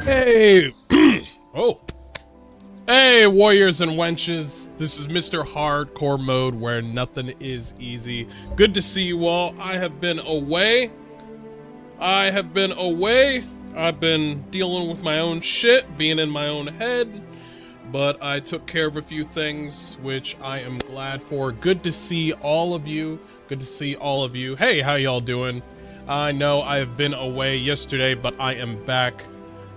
Hey! Oh. Hey, warriors and wenches. This is Mr. Hardcore Mode, where nothing is easy. Good to see you all. I have been away. I've been dealing with my own shit, being in my own head. But I took care of a few things, which I am glad for. Good to see all of you. Good to see all of you. Hey, how y'all doing? I know I have been away yesterday, but I am back.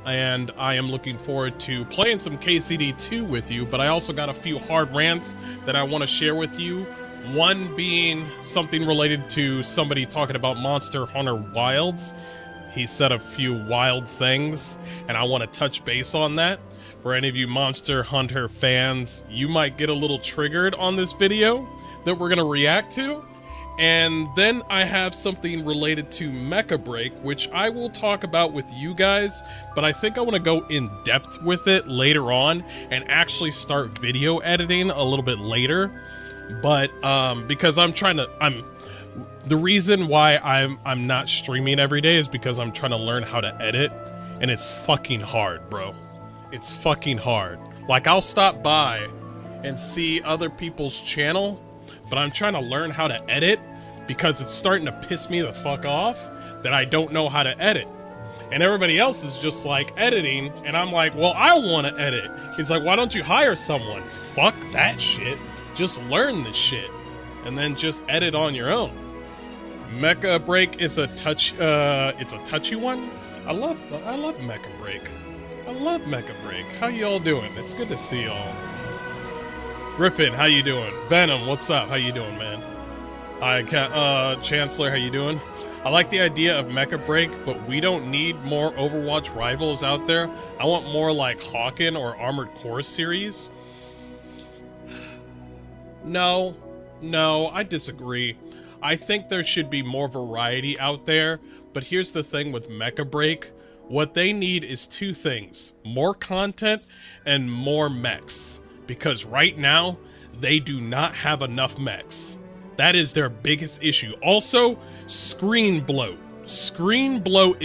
And I am looking forward to playing some KCD2 with you, but I also got a few hard rants that I want to share with you. One being something related to somebody talking about Monster Hunter Wilds. He said a few wild things, and I want to touch base on that. For any of you Monster Hunter fans, you might get a little triggered on this video that we're going to react to. And then I have something related to Mecha Break, which I will talk about with you guys, but I think I want to go in depth with it later on and actually start video editing a little bit later. But because the reason why I'm not streaming every day is because I'm trying to learn how to edit, and it's fucking hard, bro. It's fucking hard. Like, I'll stop by and see other people's channel, but I'm trying to learn how to edit because it's starting to piss me the fuck off that I don't know how to edit. And everybody else is just like editing, and I'm like, well, I want to edit. He's like, why don't you hire someone? Fuck that shit. Just learn this shit and then just edit on your own. Mecha Break is a it's a touchy one. I love Mecha Break. I love Mecha Break. How y'all doing? It's good to see y'all. Griffin, how you doing? Venom, what's up? How you doing, man? Chancellor, how you doing? I like the idea of Mecha Break, but we don't need more Overwatch rivals out there. I want more like Hawken or Armored Core series. No, I disagree. I think there should be more variety out there, but here's the thing with Mecha Break. What they need is two things: more content and more mechs. Because right now, they do not have enough mechs. That is their biggest issue. Also, screen bloat. Screen bloat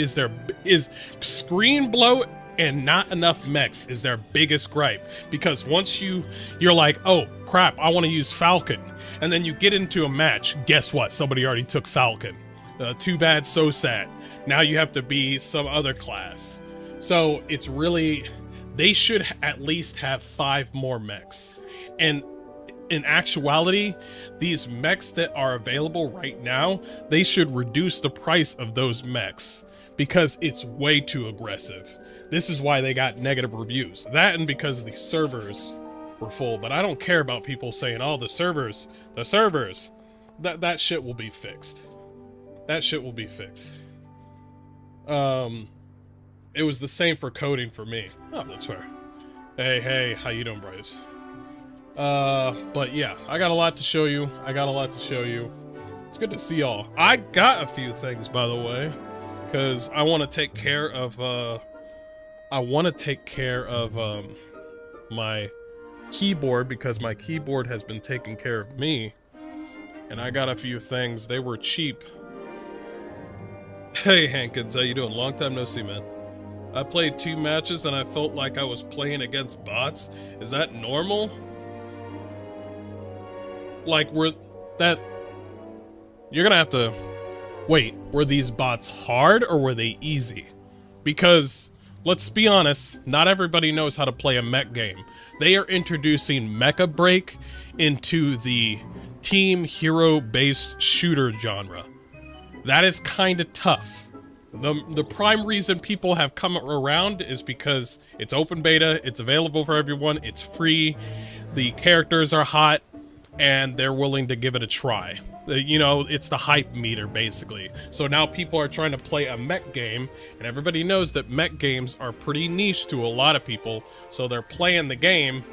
and not enough mechs is their biggest gripe. Because once you're like, oh crap, I want to use Falcon, and then you get into a match, guess what? Somebody already took Falcon. Too bad, so sad. Now you have to be some other class. So it's really, they should at least have 5 more mechs. And in actuality, these mechs that are available right now, they should reduce the price of those mechs because it's way too aggressive. This is why they got negative reviews. That and because the servers were full. But I don't care about people saying, oh, the servers. That shit will be fixed. That shit will be fixed. It was the same for coding for me. Oh, that's fair. Hey, how you doing, Bryce? But yeah, I got a lot to show you. It's good to see y'all. I got a few things, by the way, because I want to take care of, my keyboard, because my keyboard has been taking care of me, and I got a few things. They were cheap. Hey, Hankins, how you doing? Long time no see, man. I played 2 matches and I felt like I was playing against bots. Is that normal? Like, you're gonna have to wait, were these bots hard or were they easy? Because let's be honest, not everybody knows how to play a mech game. They are introducing Mecha Break into the team hero based shooter genre. That is kind of tough. The prime reason people have come around is because it's open beta, it's available for everyone, it's free, the characters are hot, and they're willing to give it a try. You know, it's the hype meter, basically. So now people are trying to play a mech game, and everybody knows that mech games are pretty niche to a lot of people, so they're playing the game,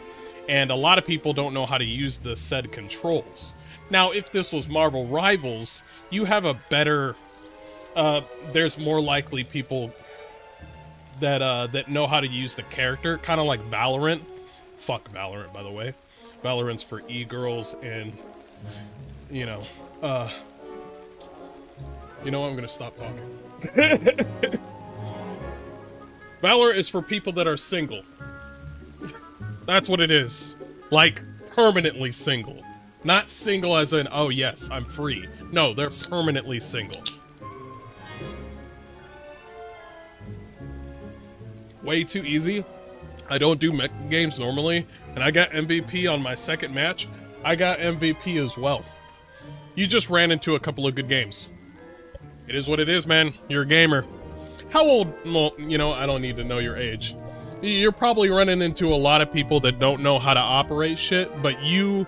and a lot of people don't know how to use the said controls. Now, if this was Marvel Rivals, you have a better, there's more likely people that know how to use the character, kind of like Valorant. Fuck Valorant, by the way. Valorant's for e-girls, and, you know, I'm gonna stop talking. Valor is for people that are single. That's what it is. Like, permanently single. Not single as in, oh yes, I'm free. No, they're permanently single. Way too easy. I don't do Mecha games normally, and I got MVP on my second match. I got MVP as well. You just ran into a couple of good games. It is what it is, man. You're a gamer. How old? Well, you know, I don't need to know your age. You're probably running into a lot of people that don't know how to operate shit, but you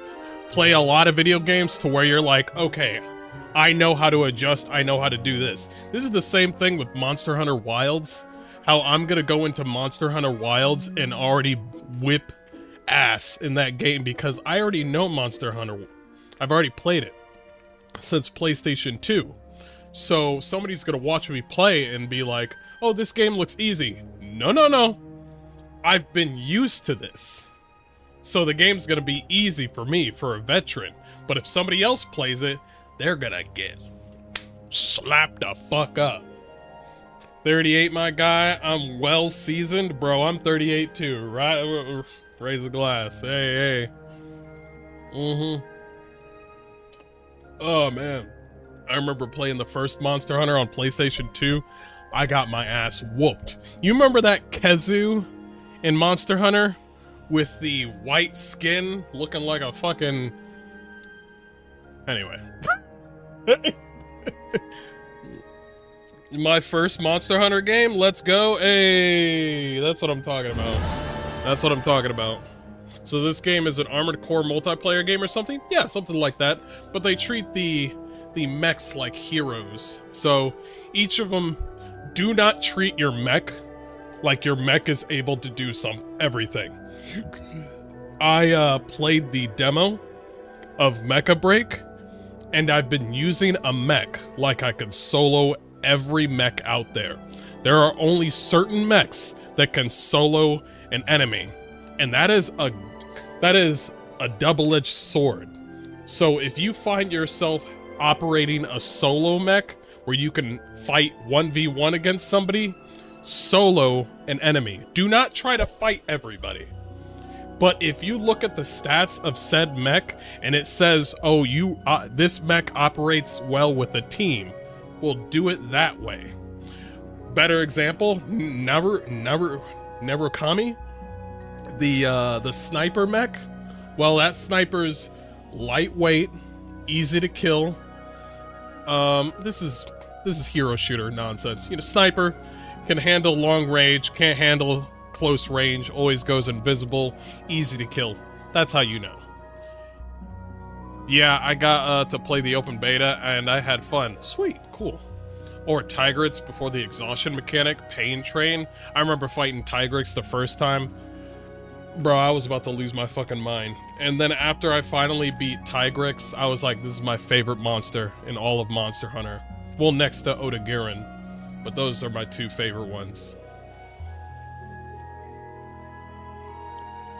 play a lot of video games to where you're like, okay, I know how to adjust, I know how to do this. This is the same thing with Monster Hunter Wilds. How I'm gonna go into Monster Hunter Wilds and already whip ass in that game because I already know Monster Hunter. I've already played it since PlayStation 2. So somebody's gonna watch me play and be like, oh, this game looks easy. No, no, no. I've been used to this. So the game's gonna be easy for me, for a veteran. But if somebody else plays it, they're gonna get slapped the fuck up. 38, my guy. I'm well seasoned. Bro, I'm 38 too, right? Raise a glass. Hey, hey. Oh, man. I remember playing the first Monster Hunter on PlayStation 2. I got my ass whooped. You remember that Kezu in Monster Hunter? With the white skin looking like a fucking... Anyway. My first Monster Hunter game, let's go. Hey, that's what I'm talking about. That's what I'm talking about. So this game is an Armored Core multiplayer game or something? Yeah, something like that. But they treat the mechs like heroes. So each of them, do not treat your mech like your mech is able to do everything. I played the demo of Mecha Break, and I've been using a mech like I could solo every mech out there. There are only certain mechs that can solo an enemy, and that is a double-edged sword. So if you find yourself operating a solo mech where you can fight 1v1 against somebody, solo an enemy. Do not try to fight everybody. But if you look at the stats of said mech and it says, oh, this mech operates well with a team, well, do it that way. Better example, Narukami, the sniper mech. Well, that sniper's lightweight, easy to kill. This is hero shooter nonsense. You know, sniper can handle long range, can't handle close range, always goes invisible, easy to kill. That's how you know. Yeah, I got to play the open beta and I had fun. Sweet, cool. Or Tigrex before the exhaustion mechanic, Pain Train. I remember fighting Tigrex the first time. Bro, I was about to lose my fucking mind. And then after I finally beat Tigrex, I was like, this is my favorite monster in all of Monster Hunter. Well, next to Otogirin. But those are my two favorite ones.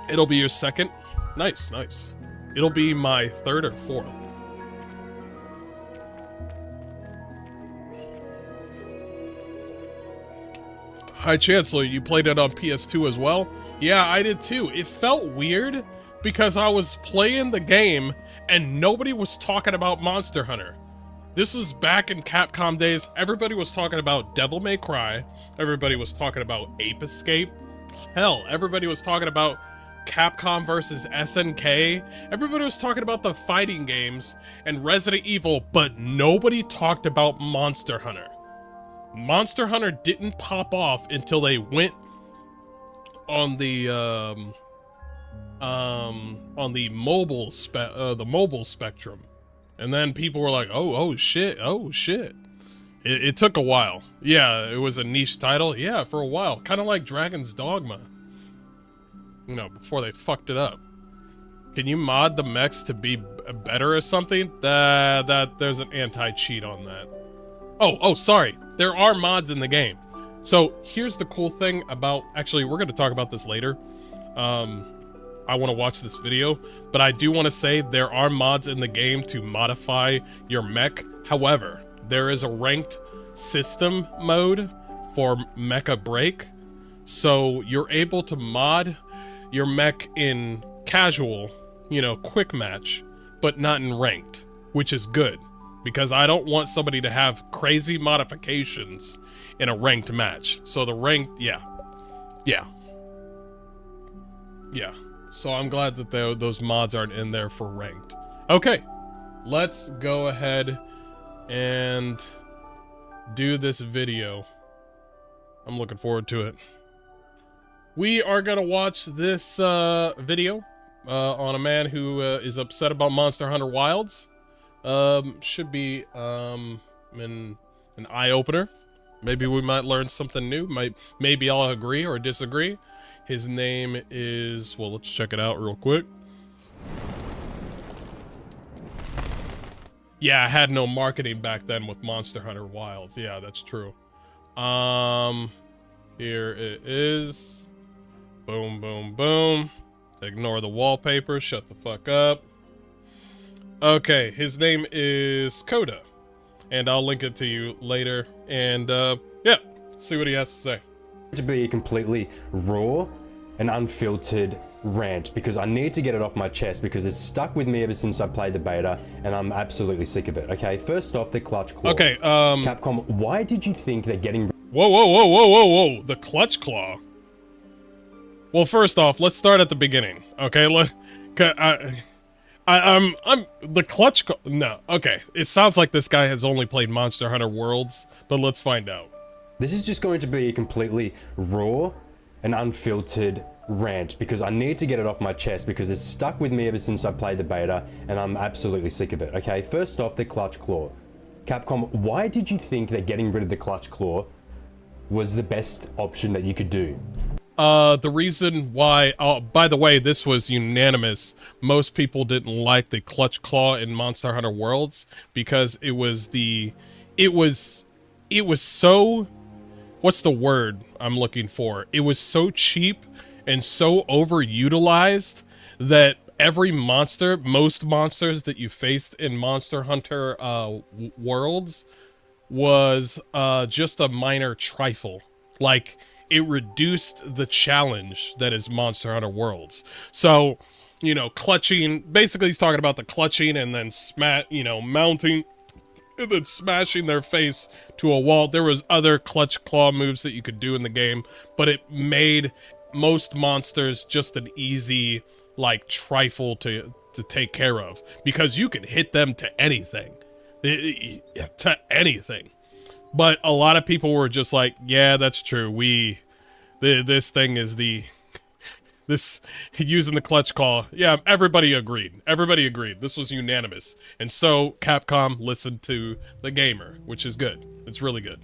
It'll be your second? Nice, nice. It'll be my third or fourth. Hi, Chancellor, you played it on PS2 as well? Yeah, I did too. It felt weird because I was playing the game and nobody was talking about Monster Hunter. This is back in Capcom days. Everybody was talking about Devil May Cry. Everybody was talking about Ape Escape. Hell, everybody was talking about Capcom versus SNK. Everybody was talking about the fighting games and Resident Evil, but nobody talked about Monster Hunter. Monster Hunter didn't pop off until they went on the mobile spectrum. And then people were like, oh shit. It took a while. Yeah, it was a niche title. Yeah, for a while. Kind of like Dragon's Dogma. You know, before they fucked it up. Can you mod the mechs to be better or something? There's an anti-cheat on that. Oh, sorry. There are mods in the game. So here's the cool thing about, actually, we're going to talk about this later. I want to watch this video, but I do want to say there are mods in the game to modify your mech. However, there is a ranked system mode for Mecha Break. So you're able to mod your mech in casual, you know, quick match, but not in ranked, which is good because I don't want somebody to have crazy modifications in a ranked match. So the ranked, yeah. So I'm glad that those mods aren't in there for ranked. Okay, let's go ahead and do this video. I'm looking forward to it. We are gonna watch this video on a man who is upset about Monster Hunter Wilds. Should be an eye-opener. Maybe we might learn something new. Maybe I'll agree or disagree. His name is, well, let's check it out real quick. Yeah, I had no marketing back then with Monster Hunter Wilds. Yeah, that's true. Here it is. Boom, boom, boom. Ignore the wallpaper. Shut the fuck up. Okay, his name is Coda. And I'll link it to you later. And, yeah, see what he has to say. To be completely raw and unfiltered rant, because I need to get it off my chest because it's stuck with me ever since I played the beta and I'm absolutely sick of it. Okay, first off, the clutch claw. Okay, Capcom, why did you think that getting... Whoa, the clutch claw? Well, first off, let's start at the beginning, okay? I'm the clutch claw, no, okay. It sounds like this guy has only played Monster Hunter Worlds, but let's find out. This is just going to be a completely raw and unfiltered rant because I need to get it off my chest because it's stuck with me ever since I played the beta and I'm absolutely sick of it. Okay, first off, the clutch claw. Capcom, why did you think that getting rid of the clutch claw was the best option that you could do? The reason why, by the way, this was unanimous. Most people didn't like the clutch claw in Monster Hunter Worlds because it was so, what's the word I'm looking for? It was so cheap and so overutilized that every monster, most monsters that you faced in Monster Hunter Worlds was just a minor trifle. Like, it reduced the challenge that is Monster Hunter Worlds. So, you know, clutching, basically he's talking about the clutching and then mounting and then smashing their face to a wall. There was other clutch claw moves that you could do in the game, but it made most monsters just an easy, like, trifle to take care of because you could hit them to anything. To anything. But a lot of people were just like, yeah, that's true. This thing is this using the clutch claw. Yeah, everybody agreed. Everybody agreed. This was unanimous. And so Capcom listened to the gamer, which is good. It's really good.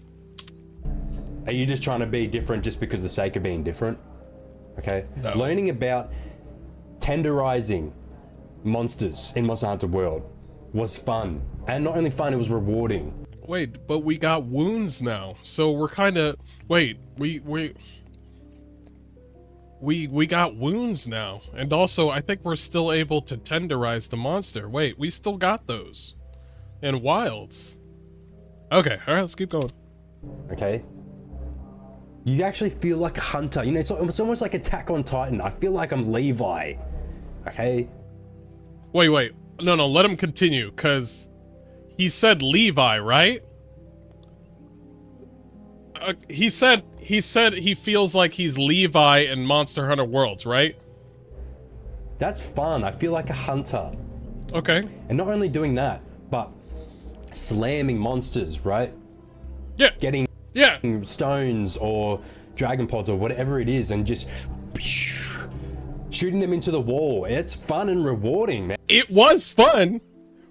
Are you just trying to be different just because of the sake of being different? Okay. No. Learning about tenderizing monsters in Monster Hunter World was fun. And not only fun, it was rewarding. Wait, but we got wounds now. So we're kind of, wait, we got wounds now. And also, I think we're still able to tenderize the monster. Wait, we still got those in Wilds. Okay, all right, let's keep going. Okay. You actually feel like a hunter. You know, it's almost like Attack on Titan. I feel like I'm Levi. Okay. Wait. No, let him continue, because he said Levi, right? He said he feels like he's Levi in Monster Hunter Worlds, right? That's fun. I feel like a hunter. Okay. And not only doing that, but slamming monsters, right? Yeah. Getting stones or dragon pods or whatever it is and just shooting them into the wall. It's fun and rewarding, man. It was fun,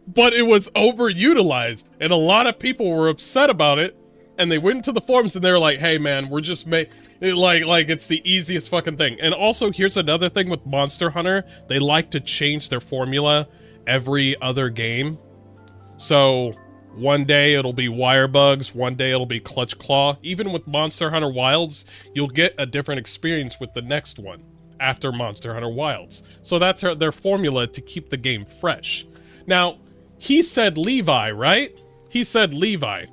but it was overutilized, and a lot of people were upset about it. And they went into the forums and they were like, hey man, we're just like it's the easiest fucking thing. And also, here's another thing with Monster Hunter. They like to change their formula every other game. So one day it'll be wire bugs, one day it'll be clutch claw. Even with Monster Hunter Wilds, you'll get a different experience with the next one after Monster Hunter Wilds. So that's their formula to keep the game fresh. Now, he said Levi, right? He said Levi.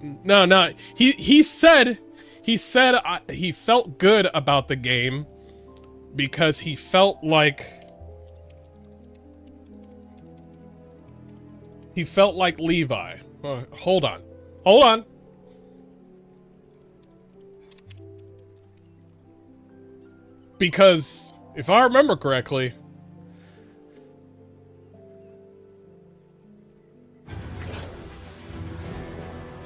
No. He said He said he felt good about the game because he felt like Levi. Hold on. Because if I remember correctly,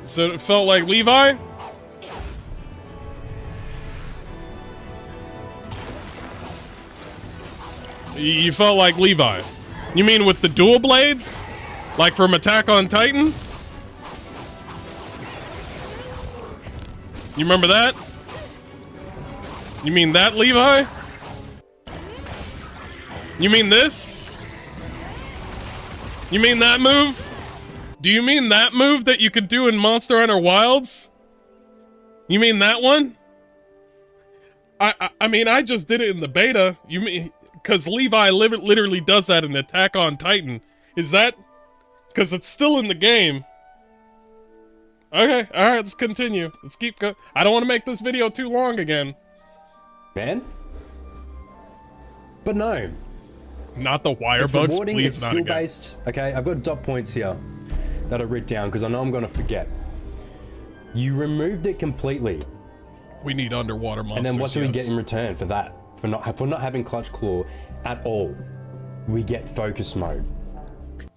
so it felt like Levi? You felt like Levi. You mean with the dual blades? Like from Attack on Titan? You remember that? You mean that, Levi? You mean this? You mean that move? Do you mean that move that you could do in Monster Hunter Wilds? You mean that one? I mean, I just did it in the beta. You mean, because Levi literally does that in Attack on Titan. Is that, because it's still in the game. Okay, alright, let's continue. Let's keep going. I don't want to make this video too long again. Man? But no. Not the wire it's bugs, rewarding, please, it's not skill-based. Okay, I've got dot points here that I wrote down because I know I'm going to forget. You removed it completely. We need underwater monsters. And then what do we get in return for that? For not having Clutch Claw at all? We get focus mode.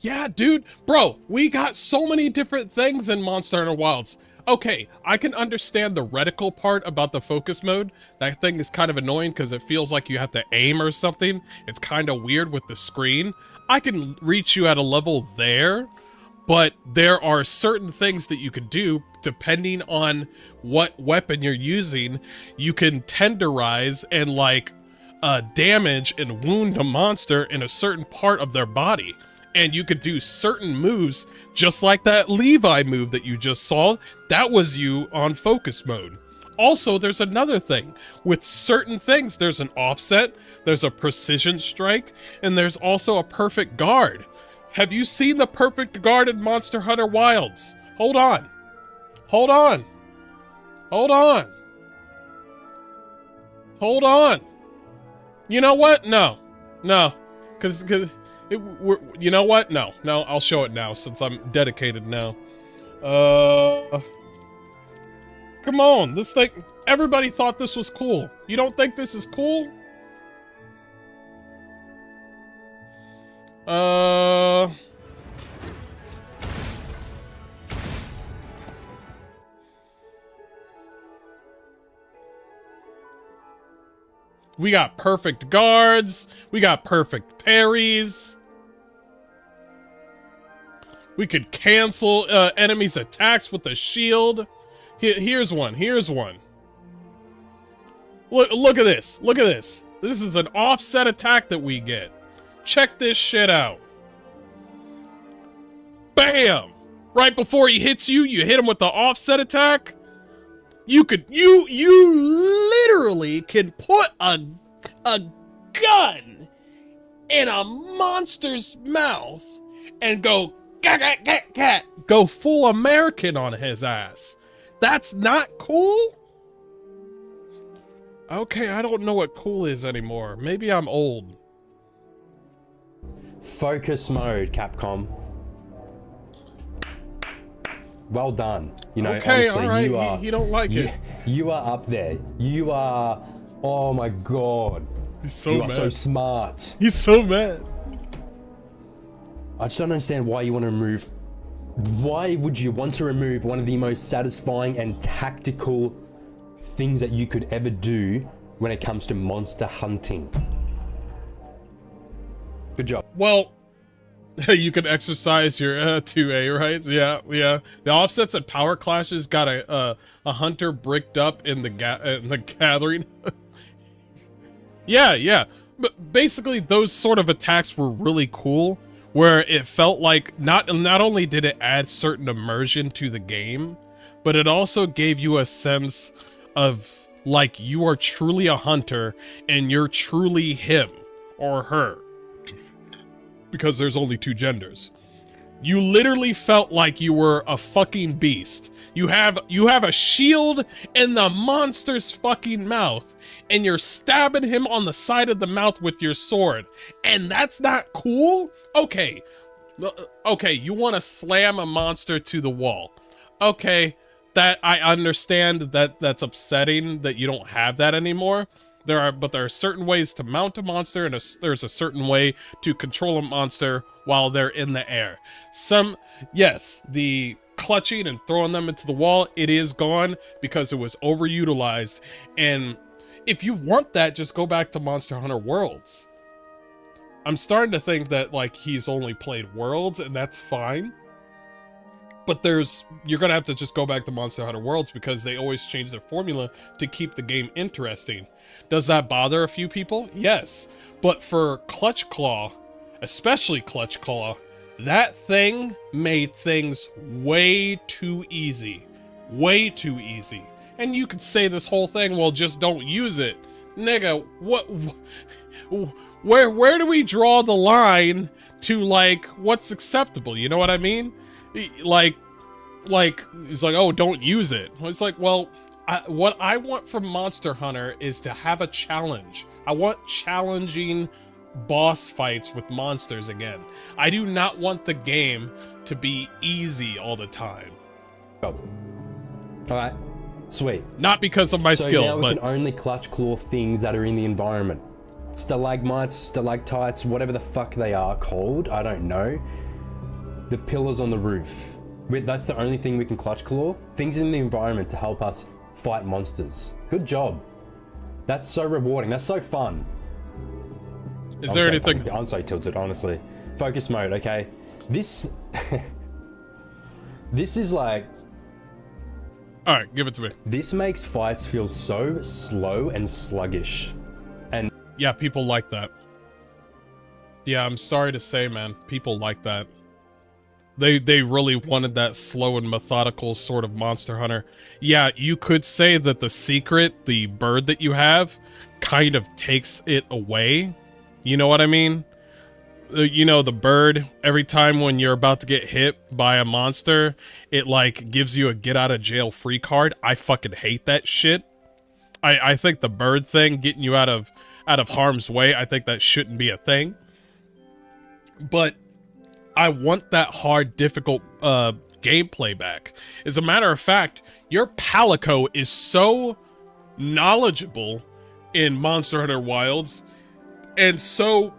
Yeah, dude. Bro, we got so many different things in Monster Hunter Wilds. Okay, I can understand the reticle part about the focus mode. That thing is kind of annoying because it feels like you have to aim or something. It's kind of weird with the screen. I can reach you at a level there, but there are certain things that you could do depending on what weapon you're using. You can tenderize and like damage and wound a monster in a certain part of their body. And you could do certain moves just like that Levi move that you just saw. That was you on focus mode. Also, there's another thing. With certain things, there's an offset, there's a precision strike, and there's also a perfect guard. Have you seen the perfect guard in Monster Hunter Wilds? Hold on. Hold on. Hold on. Hold on. You know what? No. No. Because you know what? No, I'll show it now since I'm dedicated now. Come on, this thing, everybody thought this was cool. You don't think this is cool? We got perfect guards, we got perfect parries. We could cancel enemies' attacks with a shield. Here's one. Here's one. Look at this. Look at this. This is an offset attack that we get. Check this shit out. Bam! Right before he hits you, you hit him with the offset attack. You literally can put a gun in a monster's mouth and go go full American on his ass. That's not cool? Okay, I don't know what cool is anymore. Maybe I'm old. Focus mode, Capcom. Well done. You know, okay, honestly, all right. you are. You don't like it. You are up there. You are. Oh my god. He's so you mad. are so smart. He's so mad. I just don't understand why you want to remove. Why would you want to remove one of the most satisfying and tactical things that you could ever do when it comes to monster hunting? Good job. Well, you can exercise your 2A, right? Yeah. The offsets at power clashes got a hunter bricked up in the gathering. Yeah. But basically, those sort of attacks were really cool, where it felt like not only did it add certain immersion to the game, but it also gave you a sense of like you are truly a hunter and you're truly him or her. Because there's only two genders. You literally felt like you were a fucking beast. You have a shield in the monster's fucking mouth, and you're stabbing him on the side of the mouth with your sword, and that's not cool? Okay, you want to slam a monster to the wall. Okay, that I understand that's upsetting that you don't have that anymore. But there are certain ways to mount a monster, and there's a certain way to control a monster while they're in the air. Yes, the clutching and throwing them into the wall, it is gone because it was overutilized. And if you want that, just go back to Monster Hunter Worlds. I'm starting to think that like he's only played Worlds, and that's fine. But you're gonna have to just go back to Monster Hunter Worlds because they always change their formula to keep the game interesting. Does that bother a few people? Yes. But for Clutch Claw, especially Clutch Claw, that thing made things way too easy. Way too easy. And you could say this whole thing, well, just don't use it. Nigga, where do we draw the line to, like, what's acceptable? You know what I mean? Like, it's like, oh, don't use it. It's like, well, what I want from Monster Hunter is to have a challenge. I want challenging boss fights with monsters again. I do not want the game to be easy all the time. Oh. Alright, sweet. Not because of my skill, now we but can only clutch claw things that are in the environment. Stalagmites, stalactites, whatever the fuck they are called, I don't know. The pillars on the roof. That's the only thing we can clutch claw. Things in the environment to help us fight monsters. Good job. That's so rewarding. That's so fun. Is there anything? I'm so tilted, honestly. Focus mode, okay? This... this is like... Alright, give it to me. This makes fights feel so slow and sluggish. And... yeah, people like that. Yeah, I'm sorry to say, man. People like that. They really wanted that slow and methodical sort of Monster Hunter. Yeah, you could say that the secret, the bird that you have, kind of takes it away. You know what I mean? You know, the bird, every time when you're about to get hit by a monster, it like gives you a get out of jail free card. I fucking hate that shit. I think the bird thing, getting you out of harm's way, I think that shouldn't be a thing. But I want that hard, difficult gameplay back. As a matter of fact, your Palico is so knowledgeable in Monster Hunter Wilds and so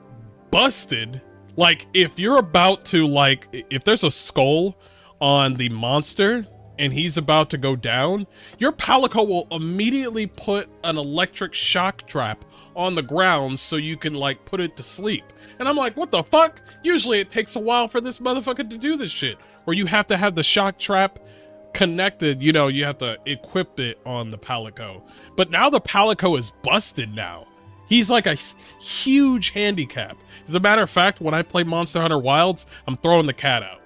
busted. Like, if you're about to, like, if there's a skull on the monster and he's about to go down, your Palico will immediately put an electric shock trap on the ground so you can, like, put it to sleep. And I'm like, what the fuck? Usually it takes a while for this motherfucker to do this shit. Or you have to have the shock trap connected, you know, you have to equip it on the Palico. But now the Palico is busted now. He's like a huge handicap. As a matter of fact, when I play Monster Hunter Wilds, I'm throwing the cat out.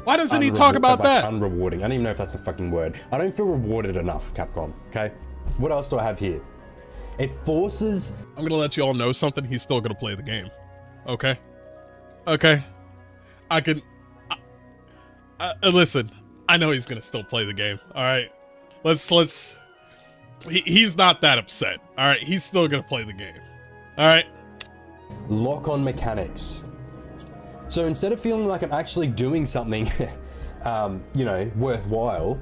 Why doesn't he talk about that? Unrewarding. I don't even know if that's a fucking word. I don't feel rewarded enough, Capcom, okay? What else do I have here? It forces... I'm gonna let you all know something. He's still gonna play the game. Okay? Okay? I can... listen, I know he's gonna still play the game, alright? Let's... He's not that upset, alright? He's still gonna play the game, alright? Lock-on mechanics. So instead of feeling like I'm actually doing something, you know, worthwhile,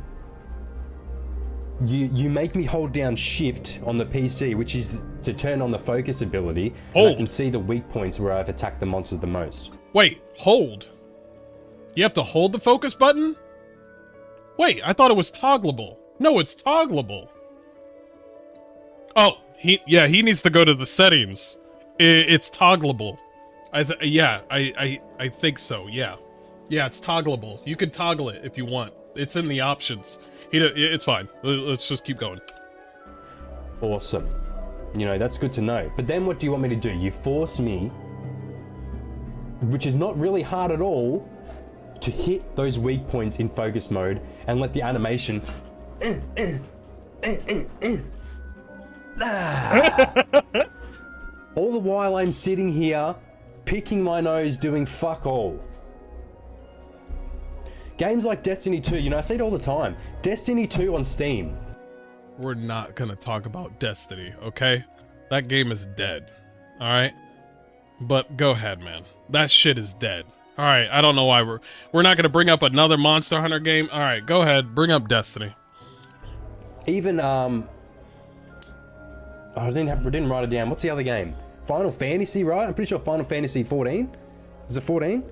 you make me hold down shift on the PC, which is to turn on the focus ability. And I can see the weak points where I've attacked the monster the most. Wait, hold. You have to hold the focus button? Wait, I thought it was toggleable. No, it's toggleable. Oh, he needs to go to the settings. It's toggleable. I think so. Yeah, it's toggleable. You can toggle it if you want. It's in the options. It's fine. Let's just keep going. Awesome. You know, that's good to know. But then what do you want me to do? You force me, which is not really hard at all, to hit those weak points in focus mode and let the animation all the while I'm sitting here picking my nose doing fuck all. Games like Destiny 2, you know, I see it all the time. Destiny 2 on Steam. We're not gonna talk about Destiny, okay? That game is dead, all right? But go ahead, man. That shit is dead. All right, I don't know why we're not gonna bring up another Monster Hunter game. All right, go ahead, bring up Destiny. Even I didn't write it down. What's the other game? Final Fantasy, right? I'm pretty sure Final Fantasy 14. Is it 14?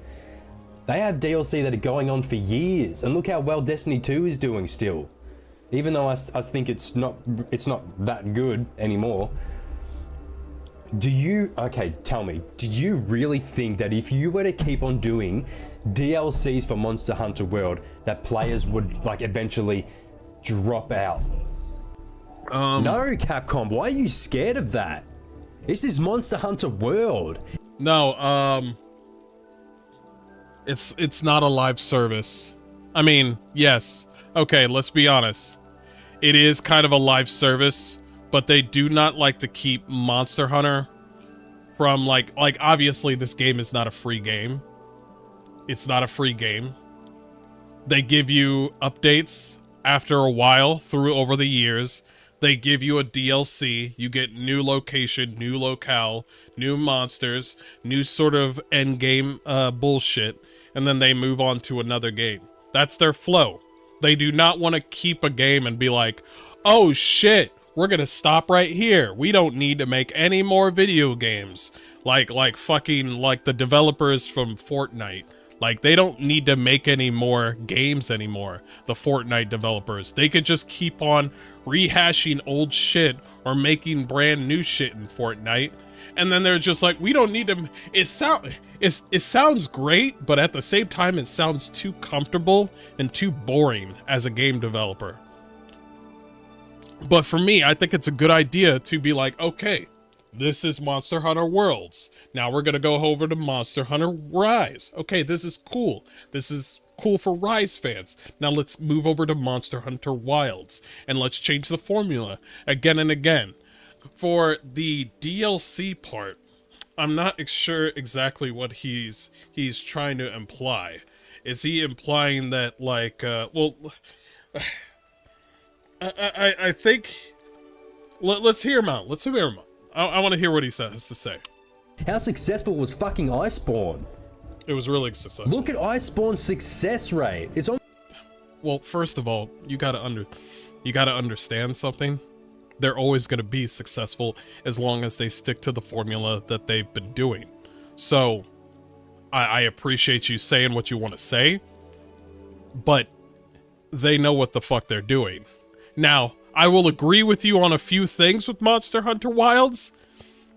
They have DLC that are going on for years, and look how well Destiny 2 is doing still. Even though I think it's not that good anymore. Okay, tell me, did you really think that if you were to keep on doing DLCs for Monster Hunter World, that players would like eventually drop out? No, Capcom, why are you scared of that? This is Monster Hunter World. No, it's not a live service. I mean, yes. Okay, let's be honest. It is kind of a live service, but they do not like to keep Monster Hunter from like obviously this game is not a free game. It's not a free game. They give you updates after a while over the years. They give you a DLC, you get new location, new locale, new monsters, new sort of end game bullshit, and then they move on to another game. That's their flow. They do not want to keep a game and be like, oh shit, we're gonna stop right here. We don't need to make any more video games. Like the developers from Fortnite. Like, they don't need to make any more games anymore, the Fortnite developers. They could just keep on rehashing old shit or making brand new shit in Fortnite. And then they're just like, we don't need to... It sounds great, but at the same time, it sounds too comfortable and too boring as a game developer. But for me, I think it's a good idea to be like, okay, this is Monster Hunter Worlds. Now we're going to go over to Monster Hunter Rise. Okay, this is cool. This is cool for Rise fans. Now let's move over to Monster Hunter Wilds. And let's change the formula again and again. For the DLC part, I'm not sure exactly what he's trying to imply. Is he implying that, like, well... I think... Let's hear him out. Let's hear him out. I want to hear what he has to say. How successful was fucking Iceborne? It was really successful. Look at Iceborne's success rate. It's on. Well, first of all, you gotta understand something. They're always gonna be successful as long as they stick to the formula that they've been doing. So, I appreciate you saying what you want to say, but they know what the fuck they're doing. Now, I will agree with you on a few things with Monster Hunter Wilds,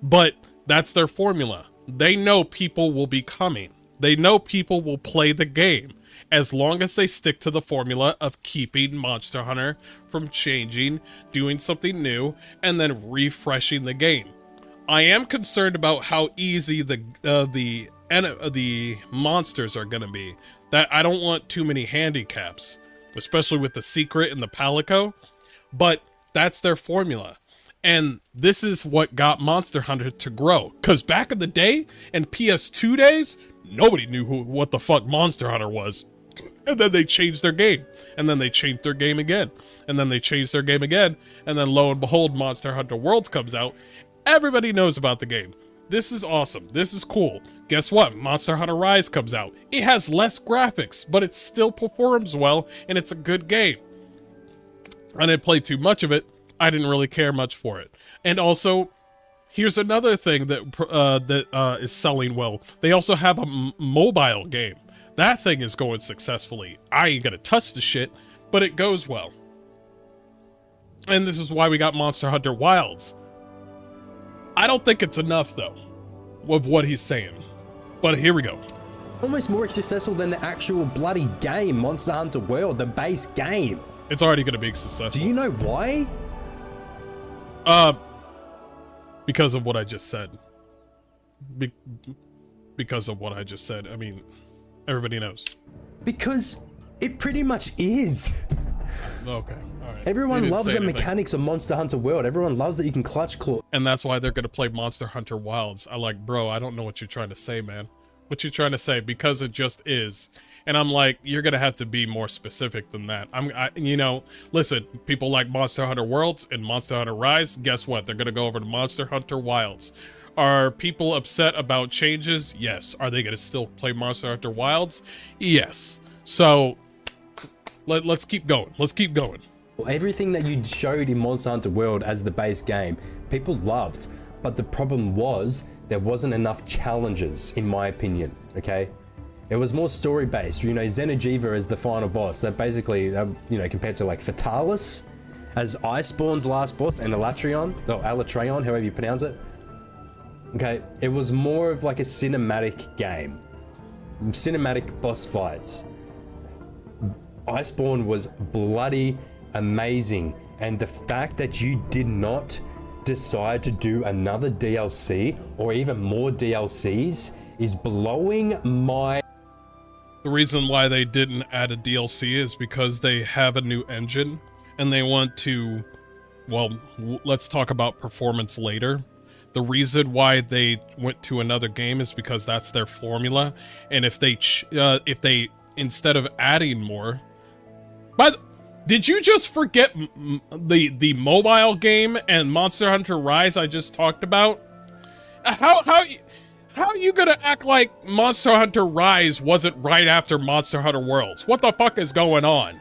but that's their formula. They know people will be coming. They know people will play the game as long as they stick to the formula of keeping Monster Hunter from changing, doing something new, and then refreshing the game. I am concerned about how easy the monsters are going to be. That I don't want too many handicaps, especially with the Secret and the Palico. But that's their formula. And this is what got Monster Hunter to grow. Because back in the day, in PS2 days, nobody knew what the fuck Monster Hunter was. And then they changed their game. And then they changed their game again. And then they changed their game again. And then lo and behold, Monster Hunter Worlds comes out. Everybody knows about the game. This is awesome. This is cool. Guess what? Monster Hunter Rise comes out. It has less graphics, but it still performs well. And it's a good game. I didn't play too much of it. I didn't really care much for it. And also, here's another thing that is selling well. They also have a mobile game. That thing is going successfully. I ain't gonna touch the shit, but it goes well. And this is why we got Monster Hunter Wilds. I don't think it's enough, though, of what he's saying. But here we go. Almost more successful than the actual bloody game, Monster Hunter World, the base game. It's already going to be successful. Do you know why? Because of what I just said. Because of what I just said. I mean, everybody knows. Because it pretty much is. Okay, all right. Everyone loves the mechanics of Monster Hunter World. Everyone loves that you can clutch claw. And that's why they're going to play Monster Hunter Wilds. Bro, I don't know what you're trying to say, man. What you're trying to say, because it just is. And I'm like, you're gonna have to be more specific than that. You know, listen, people like Monster Hunter Worlds and Monster Hunter Rise, guess what? They're gonna go over to Monster Hunter Wilds. Are people upset about changes? Yes. Are they gonna still play Monster Hunter Wilds? Yes. So, let's keep going. Let's keep going. Everything that you showed in Monster Hunter World as the base game, people loved. But the problem was, there wasn't enough challenges, in my opinion, okay? It was more story-based. You know, Xeno'jiiva as the final boss, that basically, you know, compared to like Fatalis as Iceborne's last boss and Alatreon, or Alatreon, however you pronounce it. Okay, it was more of like a cinematic game. Cinematic boss fights. Iceborne was bloody amazing, and the fact that you did not decide to do another DLC or even more DLCs is blowing my... The reason why they didn't add a DLC is because they have a new engine and they want to, well, let's talk about performance later. The reason why they went to another game is because that's their formula, and if they instead of adding more, did you just forget the mobile game and Monster Hunter Rise I just talked about? How are you gonna act like Monster Hunter Rise wasn't right after Monster Hunter Worlds? What the fuck is going on?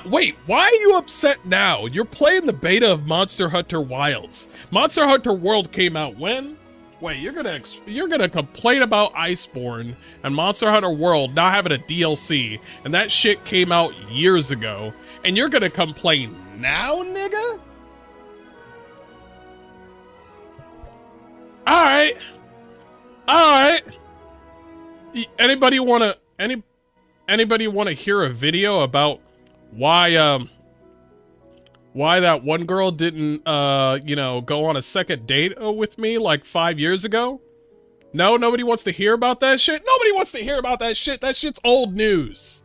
Wait, why are you upset now? You're playing the beta of Monster Hunter Wilds. Monster Hunter World came out when? Wait, you're gonna complain about Iceborne and Monster Hunter World not having a DLC, and that shit came out years ago, and you're gonna complain now, nigga? Alright. Anybody wanna hear a video about why that one girl didn't, you know, go on a second date with me like 5 years ago? No, nobody wants to hear about that shit? Nobody wants to hear about that shit. That shit's old news.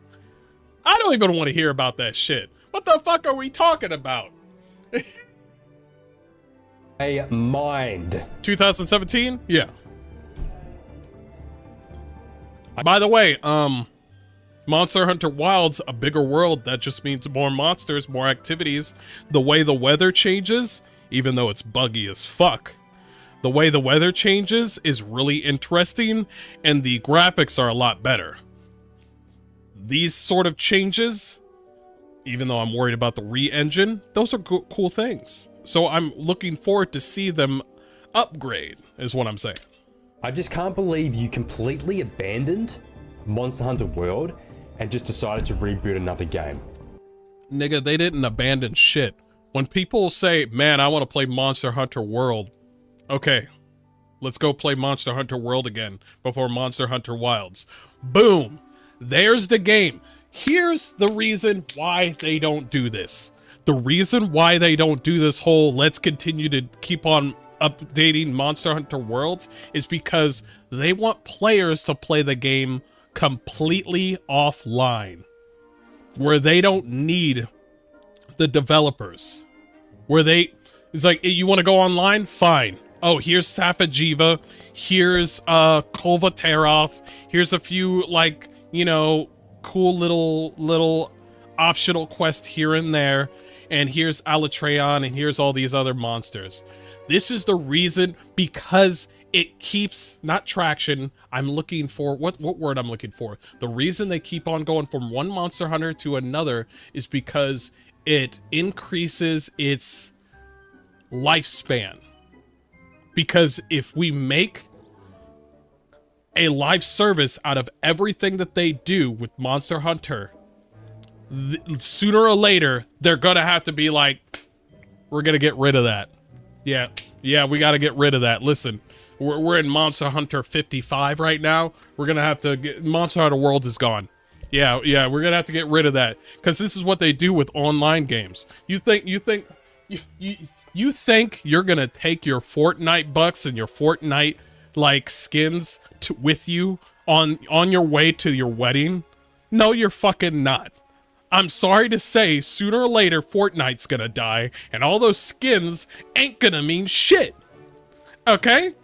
I don't even want to hear about that shit. What the fuck are we talking about? A mind. 2017? Yeah. By the way, Monster Hunter Wilds, a bigger world, that just means more monsters, more activities. The way the weather changes, even though it's buggy as fuck, the way the weather changes is really interesting, and the graphics are a lot better. These sort of changes, even though I'm worried about the re-engine, those are cool things. So I'm looking forward to see them upgrade, is what I'm saying. I just can't believe you completely abandoned Monster Hunter World and just decided to reboot another game. Nigga, they didn't abandon shit. When people say, man, I want to play Monster Hunter World, okay, let's go play Monster Hunter World again before Monster Hunter Wilds. Boom, there's the game. Here's the reason why they don't do this. The reason why they don't do this whole let's continue to keep on updating Monster Hunter Worlds is because they want players to play the game completely offline, where they don't need the developers, where it's like, you want to go online? Fine. Oh, here's Safajiva, here's Kova Teroth, here's a few, like, you know, cool little optional quests here and there, and here's Alatreon, and here's all these other monsters. This is the reason, because it keeps, not traction, I'm looking for, what word I'm looking for? The reason they keep on going from one Monster Hunter to another is because it increases its lifespan. Because if we make a live service out of everything that they do with Monster Hunter, sooner or later, they're gonna have to be like, we're gonna get rid of that. Yeah, we gotta get rid of that. Listen, we're in Monster Hunter 55 right now. We're gonna have to get, Monster Hunter World is gone. Yeah, we're gonna have to get rid of that, because this is what they do with online games. You think you're gonna take your Fortnite bucks and your Fortnite like skins with you on your way to your wedding? No, you're fucking not. I'm sorry to say, sooner or later Fortnite's gonna die, and all those skins ain't gonna mean shit. Okay?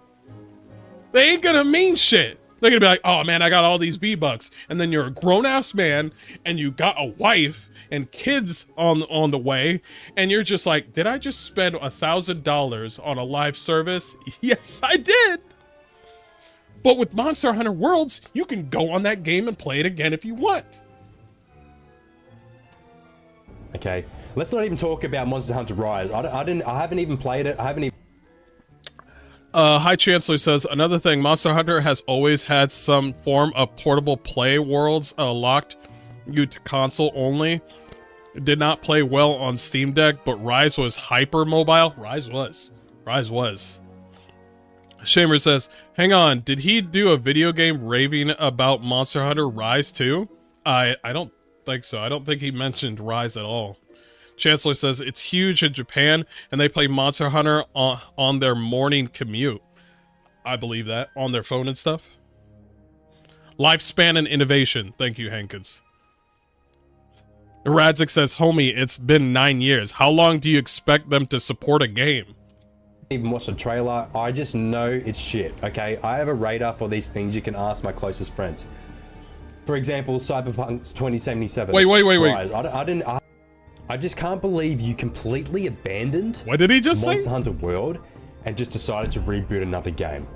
They ain't gonna mean shit. They're gonna be like, oh man, I got all these V-Bucks. And then you're a grown-ass man and you got a wife and kids on the way, and you're just like, did I just spend $1,000 on a live service? Yes, I did. But with Monster Hunter Worlds, you can go on that game and play it again if you want. Okay, let's not even talk about Monster Hunter Rise. I haven't even played it. I haven't even. High Chancellor says, another thing, Monster Hunter has always had some form of portable play worlds locked you to console only. It did not play well on Steam Deck, but Rise was hyper mobile. Rise was. Shamer says, hang on, did he do a video game raving about Monster Hunter Rise too? I don't think so. I don't think he mentioned Rise at all. Chancellor says, it's huge in Japan, and they play Monster Hunter on their morning commute. I believe that. On their phone and stuff. Lifespan and innovation. Thank you, Hankins. Radzik says, homie, it's been 9 years. How long do you expect them to support a game? Even watched the trailer. I just know it's shit, okay? I have a radar for these things. You can ask my closest friends. For example, Cyberpunk's 2077. Wait. Rise. I just can't believe you completely abandoned What did he just say? Monster Hunter World and just decided to reboot another game.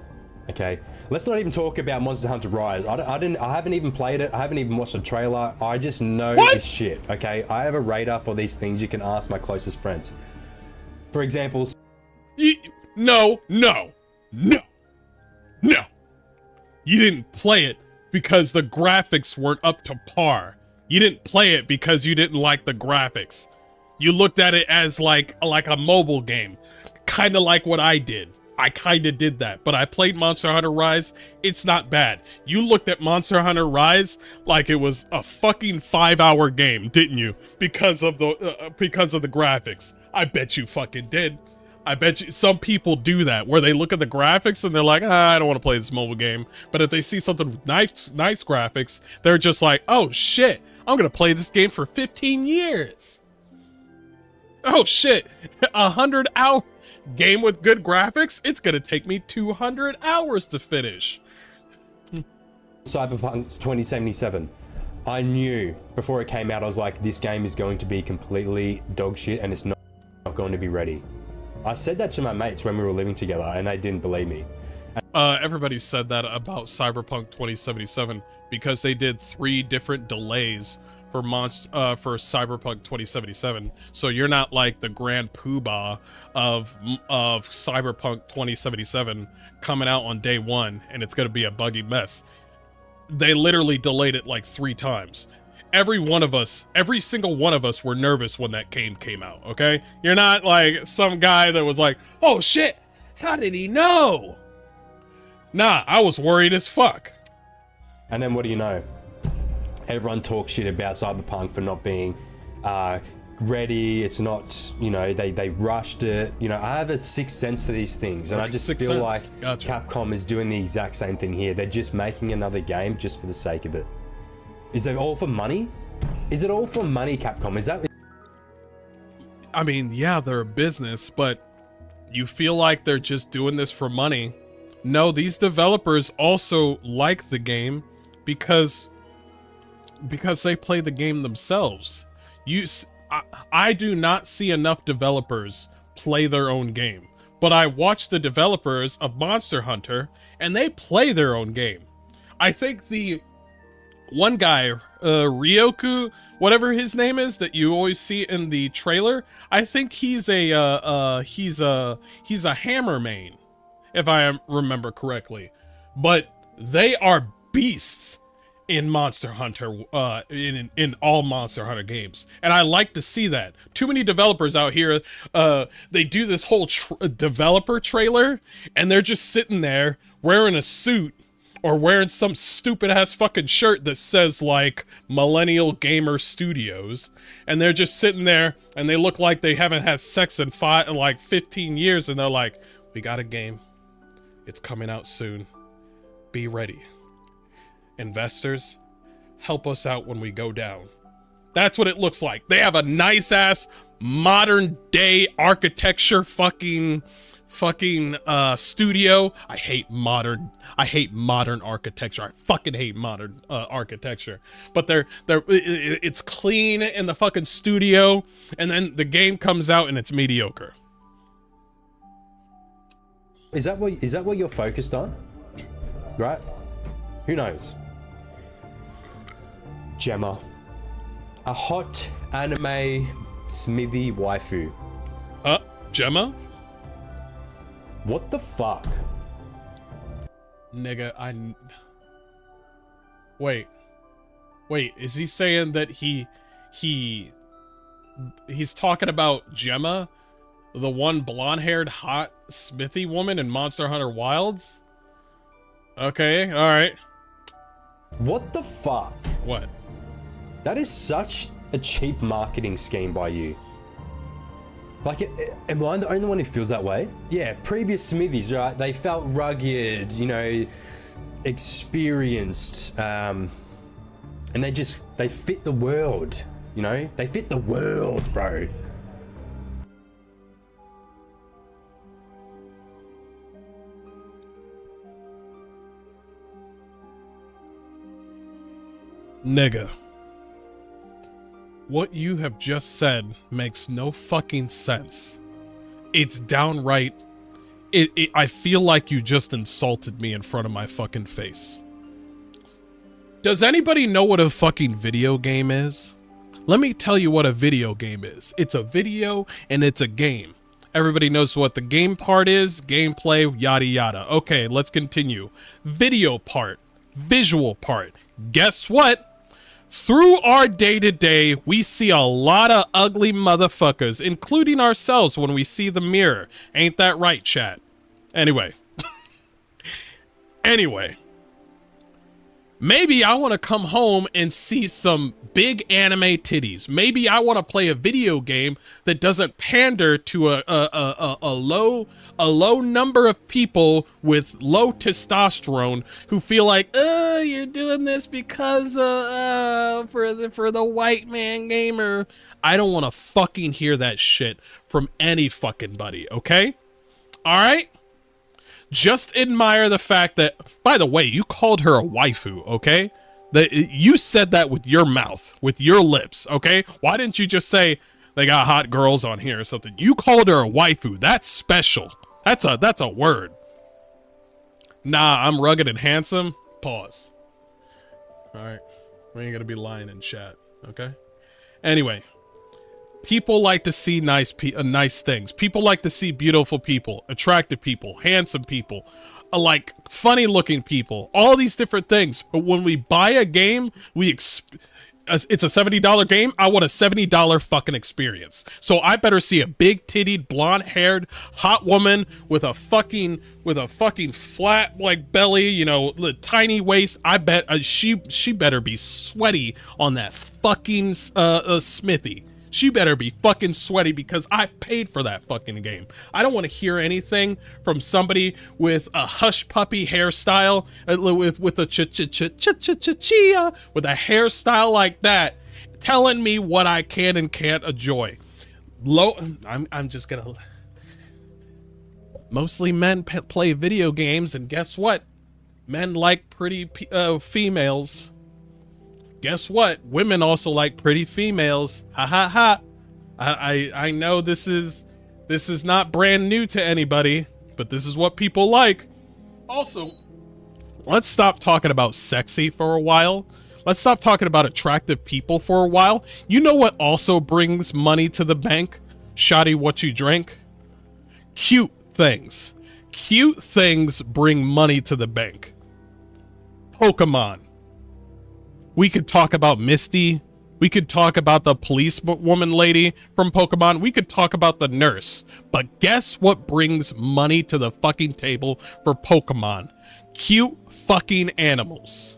Okay, let's not even talk about Monster Hunter Rise. I haven't even played it. I haven't even watched the trailer. I just know it's shit. Okay, I have a radar for these things. You can ask my closest friends. For example, No. You didn't play it because the graphics weren't up to par. You didn't play it because you didn't like the graphics. You looked at it as like a mobile game. Kind of like what I did. I kind of did that, but I played Monster Hunter Rise. It's not bad. You looked at Monster Hunter Rise like it was a fucking 5-hour game, didn't you? Because of the graphics. I bet you fucking did. I bet you some people do that, where they look at the graphics and they're like, I don't want to play this mobile game. But if they see something with nice graphics, they're just like, oh shit, I'm gonna play this game for 15 years. Oh shit, 100-hour game with good graphics? It's gonna take me 200 hours to finish. Cyberpunk's 2077. I knew before it came out, I was like, this game is going to be completely dog shit and it's not going to be ready. I said that to my mates when we were living together and they didn't believe me. Everybody said that about Cyberpunk 2077 because they did 3 different delays for Cyberpunk 2077. So you're not like the grand poobah of Cyberpunk 2077 coming out on day 1 and it's going to be a buggy mess. They literally delayed it like 3 times. Every single one of us were nervous when that game came out, okay? You're not like some guy that was like, oh shit, how did he know? Nah, I was worried as fuck. And then what do you know? Everyone talks shit about Cyberpunk for not being ready. It's not, you know, they rushed it. You know, I have a sixth sense for these things, and I just feel like Capcom is doing the exact same thing here. They're just making another game just for the sake of it. Is it all for money? Is it all for money, Capcom? Is that... I mean, yeah, they're a business, but you feel like they're just doing this for money. No, these developers also like the game because they play the game themselves. I do not see enough developers play their own game, but I watch the developers of Monster Hunter and they play their own game. I think the one guy, Ryoku, whatever his name is, that you always see in the trailer, I think he's a hammer main, if I remember correctly. But they are beasts in Monster Hunter, in all Monster Hunter games, and I like to see that. Too many developers out here, they do this whole developer trailer, and they're just sitting there wearing a suit or wearing some stupid ass fucking shirt that says like Millennial Gamer Studios, and they're just sitting there and they look like they haven't had sex in 15 years, and they're like, we got a game, it's coming out soon, be ready. Investors, help us out when we go down. That's what it looks like. They have a nice ass modern day architecture fucking fucking studio. I hate modern architecture. I fucking hate modern architecture. But it's clean in the fucking studio, and then the game comes out and it's mediocre. Is that what you're focused on? Right? Who knows? Gemma, a hot anime smithy waifu. Gemma? What the fuck? Nigga, Wait, is he saying that he's talking about Gemma? The one blonde-haired hot smithy woman in Monster Hunter Wilds? Okay, alright. What the fuck? What? That is such a cheap marketing scheme by you. Like, am I the only one who feels that way? Yeah, previous smithies, right? They felt rugged, you know, experienced, and they fit the world, you know? They fit the world, bro. Nigga. What you have just said makes no fucking sense. It's downright... I feel like you just insulted me in front of my fucking face. Does anybody know what a fucking video game is? Let me tell you what a video game is. It's a video and it's a game. Everybody knows what the game part is, gameplay, yada yada. Okay, let's continue. Video part, visual part. Guess what? Through our day-to-day, we see a lot of ugly motherfuckers, including ourselves when we see the mirror. Ain't that right, chat? Anyway. Maybe I want to come home and see some big anime titties. Maybe I want to play a video game that doesn't pander to a low number of people with low testosterone who feel like, oh, you're doing this because for the white man gamer. I don't want to fucking hear that shit from any fucking buddy, okay? All right? Just admire the fact that, by the way, you called her a waifu, okay? You said that with your mouth, with your lips, okay? Why didn't you just say they got hot girls on here or something? You called her a waifu. That's special. That's a word. Nah, I'm rugged and handsome. Pause. All right. We ain't gonna be lying in chat, okay? Anyway. People like to see nice things. People like to see beautiful people, attractive people, handsome people, like funny looking people, all these different things. But when we buy a game, it's a $70 game. I want a $70 fucking experience. So I better see a big tittied, blonde haired, hot woman with a fucking flat like belly, you know, tiny waist. I bet she better be sweaty on that fucking smithy. She better be fucking sweaty because I paid for that fucking game. I don't want to hear anything from somebody with a hush puppy hairstyle, with a chia, with a hairstyle like that, telling me what I can and can't enjoy. I'm just gonna. Mostly men play video games, and guess what? Men like pretty females. Guess what? Women also like pretty females. Ha ha ha. I know this is not brand new to anybody, but this is what people like. Also, let's stop talking about sexy for a while. Let's stop talking about attractive people for a while. You know what also brings money to the bank? Shoddy, what you drink? Cute things. Cute things bring money to the bank. Pokemon. We could talk about Misty. We could talk about the police woman lady from Pokemon. We could talk about the nurse. But guess what brings money to the fucking table for Pokemon? Cute fucking animals.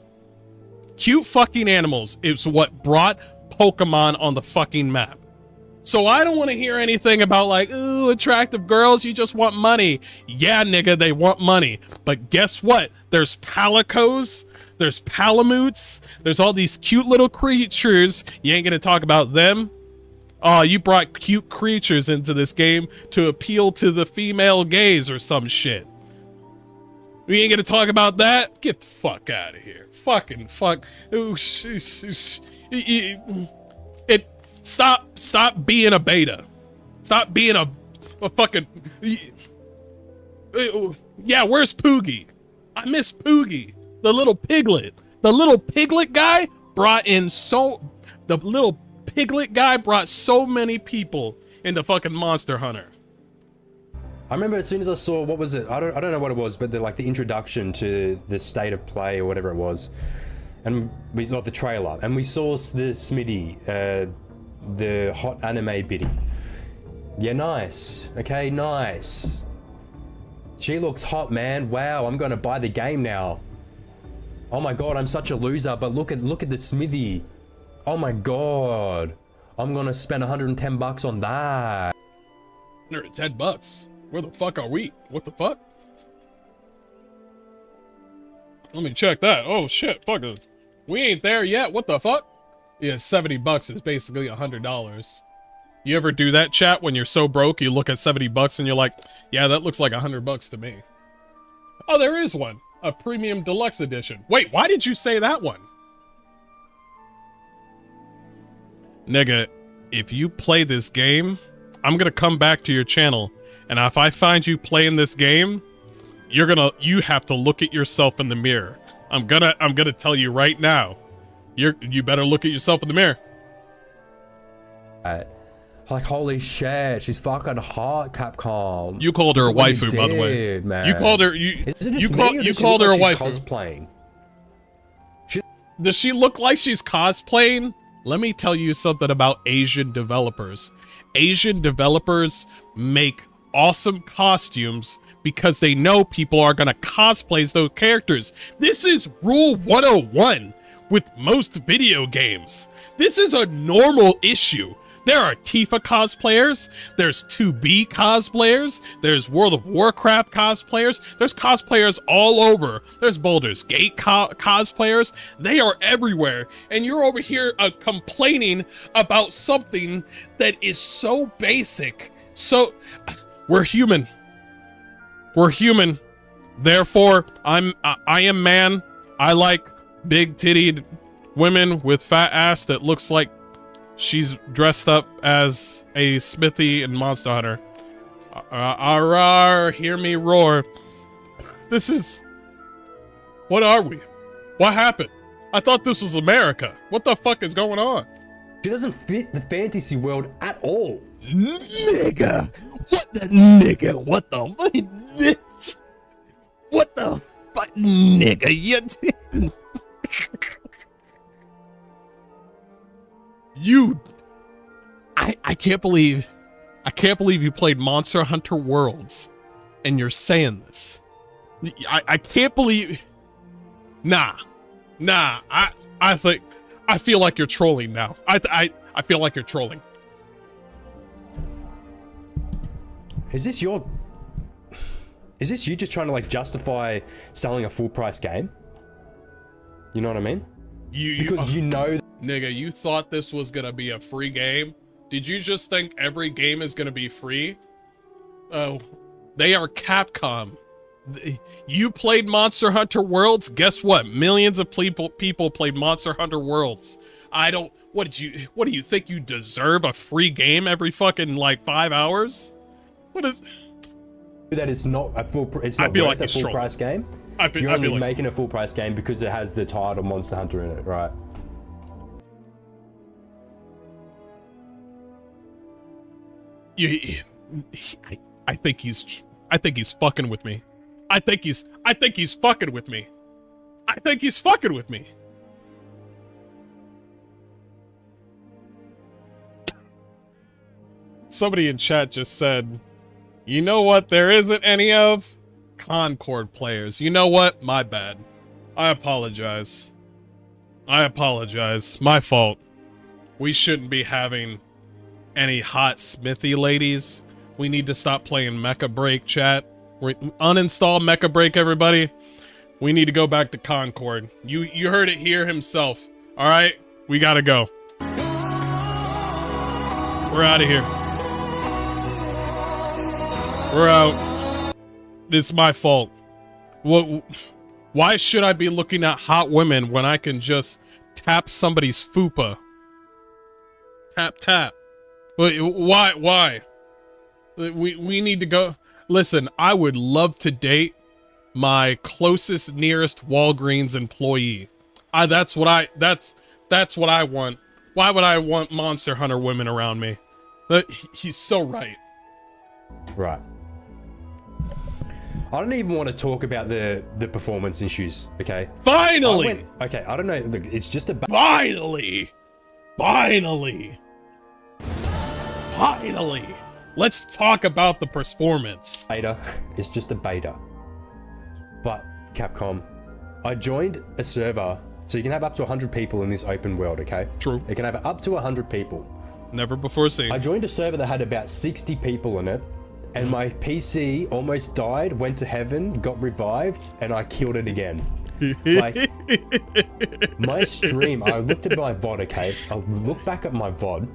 Cute fucking animals is what brought Pokemon on the fucking map. So I don't want to hear anything about like, ooh, attractive girls, you just want money. Yeah, nigga, they want money. But guess what? There's Palicos. There's Palamutes. There's all these cute little creatures. You ain't gonna talk about them? Oh, you brought cute creatures into this game to appeal to the female gaze or some shit. We ain't gonna talk about that? Get the fuck out of here. Fucking fuck. Stop being a beta. Stop being a fucking... Yeah, where's Poogie? I miss Poogie. The little piglet. The little piglet guy brought in the little piglet guy brought so many people into fucking Monster Hunter. I remember as soon as I saw, what was it? I don't know what it was, but the introduction to the state of play or whatever it was, and we got the trailer, and we saw the Smitty, the hot anime biddy. Yeah, nice. Okay, nice. She looks hot, man. Wow, I'm gonna buy the game now. Oh my god, I'm such a loser. But look at the Smithy. Oh my god, I'm gonna spend 110 bucks on that. 110 bucks. Where the fuck are we? What the fuck? Let me check that. Oh shit, fuck it. We ain't there yet. What the fuck? Yeah, 70 bucks is basically $100. You ever do that, chat, when you're so broke you look at 70 bucks and you're like, yeah, that looks like 100 bucks to me. Oh, there is one. A premium deluxe edition. Wait, why did you say that one? Nigga, if you play this game, I'm gonna come back to your channel, and if I find you playing this game, you have to look at yourself in the mirror. I'm gonna tell you right now. You better look at yourself in the mirror. Like, holy shit, she's fucking hot, Capcom. You called her a waifu, by the way. Man. You called her you called her a waifu. Cosplaying? Does she look like she's cosplaying? Let me tell you something about Asian developers. Asian developers make awesome costumes because they know people are gonna cosplay those characters. This is rule 101 with most video games. This is a normal issue. There are Tifa cosplayers, there's 2B cosplayers, there's World of Warcraft cosplayers, there's cosplayers all over. There's Baldur's Gate cosplayers. They are everywhere. And you're over here complaining about something that is so basic. So, we're human. We're human. Therefore, I am man. I like big-tittied women with fat ass that looks like she's dressed up as a Smithy in Monster Hunter. Hear me roar. This is... What are we? What happened? I thought this was America. What the fuck is going on? She doesn't fit the fantasy world at all. Nigga. What the nigga? What the fuck? What the fuck, nigga? I can't believe you played Monster Hunter Worlds and you're saying this. I can't believe. Nah, I feel like you're trolling now. I feel like you're trolling. Is this you just trying to like justify selling a full price game? You know what I mean? Because you know, nigga, you thought this was gonna be a free game? Did you just think every game is gonna be free? Oh, they are Capcom. You played Monster Hunter Worlds? Guess what? Millions of people played Monster Hunter Worlds. What do you think you deserve a free game every fucking like 5 hours? What is that? It's not a full price game. You're only making a full price game because it has the title Monster Hunter in it, right? I think he's fucking with me. I think he's fucking with me. I think he's fucking with me. Somebody in chat just said, you know what there isn't any of? Concord players. You know what? My bad. I apologize. My fault. We shouldn't be having any hot Smithy ladies. We need to stop playing Mecha Break, chat. Uninstall Mecha Break, everybody. We need to go back to Concord. You heard it here himself. All right, we gotta go. We're out of here. We're out. It's my fault. Why should I be looking at hot women when I can just tap somebody's fupa? Tap, tap. Why? We need to go. Listen, I would love to date my closest, nearest Walgreens employee. That's what I want. Why would I want Monster Hunter women around me? But he's so right. Right. I don't even want to talk about the performance issues, okay? Finally! Okay, I don't know. Look, it's just a... Finally! Let's talk about the performance. Beta. It's just a beta. But, Capcom, I joined a server, so you can have up to 100 people in this open world, okay? True. You can have up to 100 people. Never before seen. I joined a server that had about 60 people in it, and my PC almost died, went to heaven, got revived, and I killed it again. Like, my stream, I looked at my VOD, okay? I looked back at my VOD.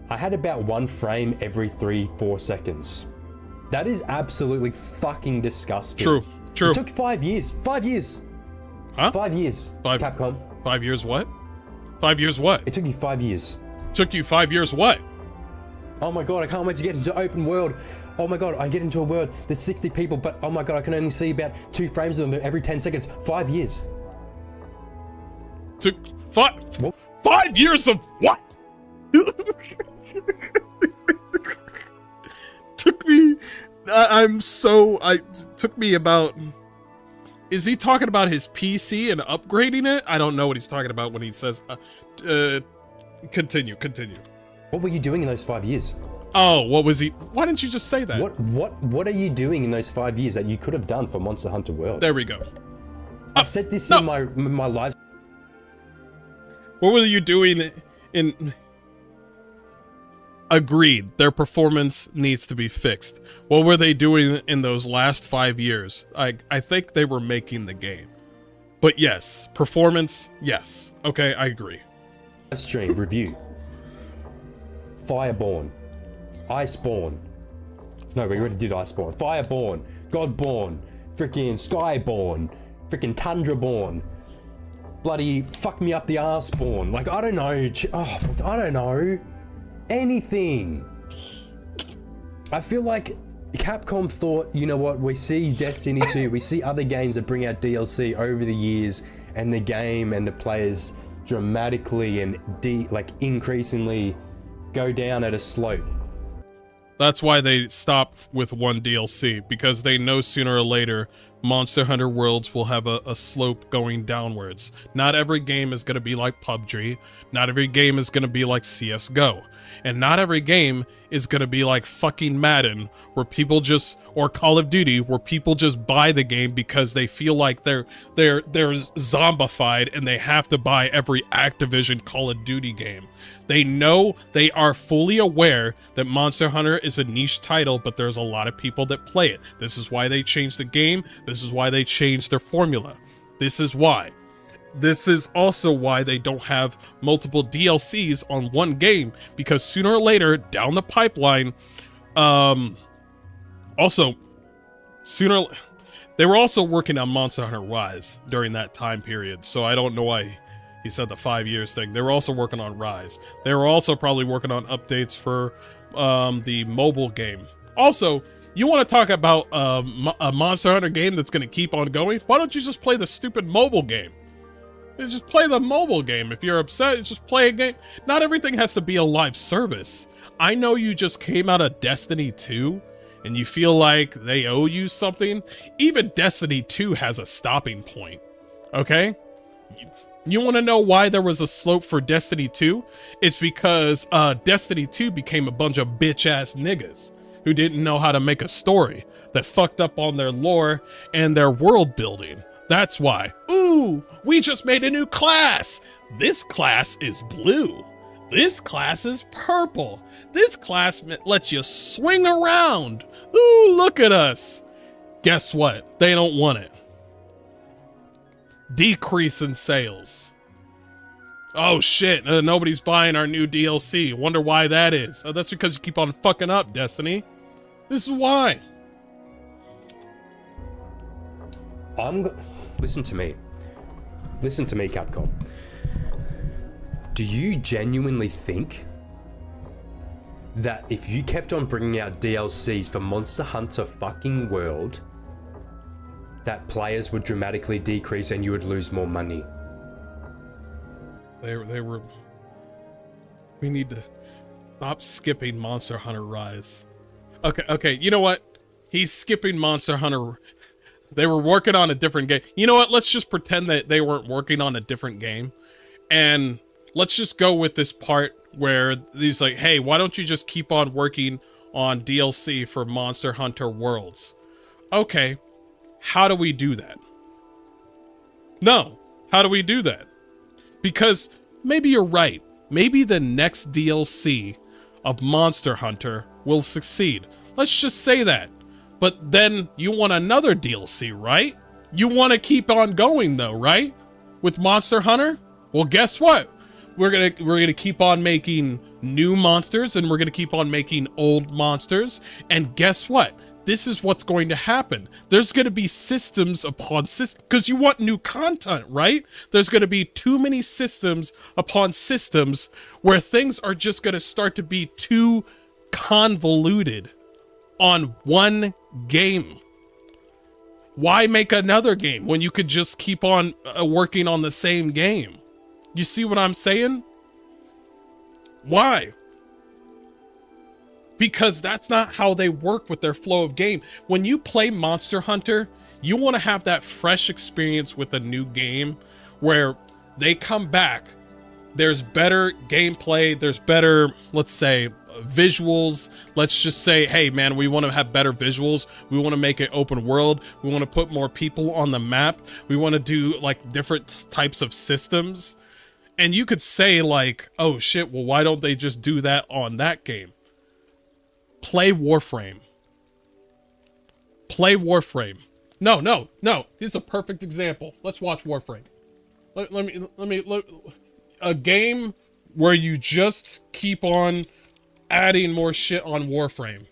I had about 1 frame every 3-4 seconds. That is absolutely fucking disgusting. True. It took 5 years. 5 years. Huh? 5 years. Capcom. 5 years what? 5 years what? It took you 5 years. Took you 5 years what? Oh my god, I can't wait to get into open world. Oh my god, I get into a world, there's 60 people, but oh my god, I can only see about 2 frames of them every 10 seconds. 5 years. Took 5 years of what? Took me, took me about, is he talking about his PC and upgrading it? I don't know what he's talking about when he says, continue. What were you doing in those 5 years? Oh, what was he? Why didn't you just say that? What are you doing in those 5 years that you could have done for Monster Hunter World? There we go. I said this in my live. What were you doing in? Agreed. Their performance needs to be fixed. What were they doing in those last 5 years? I think they were making the game. But yes, performance, yes. Okay, I agree. Stream review. Fireborn. Iceborn. No, we already did Iceborn. Fireborn. Godborn. Freaking Skyborn. Freaking Tundraborn. Bloody fuck me up the arseborn. Like, I don't know. Oh, I don't know. Anything. I feel like Capcom thought, you know what, we see Destiny 2, we see other games that bring out DLC over the years, and the game and the players dramatically and increasingly go down at a slope. That's why they stop with one DLC, because they know sooner or later Monster Hunter Worlds will have a slope going downwards. Not every game is going to be like PUBG, not every game is going to be like CSGO, and not every game is going to be like fucking Madden, where people just, or Call of Duty, where people just buy the game because they feel like they're zombified and they have to buy every Activision Call of Duty game. They know, they are fully aware that Monster Hunter is a niche title, but there's a lot of people that play it. This is why they changed the game. This is why they changed their formula. This is why. This is also why they don't have multiple DLCs on one game, because sooner or later down the pipeline, they were also working on Monster Hunter Rise during that time period. So I don't know why he said the 5 years thing. They were also working on Rise. They were also probably working on updates for the mobile game. Also, you want to talk about a Monster Hunter game that's going to keep on going? Why don't you just play the stupid mobile game? Just play the mobile game. If you're upset, just play a game. Not everything has to be a live service. I know you just came out of Destiny 2 and you feel like they owe you something. Even Destiny 2 has a stopping point. Okay? You want to know why there was a slope for Destiny 2? It's because Destiny 2 became a bunch of bitch-ass niggas who didn't know how to make a story, that fucked up on their lore and their world building. That's why. Ooh, we just made a new class. This class is blue. This class is purple. This class lets you swing around. Ooh, look at us. Guess what? They don't want it. Decrease in sales. Oh shit, nobody's buying our new DLC. Wonder why that is. Oh, that's because you keep on fucking up, Destiny. This is why. Listen to me. Listen to me, Capcom. Do you genuinely think that if you kept on bringing out DLCs for Monster Hunter fucking World, that players would dramatically decrease and you would lose more money? They were. We need to stop skipping Monster Hunter Rise. Okay, you know what? He's skipping Monster Hunter. They were working on a different game. You know what? Let's just pretend that they weren't working on a different game. And let's just go with this part where he's like, hey, why don't you just keep on working on DLC for Monster Hunter Worlds? Okay, how do we do that? No, how do we do that? Because maybe you're right. Maybe the next DLC of Monster Hunter will succeed. Let's just say that. But then you want another DLC, right? You want to keep on going though, right? With Monster Hunter? Well, guess what? We're gonna keep on making new monsters, and we're gonna keep on making old monsters. And guess what? This is what's going to happen. There's going to be systems upon systems, because you want new content, right? There's going to be too many systems upon systems where things are just going to start to be too convoluted on one game. Why make another game when you could just keep on working on the same game? You see what I'm saying? Why? Because that's not how they work with their flow of game. When you play Monster Hunter, you want to have that fresh experience with a new game where they come back. There's better gameplay. There's better, let's say, visuals. Let's just say, hey, man, we want to have better visuals. We want to make it open world. We want to put more people on the map. We want to do like different types of systems. And you could say like, oh, shit, well, why don't they just do that on that game? Play Warframe. Play Warframe. No. It's a perfect example. Let's watch Warframe. Let me a game where you just keep on adding more shit on Warframe.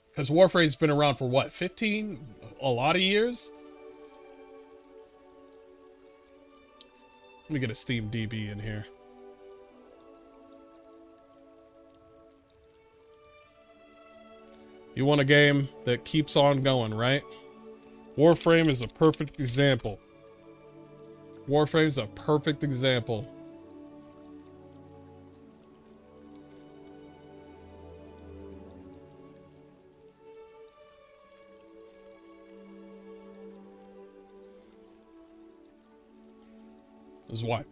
Because Warframe's been around for what, 15? A lot of years? Let me get a Steam DB in here. You want a game that keeps on going, right? Warframe is a perfect example. Warframe's a perfect example. This is why.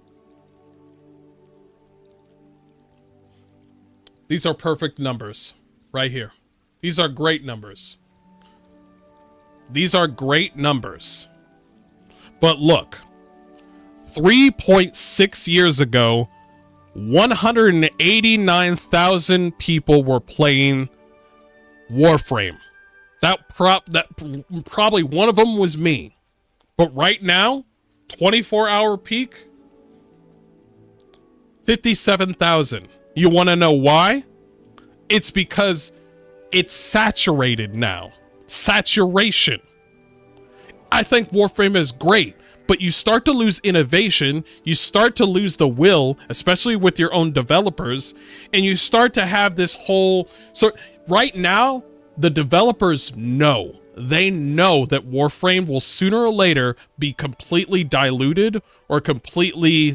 These are perfect numbers right here. These are great numbers. These are great numbers. But look, 3.6 years ago, 189,000 people were playing Warframe. That probably one of them was me. But right now, 24-hour peak, 57,000. You want to know why? It's because it's saturated now. Saturation. I think Warframe is great, but you start to lose innovation, you start to lose the will, especially with your own developers, and you start to have this whole... So right now, the developers know. They know that Warframe will sooner or later be completely diluted or completely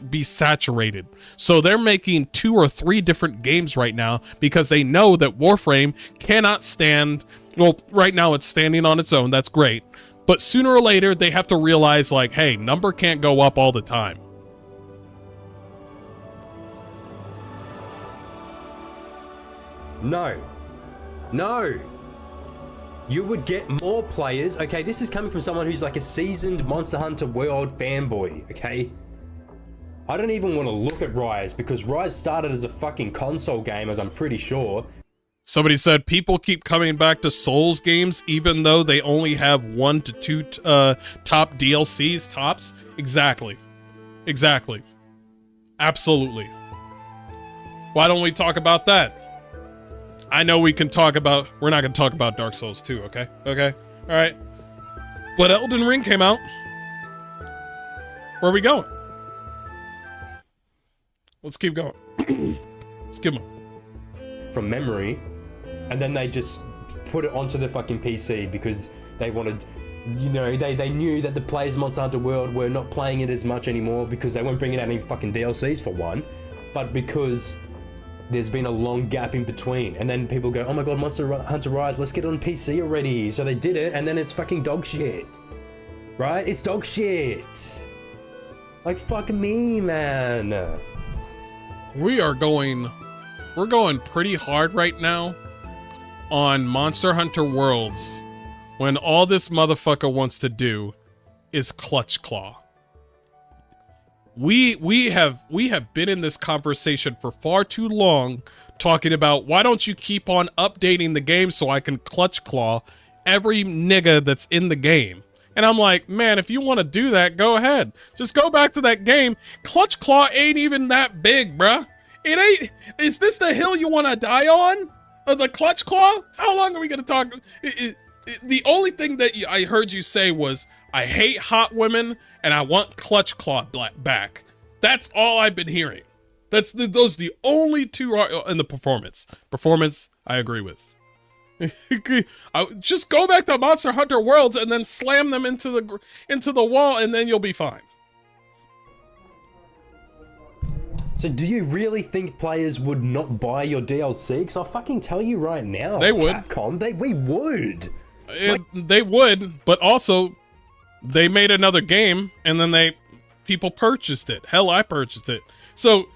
be saturated. So they're making 2 or 3 different games right now because they know that Warframe cannot stand. Well, right now it's standing on its own. That's great. But sooner or later they have to realize like, hey, number can't go up all the time. No. You would get more players. Okay, this is coming from someone who's like a seasoned Monster Hunter World fanboy, okay? I don't even want to look at Rise because Rise started as a fucking console game, as I'm pretty sure. Somebody said people keep coming back to Souls games even though they only have 1 to 2 top DLCs tops. Exactly. Exactly. Absolutely. Why don't we talk about that? I know we can talk about... We're not going to talk about Dark Souls 2, okay? Okay? Alright. But Elden Ring came out. Where are we going? Let's keep going. Let's keep on. From memory, and then they just put it onto the fucking PC because they wanted, you know, they knew that the players in Monster Hunter World were not playing it as much anymore because they weren't bringing out any fucking DLCs for one, but because there's been a long gap in between, and then people go, oh my god, Monster Hunter Rise, let's get it on PC already. So they did it, and then it's fucking dog shit, right? It's dog shit. Like fuck me, man. We're going pretty hard right now on Monster Hunter Worlds when all this motherfucker wants to do is clutch claw. We have been in this conversation for far too long talking about why don't you keep on updating the game so I can clutch claw every nigga that's in the game. And I'm like, man, if you want to do that, go ahead. Just go back to that game. Clutch claw ain't even that big, bruh. It ain't. Is this the hill you want to die on? The clutch claw? How long are we going to talk? The only thing that I heard you say was, I hate hot women and I want clutch claw back. That's all I've been hearing. Those are the only two in the performance. Performance, I agree with. Just go back to Monster Hunter Worlds and then slam them into the wall, and then you'll be fine. So do you really think players would not buy your DLC? Because I'll fucking tell you right now, they would. Capcom, we would. They would, but also they made another game and then people purchased it. Hell, I purchased it. So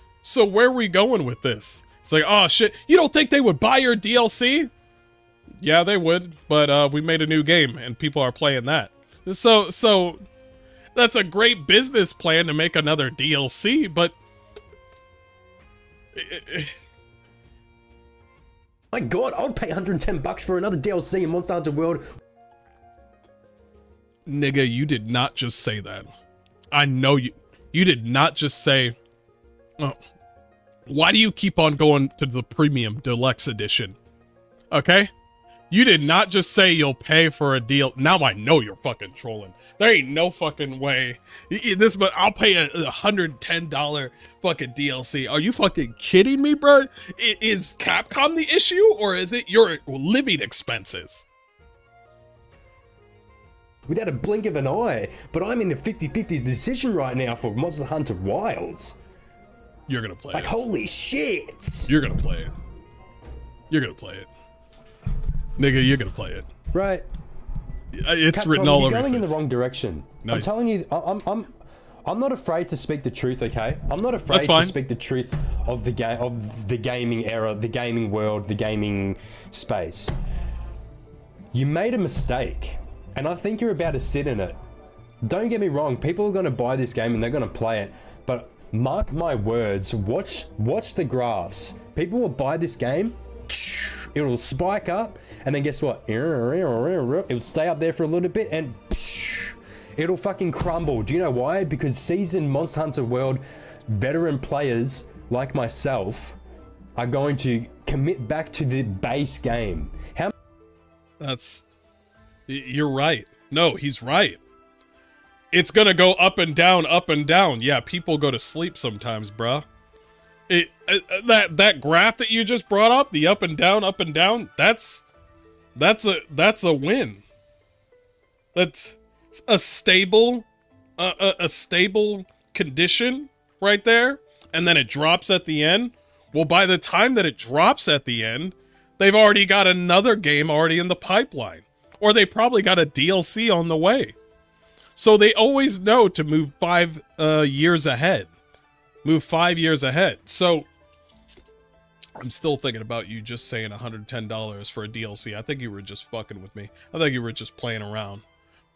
where are we going with this? It's like, oh shit, you don't think they would buy your DLC? Yeah, they would, but we made a new game and people are playing that. So that's a great business plan to make another DLC, but my god, I would pay $110 for another DLC in Monster Hunter World. Nigga, you did not just say that. I know you did not just say, oh, why do you keep on going to the premium deluxe edition? Okay? You did not just say you'll pay for a deal. Now I know you're fucking trolling. There ain't no fucking way. But I'll pay a $110 fucking DLC. Are you fucking kidding me, bro? Is Capcom the issue, or is it your living expenses? Without a blink of an eye. But I'm in a 50-50 decision right now for Monster Hunter Wilds. You're gonna play it. Like, holy shit. You're gonna play it. You're gonna play it. Nigga, you're gonna play it. Right. It's Capcom, written all over. You're going in the wrong direction. Nice. I'm telling you, I'm not afraid to speak the truth, okay? I'm not afraid to speak the truth of the gaming era, the gaming world, the gaming space. You made a mistake, and I think you're about to sit in it. Don't get me wrong, people are gonna buy this game and they're gonna play it, but mark my words, watch the graphs. People will buy this game, it'll spike up, and then guess what? It'll stay up there for a little bit, and it'll fucking crumble. Do you know why? Because seasoned Monster Hunter World veteran players like myself are going to commit back to the base game. You're right. No, he's right. It's gonna go up and down, up and down. Yeah, people go to sleep sometimes, bruh. That graph that you just brought up, the up and down, that's a win. That's a stable condition right there, and then it drops at the end. Well, by the time that it drops at the end, they've already got another game already in the pipeline, or they probably got a DLC on the way. So they always know to move 5 years ahead. Move 5 years ahead. So I'm still thinking about you just saying $110 for a DLC. I think you were just fucking with me. I think you were just playing around.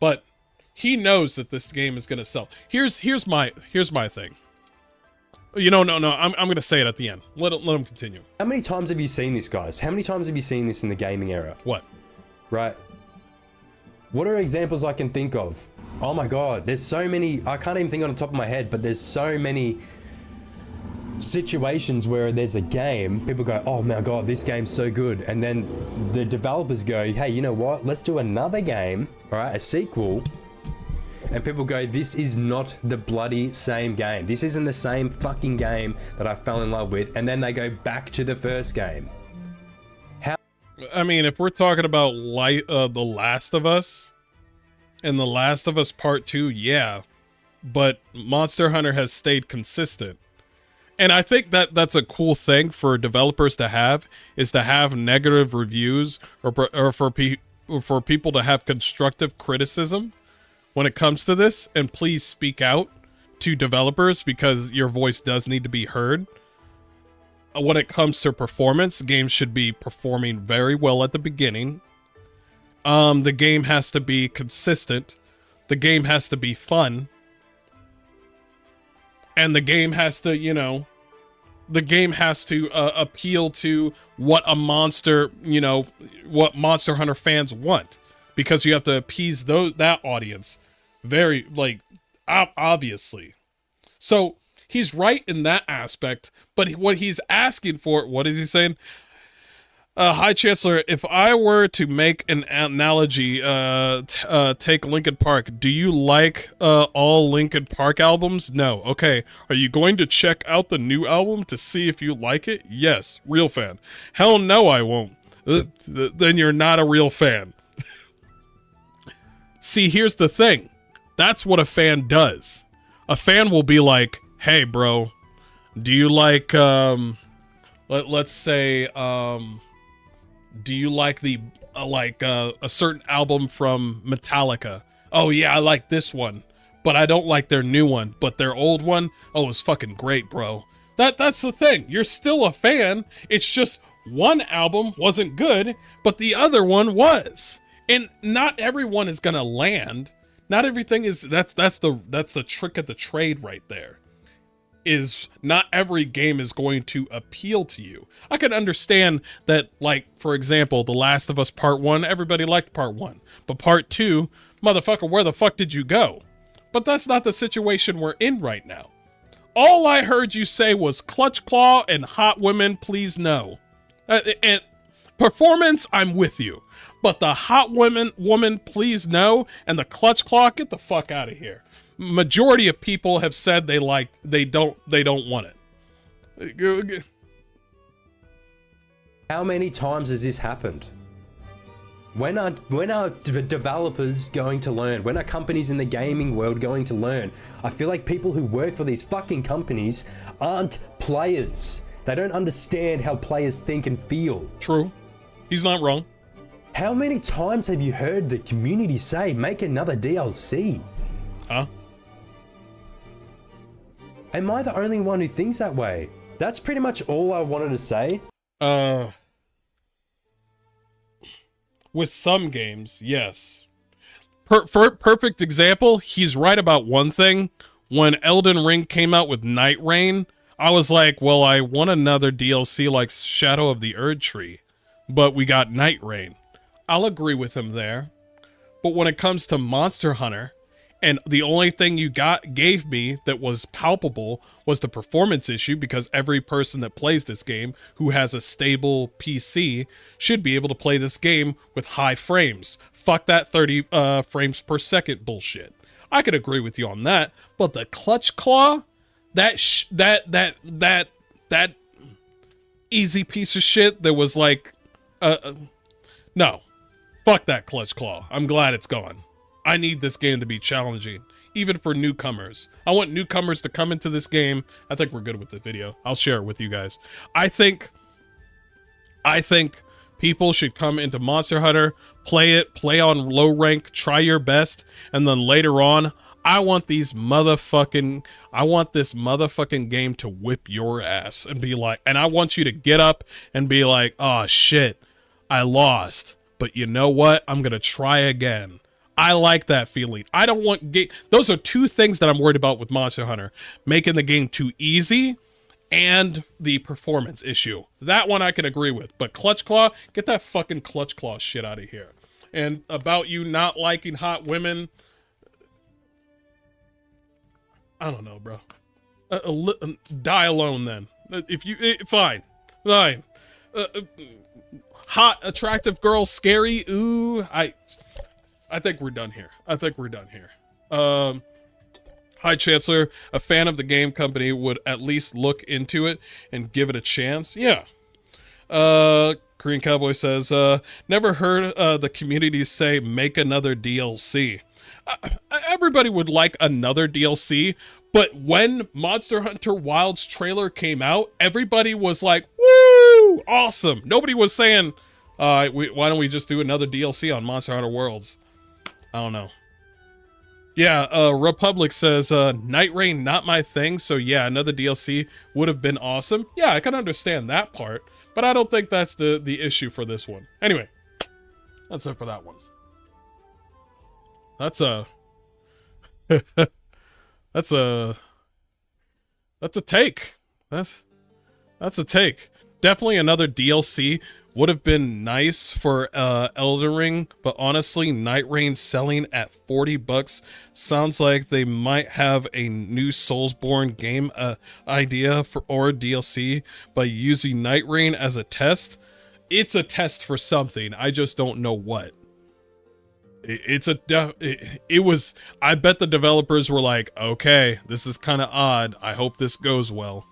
But he knows that this game is gonna sell. Here's my thing. You know, no. I'm gonna say it at the end. Let him continue. How many times have you seen this, guys? How many times have you seen this in the gaming era? What? Right. What are examples I can think of? Oh my god, there's so many, I can't even think on the top of my head, but there's so many situations where there's a game, people go, oh my god, this game's so good, and then the developers go, hey, you know what, let's do another game, all right, a sequel, and people go, this is not the bloody same game, this isn't the same fucking game that I fell in love with, and then they go back to the first game. I mean, if we're talking about The Last of Us and The Last of Us Part 2, yeah, but Monster Hunter has stayed consistent. And I think that that's a cool thing for developers to have, is to have negative reviews or for people to have constructive criticism when it comes to this. And please speak out to developers, because your voice does need to be heard. When it comes to performance, games should be performing very well at the beginning. The game has to be consistent. The game has to be fun. And the game has to, you know, the game has to appeal to what a monster, you know, what Monster Hunter fans want, because you have to appease that audience very, like, obviously. So he's right in that aspect, but what he's asking for, what is he saying? Hi, Chancellor. If I were to make an analogy, take Linkin Park. Do you like all Linkin Park albums? No. Okay. Are you going to check out the new album to see if you like it? Yes. Real fan. Hell no, I won't. Then you're not a real fan. See, here's the thing. That's what a fan does. A fan will be like, hey, bro, do you like, let's say, do you like the a certain album from Metallica? Oh yeah, I like this one, but I don't like their new one. But their old one, oh, it's fucking great, bro. That's the thing. You're still a fan. It's just one album wasn't good, but the other one was. And not everyone is gonna land. Not everything is. That's the trick of the trade right there. Is not every game is going to appeal to you. I can understand that, like, for example, The Last of Us Part 1, everybody liked Part 1. But Part 2, motherfucker, where the fuck did you go? But that's not the situation we're in right now. All I heard you say was Clutch Claw and Hot Women, please no. And performance, I'm with you. But the Hot woman, please no, and the Clutch Claw, get the fuck out of here. Majority of people have said they don't want it. How many times has this happened? When are developers going to learn? When are companies in the gaming world going to learn? I feel like people who work for these fucking companies aren't players. They don't understand how players think and feel. True. He's not wrong. How many times have you heard the community say, make another DLC? Huh? Am I the only one who thinks that way? That's pretty much all I wanted to say. With some games, yes. Perfect example, he's right about one thing. When Elden Ring came out with Night Rain, I was like, well, I want another DLC like Shadow of the Erd Tree. But we got Night Rain. I'll agree with him there. But when it comes to Monster Hunter, and the only thing you gave me that was palpable was the performance issue, because every person that plays this game who has a stable PC should be able to play this game with high frames. Fuck that 30 frames per second bullshit. I could agree with you on that, but the Clutch Claw, that easy piece of shit that was like, no, fuck that Clutch Claw. I'm glad it's gone. I need this game to be challenging, even for newcomers. I want newcomers to come into this game. I think we're good with the video. I'll share it with you guys. I think people should come into Monster Hunter, play on low rank, try your best, and then later on, I want this motherfucking game to whip your ass and be like, and I want you to get up and be like, oh shit, I lost, but you know what? I'm gonna try again. I like that feeling. I don't want those are two things that I'm worried about with Monster Hunter. Making the game too easy and the performance issue. That one I can agree with. But Clutch Claw, get that fucking Clutch Claw shit out of here. and about you not liking hot women. I don't know, bro. Die alone then. If you fine. Hot, attractive girl, scary. Ooh, I think we're done here. Hi, Chancellor. A fan of the game company would at least look into it and give it a chance. Yeah. Korean Cowboy says, never heard the community say make another DLC. Everybody would like another DLC, but when Monster Hunter Wilds trailer came out, everybody was like, woo, awesome. Nobody was saying, why don't we just do another DLC on Monster Hunter Worlds? I don't know. Yeah, Republic says, Night Rain not my thing, so yeah, another DLC would have been awesome. Yeah, I can understand that part, but I don't think that's the issue for this one. Anyway, that's it for that one. That's a... that's a take. That's a take. Definitely another DLC would have been nice for Elden Ring, but honestly, Night Rain selling at $40 sounds like they might have a new Soulsborne game idea for or DLC by using Night Rain as a test. It's a test for something. I just don't know what. It was, I bet the developers were like, okay, this is kind of odd. I hope this goes well.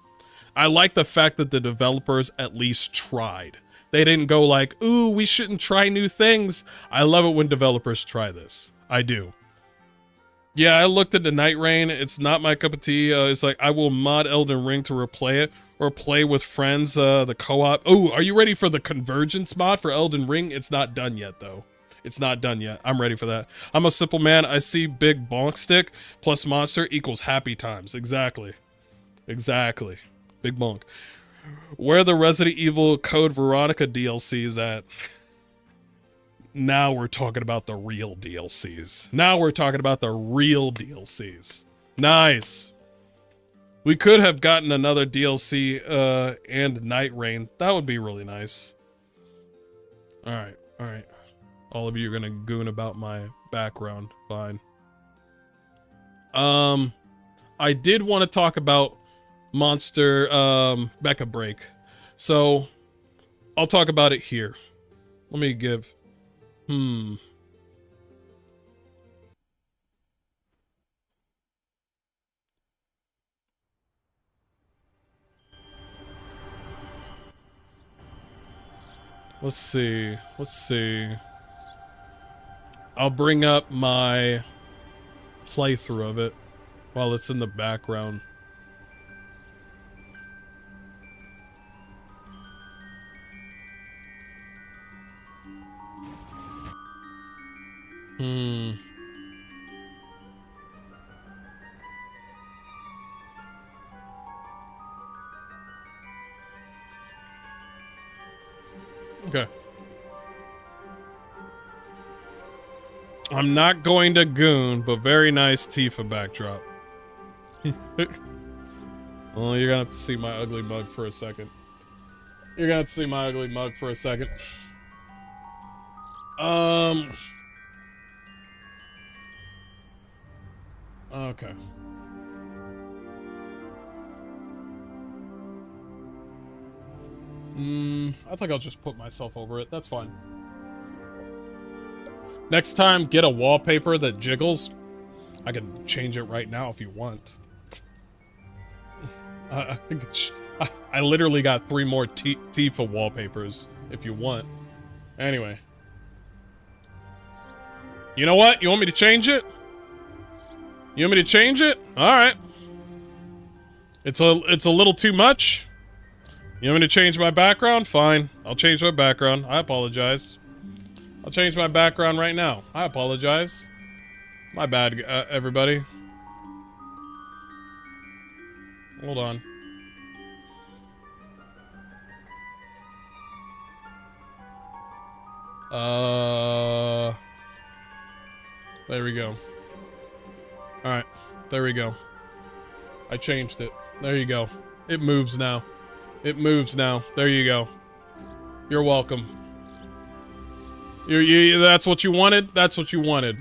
I like the fact that the developers at least tried. They didn't go like, ooh, we shouldn't try new things. I love it when developers try this. I do. Yeah, I looked at the Night Rain. It's not my cup of tea. It's like, I will mod Elden Ring to replay it or play with friends, the co-op. Oh, are you ready for the Convergence mod for Elden Ring? It's not done yet, though. It's not done yet. I'm ready for that. I'm a simple man. I see big bonk stick plus monster equals happy times. Exactly. Exactly. Big bonk. Where the Resident Evil Code Veronica DLCs at? Now we're talking about the real DLCs. Now we're talking about the real DLCs. Nice. We could have gotten another DLC and Night Rain. That would be really nice. Alright, alright. All of you are gonna goon about my background. Fine. I did want to talk about Monster Mecha Break. So I'll talk about it here. Let me give Let's see. I'll bring up my playthrough of it while it's in the background. Okay. I'm not going to goon, but very nice Tifa backdrop. Well, you're gonna have to see my ugly mug for a second. Okay. I think I'll just put myself over it. That's fine. Next time, get a wallpaper that jiggles. I can change it right now if you want. I literally got 3 more Tifa wallpapers if you want. Anyway. You know what? You want me to change it? Alright. It's a little too much. You want me to change my background? Fine. I'll change my background. I apologize. I'll change my background right now. I apologize. My bad, everybody. Hold on. There we go. Alright. There we go. I changed it. There you go. It moves now. There you go. You're welcome. That's what you wanted? That's what you wanted.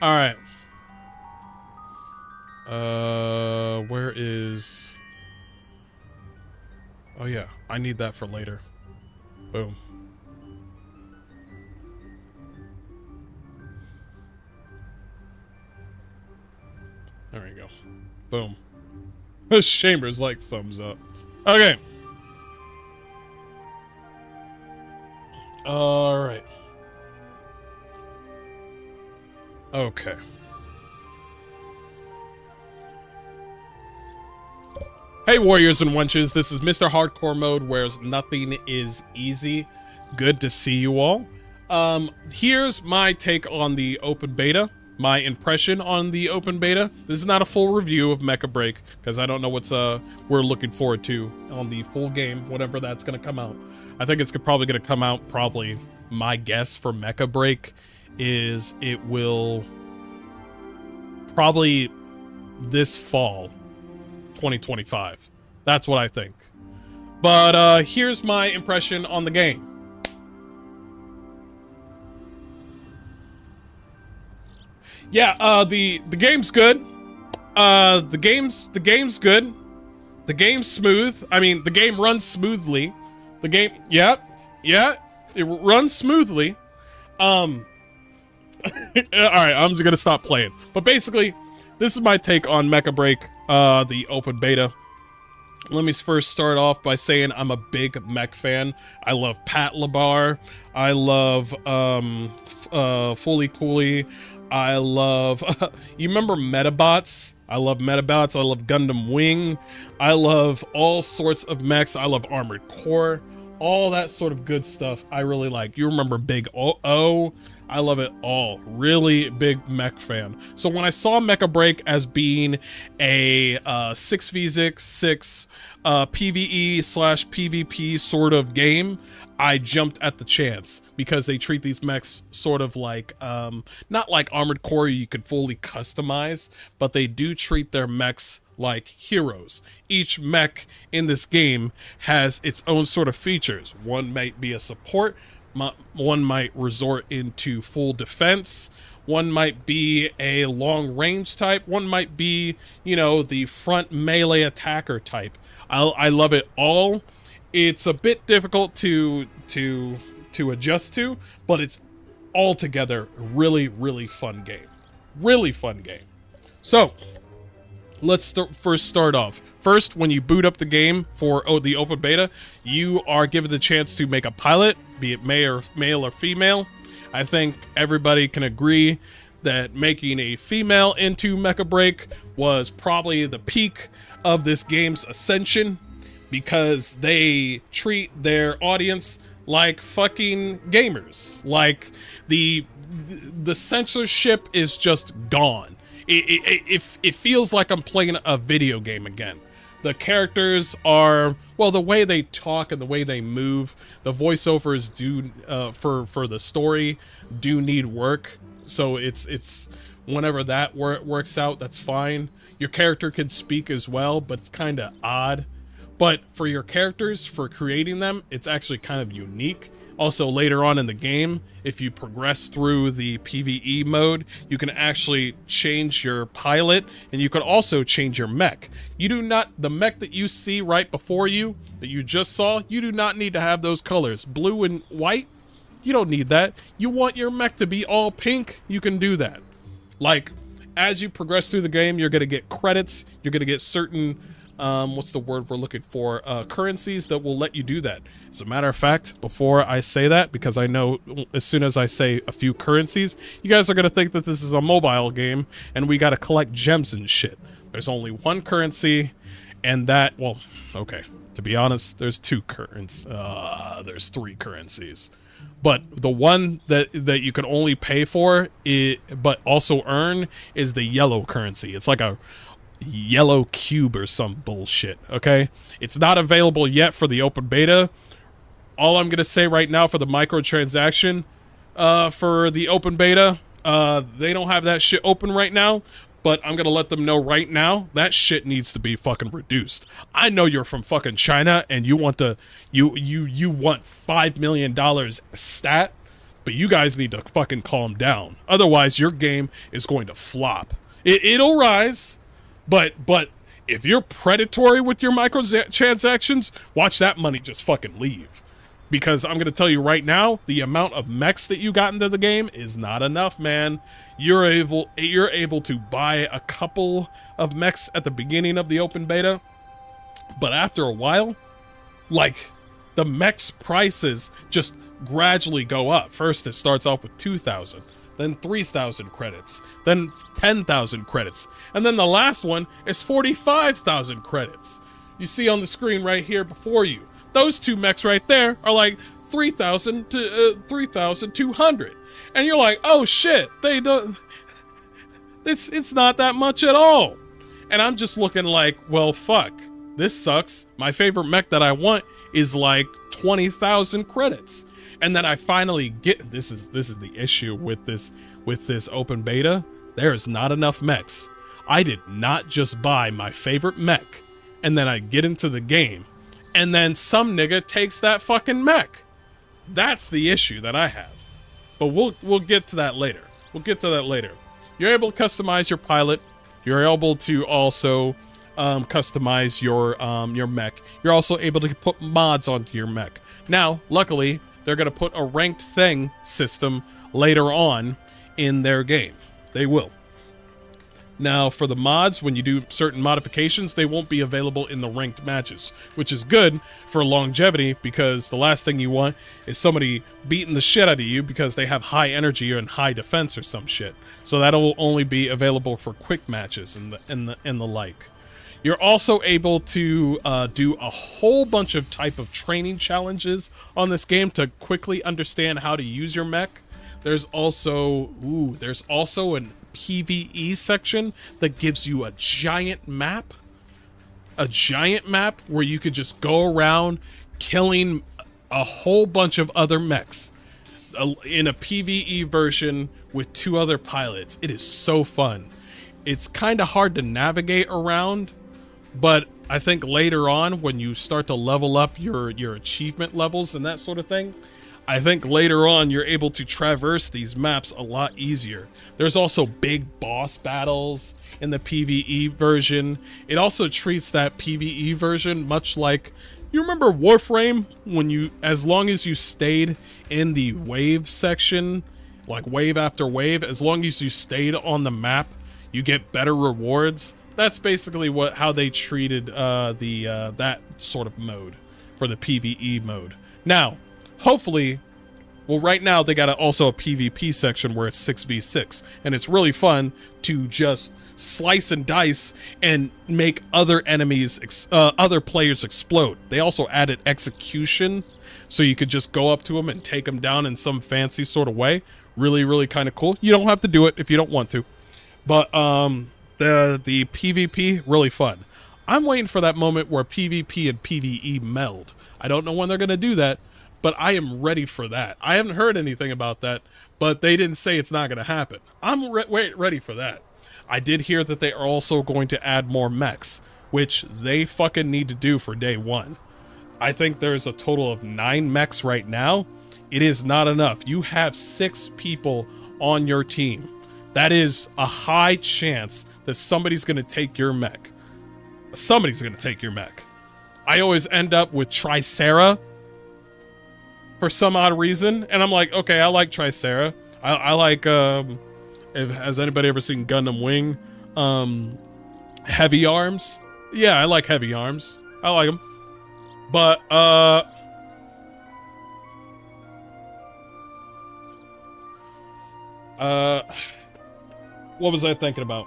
Alright. Where is... Oh yeah, I need that for later. Boom. There we go. Boom. This chamber's like thumbs up. Okay. Alright. Okay. Hey warriors and wenches, this is Mr. Hardcore Mode, where nothing is easy. Good to see you all. Here's my take on the open beta. My impression on the open beta. This is not a full review of Mecha Break, because I don't know what's we're looking forward to on the full game, whatever that's gonna come out. I think it's probably gonna come out, my guess for Mecha Break is it will probably this fall, 2025. That's what I think. But here's my impression on the game. Yeah, the game's good. The game's good. The game's smooth. I mean, the game runs smoothly. The game, yeah, it runs smoothly. All right, I'm just gonna stop playing. But basically, this is my take on Mecha Break, the open beta. Let me first start off by saying I'm a big mech fan. I love Pat Labar. I love Fully Cooley. I love, you remember Metabots? I love Metabots. I love Gundam Wing. I love all sorts of mechs. I love Armored Core. All that sort of good stuff I really like. You remember Big O? I love it all. Really big mech fan. So when I saw Mecha Break as being a 6v6 PvE/PvP sort of game, I jumped at the chance because they treat these mechs sort of like, not like Armored Core you could fully customize, but they do treat their mechs like heroes. Each mech in this game has its own sort of features. One might be a support, one might resort into full defense, one might be a long range type, one might be, you know, the front melee attacker type. I love it all. It's a bit difficult to adjust to, but it's altogether really fun game. Really fun game. So let's first start off. First, when you boot up the game for the open beta, you are given the chance to make a pilot, be it male or female. I think everybody can agree that making a female into Mecha Break was probably the peak of this game's ascension, because they treat their audience like fucking gamers. Like the censorship is just gone. It feels like I'm playing a video game again. The characters are, well, the way they talk and the way they move, the voiceovers do for the story do need work. So it's whenever that works out, that's fine. Your character can speak as well, but it's kind of odd. But for your characters, for creating them, it's actually kind of unique. Also, later on in the game, if you progress through the PvE mode, you can actually change your pilot, and you can also change your mech. You do not, the mech that you see right before you, that you just saw, you do not need to have those colors. Blue and white, you don't need that. You want your mech to be all pink, you can do that. Like, as you progress through the game, you're going to get credits, you're going to get certain... what's the word we're looking for? Currencies that will let you do that. As a matter of fact, before I say that, because I know as soon as I say a few currencies, you guys are going to think that this is a mobile game and we got to collect gems and shit. There's only one currency, and that, well, okay, to be honest, there's two currencies. There's three currencies. But the one that you can only pay for, but also earn, is the yellow currency. It's like a yellow cube or some bullshit. Okay, it's not available yet for the open beta. All I'm gonna say right now for the microtransaction for the open beta, they don't have that shit open right now, but I'm gonna let them know right now that shit needs to be fucking reduced. I know you're from fucking China and you want to you want $5 million stat, but you guys need to fucking calm down. Otherwise, your game is going to flop. It'll rise, but if you're predatory with your microtransactions, watch that money just fucking leave. Because I'm going to tell you right now, the amount of mechs that you got into the game is not enough, man. You're able to buy a couple of mechs at the beginning of the open beta, but after a while, like, the mechs prices just gradually go up. First, it starts off with 2,000, then 3,000 credits, then 10,000 credits, and then the last one is 45,000 credits. You see on the screen right here before you. Those two mechs right there are like 3,000 to 3,200, and you're like, oh shit, they don't. It's not that much at all, and I'm just looking like, well, fuck, this sucks. My favorite mech that I want is like 20,000 credits, and then I finally get. This is the issue with this open beta. There is not enough mechs. I did not just buy my favorite mech, and then I get into the game. And then some nigga takes that fucking mech. That's the issue that I have. But we'll get to that later. You're able to customize your pilot. You're able to also customize your mech. You're also able to put mods onto your mech. Now, luckily, they're going to put a ranked thing system later on in their game. They will. Now, for the mods, when you do certain modifications, they won't be available in the ranked matches, which is good for longevity, because the last thing you want is somebody beating the shit out of you because they have high energy and high defense or some shit. So that'll only be available for quick matches and the like. You're also able to do a whole bunch of type of training challenges on this game to quickly understand how to use your mech. There's also an PvE section that gives you a giant map where you could just go around killing a whole bunch of other mechs in a PvE version with 2 other pilots. It is so fun. It's kind of hard to navigate around, but I think later on when you start to level up your achievement levels and that sort of thing, I think later on you're able to traverse these maps a lot easier. There's also big boss battles in the PvE version. It also treats that PvE version much like, you remember Warframe, when as long as you stayed in the wave section, like wave after wave, as long as you stayed on the map, you get better rewards. That's basically how they treated that sort of mode for the PvE mode. Now, hopefully, well, right now they got also a PvP section where it's 6v6, and it's really fun to just slice and dice and make other enemies, other players explode. They also added execution, so you could just go up to them and take them down in some fancy sort of way. Really, really kind of cool. You don't have to do it if you don't want to, but the PvP, really fun. I'm waiting for that moment where PvP and PvE meld. I don't know when they're gonna do that, but I am ready for that. I haven't heard anything about that, but they didn't say it's not going to happen. I'm ready for that. I did hear that they are also going to add more mechs, which they fucking need to do for day 1. I think there's a total of 9 mechs right now. It is not enough. You have 6 people on your team. That is a high chance that somebody's going to take your mech. Somebody's going to take your mech. I always end up with Tricera for some odd reason, and I'm like, okay, I like Tricera. I like, has anybody ever seen Gundam Wing? Heavy Arms? Yeah, I like Heavy Arms. I like them. But, what was I thinking about?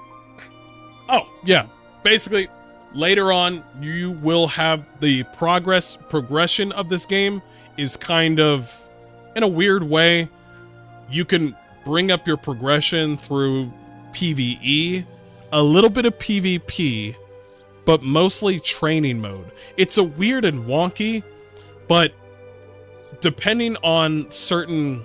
Oh, yeah. Basically, later on, you will have the progression of this game is kind of, in a weird way, you can bring up your progression through PvE, a little bit of PvP, but mostly training mode. It's a weird and wonky, but depending on certain,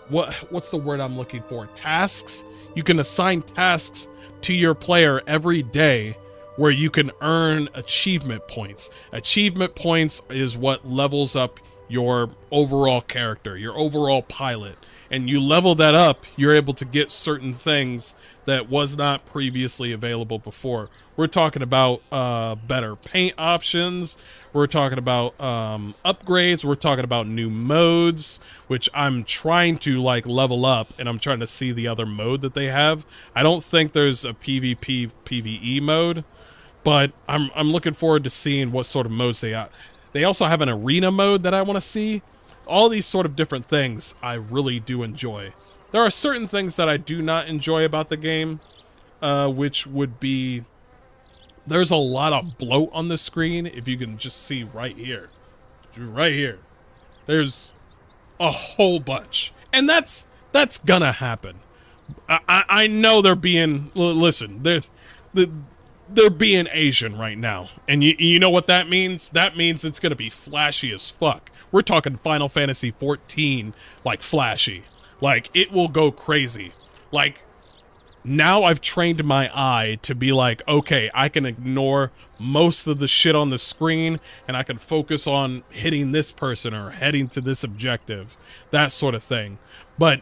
what's the word I'm looking for? Tasks. You can assign tasks to your player every day where you can earn achievement points. Achievement points is what levels up your overall character, your overall pilot, and you level that up, you're able to get certain things that was not previously available before. We're talking about better paint options. We're talking about upgrades. We're talking about new modes, which I'm trying to like level up, and I'm trying to see the other mode that they have. I don't think there's a PvP PvE mode, but I'm looking forward to seeing what sort of modes they have. They also have an arena mode that I want to see. All these sort of different things I really do enjoy. There are certain things that I do not enjoy about the game, which would be, there's a lot of bloat on the screen. If you can just see right here, there's a whole bunch, and that's gonna happen. I know they're being, listen, they're being Asian right now, and you know what that means? That means it's gonna be flashy as fuck. We're talking Final Fantasy 14, like flashy. Like, it will go crazy. Like, now I've trained my eye to be like, okay, I can ignore most of the shit on the screen, and I can focus on hitting this person or heading to this objective, that sort of thing. But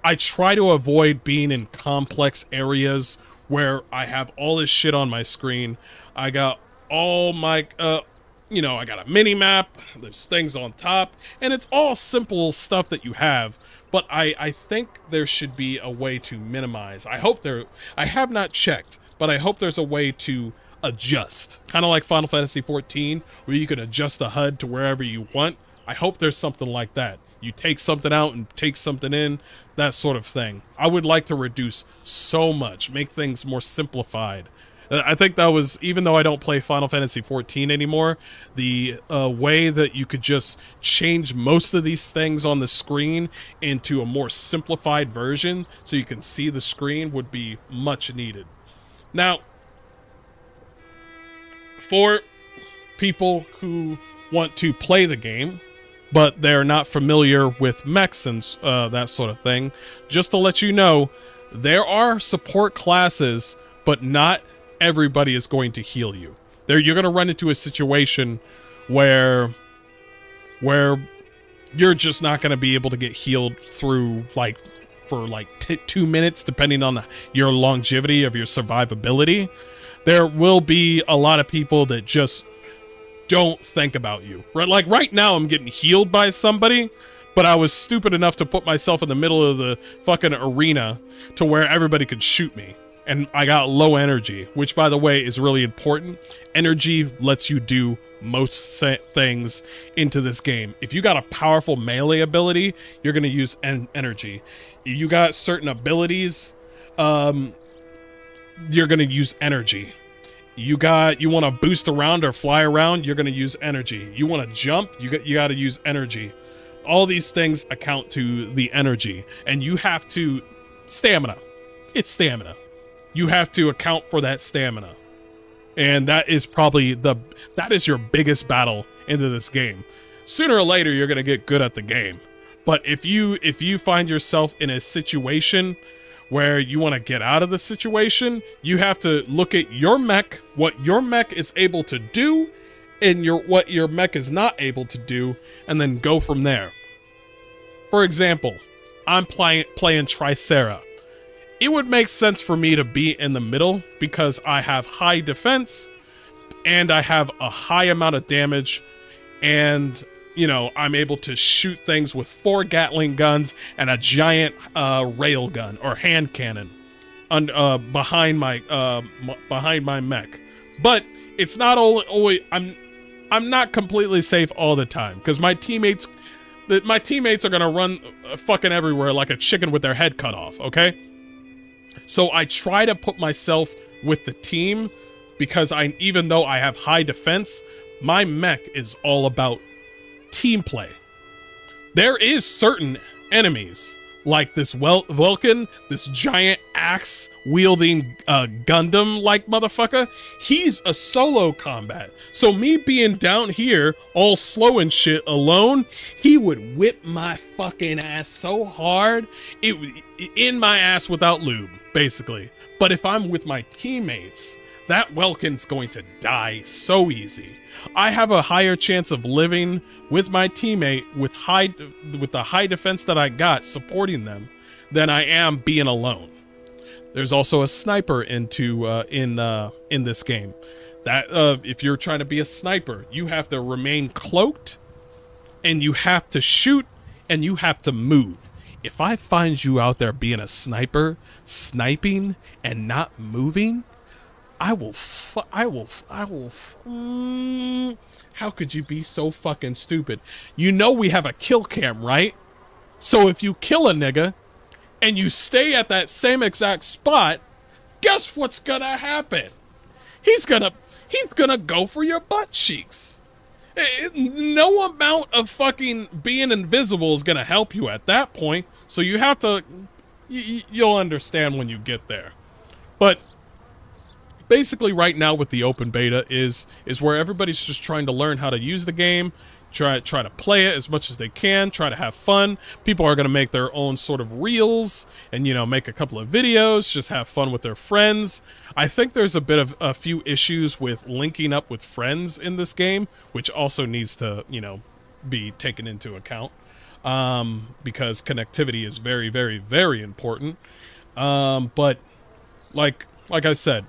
I try to avoid being in complex areas where I have all this shit on my screen. I got all my, I got a mini map, there's things on top, and it's all simple stuff that you have. But I think there should be a way to minimize. I have not checked, but I hope there's a way to adjust. Kind of like Final Fantasy 14, where you can adjust the HUD to wherever you want. I hope there's something like that. You take something out and take something in, that sort of thing. I would like to reduce so much, make things more simplified. I think that was, even though I don't play Final Fantasy 14 anymore, the way that you could just change most of these things on the screen into a more simplified version so you can see the screen would be much needed. Now, for people who want to play the game, but they're not familiar with mechs and that sort of thing, just to let you know, there are support classes, but not everybody is going to heal you. You're going to run into a situation where you're just not going to be able to get healed through for 2 minutes, depending on your longevity of your survivability. There will be a lot of people that just don't think about you. Like right now, I'm getting healed by somebody, but I was stupid enough to put myself in the middle of the fucking arena to where everybody could shoot me. And I got low energy, which, by the way, is really important. Energy lets you do most things into this game. If you got a powerful melee ability, you're going to use energy. If you got certain abilities, you're going to use energy. You want to boost around or fly around, you're going to use energy. You want to jump, you got to use energy. All these things account to the energy, and you have to stamina. It's stamina. You have to account for that stamina. And that is probably that is your biggest battle into this game. Sooner or later, you're going to get good at the game. But if you find yourself in a situation where you want to get out of the situation, you have to look at your mech, what your mech is able to do, and what your mech is not able to do, and then go from there. For example, I'm playing Tricera. It would make sense for me to be in the middle because I have high defense and I have a high amount of damage, and I'm able to shoot things with 4 Gatling guns and a giant rail gun or hand cannon behind my mech. But it's not always. I'm not completely safe all the time because my teammates are gonna run fucking everywhere like a chicken with their head cut off. Okay. So I try to put myself with the team because even though I have high defense, my mech is all about team play. There is certain enemies like this Vulcan, this giant axe wielding Gundam like motherfucker. He's a solo combat. So me being down here all slow and shit alone, he would whip my fucking ass so hard, it in my ass without lube, basically. But if I'm with my teammates, that Welkin's going to die so easy. I have a higher chance of living with my teammate with the high defense that I got supporting them than I am being alone. There's also a sniper in this game. That if you're trying to be a sniper, you have to remain cloaked, and you have to shoot, and you have to move. If I find you out there being a sniper, sniping, and not moving, how could you be so fucking stupid? You know we have a kill cam, right? So if you kill a nigga, and you stay at that same exact spot, guess what's gonna happen? He's gonna go for your butt cheeks. No amount of fucking being invisible is gonna help you at that point. So you have to, you'll understand when you get there. But basically right now with the open beta is where everybody's just trying to learn how to use the game, try to play it as much as they can, try to have fun. People are going to make their own sort of reels and, you know, make a couple of videos, just have fun with their friends. I think there's a few issues with linking up with friends in this game, which also needs to, you know, be taken into account, because connectivity is very, very, very important. But like I said,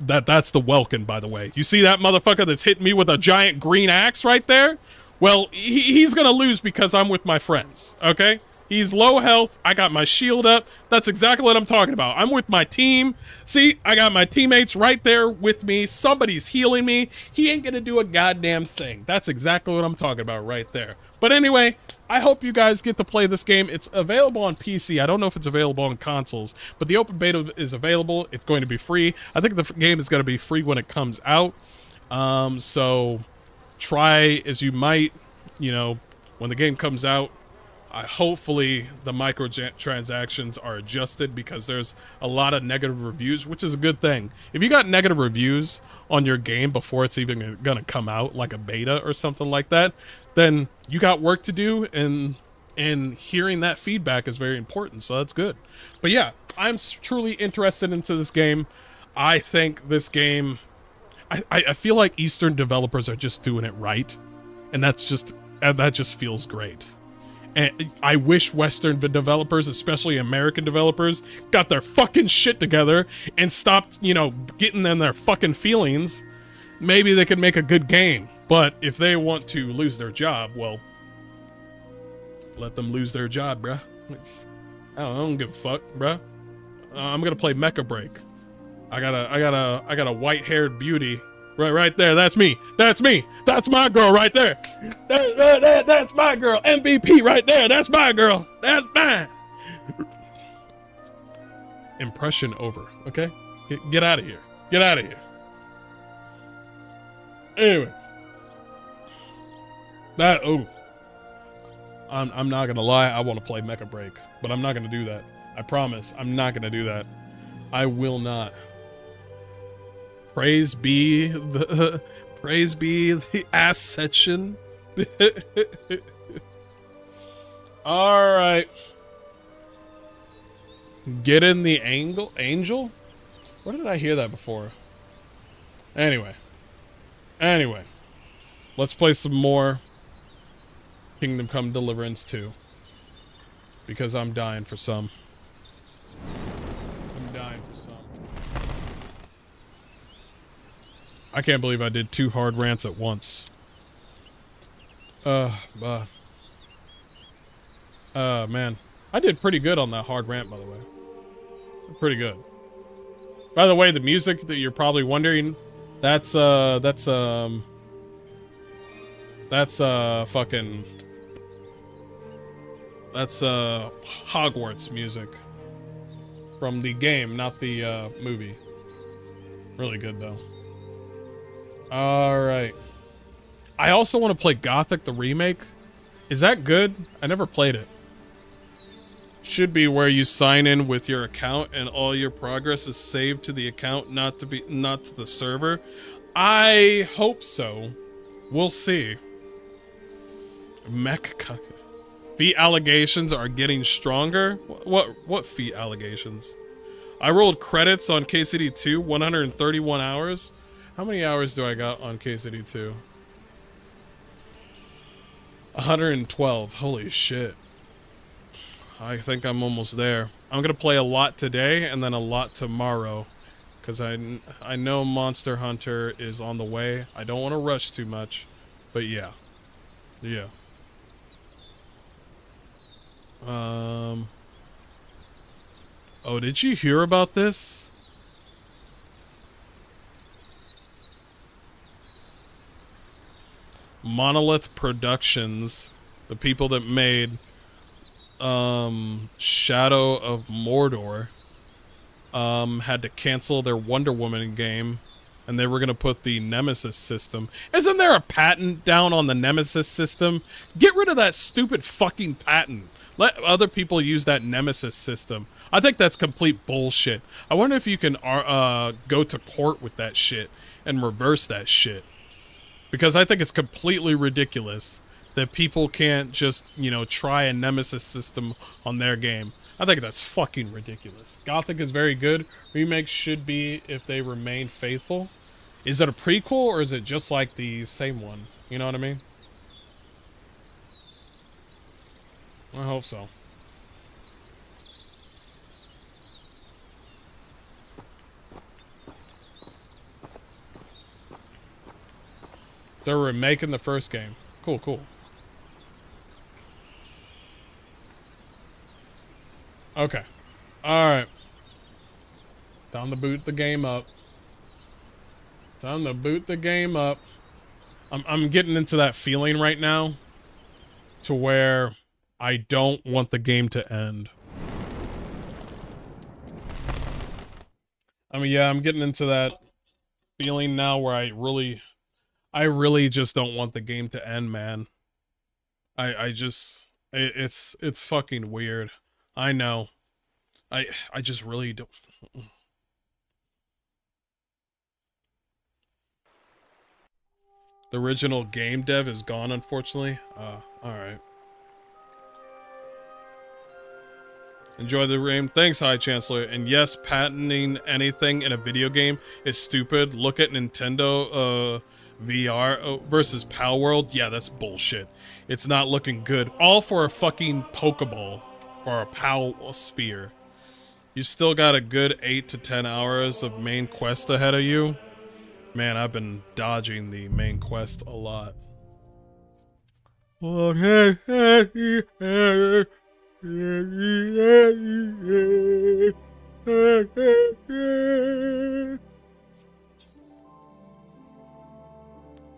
that's the Welkin, by the way. You see that motherfucker that's hitting me with a giant green axe right there? Well, he's gonna lose because I'm with my friends, okay? He's low health, I got my shield up. That's exactly what I'm talking about. I'm with my team. See, I got my teammates right there with me. Somebody's healing me. He ain't gonna do a goddamn thing. That's exactly what I'm talking about right there. But anyway, I hope you guys get to play this game. It's available on PC. I don't know if it's available on consoles, but the open beta is available. It's going to be free. I think the game is going to be free when it comes out. So try as you might, you know, when the game comes out, hopefully the microtransactions are adjusted, because there's a lot of negative reviews, which is a good thing. If you got negative reviews on your game before it's even gonna come out, like a beta or something like that, then you got work to do, and hearing that feedback is very important, so that's good. But yeah, I'm truly interested into this game. I think this game, I feel like Eastern developers are just doing it right, and that just feels great. And I wish Western developers, especially American developers, got their fucking shit together and stopped, you know, getting in their fucking feelings. Maybe they could make a good game. But if they want to lose their job, well, let them lose their job, bruh. I don't give a fuck, bruh. I'm gonna play Mecha Break. I got a white-haired beauty right there. That's me. That's me. That's my girl right there. That's my girl. MVP right there. That's my girl. That's mine. Impression over. Okay, get out of here. Get out of here. Anyway, I'm not gonna lie. I want to play Mecha Break, but I'm not gonna do that. I promise. I'm not gonna do that. I will not. Praise be the ass section. All right. Get in the angel? Where did I hear that before? Anyway, let's play some more Kingdom Come Deliverance 2, because I'm dying for some. I can't believe I did 2 hard rants at once. Man. I did pretty good on that hard rant, by the way. Pretty good. By the way, the music that you're probably wondering, that's Hogwarts music from the game, not the movie. Really good though. All right. I also want to play Gothic the remake. Is that good? I never played it. Should be where you sign in with your account and all your progress is saved to the account, not to the server. I hope so. We'll see. Mecha. Feet allegations are getting stronger. What feet allegations? I rolled credits on KCD2, 131 hours. How many hours do I got on KCD2? 112. Holy shit. I think I'm almost there. I'm gonna play a lot today and then a lot tomorrow. Because I know Monster Hunter is on the way. I don't want to rush too much. But yeah. Yeah. Oh, did you hear about this? Monolith Productions, the people that made Shadow of Mordor, had to cancel their Wonder Woman game, and they were gonna put the Nemesis system. Isn't there a patent down on the Nemesis system? Get rid of that stupid fucking patent. Let other people use that Nemesis system. I think that's complete bullshit. I wonder if you can go to court with that shit and reverse that shit. Because I think it's completely ridiculous that people can't just, you know, try a Nemesis system on their game. I think that's fucking ridiculous. Gothic is very good. Remakes should be if they remain faithful. Is it a prequel or is it just like the same one? You know what I mean? I hope so. They're remaking the first game. Cool, cool. Okay. Alright. Time to boot the game up. Time to boot the game up. I'm getting into that feeling right now to where I don't want the game to end. I mean, yeah, I'm getting into that feeling now where I really just don't want the game to end, man. It's fucking weird. I know. I just really don't. The original game dev is gone, unfortunately. Alright. Enjoy the game. Thanks, High Chancellor. And yes, patenting anything in a video game is stupid. Look at Nintendo VR versus Pal World. Yeah, that's bullshit. It's not looking good. All for a fucking Pokeball or a Pal Sphere. You still got a good 8 to 10 hours of main quest ahead of you. Man, I've been dodging the main quest a lot.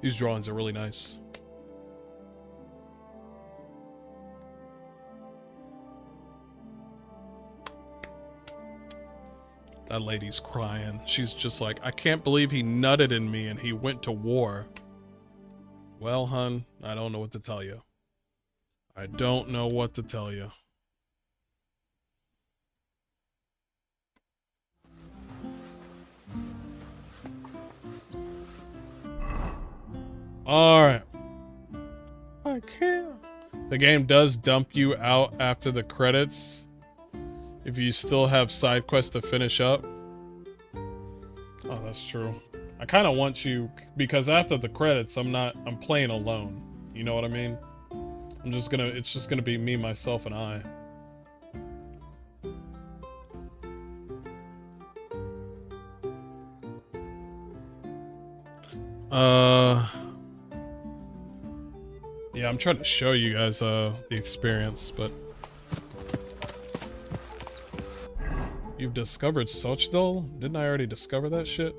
These drawings are really nice. That lady's crying. She's just like, I can't believe he nutted in me and he went to war. Well, hun, I don't know what to tell you. I don't know what to tell you. Alright. I can't. The game does dump you out after the credits. If you still have side quests to finish up. Oh, that's true. I kind of want you, because after the credits, I'm playing alone. You know what I mean? It's just gonna be me, myself, and I. Yeah, I'm trying to show you guys, the experience, but... You've discovered Sochdal? Didn't I already discover that shit?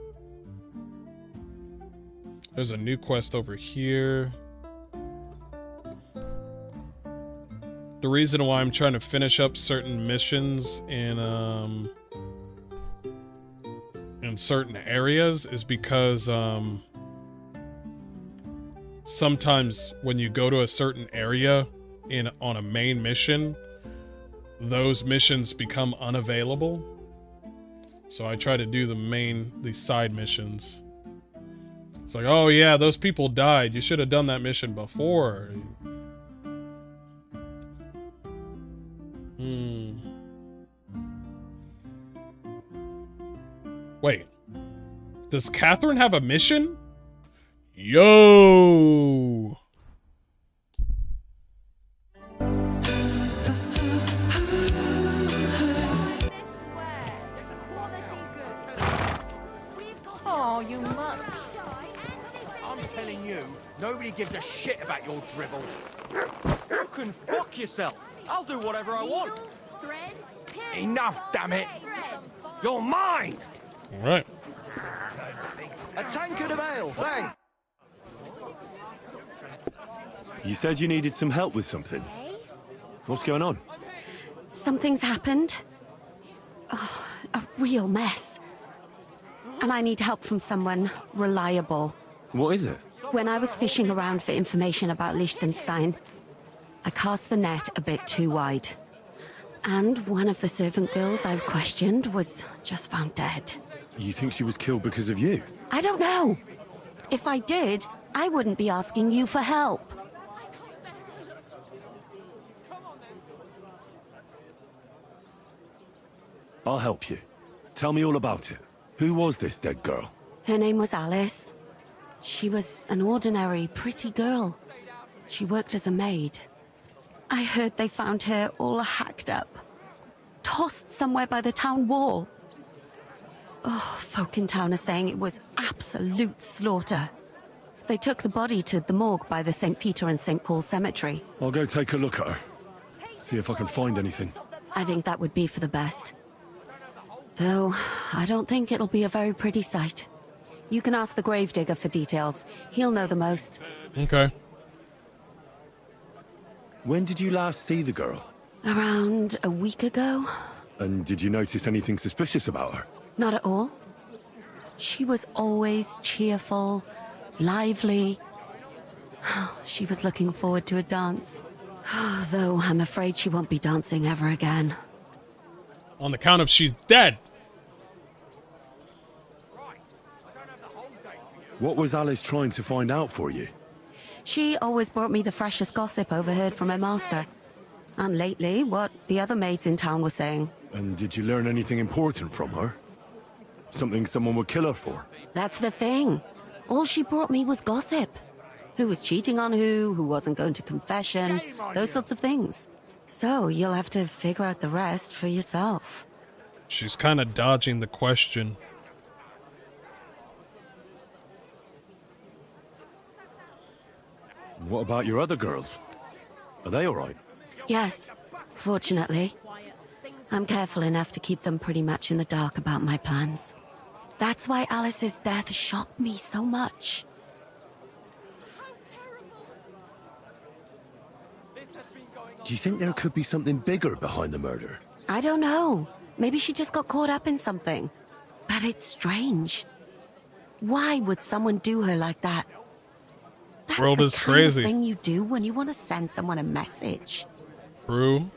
There's a new quest over here. The reason why I'm trying to finish up certain missions in certain areas is because, sometimes when you go to a certain area on a main mission, those missions become unavailable. So I try to do the side missions. It's like, oh yeah, those people died. You should have done that mission before. Wait. Does Catherine have a mission? Yo! Oh, you much. I'm telling you, nobody gives a shit about your dribble. You can fuck yourself. I'll do whatever I want. Thread, Enough, damn it. You're mine. All right. A tankard of ale, thanks. You said you needed some help with something. What's going on? Something's happened. Oh, a real mess. And I need help from someone reliable. What is it? When I was fishing around for information about Liechtenstein, I cast the net a bit too wide. And one of the servant girls I questioned was just found dead. You think she was killed because of you? I don't know. If I did, I wouldn't be asking you for help. I'll help you. Tell me all about it. Who was this dead girl? Her name was Alice. She was an ordinary, pretty girl. She worked as a maid. I heard they found her all hacked up, tossed somewhere by the town wall. Oh, folk in town are saying it was absolute slaughter. They took the body to the morgue by the St. Peter and St. Paul cemetery. I'll go take a look at her. See if I can find anything. I think that would be for the best. Though, I don't think it'll be a very pretty sight. You can ask the gravedigger for details. He'll know the most. Okay. When did you last see the girl? Around a week ago? And did you notice anything suspicious about her? Not at all. She was always cheerful, lively. She was looking forward to a dance. Though I'm afraid she won't be dancing ever again. On the count of she's dead. What was Alice trying to find out for you? She always brought me the freshest gossip overheard from her master. And lately, what the other maids in town were saying. And did you learn anything important from her? Something someone would kill her for? That's the thing. All she brought me was gossip. Who was cheating on who wasn't going to confession, those sorts of things. So you'll have to figure out the rest for yourself. She's kind of dodging the question. What about your other girls? Are they all right? Yes, fortunately. I'm careful enough to keep them pretty much in the dark about my plans. That's why Alice's death shocked me so much. Do you think there could be something bigger behind the murder? I don't know. Maybe she just got caught up in something. But it's strange. Why would someone do her like that? That's World the is kind crazy. of thing you do when you want to send someone a message. True.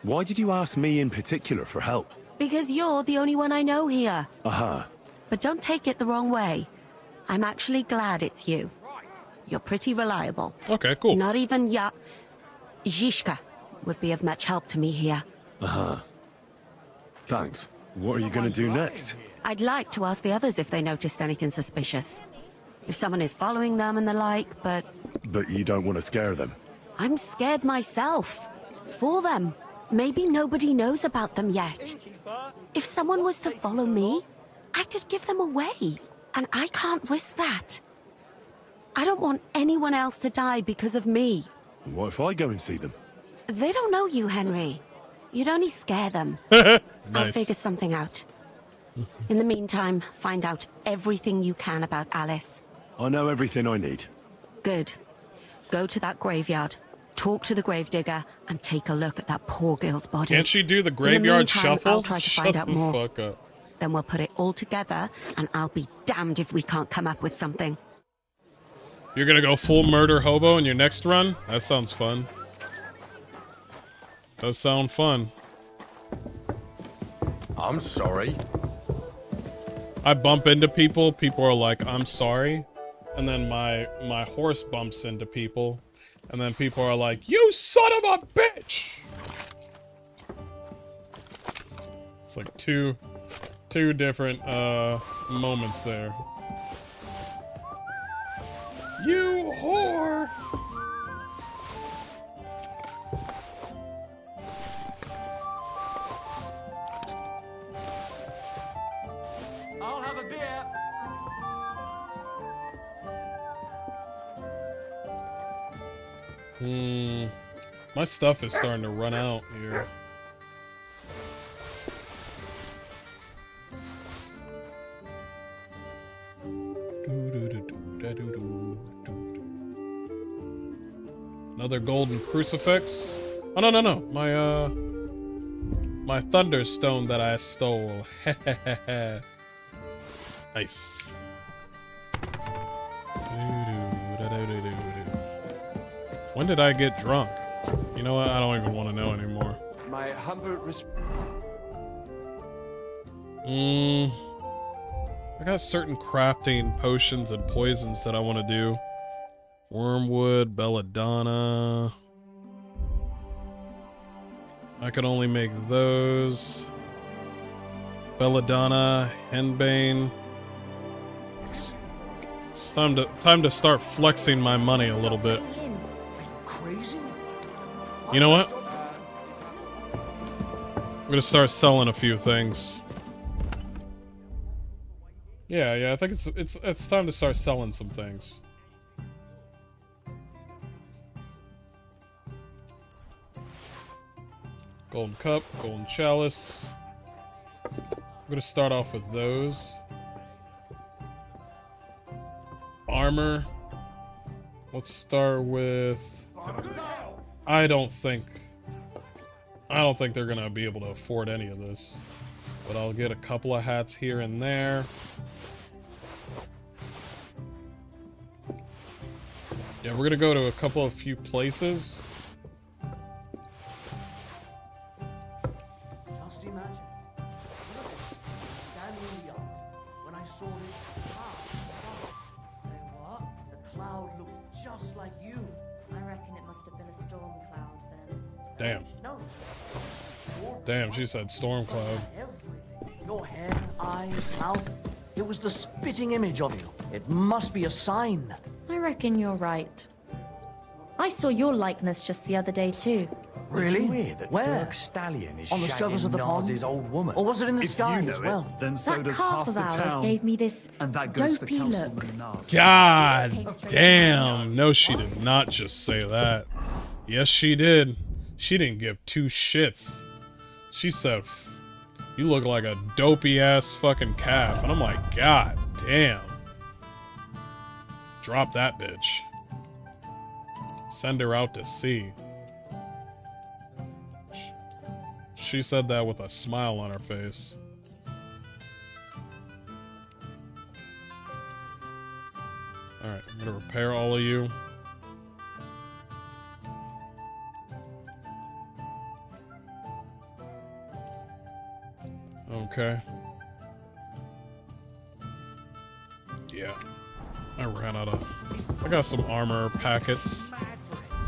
Why did you ask me in particular for help? Because you're the only one I know here. Aha. But don't take it the wrong way. I'm actually glad it's you. You're pretty reliable. Okay, cool. Not even Zhishka would be of much help to me here. Aha. Thanks. What are you going to do next? I'd like to ask the others if they noticed anything suspicious. If someone is following them and the like, but But you don't want to scare them. I'm scared myself. For them. Maybe nobody knows about them yet. If someone was to follow me, I could give them away. And I can't risk that. I don't want anyone else to die because of me. What if I go and see them? They don't know you, Henry. You'd only scare them. I'll Nice. figure something out. In the meantime, find out everything you can about Alice. I know everything I need. Good. Go to that graveyard, talk to the gravedigger, and take a look at that poor girl's body. Can't she do the graveyard meantime, shuffle? I'll try to Shut find out the more. fuck up. Then we'll put it all together, and I'll be damned if we can't come up with something. You're gonna go full murder hobo in your next run? That sounds fun. Does sound fun. I'm sorry. I bump into people, people are like, I'm sorry. And then my horse bumps into people. And then people are like, you son of a bitch! It's like two different moments there. You whore! I'll have a beer. My stuff is starting to run out here. Another golden crucifix. Oh no. My thunderstone that I stole. Nice. When did I get drunk? You know what? I don't even want to know anymore. My humble I got certain crafting potions and poisons that I want to do. Wormwood, belladonna. I can only make those. Belladonna, henbane. It's time to start flexing my money a little bit. crazy. You know what? I'm gonna start selling a few things. Yeah, I think it's time to start selling some things. Golden cup, golden chalice. I'm gonna start off with those. Armor. Let's start with... I don't think they're gonna be able to afford any of this. But I'll get a couple of hats here and there. Yeah, we're gonna go to a few places. Just imagine. Standing in the yard when I saw this cloud. So what? The cloud looked just like you. I reckon it must have been a storm cloud then. Damn. No. Damn, she said storm cloud. Everything. Your hair, eyes, mouth. It was the spitting image of you. It must be a sign. I reckon you're right. I saw your likeness just the other day too. Really? Did you hear that Where? Dirk Stallion is On the surface of the pond? Nas's old woman? Or was it in the If sky you know as well? it, then so That does calf half of the ours town. gave me this And that goes to dopey look. Councilman Nas. God damn. No, she did not just say that. Yes, she did. She didn't give two shits. She said, you look like a dopey ass fucking calf. And I'm like, God damn. Drop that bitch. Send her out to sea. She said that with a smile on her face. Alright, I'm gonna repair all of you. Okay. Yeah. I ran out of... I got some armor packets.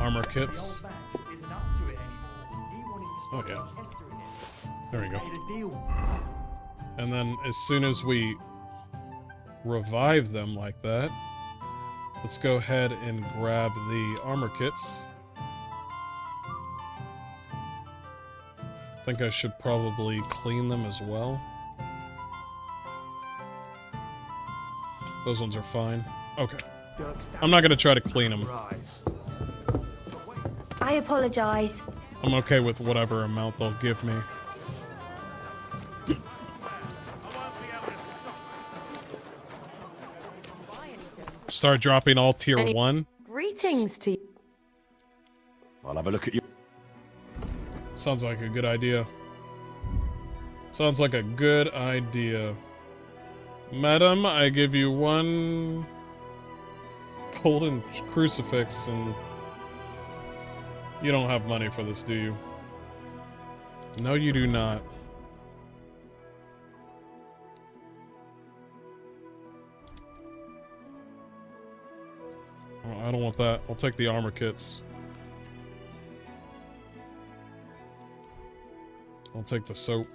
Armor kits. Oh yeah. There we go. And then as soon as we revive them like that, let's go ahead and grab the armor kits. I think I should probably clean them as well. Those ones are fine. Okay. I'm not gonna try to clean them. I apologize. I'm okay with whatever amount they'll give me. Start dropping all tier 1. Greetings to you. I'll have a look at you. Sounds like a good idea. Sounds like a good idea. Madam, I give you 1 golden crucifix, and you don't have money for this, do you? No, you do not. Oh, I don't want that. I'll take the armor kits. I'll take the soap.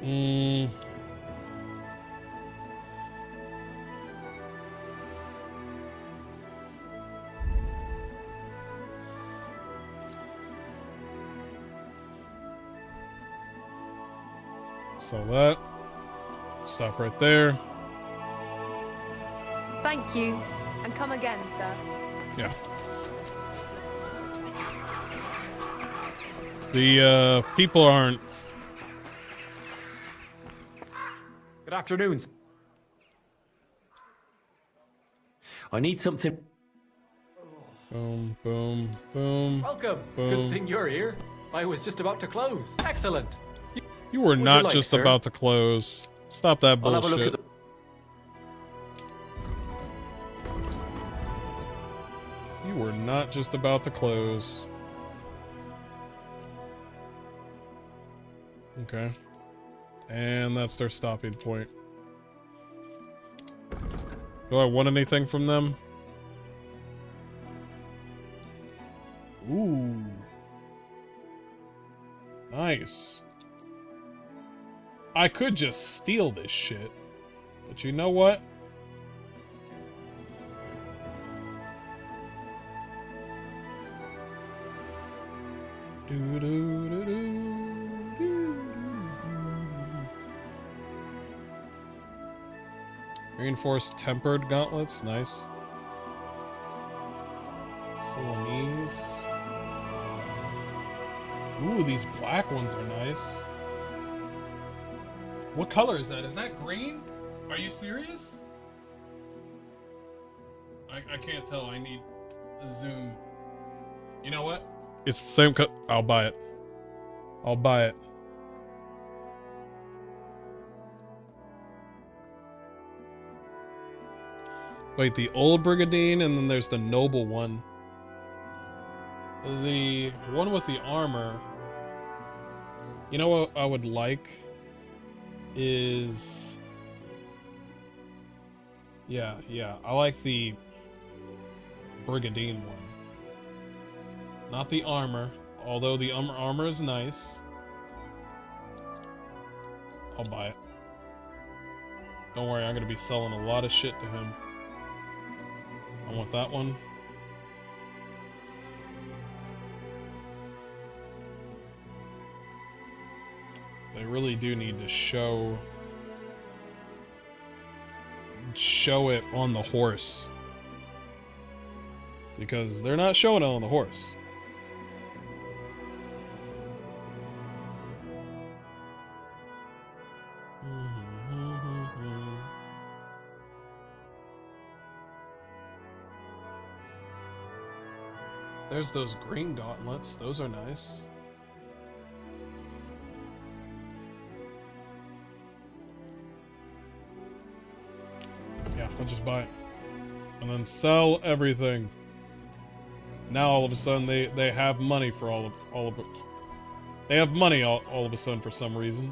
Mm. Sell that. Stop right there. Thank you, and come again, sir. Yeah. The people aren't. Good afternoon. I need something. Boom, boom, boom. Welcome. Boom. Good thing you're here. I was just about to close. Excellent. You were you not like, just sir? about to close. Stop that I'll have a look bullshit. at the. You were not just about to close. Okay. And that's their stopping point. Do I want anything from them? Ooh. Nice. I could just steal this shit. But you know what? Reinforced tempered gauntlets, nice. Celanese. Ooh, these black ones are nice. What color is that? Is that green? Are you serious? I can't tell. I need a zoom. You know what? It's the same cut. I'll buy it. I'll buy it. Wait, the old Brigadine, and then there's the noble one. The one with the armor. You know what I would like is... Yeah, I like the Brigadine one. Not the armor, although the armor is nice. I'll buy it. Don't worry, I'm gonna be selling a lot of shit to him. I want that one. They really do need to show it on the horse. Because they're not showing it on the horse. There's those green gauntlets. Those are nice. Yeah, I'll just buy it. And then sell everything. Now all of a sudden they have money for all of it. They have money all of a sudden for some reason.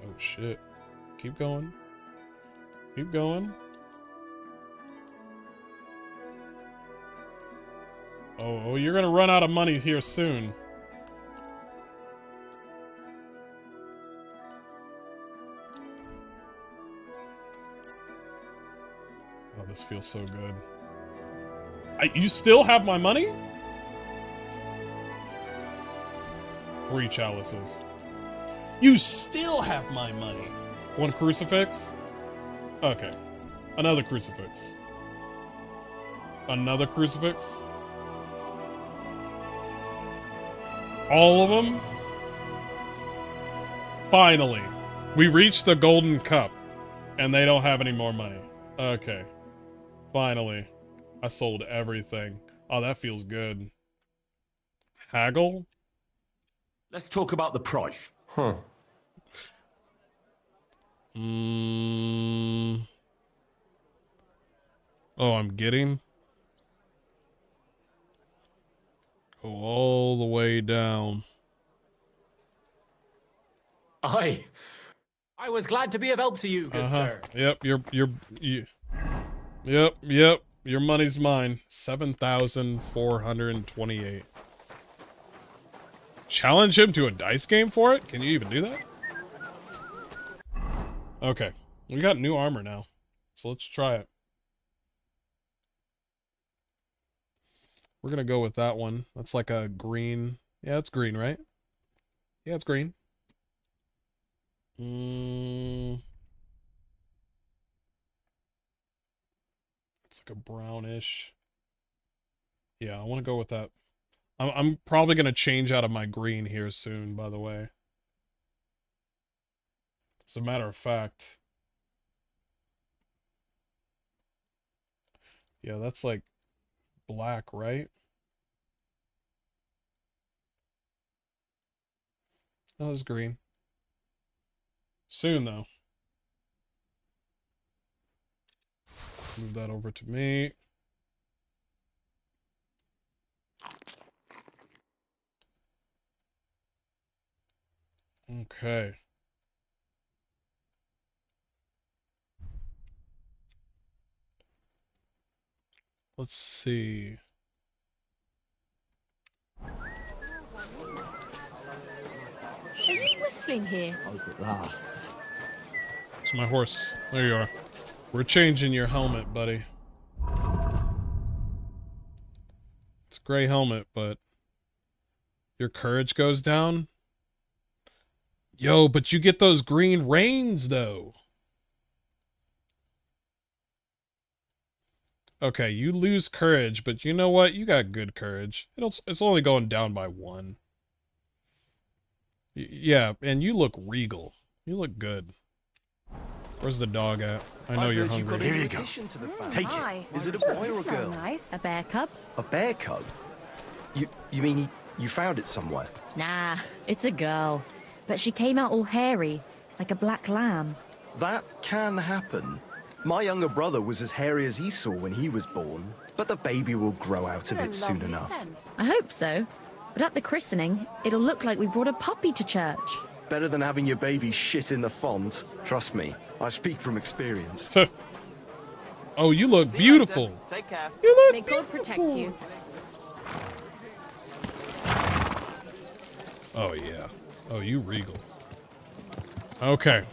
Oh shit. Keep going. Keep going. Oh, you're gonna run out of money here soon. Oh, this feels so good. You still have my money? 3 chalices. You still have my money. 1 crucifix? Okay. Another crucifix. Another crucifix? All of them? Finally. We reached the golden cup. And they don't have any more money. Okay. Finally. I sold everything. Oh, that feels good. Haggle? Let's talk about the price. Huh. Oh, I'm getting? Go all the way down. I I was glad to be of help to you, good sir. Yep, yep, your money's mine. 7,428. Challenge him to a dice game for it? Can you even do that? Okay, we got new armor now, so let's try it. We're gonna go with that one. That's like a green. Yeah, it's green, right? Yeah, it's green. It's like a brownish. Yeah, I want to go with that. I'm probably gonna change out of my green here soon, by the way. As a matter of fact. Yeah, that's like black, right? That was green. Soon, though. Move that over to me. Okay. Let's see. Are you whistling here? Hope it lasts. It's my horse. There you are. We're changing your helmet, buddy. It's a gray helmet, but your courage goes down. Yo, but you get those green reins, though. Okay, you lose courage, but you know what? You got good courage. It's only going down by 1. Yeah, and you look regal. You look good. Where's the dog at? I know you're hungry. Here you go. Take Hi. it. Is it a boy or a Smell girl? nice. A bear cub? A bear cub? You mean you found it somewhere? Nah, it's a girl. But she came out all hairy, like a black lamb. That can happen. My younger brother was as hairy as Esau when he was born, but the baby will grow out of it soon enough. I hope so. But at the christening, it'll look like we brought a puppy to church. Better than having your baby shit in the font. Trust me, I speak from experience. Oh, you look beautiful. Take care. You look May God protect you. Oh, yeah. Oh, you regal. Okay.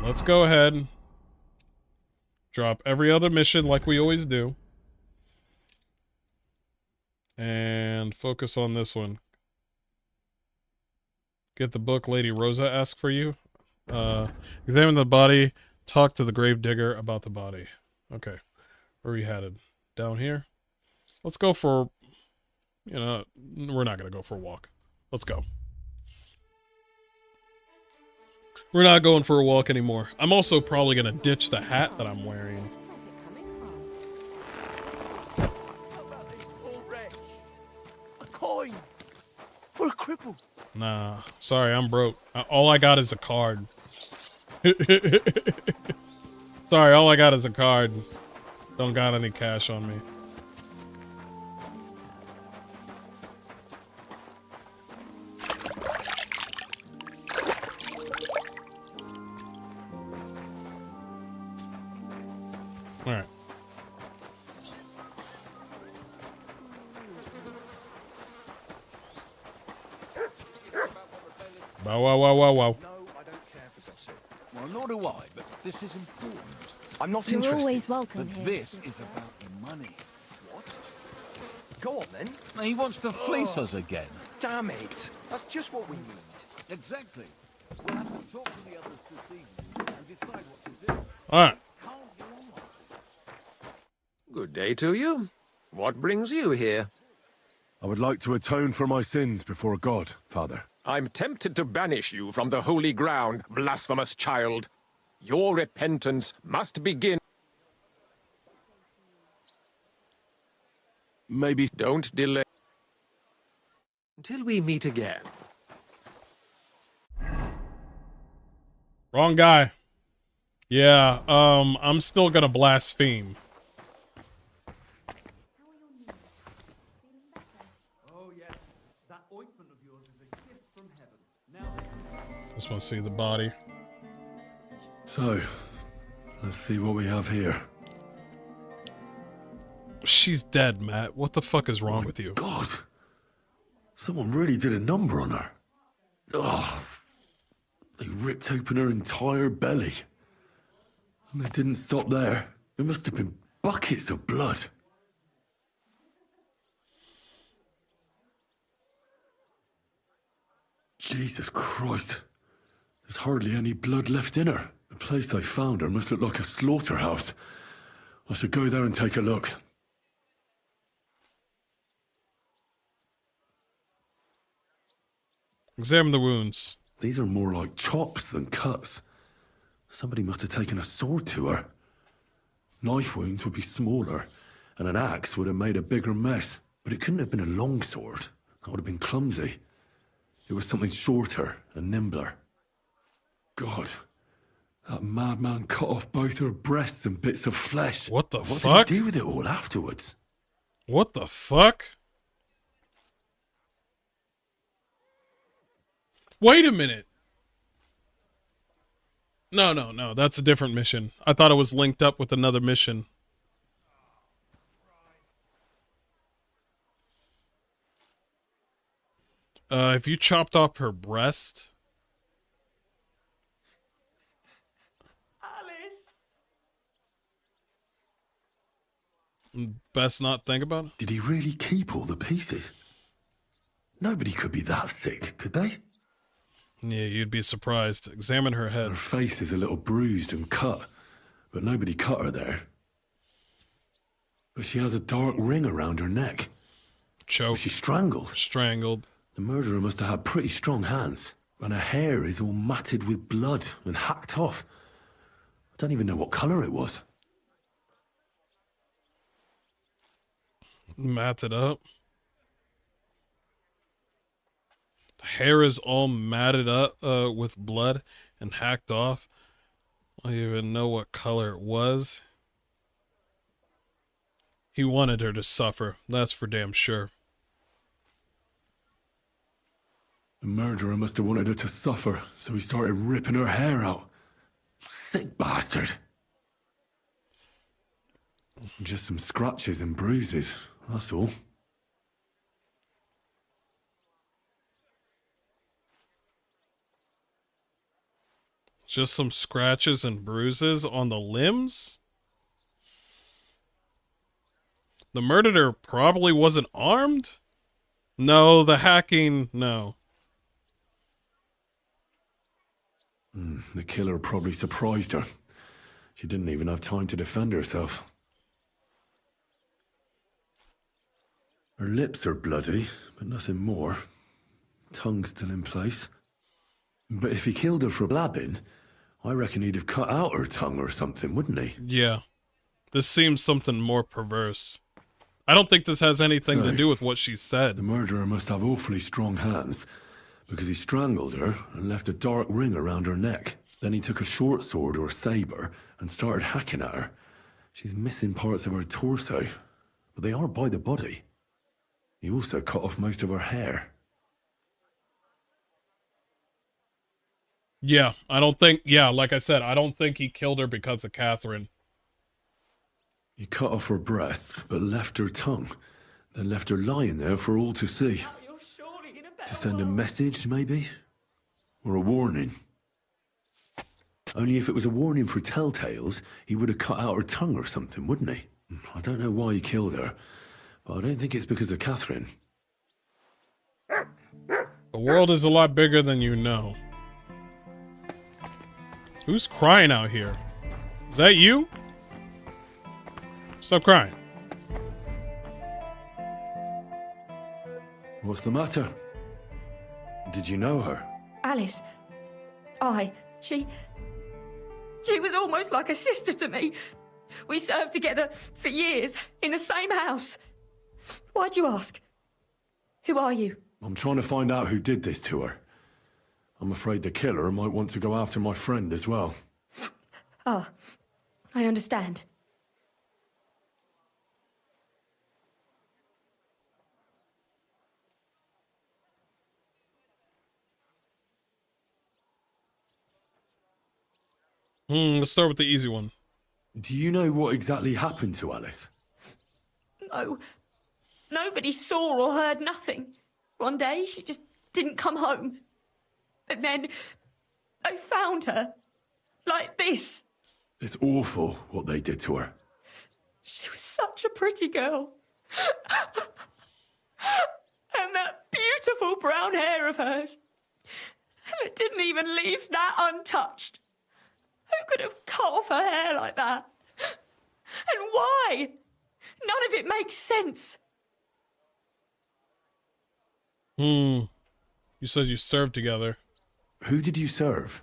Let's go ahead. Drop every other mission like we always do. And focus on this one. Get the book Lady Rosa asked for you. Examine the body. Talk to the gravedigger about the body. Okay. Where are we headed? Down here? Let's go for... You know, we're not going to go for a walk. Let's go. We're not going for a walk anymore. I'm also probably going to ditch the hat that I'm wearing. A coin for a cripple. Nah, sorry, I'm broke. All I got is a card. Sorry, all I got is a card. Don't got any cash on me. All right. Wow, wow, wow, wow, wow. No, I don't care for gossip. Well, nor do I, but this is important. I'm not You're interested. always welcome But here. this is about the money. Go on then. He wants to fleece us again. Damn it. That's just what we need. Exactly. We'll have to talk to the others this evening and decide what to do. All right. Good day to you. What brings you here? I would like to atone for my sins before God, Father. I'm tempted to banish you from the holy ground, blasphemous child. Your repentance must begin. Maybe... Don't delay. Until we meet again. Wrong guy. Yeah, I'm still gonna blaspheme. Oh yes, that ointment of yours is a gift from heaven. Now Just want to see the body. So, let's see what we have here. She's dead, Matt. What the fuck is wrong with you? God, someone really did a number on her. Oh, they ripped open her entire belly. And they didn't stop there. There must have been buckets of blood. Jesus Christ. There's hardly any blood left in her. The place I found her must look like a slaughterhouse. I should go there and take a look. Examine the wounds. These are more like chops than cuts. Somebody must have taken a sword to her. Knife wounds would be smaller, and an axe would have made a bigger mess. But it couldn't have been a long sword. That would have been clumsy. It was something shorter and nimbler. God, that madman cut off both her breasts and bits of flesh. What the What fuck? did he do with it all afterwards? What the fuck? Wait a minute. No, that's a different mission. I thought it was linked up with another mission. If you chopped off her breast... Best not think about it. Did he really keep all the pieces? Nobody could be that sick, could they? Yeah, you'd be surprised. Examine her head. Her face is a little bruised and cut, but nobody cut her there. But she has a dark ring around her neck. Choked. Was she strangled? Strangled. The murderer must have had pretty strong hands, and her hair is all matted with blood and hacked off. I don't even know what colour it was. Matted up. The hair is all matted up with blood and hacked off. I don't even know what color it was. He wanted her to suffer. That's for damn sure. The murderer must have wanted her to suffer, so he started ripping her hair out. Sick bastard. Just some scratches and bruises, that's all. Just some scratches and bruises on the limbs? The murderer probably wasn't armed? No, the hacking, no. The killer probably surprised her. She didn't even have time to defend herself. Her lips are bloody, but nothing more. Tongue still in place. But if he killed her for blabbing, I reckon he'd have cut out her tongue or something, wouldn't he? Yeah. This seems something more perverse. I don't think this has anything to do with what she said. The murderer must have awfully strong hands, because he strangled her and left a dark ring around her neck. Then he took a short sword or saber and started hacking at her. She's missing parts of her torso, but they aren't by the body. He also cut off most of her hair. Yeah, I don't think, like I said, I don't think he killed her because of Catherine. He cut off her breasts, but left her tongue, then left her lying there for all to see. To send a message, maybe? Or a warning? Only if it was a warning for telltales, he would have cut out her tongue or something, wouldn't he? I don't know why he killed her, but I don't think it's because of Catherine. The world is a lot bigger than you know. Who's crying out here? Is that you? Stop crying. What's the matter? Did you know her? Alice. She was almost like a sister to me. We served together for years in the same house. Why'd you ask? Who are you? I'm trying to find out who did this to her. I'm afraid the killer might want to go after my friend as well. Ah, I understand. Let's start with the easy one. Do you know what exactly happened to Alice? No. Nobody saw or heard nothing. One day, she just didn't come home. And then they found her. Like this. It's awful what they did to her. She was such a pretty girl. And that beautiful brown hair of hers. And it didn't even leave that untouched. Who could have cut off her hair like that? And why? None of it makes sense. You said you served together. Who did you serve?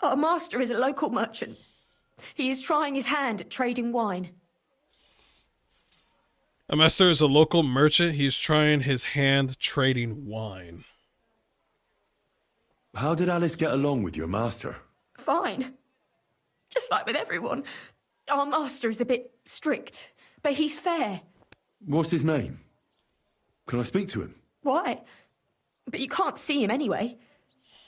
Our master is a local merchant. He is trying his hand at trading wine. A master is a local merchant. He's trying his hand trading wine. How did Alice get along with your master? Fine. Just like with everyone. Our master is a bit strict, but he's fair. What's his name? Can I speak to him? Why? But you can't see him anyway.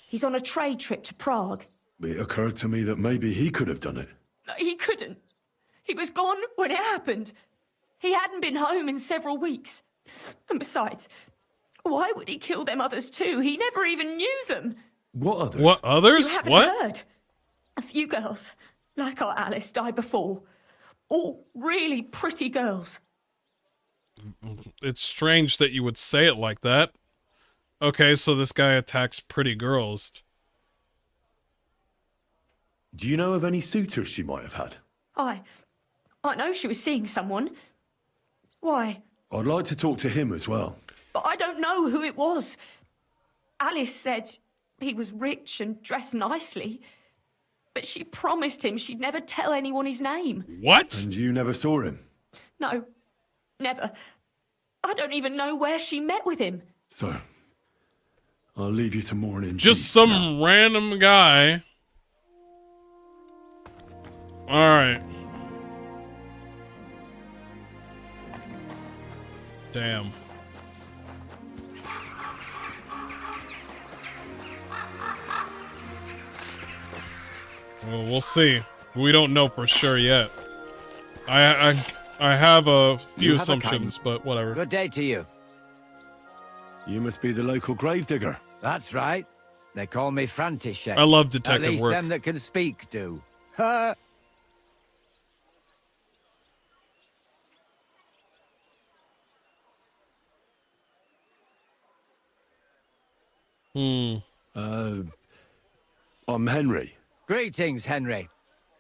He's on a trade trip to Prague. It occurred to me that maybe he could have done it. No, he couldn't. He was gone when it happened. He hadn't been home in several weeks. And besides, why would he kill them others too? He never even knew them. What others? What others? You haven't What? heard. A few girls, like our Alice, died before. All really pretty girls. It's strange that you would say it like that. Okay, so this guy attacks pretty girls. Do you know of any suitors she might have had? I know she was seeing someone. Why? I'd like to talk to him as well. But I don't know who it was. Alice said he was rich and dressed nicely. But she promised him she'd never tell anyone his name. What? And you never saw him? No, never. I don't even know where she met with him. So, I'll leave you to mourn in Just peace some now. random guy. Alright. Damn. Well, we'll see. We don't know for sure yet. I have a few assumptions, but whatever. Good day to you. You must be the local gravedigger. That's right. They call me František. I love At detective least work. them that can speak do. I'm Henry. Greetings, Henry.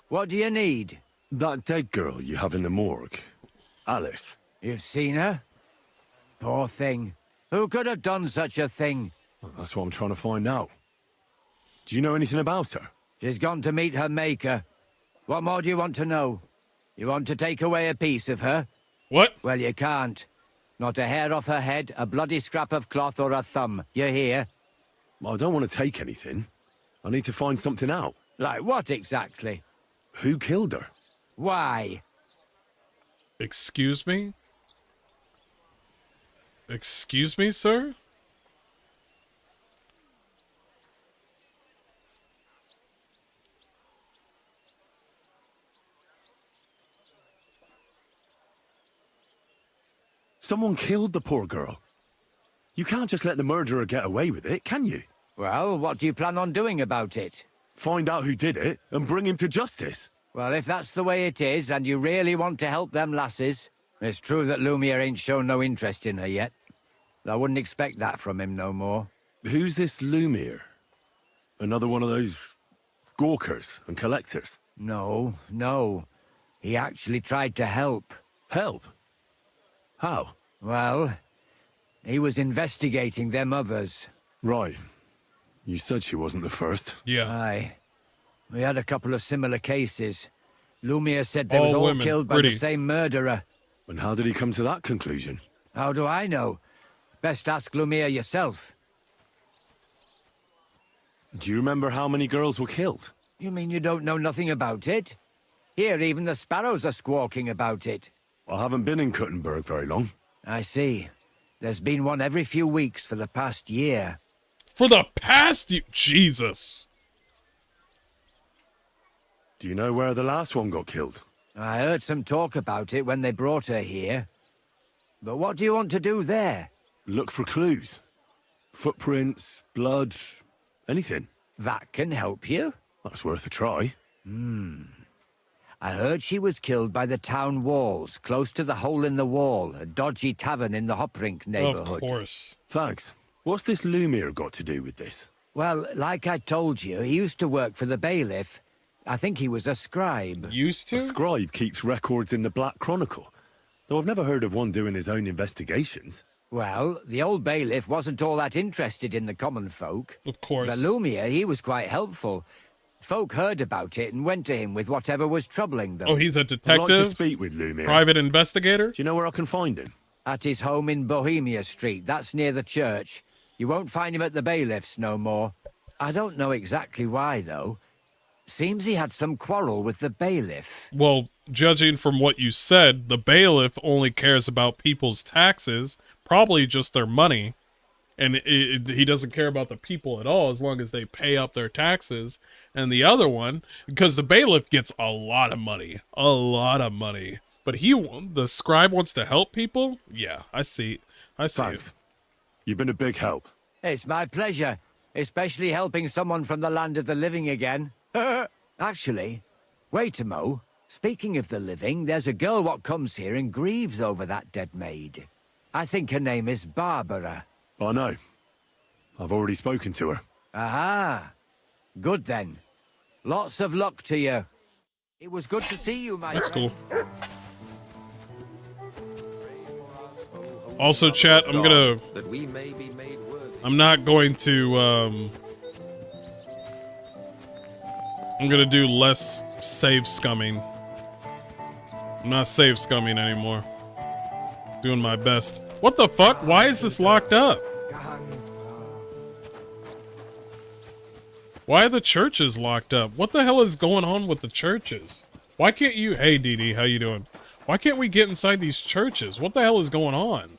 What do you need? That dead girl you have in the morgue. Alice. You've seen her? Poor thing. Who could have done such a thing? Well, that's what I'm trying to find out. Do you know anything about her? She's gone to meet her maker. What more do you want to know? You want to take away a piece of her? What? Well, you can't. Not a hair off her head, a bloody scrap of cloth or a thumb. You hear? Well, I don't want to take anything. I need to find something out. Like what exactly? Who killed her? Why? Excuse me? Excuse me, sir? Someone killed the poor girl. You can't just let the murderer get away with it, can you? Well, what do you plan on doing about it? Find out who did it and bring him to justice. Well, if that's the way it is, and you really want to help them lasses, it's true that Lumiere ain't shown no interest in her yet. I wouldn't expect that from him no more. Who's this Lumiere? Another one of those gawkers and collectors? No. He actually tried to help. Help? How? Well, he was investigating them others. Right. You said she wasn't the first. Yeah. Aye. We had a couple of similar cases. Lumiere said they was All all women, killed by pretty. the same murderer. And how did he come to that conclusion? How do I know? Best ask Lumiere yourself. Do you remember how many girls were killed? You mean you don't know nothing about it? Here, even the sparrows are squawking about it. I haven't been in Kuttenberg very long. I see. There's been one every few weeks for the past year. For the past Jesus. Do you know where the last one got killed? I heard some talk about it when they brought her here. But what do you want to do there? Look for clues. Footprints, blood, anything. That can help you. That's worth a try. I heard she was killed by the town walls, close to the Hole in the Wall, a dodgy tavern in the Hoprink neighborhood. Of course. Thanks. What's this Lumiere got to do with this? Well, like I told you, he used to work for the bailiff. I think he was a scribe. Used to? A scribe keeps records in the Black Chronicle. Though I've never heard of one doing his own investigations. Well, the old bailiff wasn't all that interested in the common folk. Of course. But Lumiere, he was quite helpful. Folk heard about it and went to him with whatever was troubling them. Oh, he's a I'd like detective? to speak with Lumiere. Private investigator? Do you know where I can find him? At his home in Bohemia Street. That's near the church. You won't find him at the bailiff's no more. I don't know exactly why, though. Seems he had some quarrel with the bailiff. Well, judging from what you said, the bailiff only cares about people's taxes, probably just their money. And he doesn't care about the people at all as long as they pay up their taxes. And the other one, because the bailiff gets a lot of money. A lot of money. But the scribe wants to help people? Yeah, I see. Thanks. You've been a big help. It's my pleasure, especially helping someone from the land of the living again. Actually, wait a mo. Speaking of the living, there's a girl what comes here and grieves over that dead maid. I think her name is Barbara. I know. I've already spoken to her. Aha. Good then. Lots of luck to you. It was good to see you, my That's friend. cool. Also, chat, I'm not going to, I'm gonna do less save scumming. I'm not save scumming anymore. Doing my best. What the fuck? Why is this locked up? Why are the churches locked up? What the hell is going on with the churches? Why can't you... Hey, DD, how you doing? Why can't we get inside these churches? What the hell is going on?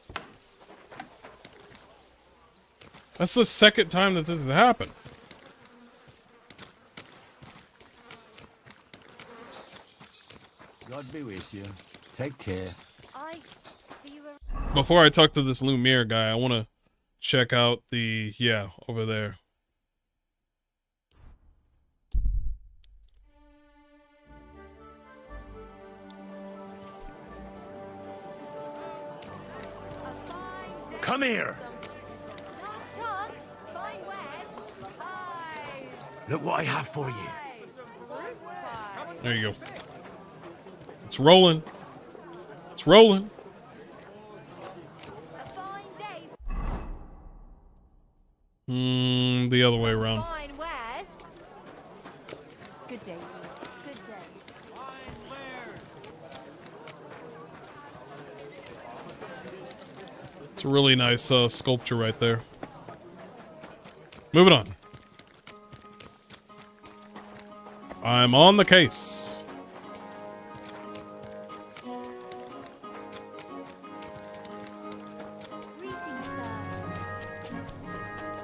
That's the second time that this has happened. God be with you. Take care. Before I talk to this Lumiere guy, I want to check out the... Yeah, over there. Come here! Look what I have for you. There you go. It's rolling. It's rolling. The other way around. Good day. Good day. It's a really nice sculpture right there. Moving on. I'm on the case.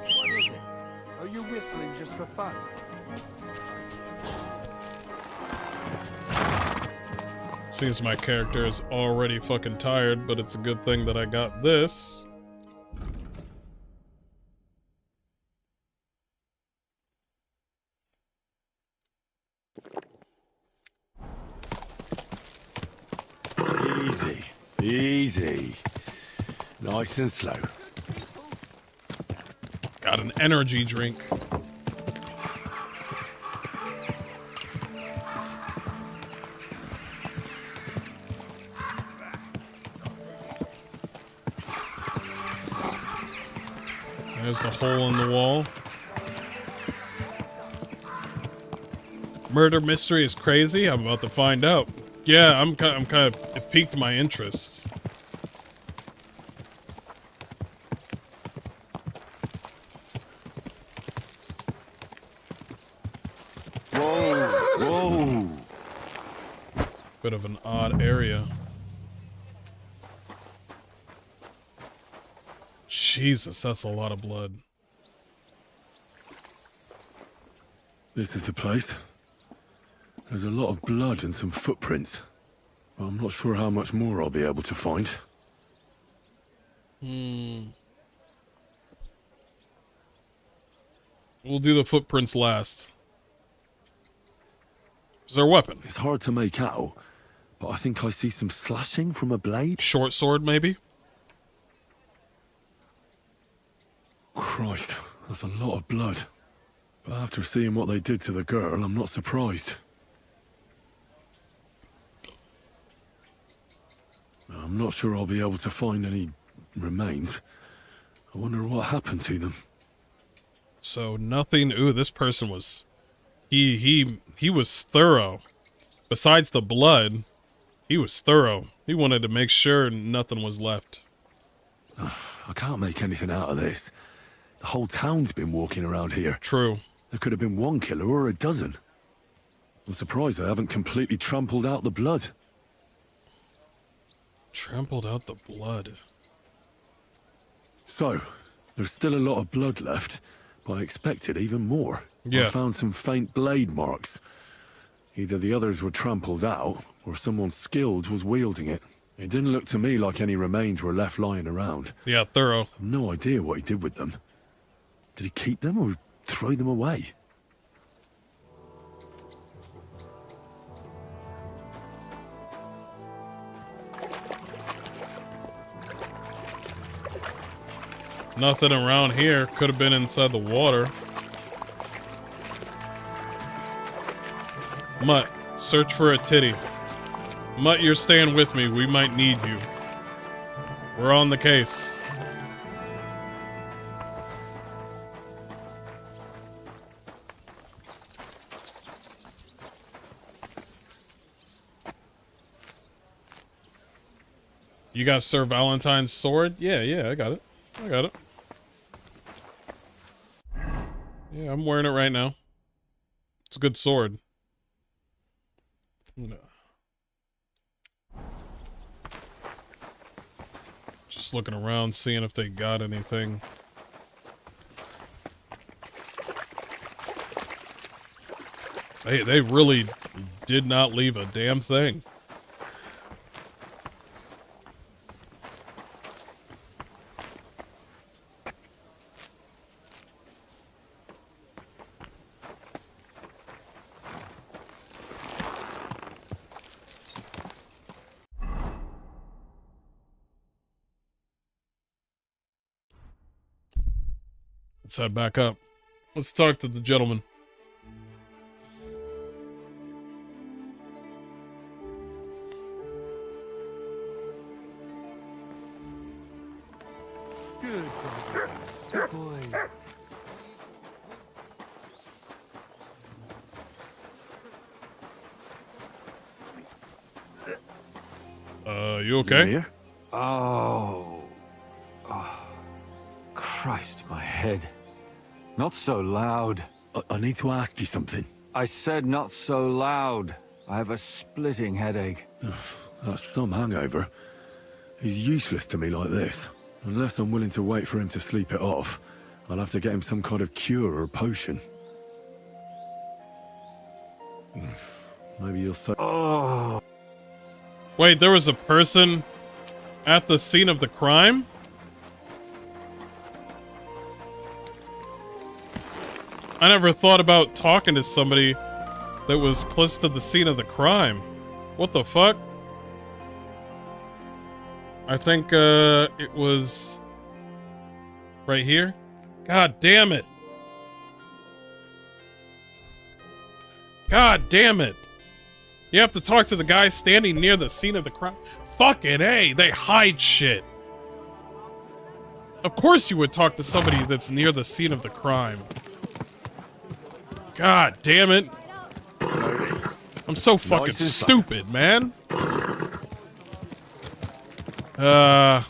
What is it? Are you whistling just for fun? Seems my character is already fucking tired, but it's a good thing that I got this. Easy. Easy. Nice and slow. Got an energy drink. There's the hole in the wall. Murder mystery is crazy. I'm about to find out. Yeah, I'm kind of. It piqued my interest. Whoa! Whoa! Bit of an odd area. Jesus, that's a lot of blood. This is the place. There's a lot of blood and some footprints. But I'm not sure how much more I'll be able to find. We'll do the footprints last. Is there a weapon? It's hard to make out, but I think I see some slashing from a blade. Short sword, maybe? Christ, that's a lot of blood. But after seeing what they did to the girl, I'm not surprised. I'm not sure I'll be able to find any remains. I wonder what happened to them. So nothing. Ooh, this person was... He was thorough. Besides the blood, he was thorough. He wanted to make sure nothing was left. I can't make anything out of this. The whole town's been walking around here. True. There could have been one killer or a dozen. I'm surprised I haven't completely trampled out the blood. Trampled out the blood. So, there's still a lot of blood left, but I expected even more. Yeah. I found some faint blade marks. Either the others were trampled out, or someone skilled was wielding it. It didn't look to me like any remains were left lying around. Yeah, thorough. I have no idea what he did with them. Did he keep them or throw them away? Nothing around here. Could have been inside the water. Mutt, search for a titty. Mutt, you're staying with me. We might need you. We're on the case. You got Sir Valentine's sword? Yeah, I got it. I got it. Yeah, I'm wearing it right now. It's a good sword. No. Just looking around, seeing if they got anything. They really did not leave a damn thing. Let's head back up. Let's talk to the gentleman. Good boy. You okay? Here? Oh, Christ, my head. Not so loud. I need to ask you something. I said not so loud. I have a splitting headache. That's some hangover. He's useless to me like this. Unless I'm willing to wait for him to sleep it off, I'll have to get him some kind of cure or potion. Maybe you'll say... Oh. Wait, there was a person at the scene of the crime? I never thought about talking to somebody that was close to the scene of the crime. What the fuck? I think, it was right here. God damn it. God damn it. You have to talk to the guy standing near the scene of the crime. Fucking A, they hide shit. Of course you would talk to somebody that's near the scene of the crime. God damn it. I'm so fucking stupid, man. Alright,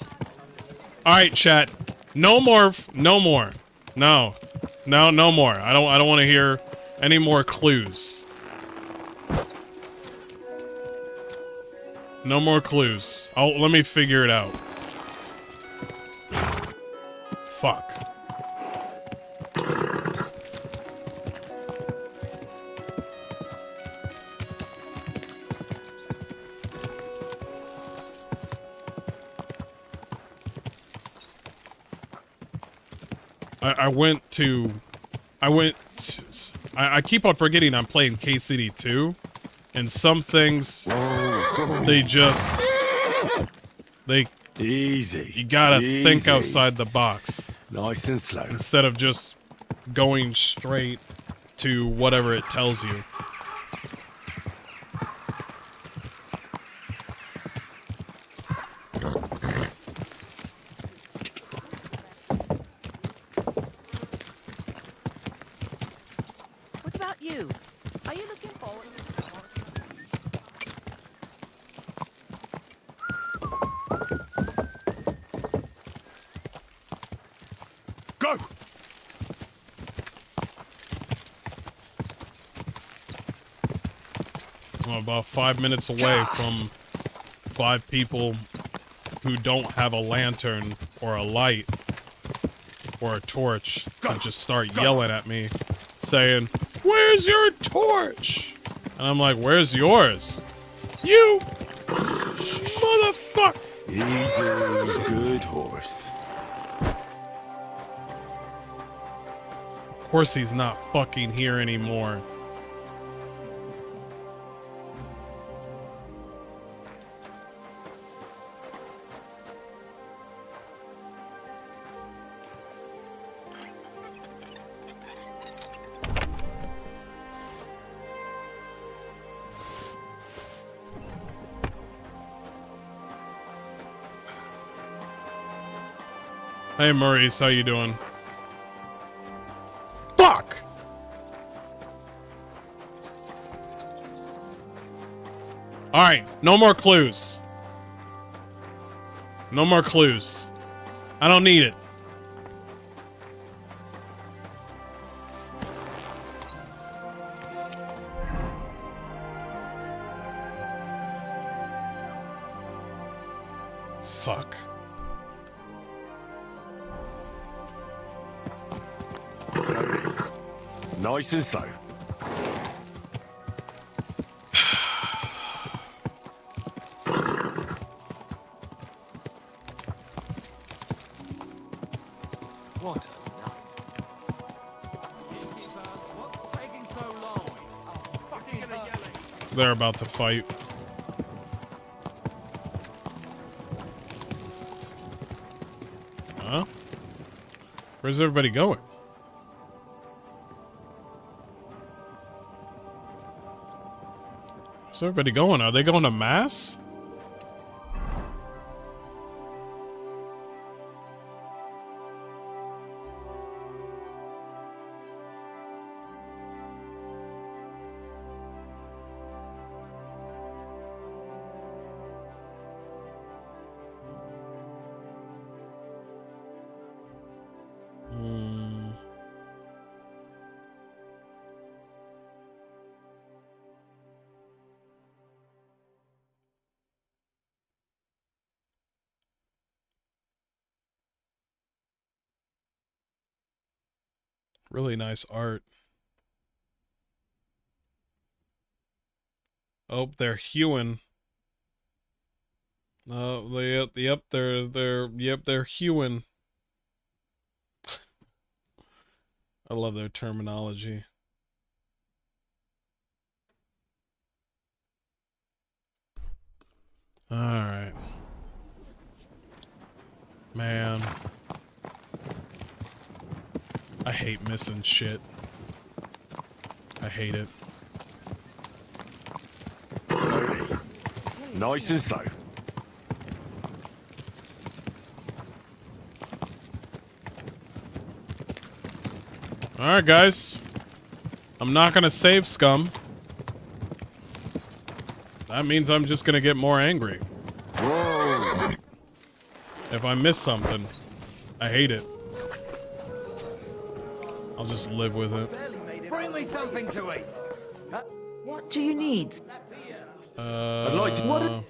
chat. No more. No more. No, no more. I don't want to hear any more clues. No more clues. Let me figure it out. Fuck. I keep on forgetting I'm playing K-City 2, and some things, Easy. You gotta think Easy. outside the box. Nice and slow. Instead of just going straight to whatever it tells you. What about you? Are you looking forward to Go! I'm about 5 minutes away from 5 people who don't have a lantern or a light or a torch to just start yelling at me saying, "Where's your torch?" And I'm like, "Where's yours? You motherfucker!" Easy, good horse. Of course he's not fucking here anymore. Hey Maurice, how you doing? Fuck! Alright, no more clues. No more clues. I don't need it. Fuck. Nice and slow. What a night. Innkeeper, what's taking so long? Oh, fucking yelling. They're about to fight. Huh? Where's everybody going? Where's everybody going? Are they going to mass? Really nice art. Oh, they're hewing. They're hewing. I love their terminology. All right. Man. I hate missing shit. I hate it. Nice and slow. Alright, guys. I'm not gonna save scum. That means I'm just gonna get more angry. Whoa. If I miss something, I hate it. I'll just live with it. Bring me something to eat. What do you need? I'd like to...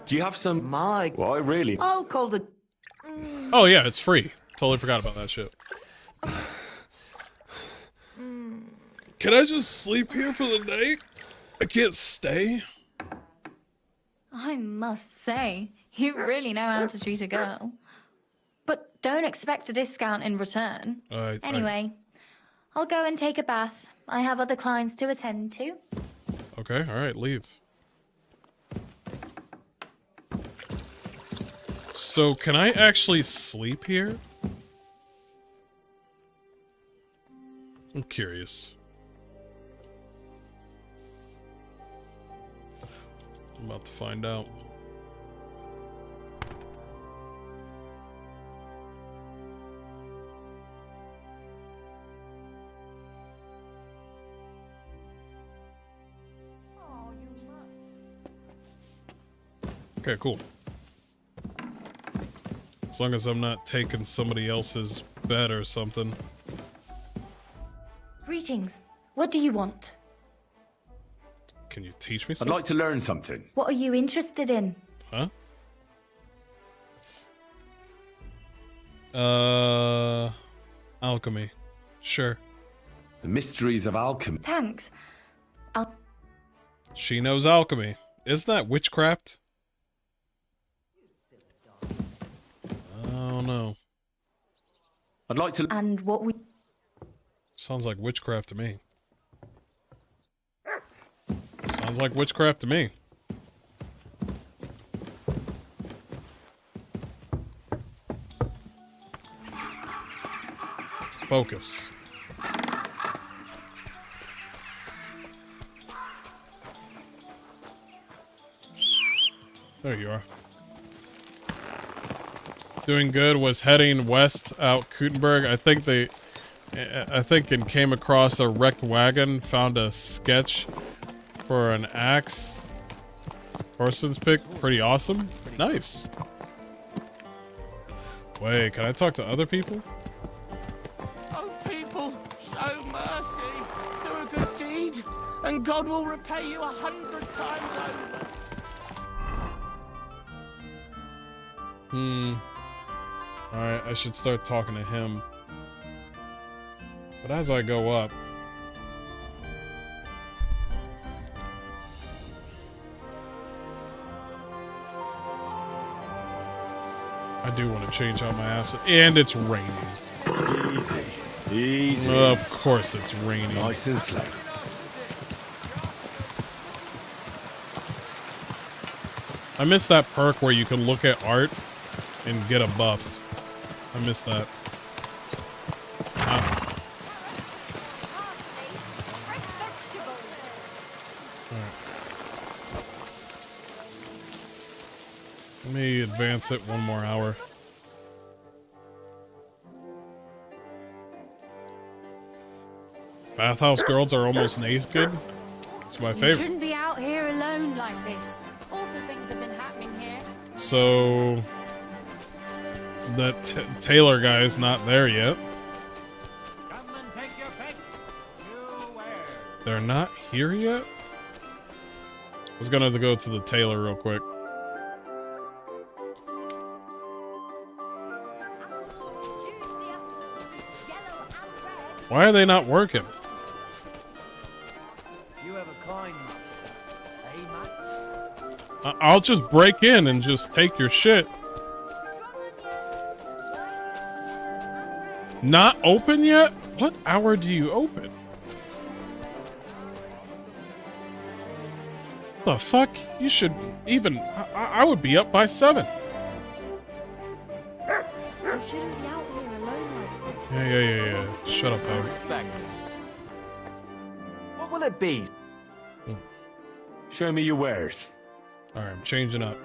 Do you have some... My... Well, I really... I'll call the... Oh yeah, it's free. Totally forgot about that shit. Can I just sleep here for the night? I can't stay. I must say, you really know how to treat a girl. But don't expect a discount in return. Anyway, I'll go and take a bath. I have other clients to attend to. Okay, alright, leave. So, can I actually sleep here? I'm curious. I'm about to find out. Okay, cool. As long as I'm not taking somebody else's bed or something. Greetings. What do you want? Can you teach me I'd something? like to learn something. What are you interested in? Huh? Alchemy. Sure. The mysteries of alchemy. Thanks. She knows alchemy. Isn't that witchcraft? Oh no. I'd like to. And what we. Sounds like witchcraft to me. Sounds like witchcraft to me. Focus. There you are. Doing good. Was heading west out Kutenberg. I think and came across a wrecked wagon. Found a sketch for an axe. Horson's pick. Pretty awesome. Nice. Wait, can I talk to other people? Oh, people, show mercy. Do a good deed, and God will repay you 100 times over. Alright, I should start talking to him. But as I go up... I do want to change out my ass. And it's raining. Easy. Easy. Of course it's raining. Nice and slow. I miss that perk where you can look at art and get a buff. I miss that. Let me advance it one more hour. Bathhouse girls are almost naked. It's my favorite. You shouldn't be out here alone like this. Awful things have been happening here. So that Taylor guy is not there yet. Come and take your pick. They're not here yet? I was gonna go to the Taylor real quick. Why are they not working? You have a kind master. I'll just break in and just take your shit. Not open yet? What hour do you open? The fuck? You should even... I would be up by 7. You shouldn't be out here alone like this. Yeah. Shut up, Howard. Respects. What will it be? Show me your wares. Alright, I'm changing up.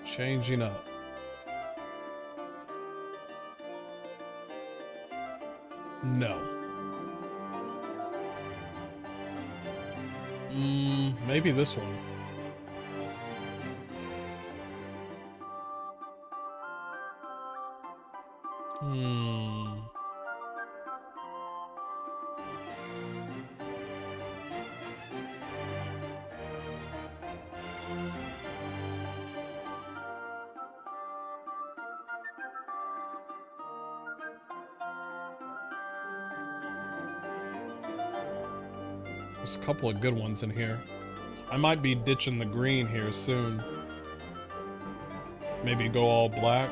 Changing up. No. Maybe this one. There's a couple of good ones in here. I might be ditching the green here soon. Maybe go all black.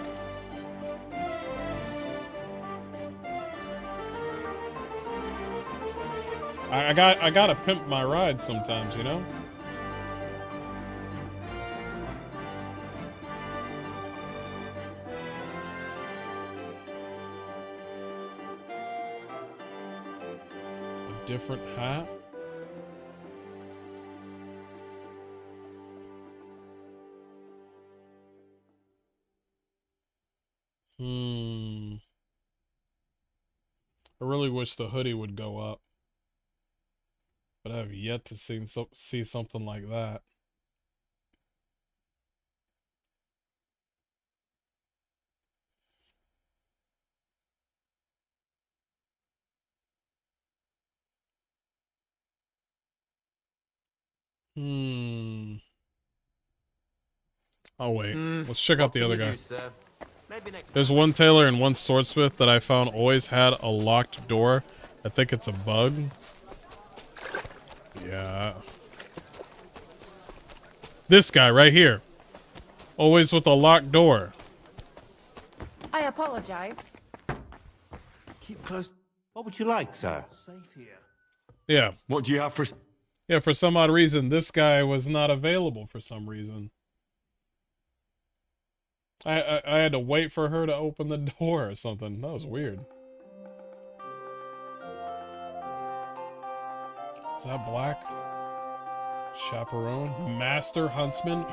I gotta pimp my ride sometimes, you know? A different hat? I really wish the hoodie would go up. But I have yet to see something like that. Oh wait, let's check out the other guy. There's one tailor and one swordsmith that I found always had a locked door. I think it's a bug. Yeah. This guy right here. Always with a locked door. I apologize. Keep close. What would you like, sir? Yeah. What do you have for... Yeah, for some odd reason, this guy was not available for some reason. I had to wait for her to open the door or something. That was weird. Is that black? Chaperone? Master Huntsman?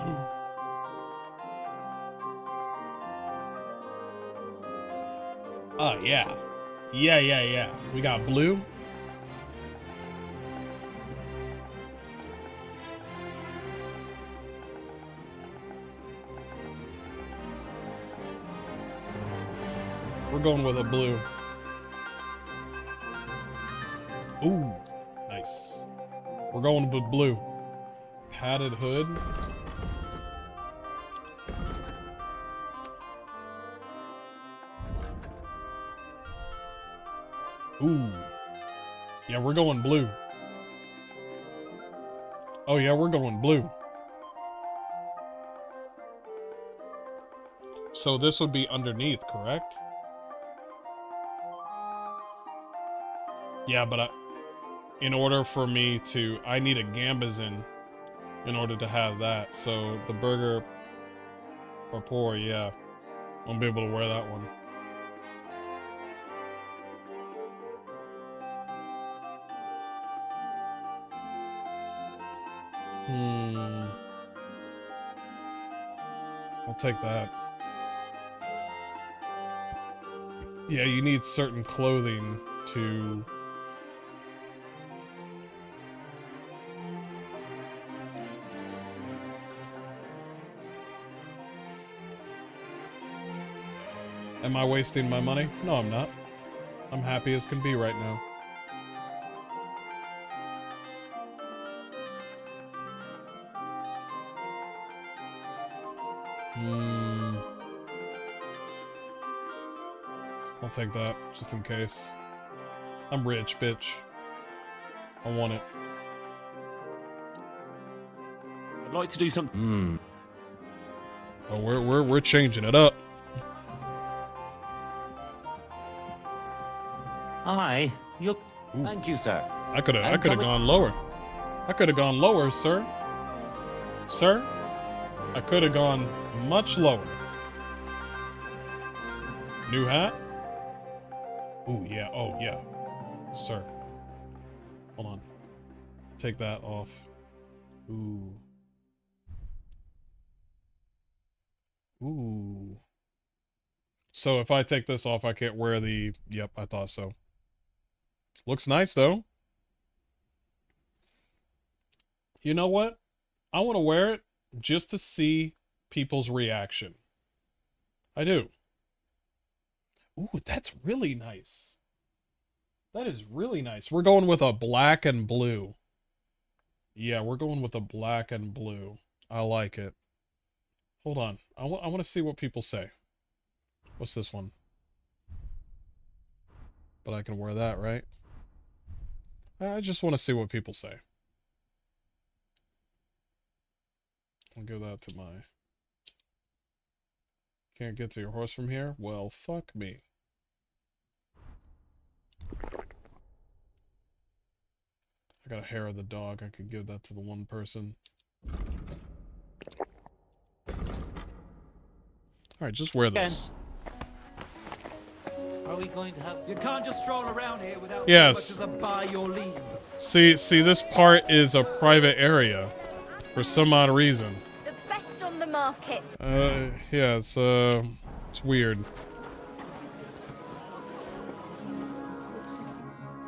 Oh, yeah. Yeah. We got blue. We're going with a blue. Ooh, nice. We're going with blue. Padded hood. Ooh. Yeah, we're going blue. Oh yeah, we're going blue. So this would be underneath, correct? Yeah, but in order for me to... I need a gambazin in order to have that. So the burger rapport, yeah. I won't be able to wear that one. I'll take that. Yeah, you need certain clothing to... Am I wasting my money? No, I'm not. I'm happy as can be right now. I'll take that, just in case. I'm rich, bitch. I want it. I'd like to do something. Oh, we're changing it up. Hi. Thank you, sir. I could have gone lower. I could have gone lower, sir. Sir, I could have gone much lower. New hat? Ooh, yeah. Oh, yeah. Sir. Hold on. Take that off. Ooh. Ooh. So if I take this off, I can't wear the... Yep, I thought so. Looks nice, though. You know what? I want to wear it just to see people's reaction. I do. Ooh, that's really nice. That is really nice. We're going with a black and blue. Yeah, we're going with a black and blue. I like it. Hold on. I want to see what people say. What's this one? But I can wear that, right? I just want to see what people say. I'll give that to my... Can't get to your horse from here? Well, fuck me. I got a hair of the dog. I could give that to the one person. Alright, just wear this. Are we going to have... You can't just stroll around here without Yes. so much as a by your leave. See, this part is a private area. For some odd reason. The best on the market. Yeah, it's weird.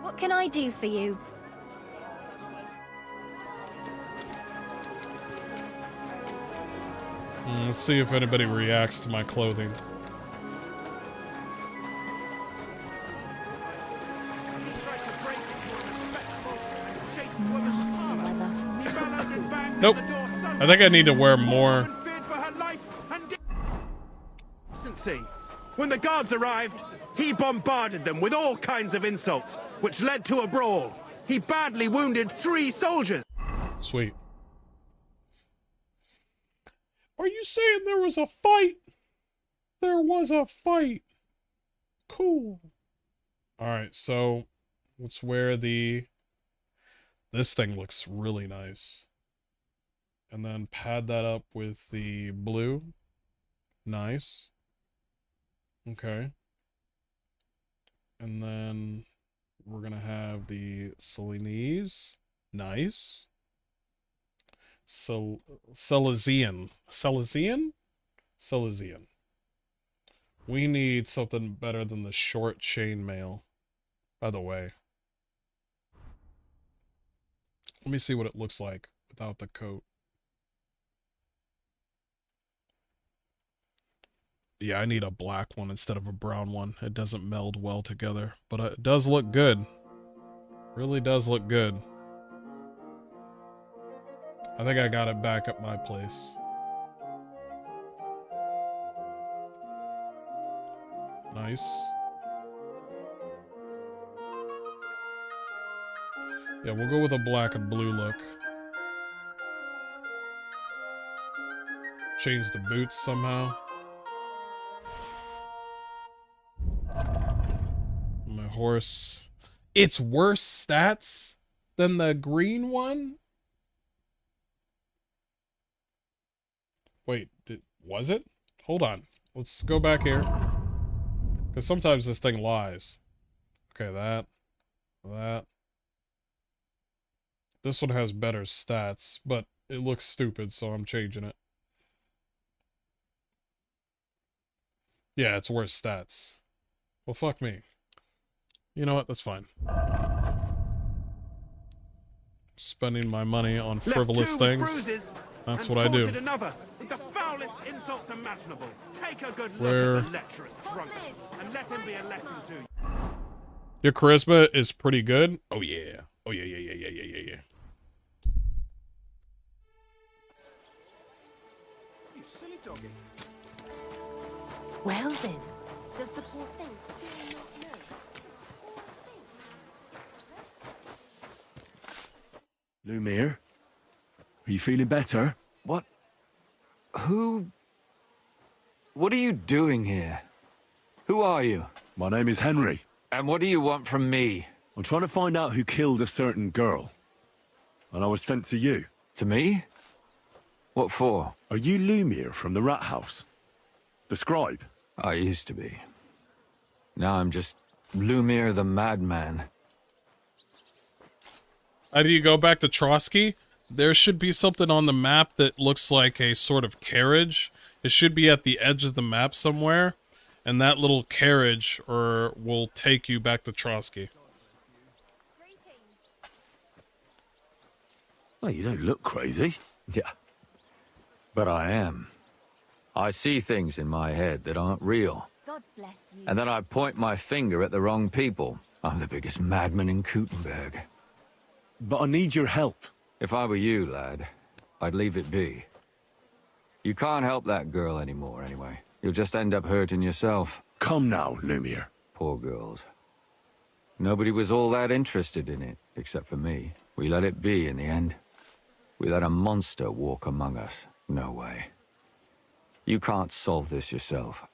What can I do for you? Let's see if anybody reacts to my clothing. Nope. I think I need to wear more. When the guards arrived, he bombarded them with all kinds of insults, which led to a brawl. He badly wounded 3 soldiers. Sweet. Are you saying there was a fight? There was a fight. Cool. Alright, so let's wear the... This thing looks really nice. And then pad that up with the blue. Nice. Okay. And then we're gonna have the Celinese. Nice. Silesian. We need something better than the short chainmail. By the way. Let me see what it looks like without the coat. Yeah, I need a black one instead of a brown one. It doesn't meld well together, but it does look good. Really does look good. I think I got it back at my place. Nice. Yeah, we'll go with a black and blue look. Change the boots somehow. My horse. It's worse stats than the green one? Wait, was it? Hold on. Let's go back here. Because sometimes this thing lies. Okay, that. This one has better stats, but it looks stupid, so I'm changing it. Yeah, it's worse stats. Well, fuck me. You know what? That's fine. Spending my money on frivolous things. That's what I do. Another with the foulest insults imaginable. Take a good look Where... at the lecherous drunk and let him be a lesson to you. Your charisma is pretty good. Oh yeah. Oh yeah. You silly doggy. Well then, does the poor thing still not know? Lumiere? Are you feeling better? What? Who? What are you doing here? Who are you? My name is Henry. And what do you want from me? I'm trying to find out who killed a certain girl. And I was sent to you. To me? What for? Are you Lumiere from the Rat House? The scribe? I used to be. Now I'm just Lumiere the Madman. How do you go back to Trotsky? There should be something on the map that looks like a sort of carriage. It should be at the edge of the map somewhere. And that little carriage will take you back to Trotsky. Well, you don't look crazy. Yeah. But I am. I see things in my head that aren't real. God bless you. And then I point my finger at the wrong people. I'm the biggest madman in Kuttenberg. But I need your help. If I were you, lad, I'd leave it be. You can't help that girl anymore, anyway. You'll just end up hurting yourself. Come now, Lumiere. Poor girls. Nobody was all that interested in it, except for me. We let it be in the end. We let a monster walk among us. No way. You can't solve this yourself.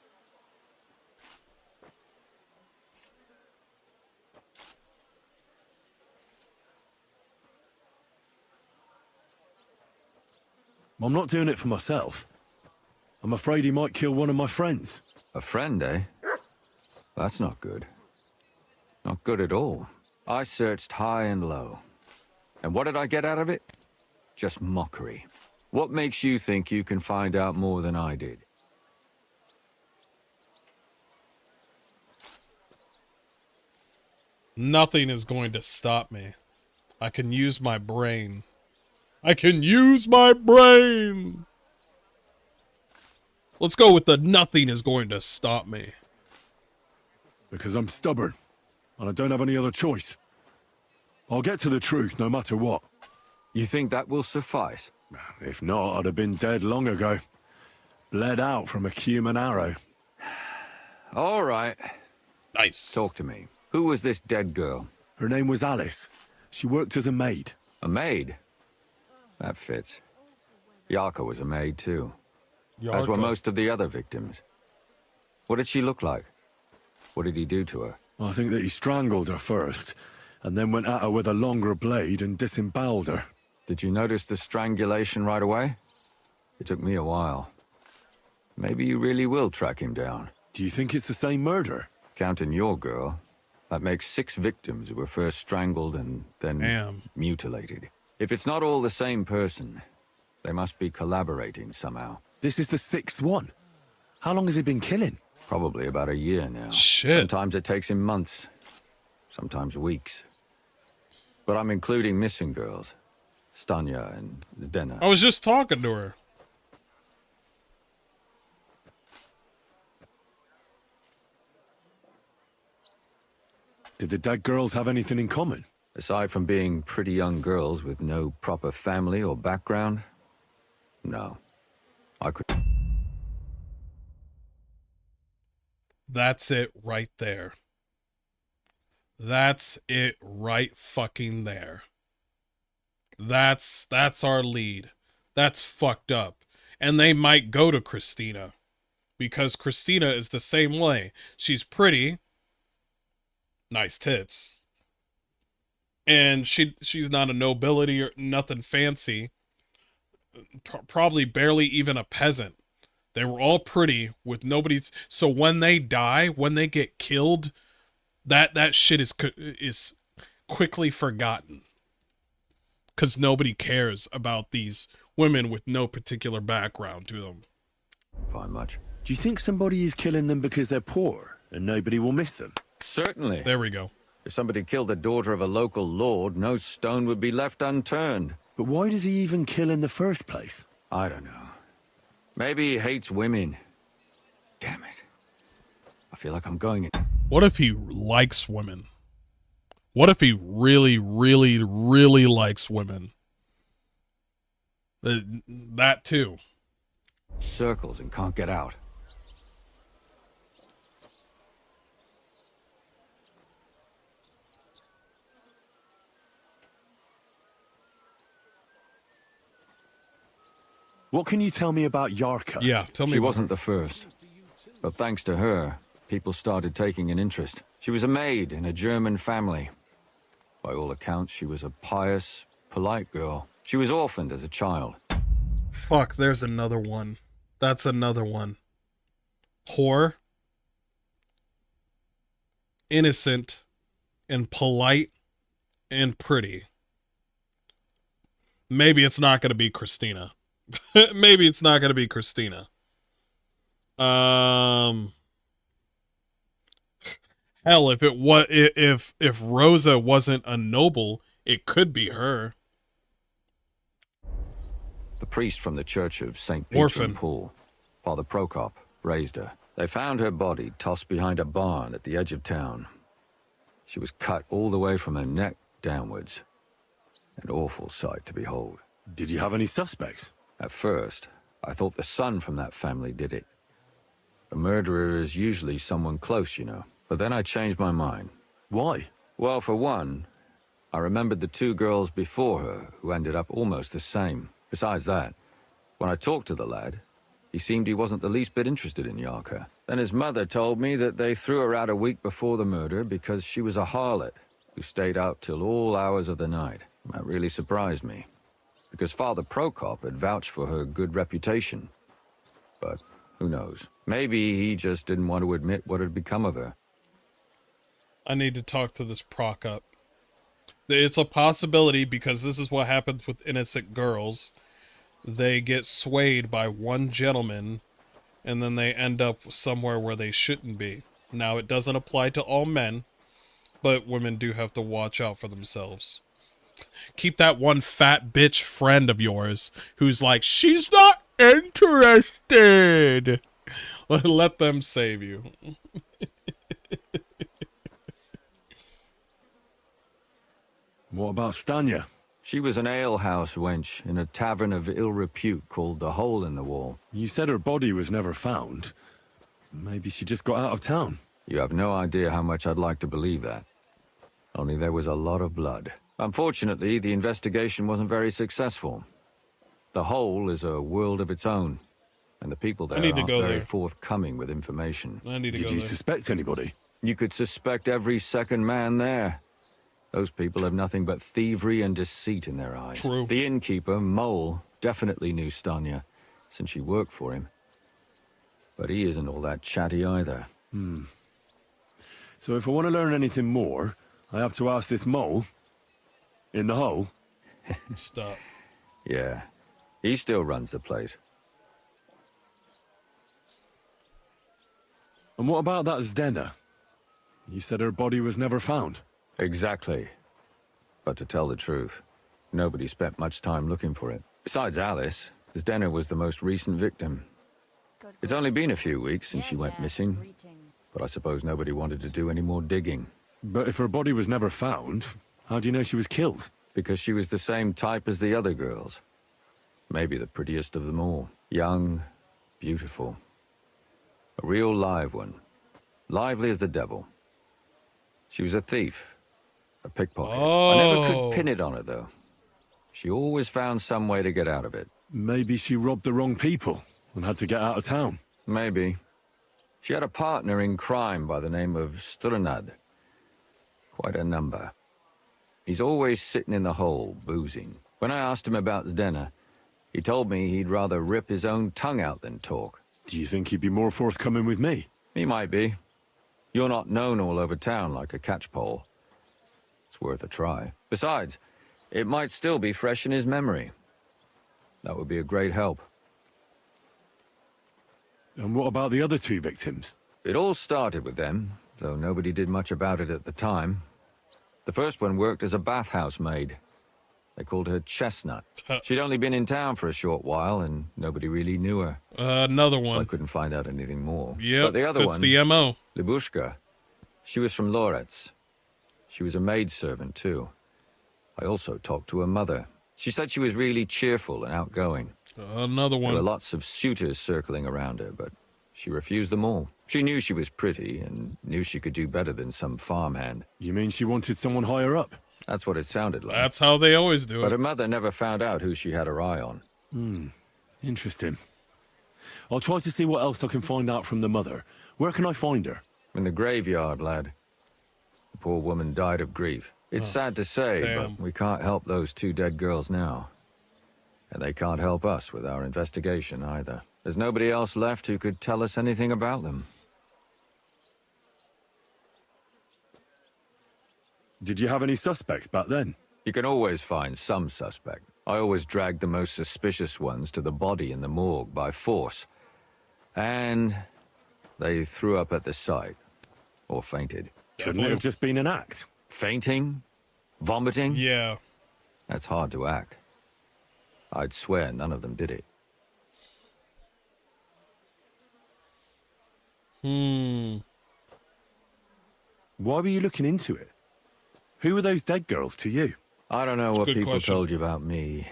I'm not doing it for myself. I'm afraid he might kill one of my friends. A friend, eh? That's not good. Not good at all. I searched high and low. And what did I get out of it? Just mockery. What makes you think you can find out more than I did? Nothing is going to stop me. I can use my brain. I can use my brain! Let's go with the nothing is going to stop me. Because I'm stubborn, and I don't have any other choice. I'll get to the truth no matter what. You think that will suffice? If not, I'd have been dead long ago. Bled out from a human arrow. All right. Nice. Talk to me. Who was this dead girl? Her name was Alice. She worked as a maid. A maid? That fits. Yarka was a maid too. As were most of the other victims. What did she look like? What did he do to her? I think that he strangled her first, and then went at her with a longer blade and disemboweled her. Did you notice the strangulation right away? It took me a while. Maybe you really will track him down. Do you think it's the same murder? Counting your girl, that makes 6 victims who were first strangled and then mutilated. If it's not all the same person, they must be collaborating somehow. This is the 6th one. How long has he been killing? Probably about a year now. Shit. Sometimes it takes him months, sometimes weeks. But I'm including missing girls. Stanya and Zdena. I was just talking to her. Did the dead girls have anything in common? Aside from being pretty young girls with no proper family or background, no. I could... That's it right there. That's it right fucking there. That's our lead. That's fucked up. And they might go to Christina. Because Christina is the same way. She's pretty. Nice tits. And she's not a nobility or nothing fancy. Probably barely even a peasant. They were all pretty with nobody's. So when they die, when they get killed, that shit is quickly forgotten. Because nobody cares about these women with no particular background to them. Find much. Do you think somebody is killing them because they're poor and nobody will miss them? Certainly. There we go. If somebody killed the daughter of a local lord, no stone would be left unturned. But why does he even kill in the first place? I don't know. Maybe he hates women. Damn it. I feel like I'm going in. What if he likes women? What if he really, really, really likes women? That too. Circles and can't get out. What can you tell me about Yarka? Yeah, tell me. She wasn't the first. But thanks to her, people started taking an interest. She was a maid in a German family. By all accounts, she was a pious, polite girl. She was orphaned as a child. Fuck, there's another one. That's another one. Whore. Innocent. And polite. And pretty. Maybe it's not going to be Christina. Maybe it's not going to be Christina. Hell, if Rosa wasn't a noble, it could be her. The priest from the church of St. Peter and Paul, Father Prokop, raised her. They found her body tossed behind a barn at the edge of town. She was cut all the way from her neck downwards. An awful sight to behold. Did you have any suspects? At first, I thought the son from that family did it. The murderer is usually someone close, you know. But then I changed my mind. Why? Well, for one, I remembered the 2 girls before her who ended up almost the same. Besides that, when I talked to the lad, He seemed he wasn't the least bit interested in Yarka. Then his mother told me that they threw her out a week before the murder because she was a harlot who stayed out till all hours of the night. That really surprised me, because Father Prokop had vouched for her good reputation. But who knows? Maybe he just didn't want to admit what had become of her. I need to talk to this Prokop. It's a possibility, because this is what happens with innocent girls. They get swayed by one gentleman, and then they end up somewhere where they shouldn't be. Now, it doesn't apply to all men, but women do have to watch out for themselves. Keep that one fat bitch friend of yours who's like, she's not interested. Let them save you. What about Stanya? She was an alehouse wench in a tavern of ill repute called the Hole in the Wall. You said her body was never found. Maybe she just got out of town. You have no idea how much I'd like to believe that. Only there was a lot of blood. Unfortunately, the investigation wasn't very successful. The Hole is a world of its own, and the people there aren't very forthcoming with information. Did you suspect anybody? You could suspect every second man there. Those people have nothing but thievery and deceit in their eyes. True. The innkeeper, Mole, definitely knew Stanya, since she worked for him. But he isn't all that chatty either. So if I want to learn anything more, I have to ask this Mole in the hole. Stop. Yeah, he still runs the place. And what about that Zdena? You said her body was never found. Exactly. But to tell the truth, nobody spent much time looking for it. Besides Alice, Zdena was the most recent victim. It's only been a few weeks since she went missing, but I suppose nobody wanted to do any more digging. But if her body was never found, how do you know she was killed? Because she was the same type as the other girls. Maybe the prettiest of them all. Young, beautiful. A real live one. Lively as the devil. She was a thief. A pickpocket. I never could pin it on her, though. She always found some way to get out of it. Maybe she robbed the wrong people and had to get out of town. Maybe. She had a partner in crime by the name of Strunad. Quite a number. He's always sitting in the hole, boozing. When I asked him about Zdena, he told me he'd rather rip his own tongue out than talk. Do you think he'd be more forthcoming with me? He might be. You're not known all over town like a catchpole. It's worth a try. Besides, it might still be fresh in his memory. That would be a great help. And what about the other two victims? It all started with them, though nobody did much about it at the time. The first one worked as a bathhouse maid. They called her Chestnut. She'd only been in town for a short while, and nobody really knew her. Another one. So I couldn't find out anything more. Yep, but the other fits one, the MO. Libushka, she was from Loretz. She was a maidservant, too. I also talked to her mother. She said she was really cheerful and outgoing. Another one. There were lots of suitors circling around her, but she refused them all. She knew she was pretty and knew she could do better than some farmhand. You mean she wanted someone higher up? That's what it sounded like. That's how they always do it. But her mother never found out who she had her eye on. Interesting. I'll try to see what else I can find out from the mother. Where can I find her? In the graveyard, lad. The poor woman died of grief. It's sad to say, but we can't help those two dead girls now. And they can't help us with our investigation either. There's nobody else left who could tell us anything about them. Did you have any suspects back then? You can always find some suspect. I always dragged the most suspicious ones to the body in the morgue by force. And they threw up at the sight. Or fainted. Shouldn't it have just been an act? Fainting? Vomiting? Yeah. That's hard to act. I'd swear none of them did it. Why were you looking into it? Who were those dead girls to you? I don't know what people question. told you about me,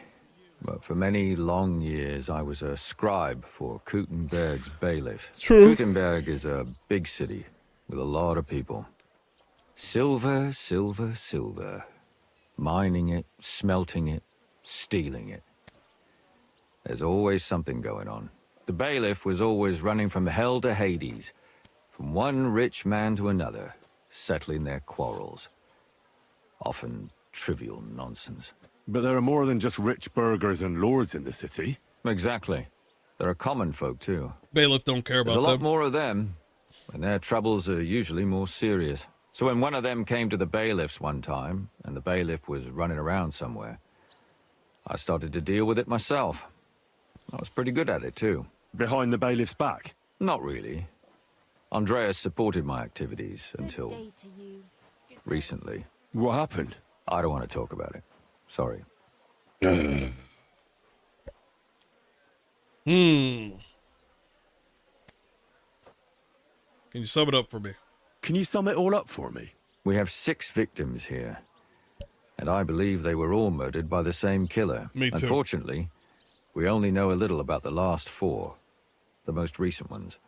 but for many long years I was a scribe for Kuttenberg's bailiff. True. Kuttenberg is a big city with a lot of people. Silver, silver, silver. Mining it, smelting it, stealing it. There's always something going on. The bailiff was always running from hell to Hades, from one rich man to another, settling their quarrels. Often trivial nonsense. But there are more than just rich burghers and lords in the city. Exactly. There are common folk, too. Bailiff don't care about There's a lot them. more of them, and their troubles are usually more serious. So when one of them came to the bailiff's one time, and the bailiff was running around somewhere, I started to deal with it myself. I was pretty good at it, too. Behind the bailiff's back? Not really. Andreas supported my activities until recently. What happened? I don't want to talk about it. Sorry. Can you sum it up for me? Can you sum it all up for me? We have 6 victims here, and I believe they were all murdered by the same killer. Me too. Unfortunately, we only know a little about the last 4, the most recent ones.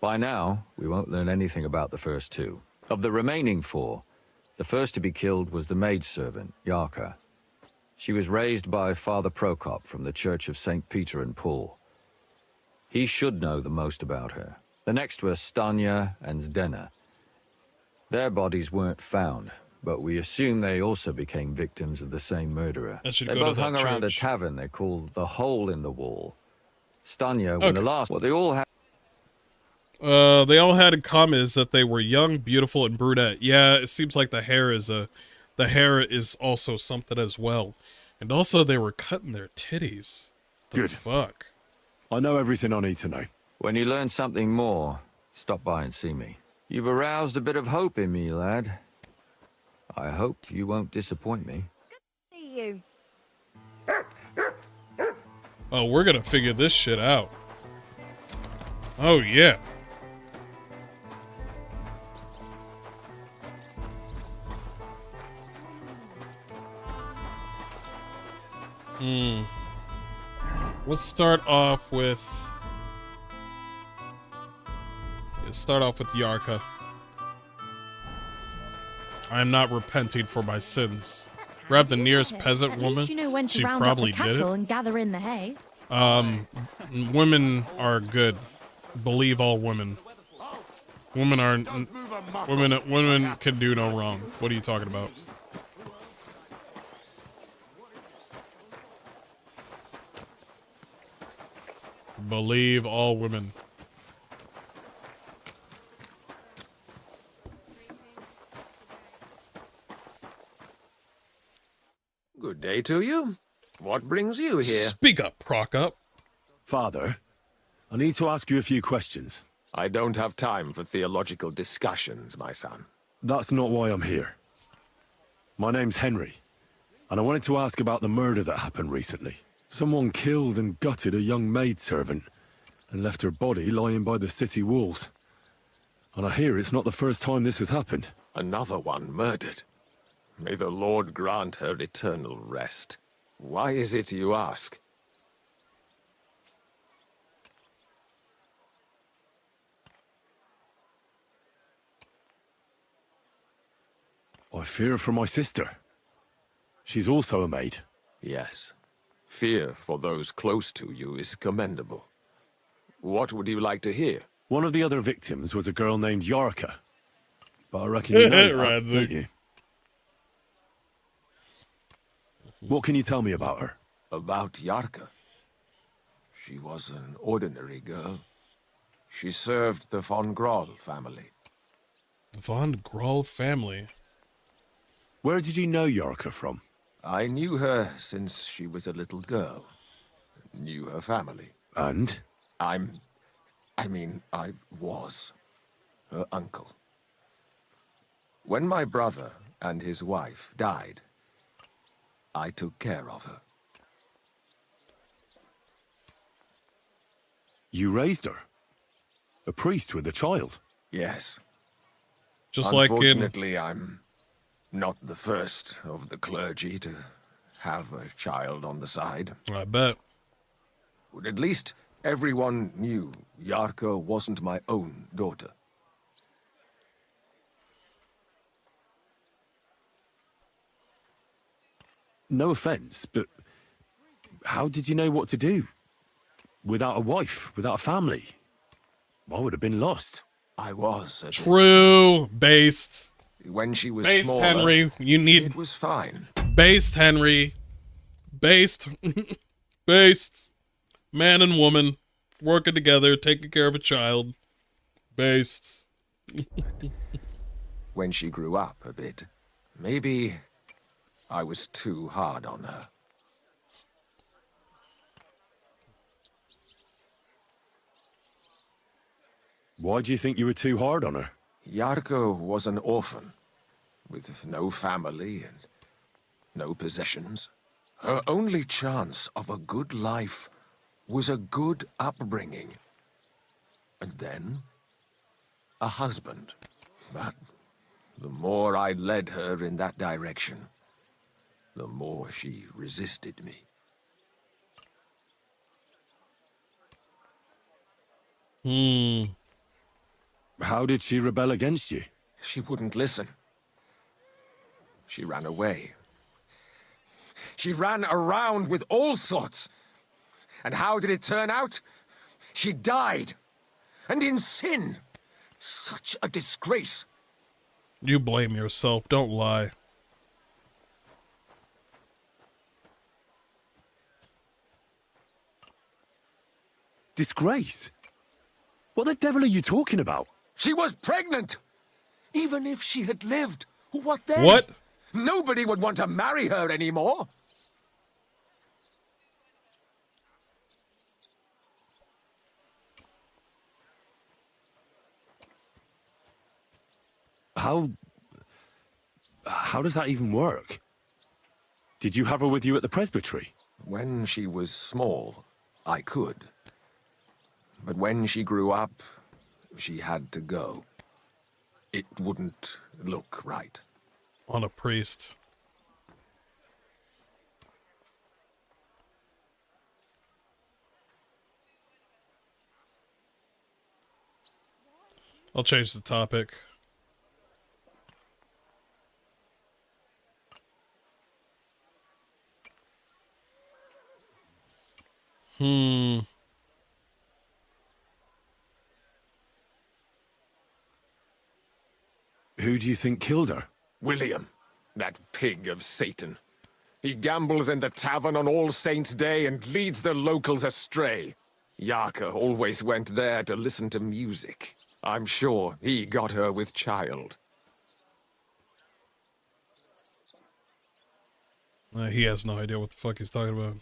By now, we won't learn anything about the first 2. Of the remaining 4, the first to be killed was the maidservant, Yarka. She was raised by Father Prokop from the Church of St. Peter and Paul. He should know the most about her. The next were Stanya and Zdena. Their bodies weren't found, but we assume they also became victims of the same murderer. I should They go to both that hung around a church. tavern they called the Hole in the Wall. Stanya, when the last... Well, they all had... They all had in common is that they were young, beautiful, and brunette. Yeah, it seems like the hair is also something as well. And also they were cutting their titties. The fuck? I know everything I need to know. When you learn something more, stop by and see me. You've aroused a bit of hope in me, lad. I hope you won't disappoint me. See you. Oh, we're gonna figure this shit out. Oh, yeah. Let's start off with... Yarka. I am not repenting for my sins. Grab the nearest peasant At woman. least you know when to She round probably up the did cattle it. and gather in the hay. Women are good. Believe all women. Women are... Women can do no wrong. What are you talking about? Believe all women. Good day to you. What brings you here? Speak up, Prokop. Father, I need to ask you a few questions. I don't have time for theological discussions, my son. That's not why I'm here. My name's Henry, and I wanted to ask about the murder that happened recently. Someone killed and gutted a young maidservant and left her body lying by the city walls. And I hear it's not the first time this has happened. Another one murdered. May the Lord grant her eternal rest. Why is it you ask? I fear for my sister. She's also a maid. Yes. Fear for those close to you is commendable. What would you like to hear? One of the other victims was a girl named Yarka. But I reckon you know that, don't you? What can you tell me about her? About Yarka? She was an ordinary girl. She served the von Groll family. Von Groll family? Where did you know Yarka from? I knew her since she was a little girl. Knew her family. And? I was her uncle. When my brother and his wife died, I took care of her. You raised her? A priest with a child? Yes. Just like in... Unfortunately, I'm not the first of the clergy to have a child on the side. I bet. But at least everyone knew Yarka wasn't my own daughter. No offense, but how did you know what to do? without a wife, without a family. I would have been lost. I was. True. Based. When she was based, smaller, Henry. You need. It was fine. Based, Henry. Based. Based. Man and woman working together, taking care of a child. Based. When she grew up a bit, maybe I was too hard on her. Why do you think you were too hard on her? Yarko was an orphan, with no family and no possessions. Her only chance of a good life was a good upbringing. And then, a husband. But the more I led her in that direction, the more she resisted me. How did she rebel against you? She wouldn't listen. She ran away. She ran around with all sorts. And how did it turn out? She died. And in sin. Such a disgrace. You blame yourself. Don't lie. Disgrace? What the devil are you talking about? She was pregnant! Even if she had lived, what then? What? Nobody would want to marry her anymore. How does that even work? Did you have her with you at the presbytery? When she was small, I could. But when she grew up, she had to go. It wouldn't look right. On a priest. I'll change the topic. Who do you think killed her? William, that pig of Satan. He gambles in the tavern on All Saints' Day and leads the locals astray. Yarka always went there to listen to music. I'm sure he got her with child. He has no idea what the fuck he's talking about.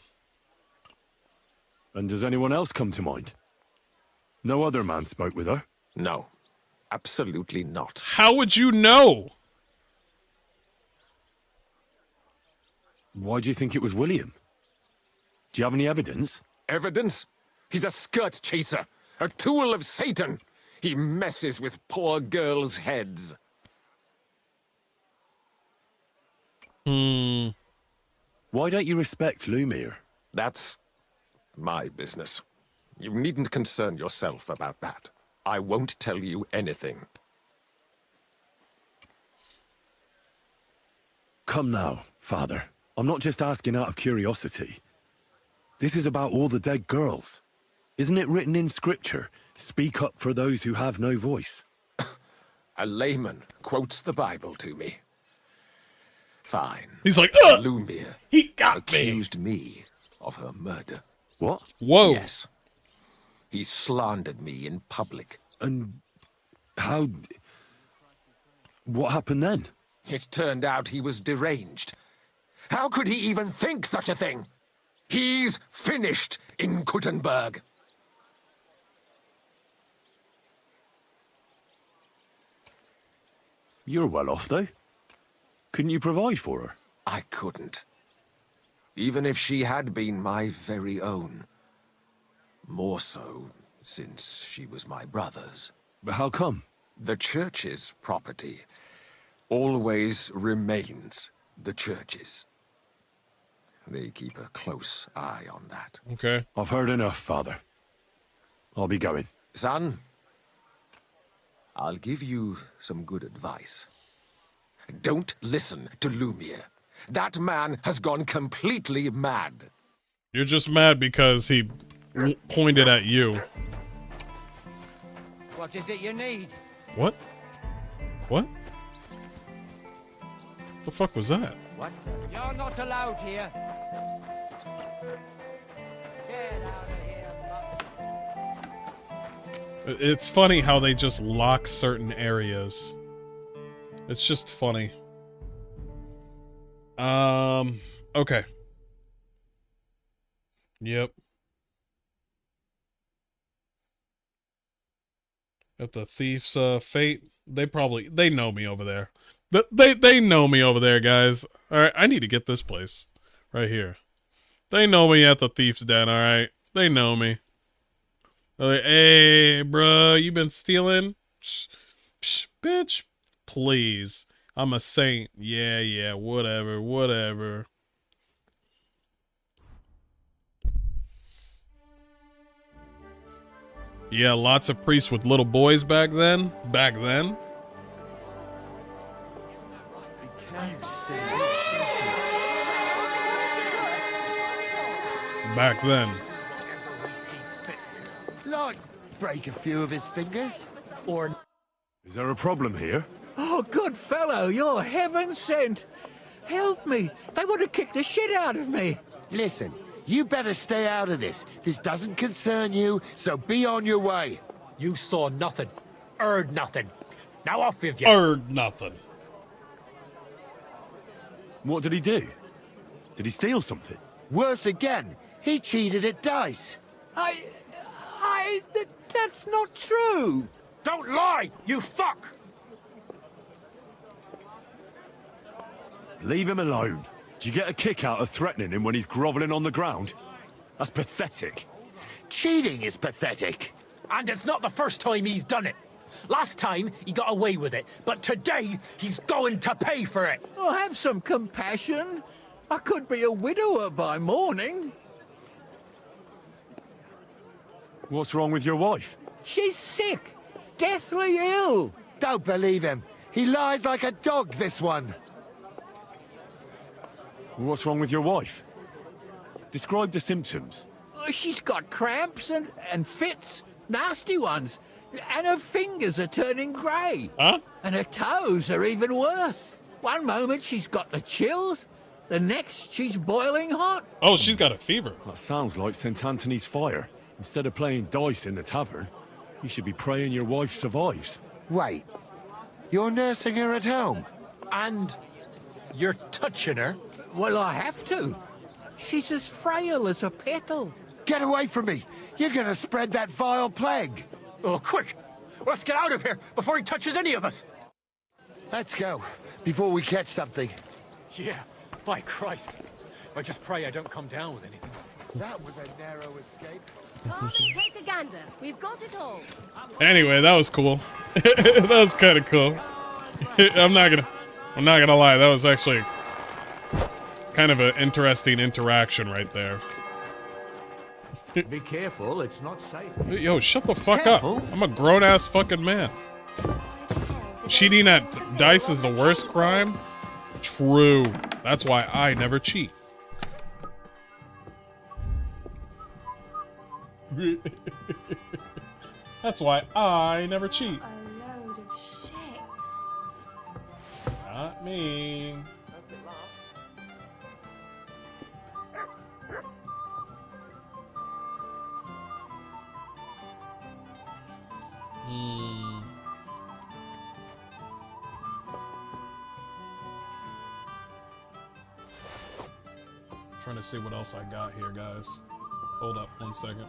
And does anyone else come to mind? No other man spoke with her? No, absolutely not. How would you know? Why do you think it was William? Do you have any evidence? Evidence? He's a skirt chaser, a tool of Satan. He messes with poor girls' heads. Why don't you respect Lumir? That's my business. You needn't concern yourself about that. I won't tell you anything. Come now, Father. I'm not just asking out of curiosity. This is about all the dead girls. Isn't it written in scripture, speak up for those who have no voice? A layman quotes the Bible to me. Fine. He's like, Lumir he got accused me of her murder. What? Whoa. Yes. He slandered me in public. And how... What happened then? It turned out he was deranged. How could he even think such a thing? He's finished in Kuttenberg. You're well off, though. Couldn't you provide for her? I couldn't. Even if she had been my very own. More so, since she was my brother's. But how come? The church's property always remains the church's. They keep a close eye on that. Okay. I've heard enough, Father. I'll be going. Son, I'll give you some good advice. Don't listen to Lumir. That man has gone completely mad. You're just mad because he pointed at you. What is it you need? What? What? The fuck was that? What? You're not allowed here. Get out of here. It's funny how they just lock certain areas. It's just funny. Okay. Yep. At the thief's fate, they know me over there. They know me over there, guys. All right, I need to get this place right here. They know me at the thief's den. All right, they know me. They're like, hey, bro, you been stealing? Psh, bitch, please. I'm a saint. Yeah, whatever. Yeah, lots of priests with little boys back then. Back then. Like, break a few of his fingers, or... Is there a problem here? Oh, good fellow, you're heaven sent. Help me. They want to kick the shit out of me. Listen, you better stay out of this. This doesn't concern you, so be on your way. You saw nothing, heard nothing. Now off with you. Heard nothing. What did he do? Did he steal something? Worse again, he cheated at dice. That's not true. Don't lie, you fuck! Leave him alone. Do you get a kick out of threatening him when he's groveling on the ground? That's pathetic. Cheating is pathetic. And it's not the first time he's done it. Last time, he got away with it. But today, he's going to pay for it. Oh, have some compassion. I could be a widower by morning. What's wrong with your wife? She's sick. Deathly ill. Don't believe him. He lies like a dog, this one. What's wrong with your wife? Describe the symptoms. She's got cramps and fits. Nasty ones. And her fingers are turning grey. Huh? And her toes are even worse. One moment she's got the chills. The next she's boiling hot. Oh, she's got a fever. That sounds like St. Anthony's fire. Instead of playing dice in the tavern, you should be praying your wife survives. Wait, you're nursing her at home? And you're touching her? Well, I have to. She's as frail as a petal. Get away from me! You're gonna spread that vile plague! Oh, quick! Let's get out of here before he touches any of us! Let's go, before we catch something. Yeah, by Christ. I just pray I don't come down with anything. That was a narrow escape. Take a gander. We've got it all. Anyway, that was cool. That was kind of cool. I'm not gonna lie. That was actually kind of an interesting interaction right there. Be careful, it's not safe. Yo, shut the fuck up. I'm a grown-ass fucking man. Cheating at dice is the worst crime? True. That's why I never cheat. That's why I never cheat. A load of shit. Not me. Trying to see what else I got here, guys. Hold up 1 second.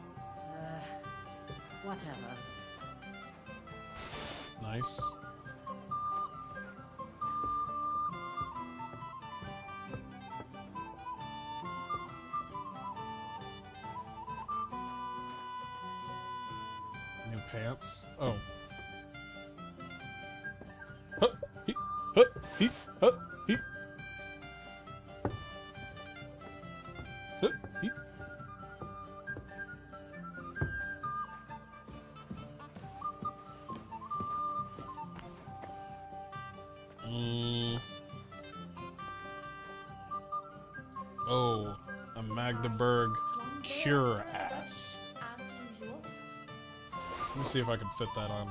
Whatever. Nice. New pants. Oh. Huh, he, huh, he, huh, he. Huh, he. Oh, a Magdeburg cure ass. Let me see if I can fit that on.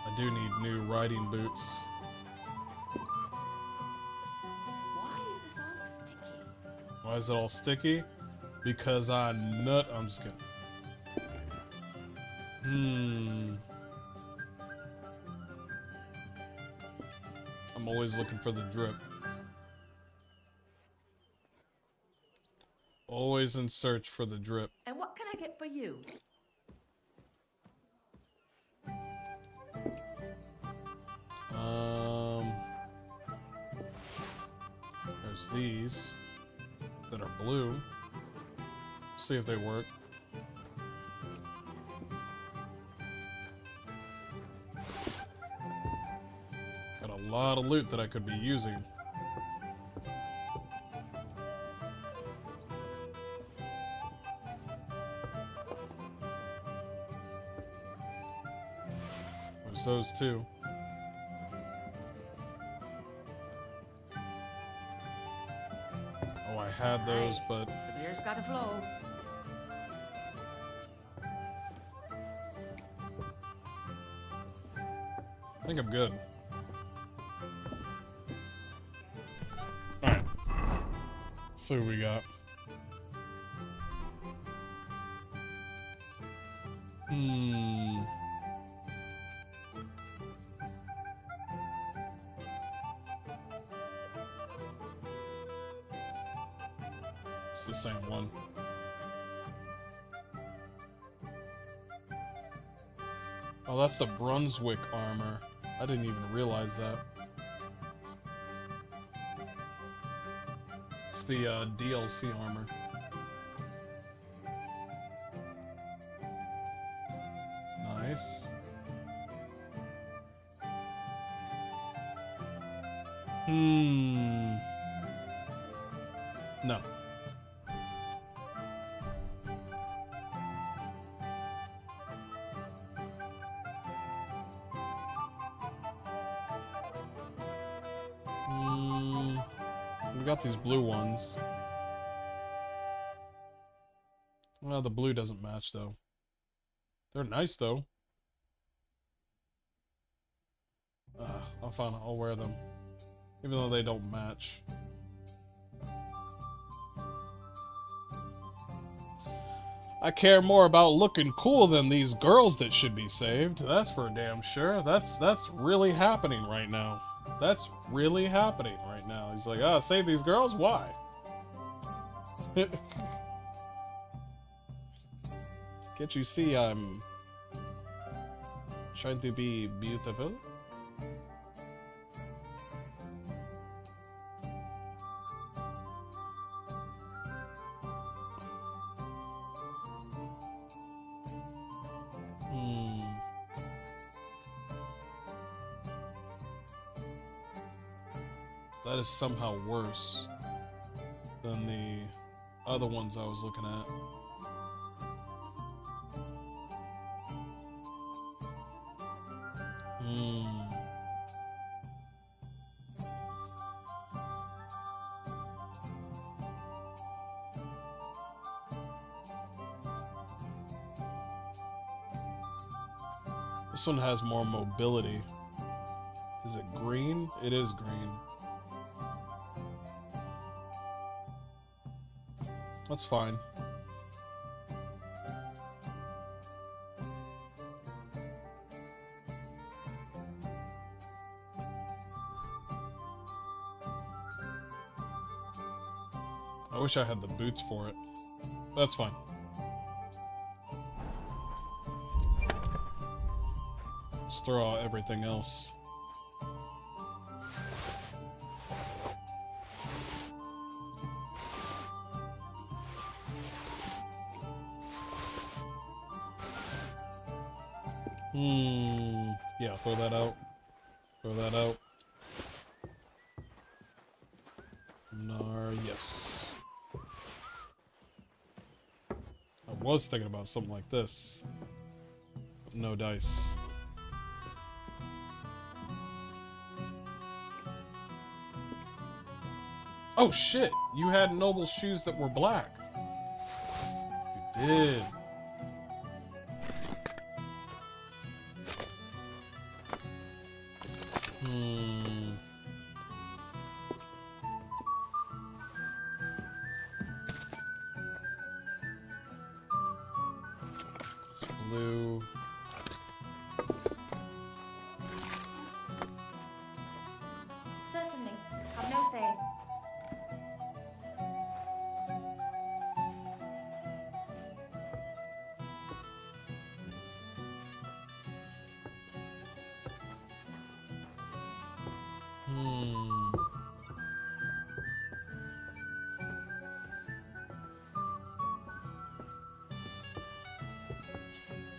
I do need new riding boots. Why is it all sticky? Because I'm just kidding. I'm always looking for the drip. Always in search for the drip. And what can I get for you? There's these that are blue. See if they work. Got a lot of loot that I could be using. There's those two. Oh, I had those, but The beer's gotta flow. I think I'm good. Alright. See what we got. It's the same one. Oh, that's the Brunswick armor. I didn't even realize that. It's the DLC armor. Nice. No. We got these blue ones. Well, the blue doesn't match though. They're nice though. I'll wear them. Even though they don't match. I care more about looking cool than these girls that should be saved. That's for damn sure. That's really happening right now. That's really happening right now. He's like, save these girls? Why? Can't you see I'm trying to be beautiful? That is somehow worse than the other ones I was looking at. This one has more mobility. Is it green? It is green. That's fine. I wish I had the boots for it. That's fine. Just throw out everything else. Yeah, throw that out. Throw that out. Yes. I was thinking about something like this. But no dice. Oh shit! You had noble shoes that were black. You did. It's blue. Certainly. Have no fear.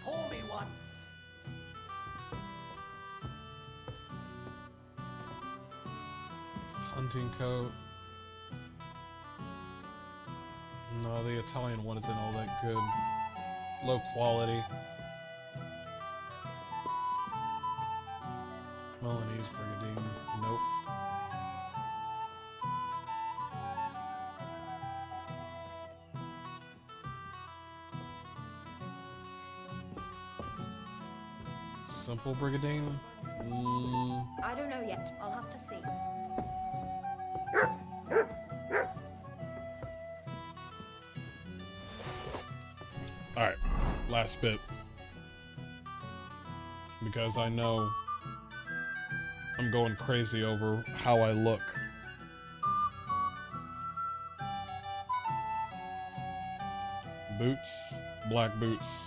Pour me one. Hunting coat. No, the Italian one isn't all that good. Low quality. Milanese brigandine. Nope. Simple brigandine? I don't know yet. I'll have to see. Alright, last bit. Because I know I'm going crazy over how I look. Boots, black boots.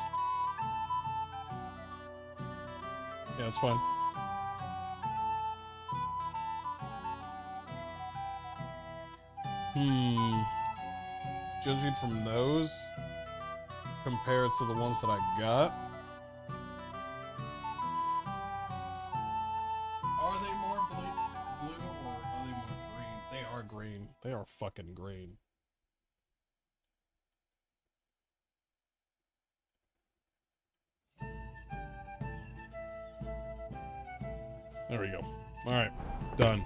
Yeah, it's fine. Judging from those, compared to the ones that I got, are they more blue or are they more green? They are green. They are fucking green. There we go. Alright, done.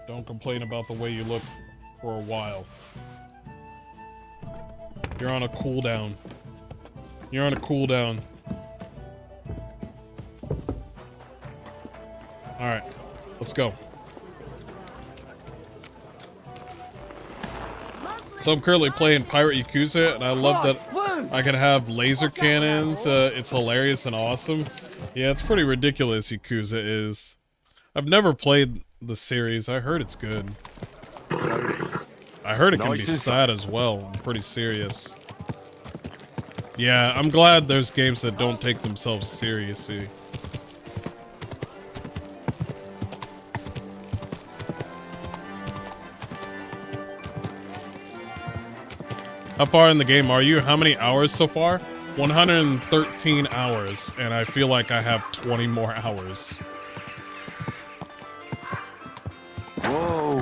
Don't complain about the way you look for a while. You're on a cooldown. You're on a cooldown. Alright, let's go. So I'm currently playing Pirate Yakuza, and I love that I can have laser cannons. It's hilarious and awesome. Yeah, it's pretty ridiculous, Yakuza is. I've never played the series. I heard it's good. I heard it can be sad as well. I'm pretty serious. Yeah, I'm glad there's games that don't take themselves seriously. How far in the game are you? How many hours so far? 113 hours, and I feel like I have 20 more hours. Whoa!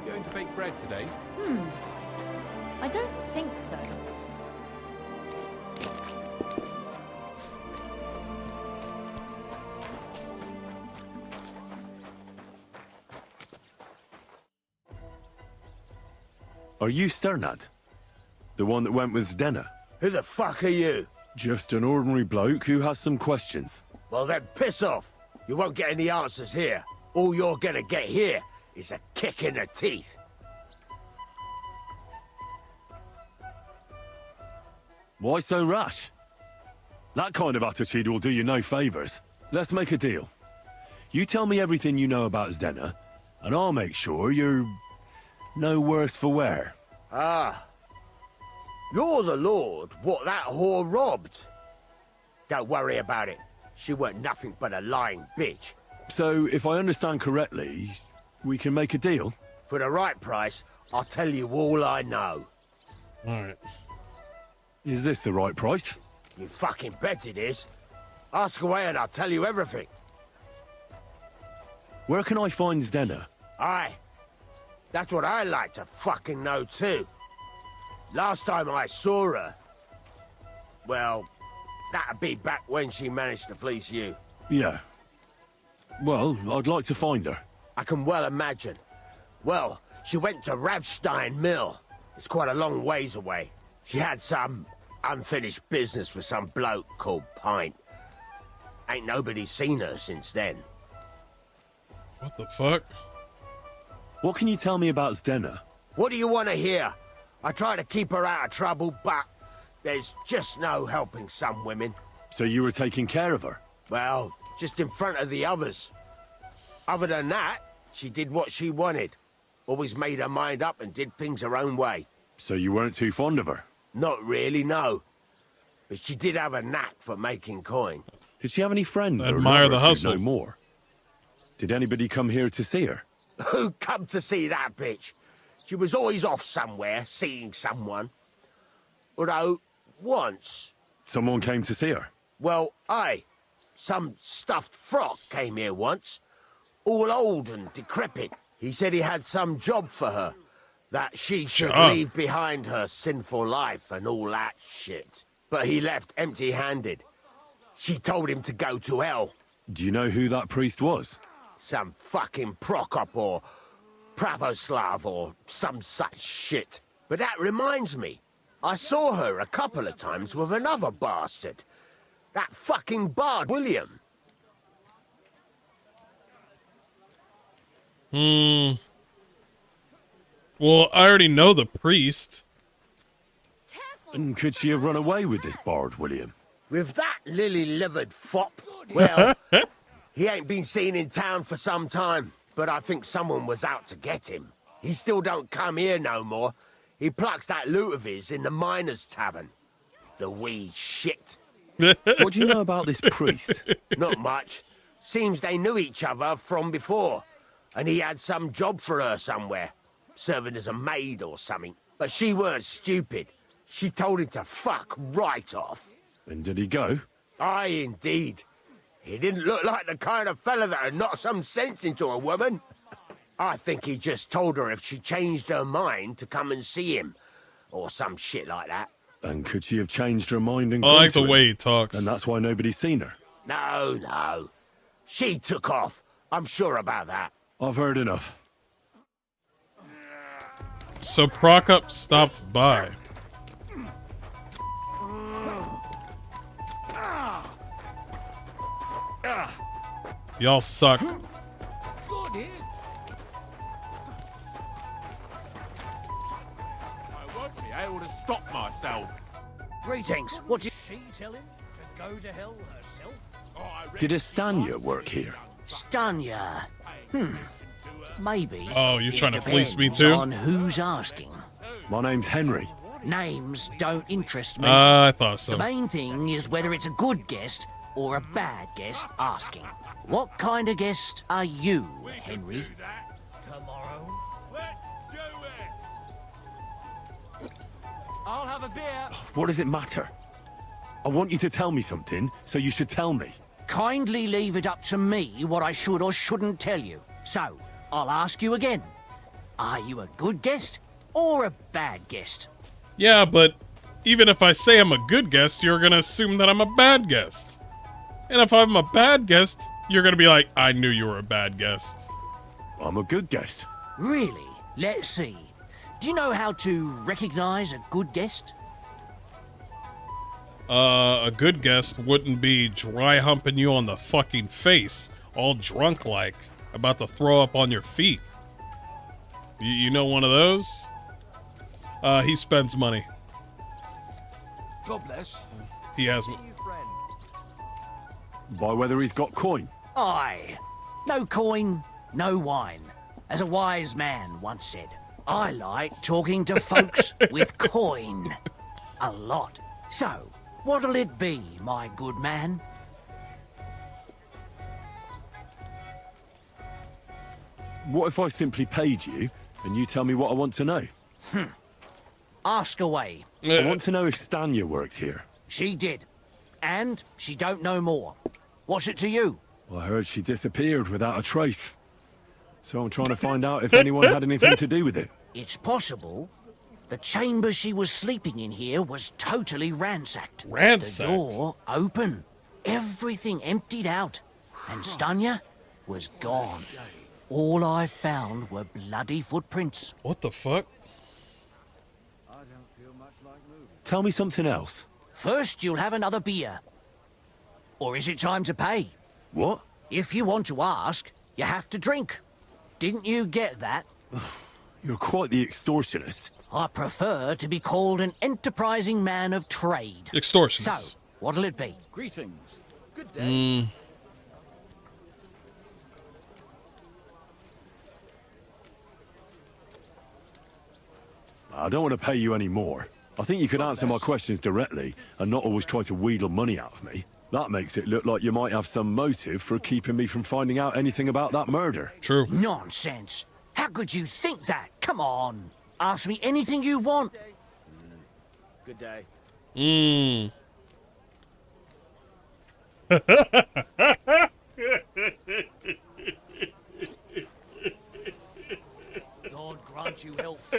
Going to bake bread today? I don't think so. Are you Sternat? The one that went with Zdenna? Who the fuck are you? Just an ordinary bloke who has some questions. Well then, piss off. You won't get any answers here. All you're gonna get here is a kick in the teeth. Why so rash? That kind of attitude will do you no favors. Let's make a deal. You tell me everything you know about Zdenna, and I'll make sure you're no worse for wear. Ah. You're the lord what that whore robbed. Don't worry about it. She weren't nothing but a lying bitch. So, if I understand correctly, we can make a deal? For the right price, I'll tell you all I know. Alright. Is this the right price? You fucking bet it is. Ask away and I'll tell you everything. Where can I find Zdenna? Aye. That's what I like to fucking know too. Last time I saw her... Well, that'd be back when she managed to fleece you. Yeah. Well, I'd like to find her. I can well imagine. Well, she went to Ravstein Mill. It's quite a long ways away. She had some unfinished business with some bloke called Pint. Ain't nobody seen her since then. What the fuck? What can you tell me about Zdenna? What do you want to hear? I try to keep her out of trouble, but there's just no helping some women. So you were taking care of her? Well, just in front of the others. Other than that, she did what she wanted. Always made her mind up and did things her own way. So you weren't too fond of her? Not really, no. But she did have a knack for making coin. Did she have any friends or Admire the lovers who hustle. know more? Did anybody come here to see her? Who come to see that bitch? She was always off somewhere, seeing someone. Although, once... Someone came to see her? Well, aye. Some stuffed frock came here once. All old and decrepit. He said he had some job for her. That she should leave behind her sinful life and all that shit. But he left empty-handed. She told him to go to hell. Do you know who that priest was? Some fucking Prokop or Pravoslav or some such shit. But that reminds me. I saw her a couple of times with another bastard. That fucking bard, William. Well, I already know the priest. And could she have run away with this bard, William? With that lily-livered fop? Well, he ain't been seen in town for some time, but I think someone was out to get him. He still don't come here no more. He plucks that loot of his in the miners' tavern. The wee shit. What do you know about this priest? Not much. Seems they knew each other from before, and he had some job for her somewhere, serving as a maid or something. But she weren't stupid. She told him to fuck right off. And did he go? Aye, indeed. He didn't look like the kind of fella that would knock some sense into a woman. I think he just told her if she changed her mind to come and see him, or some shit like that. And could she have changed her mind and I like the way he talks. And that's why nobody's seen her? No. She took off. I'm sure about that. I've heard enough. So Prokop stopped by. Y'all suck. I won't be able to stop myself. Greetings. What did She tell him to go to hell herself? Did Estanya work here? Stanya? Maybe. Oh, you're trying to It fleece me depends too? on who's asking. My name's Henry. Names don't interest me. I thought so. The main thing is whether it's a good guest or a bad guest asking. What kind of guest are you, Henry? Tomorrow. Let's do it. I'll have a beer. What does it matter? I want you to tell me something, so you should tell me. Kindly leave it up to me what I should or shouldn't tell you. So, I'll ask you again. Are you a good guest or a bad guest? Yeah, but even if I say I'm a good guest, you're gonna assume that I'm a bad guest. And if I'm a bad guest, you're gonna be like, I knew you were a bad guest. I'm a good guest. Really? Let's see. Do you know how to recognize a good guest? A good guest wouldn't be dry humping you on the fucking face, all drunk like, about to throw up on your feet. You know one of those? He spends money. God bless. He has. By whether he's got coin. Aye. No coin, no wine. As a wise man once said, I like talking to folks with coin. A lot. So, What'll it be, my good man? What if I simply paid you and you tell me what I want to know? Ask away. I want to know if Stanya worked here. She did. And she don't know more. What's it to you? I heard she disappeared without a trace. So I'm trying to find out if anyone had anything to do with it. It's possible. The chamber she was sleeping in here was totally ransacked. Ransacked? The door open. Everything emptied out. And Stanya was gone. All I found were bloody footprints. What the fuck? Tell me something else. First, you'll have another beer. Or is it time to pay? What? If you want to ask, you have to drink. Didn't you get that? You're quite the extortionist. I prefer to be called an enterprising man of trade. Extortionist. So, what'll it be? Greetings. Good day. I don't want to pay you any more. I think you could answer my questions directly and not always try to wheedle money out of me. That makes it look like you might have some motive for keeping me from finding out anything about that murder. True. Nonsense. How could you think that? Come on. Ask me anything you want. Good day. God grant you health.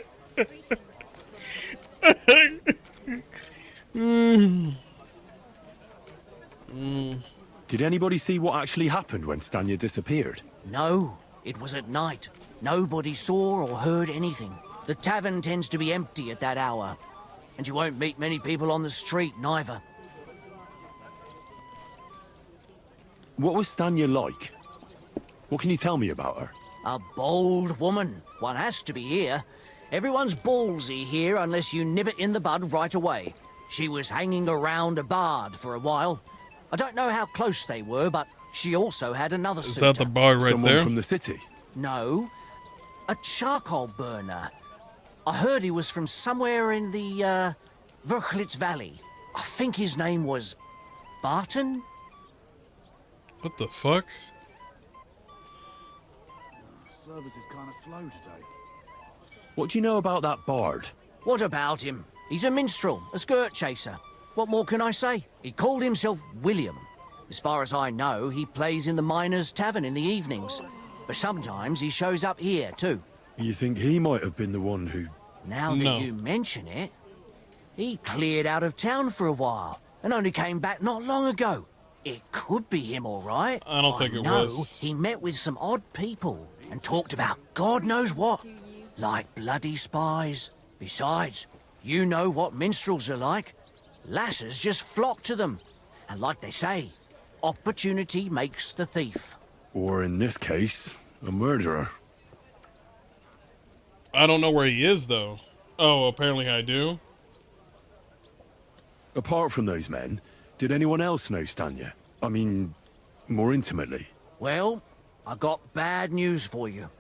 Did anybody see what actually happened when Stanya disappeared? No, it was at night. Nobody saw or heard anything. The tavern tends to be empty at that hour. And you won't meet many people on the street, neither. What was Stanya like? What can you tell me about her? A bold woman. One has to be here. Everyone's ballsy here unless you nib it in the bud right away. She was hanging around a bard for a while. I don't know how close they were, but she also had another suitor. Is that the bard right Someone there? from the city? No. A charcoal burner. I heard he was from somewhere in the, Verchlitz Valley. I think his name was Barton? What the fuck? Service is kind of slow today. What do you know about that bard? What about him? He's a minstrel, a skirt chaser. What more can I say? He called himself William. As far as I know, he plays in the Miners' Tavern in the evenings. But sometimes he shows up here, too. You think he might have been the one who... Now that you mention it, he cleared out of town for a while and only came back not long ago. It could be him, all right. I don't think it was. He met with some odd people and talked about God knows what. Like bloody spies. Besides, you know what minstrels are like. Lasses just flock to them. And like they say, opportunity makes the thief. Or in this case, a murderer. I don't know where he is, though. Oh, apparently I do. Apart from those men, did anyone else know Stanya? I mean, more intimately. Well, I got bad news for you.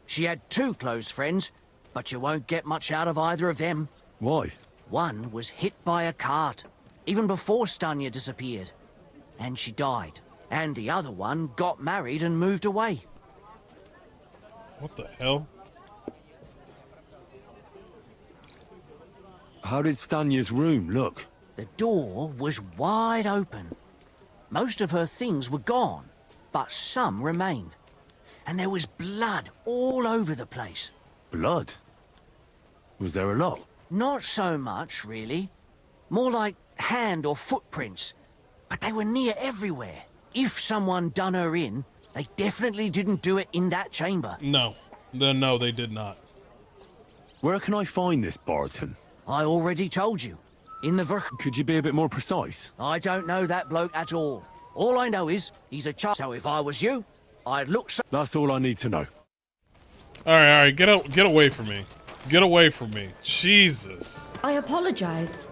She had two close friends, but you won't get much out of either of them. Why? One was hit by a cart, even before Stanya disappeared. And she died. And the other one got married and moved away. What the hell? How did Stanya's room look? The door was wide open. Most of her things were gone, but some remained. And there was blood all over the place. Blood? Was there a lot? Not so much, really. More like hand or footprints. But they were near everywhere. If someone done her in, they definitely didn't do it in that chamber. No. No, they did not. Where can I find this Barton? I already told you. In the Could you be a bit more precise? I don't know that bloke at all. All I know is he's a child. So if I was you, I'd look so... That's all I need to know. Alright, get away from me. Get away from me. Jesus. I apologize.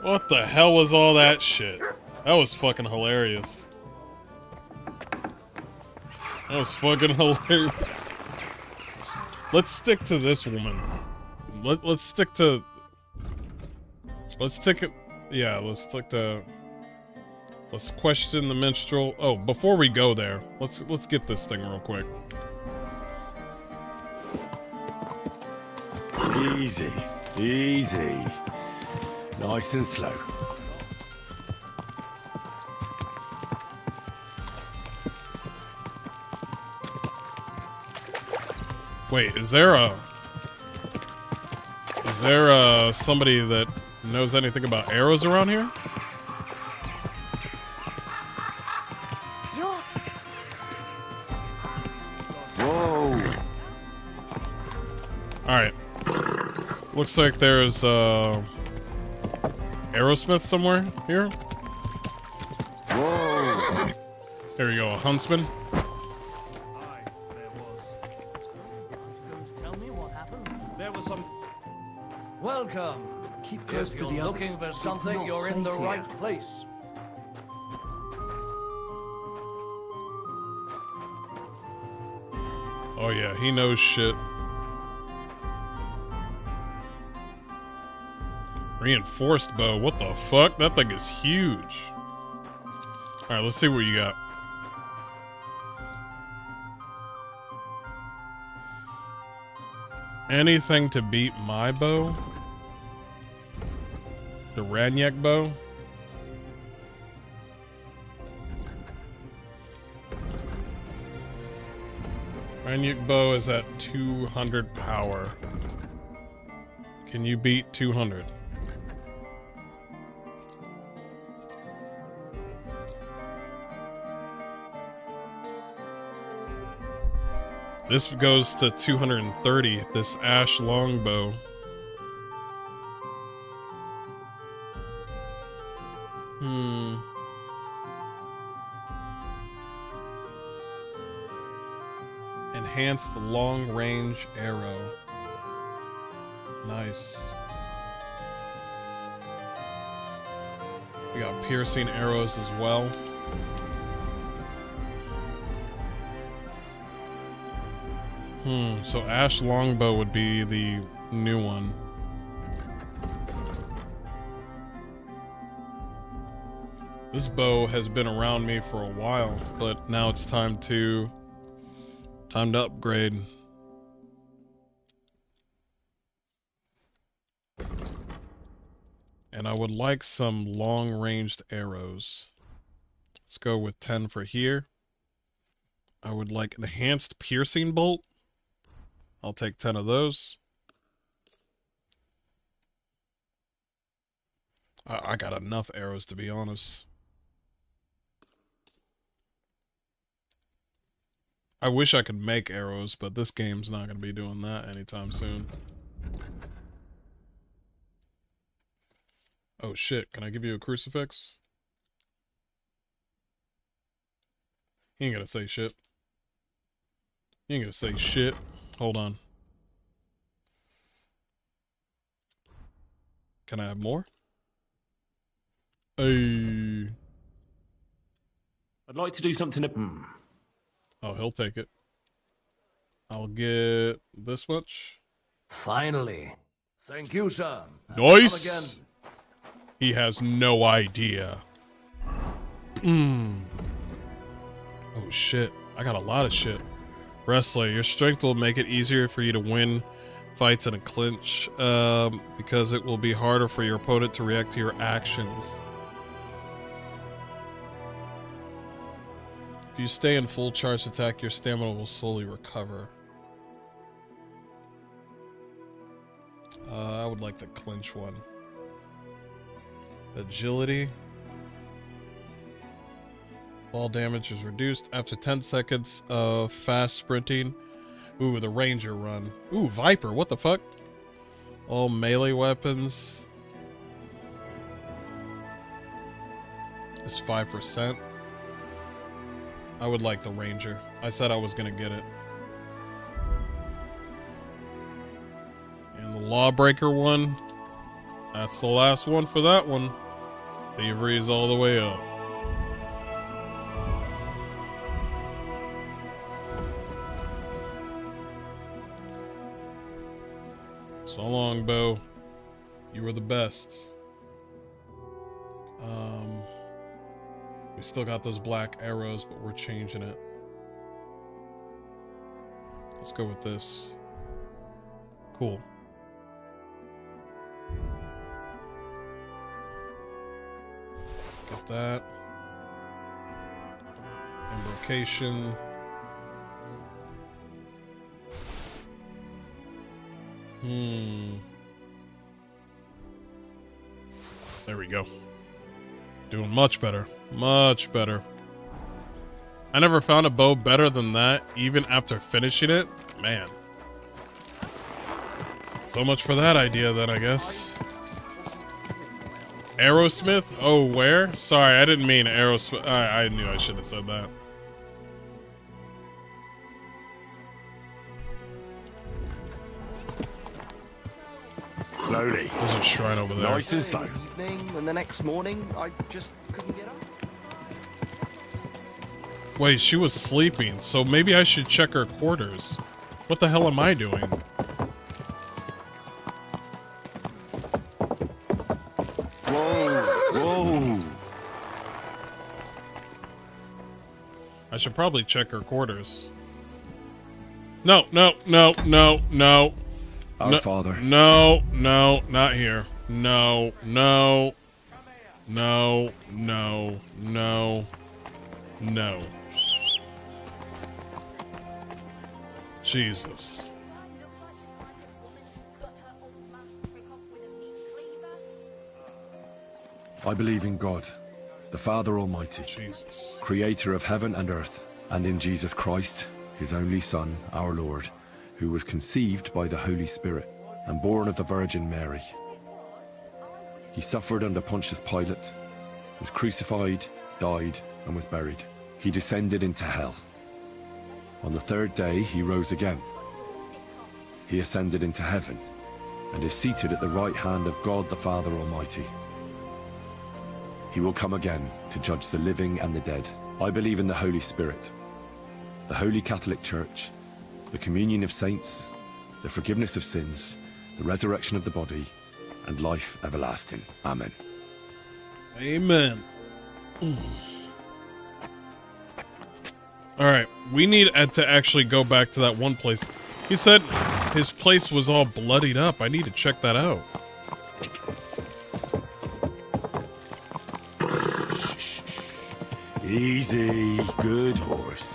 What the hell was all that shit? That was fucking hilarious. That was fucking hilarious. Let's stick to this woman. Let's stick to... Yeah, let's question the minstrel. Oh, before we go there, let's get this thing real quick. Easy, easy. Nice and slow. Wait, is there somebody that knows anything about arrows around here? Whoa. Alright. Looks like there's Aerosmith somewhere here. Whoa. There you go, a huntsman. Tell me what happened. There was some. Welcome. Keep close If to you're the others. looking for It's something, not you're in the safe right here. place. Oh yeah, he knows shit. Reinforced bow, what the fuck? That thing is huge. Alright, let's see what you got. Anything to beat my bow? The Ranyak bow? Ranyak bow is at 200 power. Can you beat 200? This goes to 230, this ash longbow. Enhanced long-range arrow. Nice. We got piercing arrows as well. So ash longbow would be the new one. This bow has been around me for a while, but now it's time to upgrade. And I would like some long-ranged arrows. Let's go with 10 for here. I would like enhanced piercing bolt. I'll take 10 of those. I got enough arrows, to be honest. I wish I could make arrows, but this game's not going to be doing that anytime soon. Oh shit, can I give you a crucifix? He ain't gonna say shit. He ain't gonna say shit. Hold on. Can I have more? Hey. I'd like to do something to... Oh, he'll take it. I'll get this much. Finally. Thank you, sir. Nice! He has no idea. Oh shit. I got a lot of shit. Wrestler, your strength will make it easier for you to win fights in a clinch, because it will be harder for your opponent to react to your actions. If you stay in full charge attack, your stamina will slowly recover. I would like the clinch one. Agility. Fall damage is reduced after 10 seconds of fast sprinting. Ooh, the ranger run. Ooh, Viper, what the fuck? All melee weapons. It's 5%. I would like the ranger. I said I was gonna get it. And the lawbreaker one. That's the last one for that one. Thievery is all the way up. So long, Bo. You were the best. We still got those black arrows, but we're changing it. Let's go with this. Cool. Got that. Invocation. There we go. Doing much better. Much better. I never found a bow better than that, even after finishing it. Man. So much for that idea then, I guess. Aerosmith? Oh, where? Sorry, I didn't mean Aerosmith. I knew I should have said that. Slowly. There's a shrine over there. Nice and slow. Evening, and the next morning, I just couldn't get up. Wait, she was sleeping, so maybe I should check her quarters. What the hell am I doing? Whoa. I should probably check her quarters. No. Our Father. No, not here. No. Jesus. I believe in God, the Father Almighty, Jesus, creator of heaven and earth, and in Jesus Christ, his only Son, our Lord, who was conceived by the Holy Spirit and born of the Virgin Mary. He suffered under Pontius Pilate, was crucified, died, and was buried. He descended into hell. On the third day, he rose again. He ascended into heaven and is seated at the right hand of God the Father Almighty. He will come again to judge the living and the dead. I believe in the Holy Spirit, the Holy Catholic Church, the communion of saints, the forgiveness of sins, the resurrection of the body, and life everlasting. Amen. Amen. Alright, we need Ed to actually go back to that one place. He said his place was all bloodied up. I need to check that out. Easy, good horse.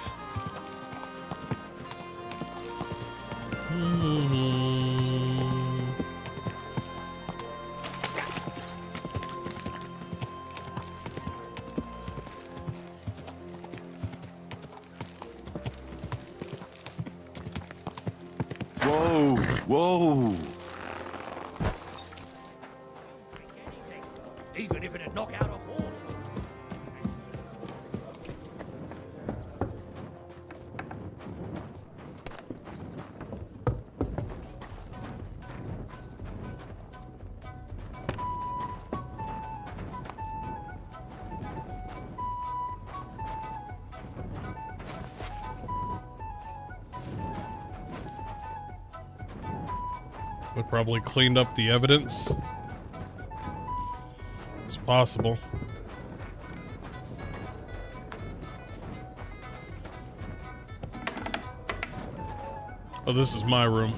Whoa. Even if it'd knock out a horse. They probably cleaned up the evidence. It's possible. Oh, this is my room.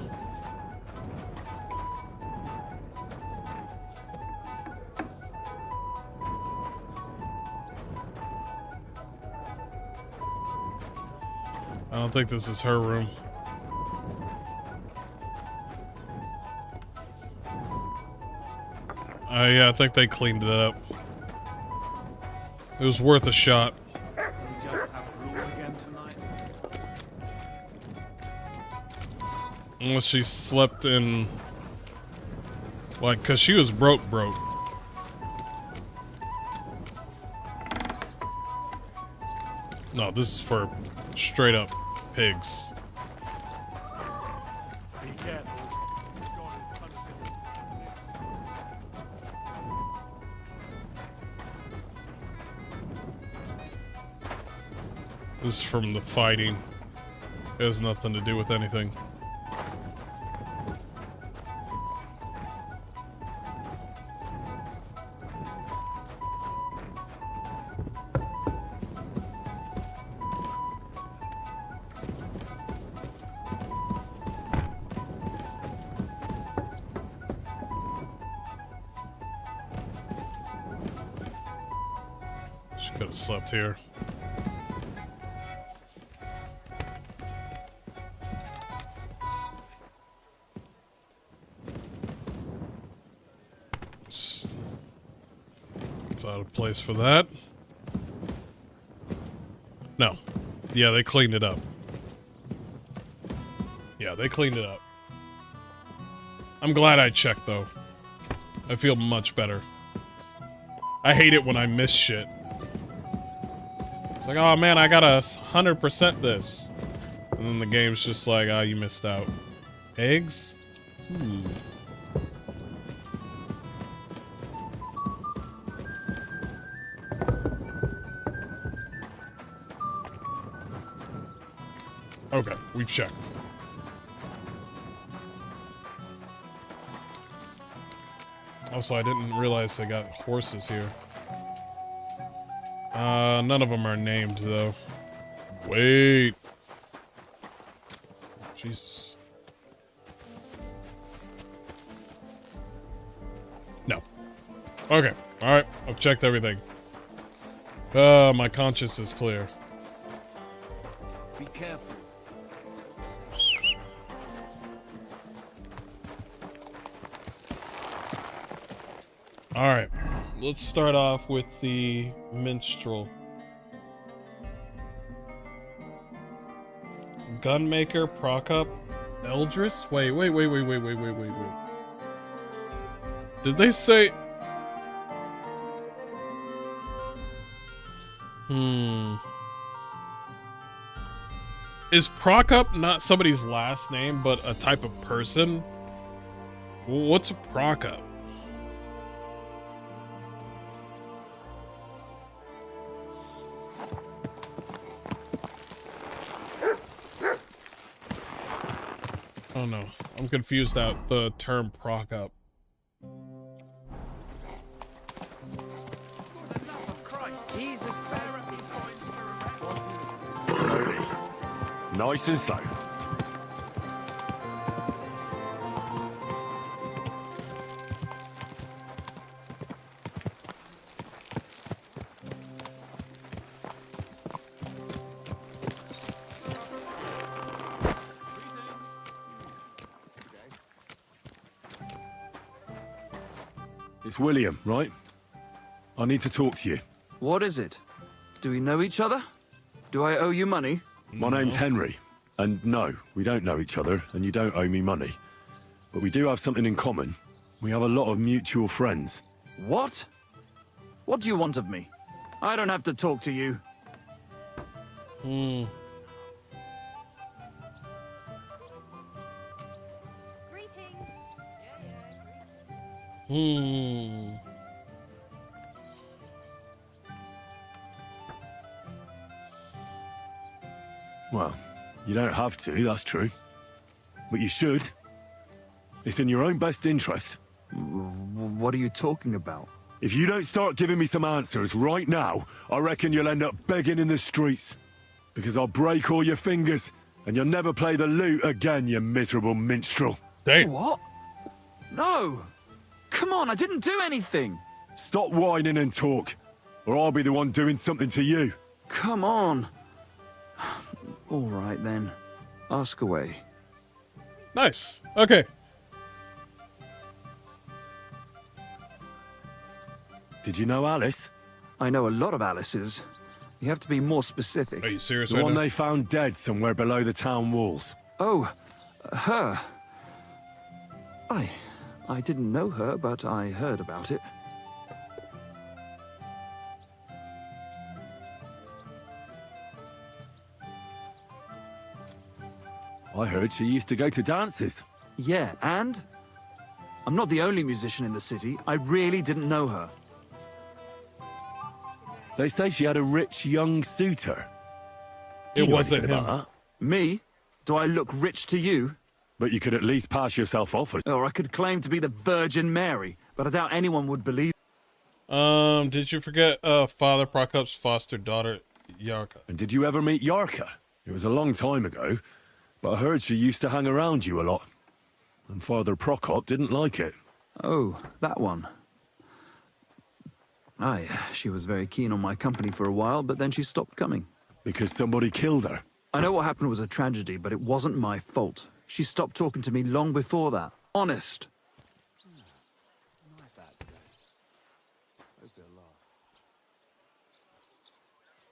I don't think this is her room. Yeah, I think they cleaned it up. It was worth a shot. Unless she slept in... Like, because she was broke. No, this is for straight up pigs. This is from the fighting. It has nothing to do with anything. She could have slept here. It's out of place for that. No. Yeah, they cleaned it up. Yeah, they cleaned it up. I'm glad I checked, though. I feel much better. I hate it when I miss shit. It's like, oh man, I gotta 100% this. And then the game's just like, oh, you missed out. Eggs? Ooh. Okay, we've checked. Also, I didn't realize they got horses here. None of them are named, though. Wait. Jesus. No. Okay, alright. I've checked everything. My conscience is clear. Be careful. Alright, let's start off with the minstrel. Gunmaker, Prokop, Eldris? Wait. Did they say... Is Prokop not somebody's last name, but a type of person? What's a Prokop? Oh no, I'm confused out the term Prokop. Nice and slow. It's William, right? I need to talk to you. What is it? Do we know each other? Do I owe you money? My name's Henry, and no, we don't know each other, and you don't owe me money. But we do have something in common. We have a lot of mutual friends. What? What do you want of me? I don't have to talk to you. Well, you don't have to, that's true. But you should. It's in your own best interest. What are you talking about? If you don't start giving me some answers right now, I reckon you'll end up begging in the streets. Because I'll break all your fingers, and you'll never play the lute again, you miserable minstrel. Damn. What? No! Come on, I didn't do anything! Stop whining and talk, or I'll be the one doing something to you. Come on. All right, then. Ask away. Nice. Okay. Did you know Alice? I know a lot of Alices. You have to be more specific. Are you serious The right one now? they found dead somewhere below the town walls. Oh, her. I didn't know her, but I heard about it. I heard she used to go to dances. Yeah, and? I'm not the only musician in the city. I really didn't know her. They say she had a rich young suitor. It wasn't him. Me? Do I look rich to you? But you could at least pass yourself off as... Or I could claim to be the Virgin Mary, but I doubt anyone would believe. Did you forget Father Prokop's foster daughter, Yarka? And did you ever meet Yarka? It was a long time ago, but I heard she used to hang around you a lot. And Father Prokop didn't like it. Oh, that one. Aye, she was very keen on my company for a while, but then she stopped coming. Because somebody killed her? I know what happened was a tragedy, but it wasn't my fault. She stopped talking to me long before that. Honest.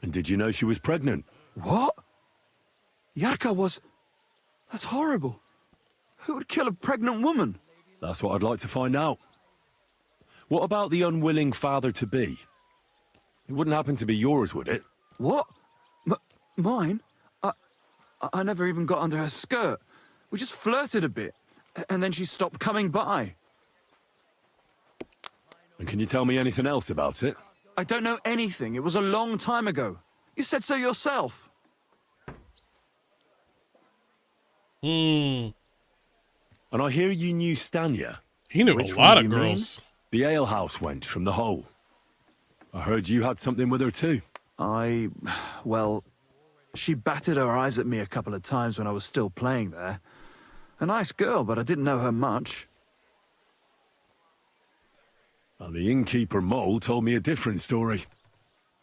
And did you know she was pregnant? What? Yarka was... That's horrible. Who would kill a pregnant woman? That's what I'd like to find out. What about the unwilling father-to-be? It wouldn't happen to be yours, would it? What? Mine? I never even got under her skirt. We just flirted a bit, and then she stopped coming by. And can you tell me anything else about it? I don't know anything. It was a long time ago. You said so yourself. And I hear you knew Stanya. He knew a lot of girls. The alehouse wench from the hole. I heard you had something with her too. Well, she batted her eyes at me a couple of times when I was still playing there. A nice girl, but I didn't know her much. And the innkeeper Mole told me a different story.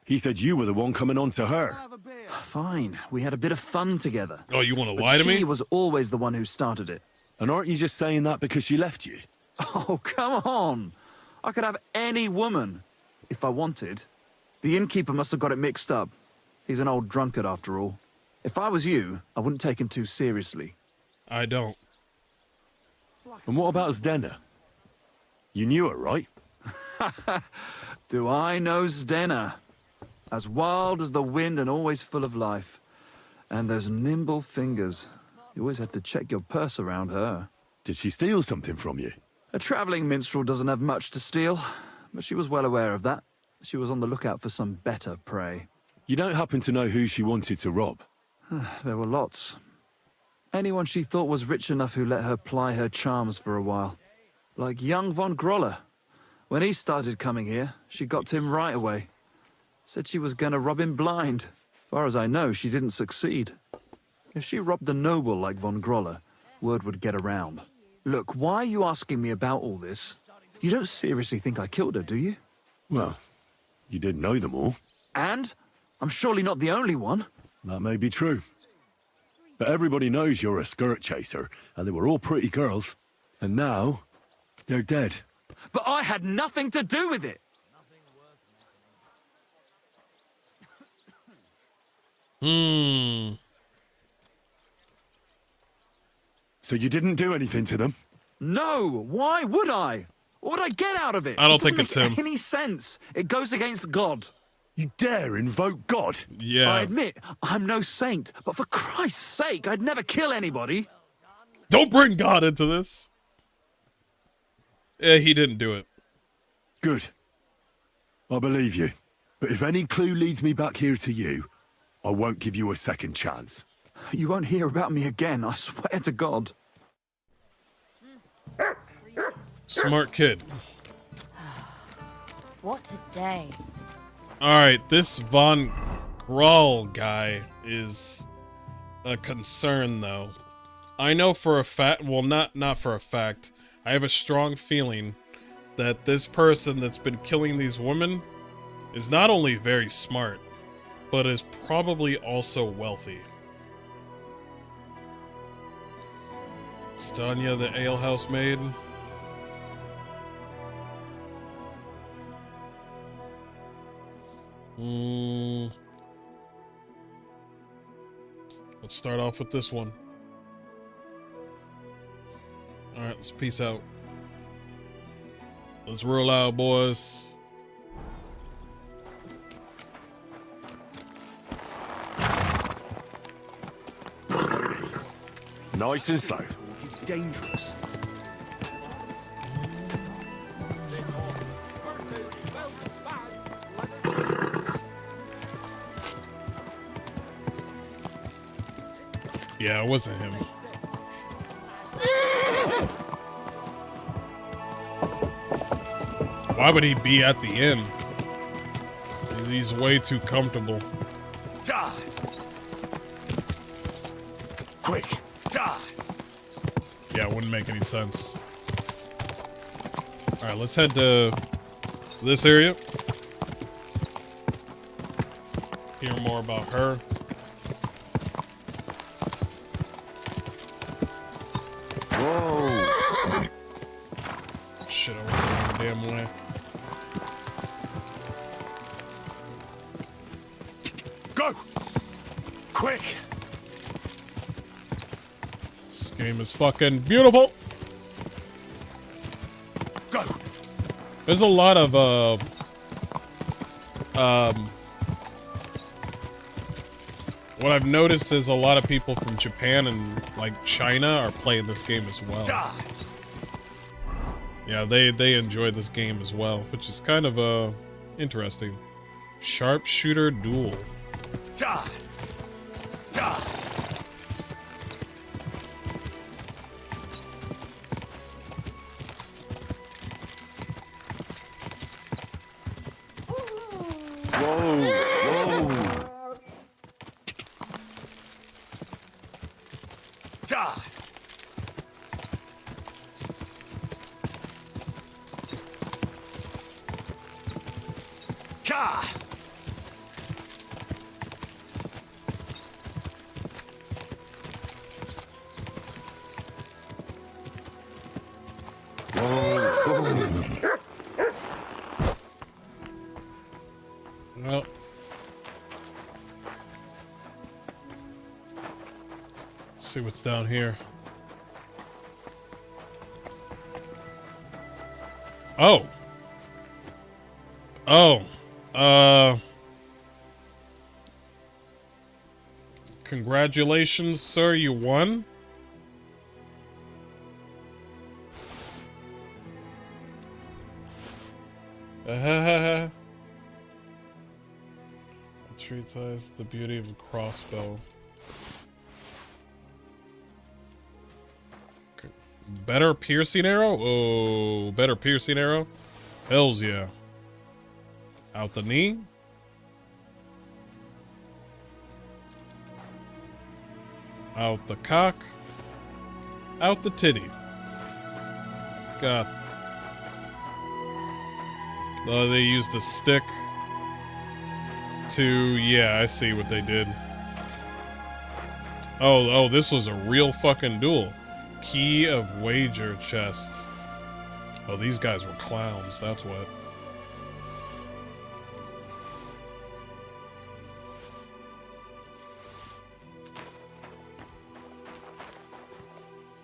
He said you were the one coming on to her. Fine, we had a bit of fun together. Oh, you want to lie to me? She was always the one who started it. And aren't you just saying that because she left you? Oh, come on. I could have any woman, if I wanted. The innkeeper must have got it mixed up. He's an old drunkard after all. If I was you, I wouldn't take him too seriously. I don't. And what about Zdena? You knew her, right? Do I know Zdena? As wild as the wind and always full of life. And those nimble fingers. You always had to check your purse around her. Did she steal something from you? A travelling minstrel doesn't have much to steal, but she was well aware of that. She was on the lookout for some better prey. You don't happen to know who she wanted to rob? There were lots. Anyone she thought was rich enough who let her ply her charms for a while. Like young von Groller. When he started coming here, she got him right away. Said she was going to rob him blind. Far as I know, she didn't succeed. If she robbed a noble like von Groller, word would get around. Look, why are you asking me about all this? You don't seriously think I killed her, do you? Well, you did know them all. And? I'm surely not the only one. That may be true. But everybody knows you're a skirt chaser, and they were all pretty girls. And now, they're dead. But I had nothing to do with it! So you didn't do anything to them? No! Why would I? What would I get out of it? I don't think it's him. It doesn't make any sense. It goes against God. You dare invoke God? Yeah. I admit, I'm no saint, but for Christ's sake, I'd never kill anybody. Don't bring God into this. He didn't do it. Good. I believe you. But if any clue leads me back here to you, I won't give you a second chance. You won't hear about me again, I swear to God. Smart kid. What a day. Alright, this Von Grawl guy is a concern, though. I know for a fact, well, not for a fact, I have a strong feeling that this person that's been killing these women is not only very smart, but is probably also wealthy. Stanya, the alehouse maid. Let's start off with this one. Alright, let's peace out. Let's roll out, boys. Nice and slow. He's dangerous. Yeah, it wasn't him. Why would he be at the inn? He's way too comfortable. Die! Quick, die! Yeah, it wouldn't make any sense. Alright, let's head to this area. Hear more about her. Whoa! Shit, I went the wrong damn way. Go! Quick! This game is fucking beautiful. Go! There's a lot of what I've noticed is a lot of people from Japan and like China are playing this game as well. Yeah, they enjoy this game as well, which is kind of interesting. Sharpshooter duel. Well, see what's down here. Oh. Congratulations, sir, you won. Treatise the beauty of a crossbow. Better piercing arrow? Oh, better piercing arrow? Hells yeah. Out the knee? Out the cock? Out the titty? God. Oh, they used a stick to... Yeah, I see what they did. Oh, this was a real fucking duel. Key of wager chest. Oh, these guys were clowns, that's what.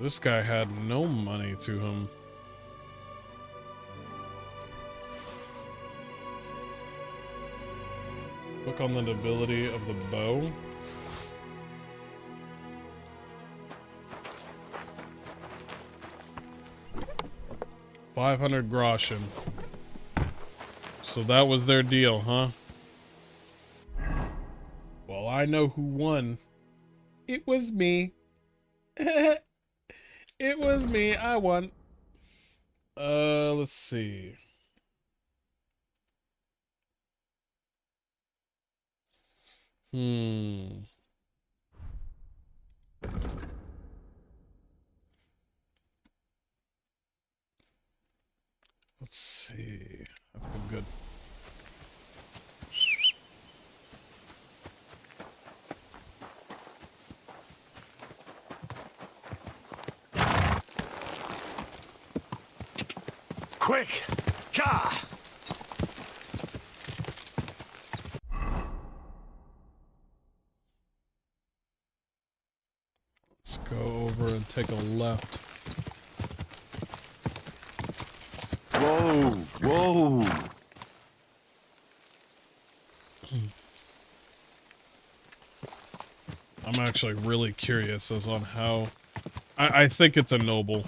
This guy had no money to him. Look on the nobility of the bow. $500 groschen. So that was their deal, huh? Well, I know who won. It was me. It was me. I won. Let's see. Let's see. That's been good. Quick! Gah! Let's go over and take a left. Whoa! Whoa! I'm actually really curious as on how... I think it's a noble.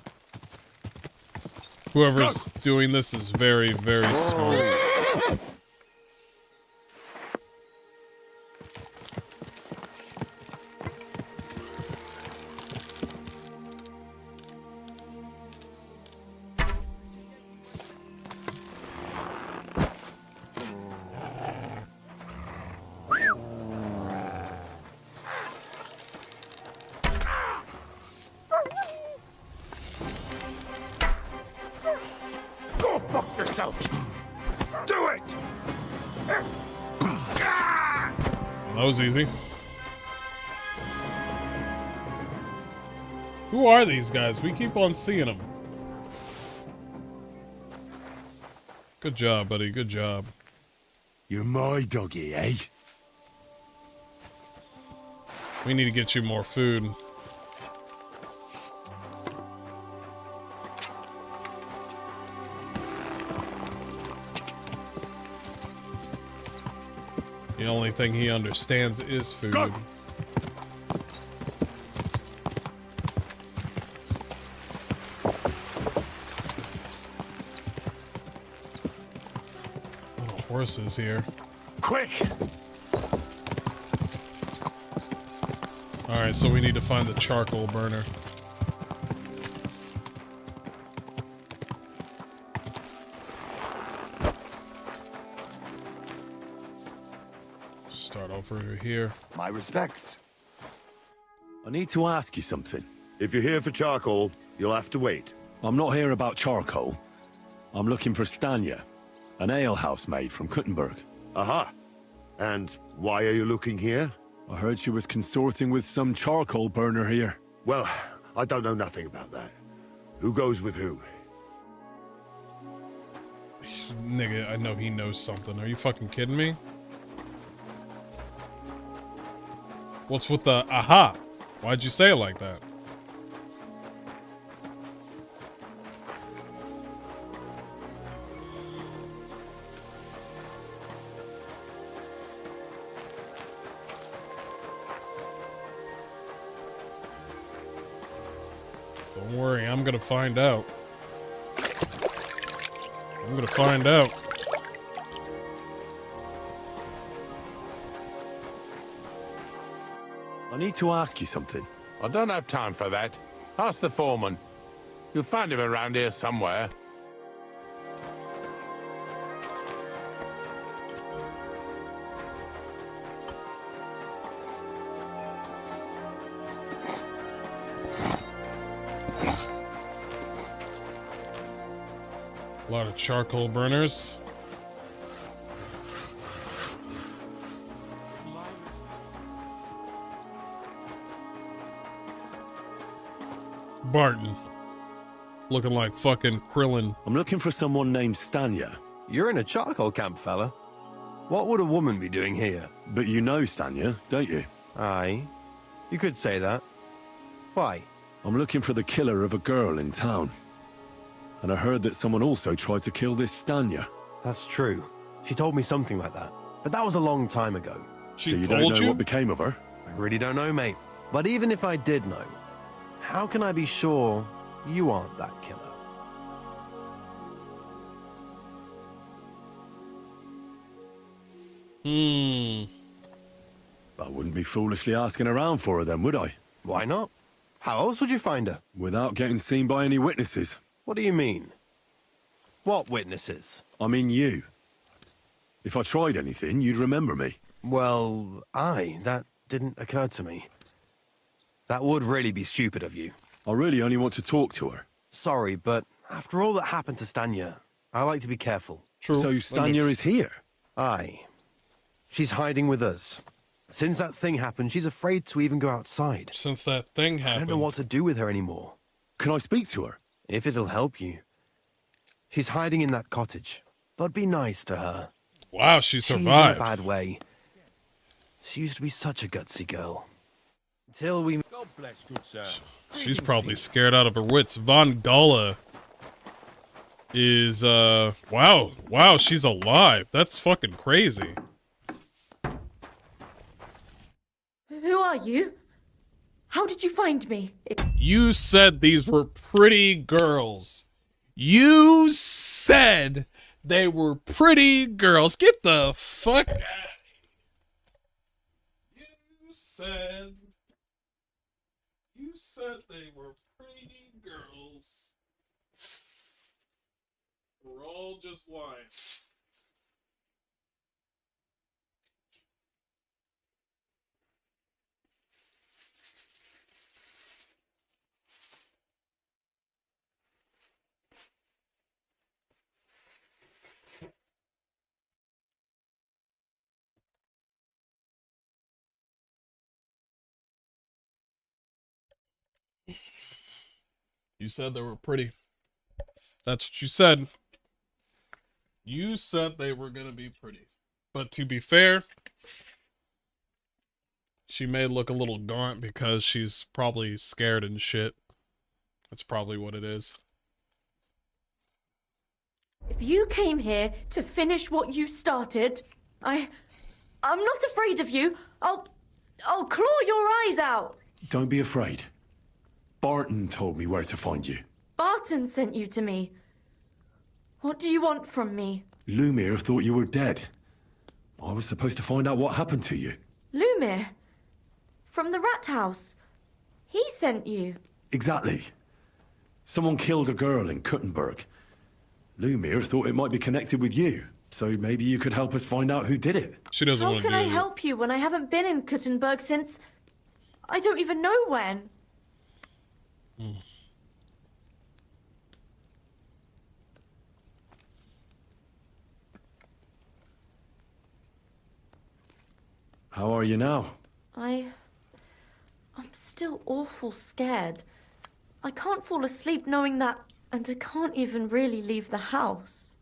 Whoever's doing this is very, very smart. Go fuck yourself! Do it! That was easy. Who are these guys? We keep on seeing them. Good job, buddy. Good job. You're my doggy, eh? We need to get you more food. The only thing he understands is food. Go. Little horses here. Quick! Alright, so we need to find the charcoal burner. Start over here. My respects. I need to ask you something. If you're here for charcoal, you'll have to wait. I'm not here about charcoal. I'm looking for Stanya, an alehouse maid from Kuttenberg. Aha. And why are you looking here? I heard she was consorting with some charcoal burner here. Well, I don't know nothing about that. Who goes with who? Nigga, I know he knows something. Are you fucking kidding me? What's with the aha? Why'd you say it like that? Don't worry, I'm gonna find out. I'm gonna find out. I need to ask you something. I don't have time for that. Ask the foreman. You'll find him around here somewhere. A lot of charcoal burners. Barton. Looking like fucking Krillin. I'm looking for someone named Stanya. You're in a charcoal camp, fella. What would a woman be doing here? But you know Stanya, don't you? Aye. You could say that. Why? I'm looking for the killer of a girl in town. And I heard that someone also tried to kill this Stanya. That's true. She told me something like that. But that was a long time ago. So you don't know what became of her? I really don't know, mate. But even if I did know, how can I be sure you aren't that killer? I wouldn't be foolishly asking around for her then, would I? Why not? How else would you find her? Without getting seen by any witnesses. What do you mean? What witnesses? I mean you. If I tried anything, you'd remember me. Well, that didn't occur to me. That would really be stupid of you. I really only want to talk to her. Sorry, but after all that happened to Stanya, I like to be careful. True. So Stanya is here? Aye. She's hiding with us. Since that thing happened, she's afraid to even go outside. Since that thing happened. I don't know what to do with her anymore. Can I speak to her? If it'll help you. She's hiding in that cottage. But be nice to her. Wow, she survived. She's in a bad way. She used to be such a gutsy girl. Until we... God bless, good sir. She's probably scared out of her wits. Von Gala is, wow, she's alive. That's fucking crazy. Who are you? How did you find me? You said these were pretty girls. You said they were pretty girls. Get the fuck out of here. You said they were pretty girls. We're all just lying. You said they were pretty. That's what you said. You said they were gonna be pretty. But to be fair, she may look a little gaunt because she's probably scared and shit. That's probably what it is. If you came here to finish what you started, I'm not afraid of you. I'll claw your eyes out. Don't be afraid. Barton told me where to find you. Barton sent you to me. What do you want from me? Lumir thought you were dead. I was supposed to find out what happened to you. Lumir? From the rat house. He sent you. Exactly. Someone killed a girl in Kuttenberg. Lumir thought it might be connected with you, so maybe you could help us find out who did it. She doesn't How want to can I help you when I haven't been in Kuttenberg since... I don't even know when. How are you now? I'm still awful scared. I can't fall asleep knowing that, and I can't even really leave the house.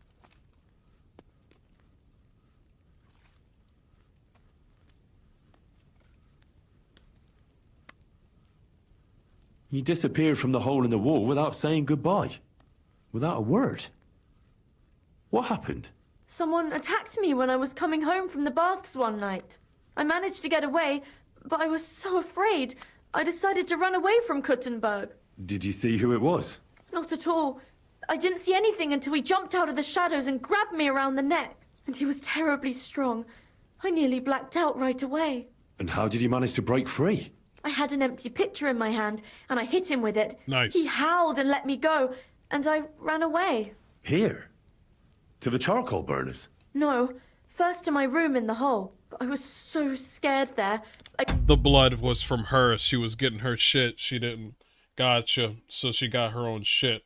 You disappeared from the hole in the wall without saying goodbye. Without a word. What happened? Someone attacked me when I was coming home from the baths one night. I managed to get away, but I was so afraid. I decided to run away from Kuttenberg. Did you see who it was? Not at all. I didn't see anything until he jumped out of the shadows and grabbed me around the neck. And he was terribly strong. I nearly blacked out right away. And how did you manage to break free? I had an empty pitcher in my hand, and I hit him with it. Nice. He howled and let me go, and I ran away. Here? To the charcoal burners? No, first to my room in the hole. I was so scared there. The blood was from her. She was getting her shit. She didn't. Gotcha. So she got her own shit.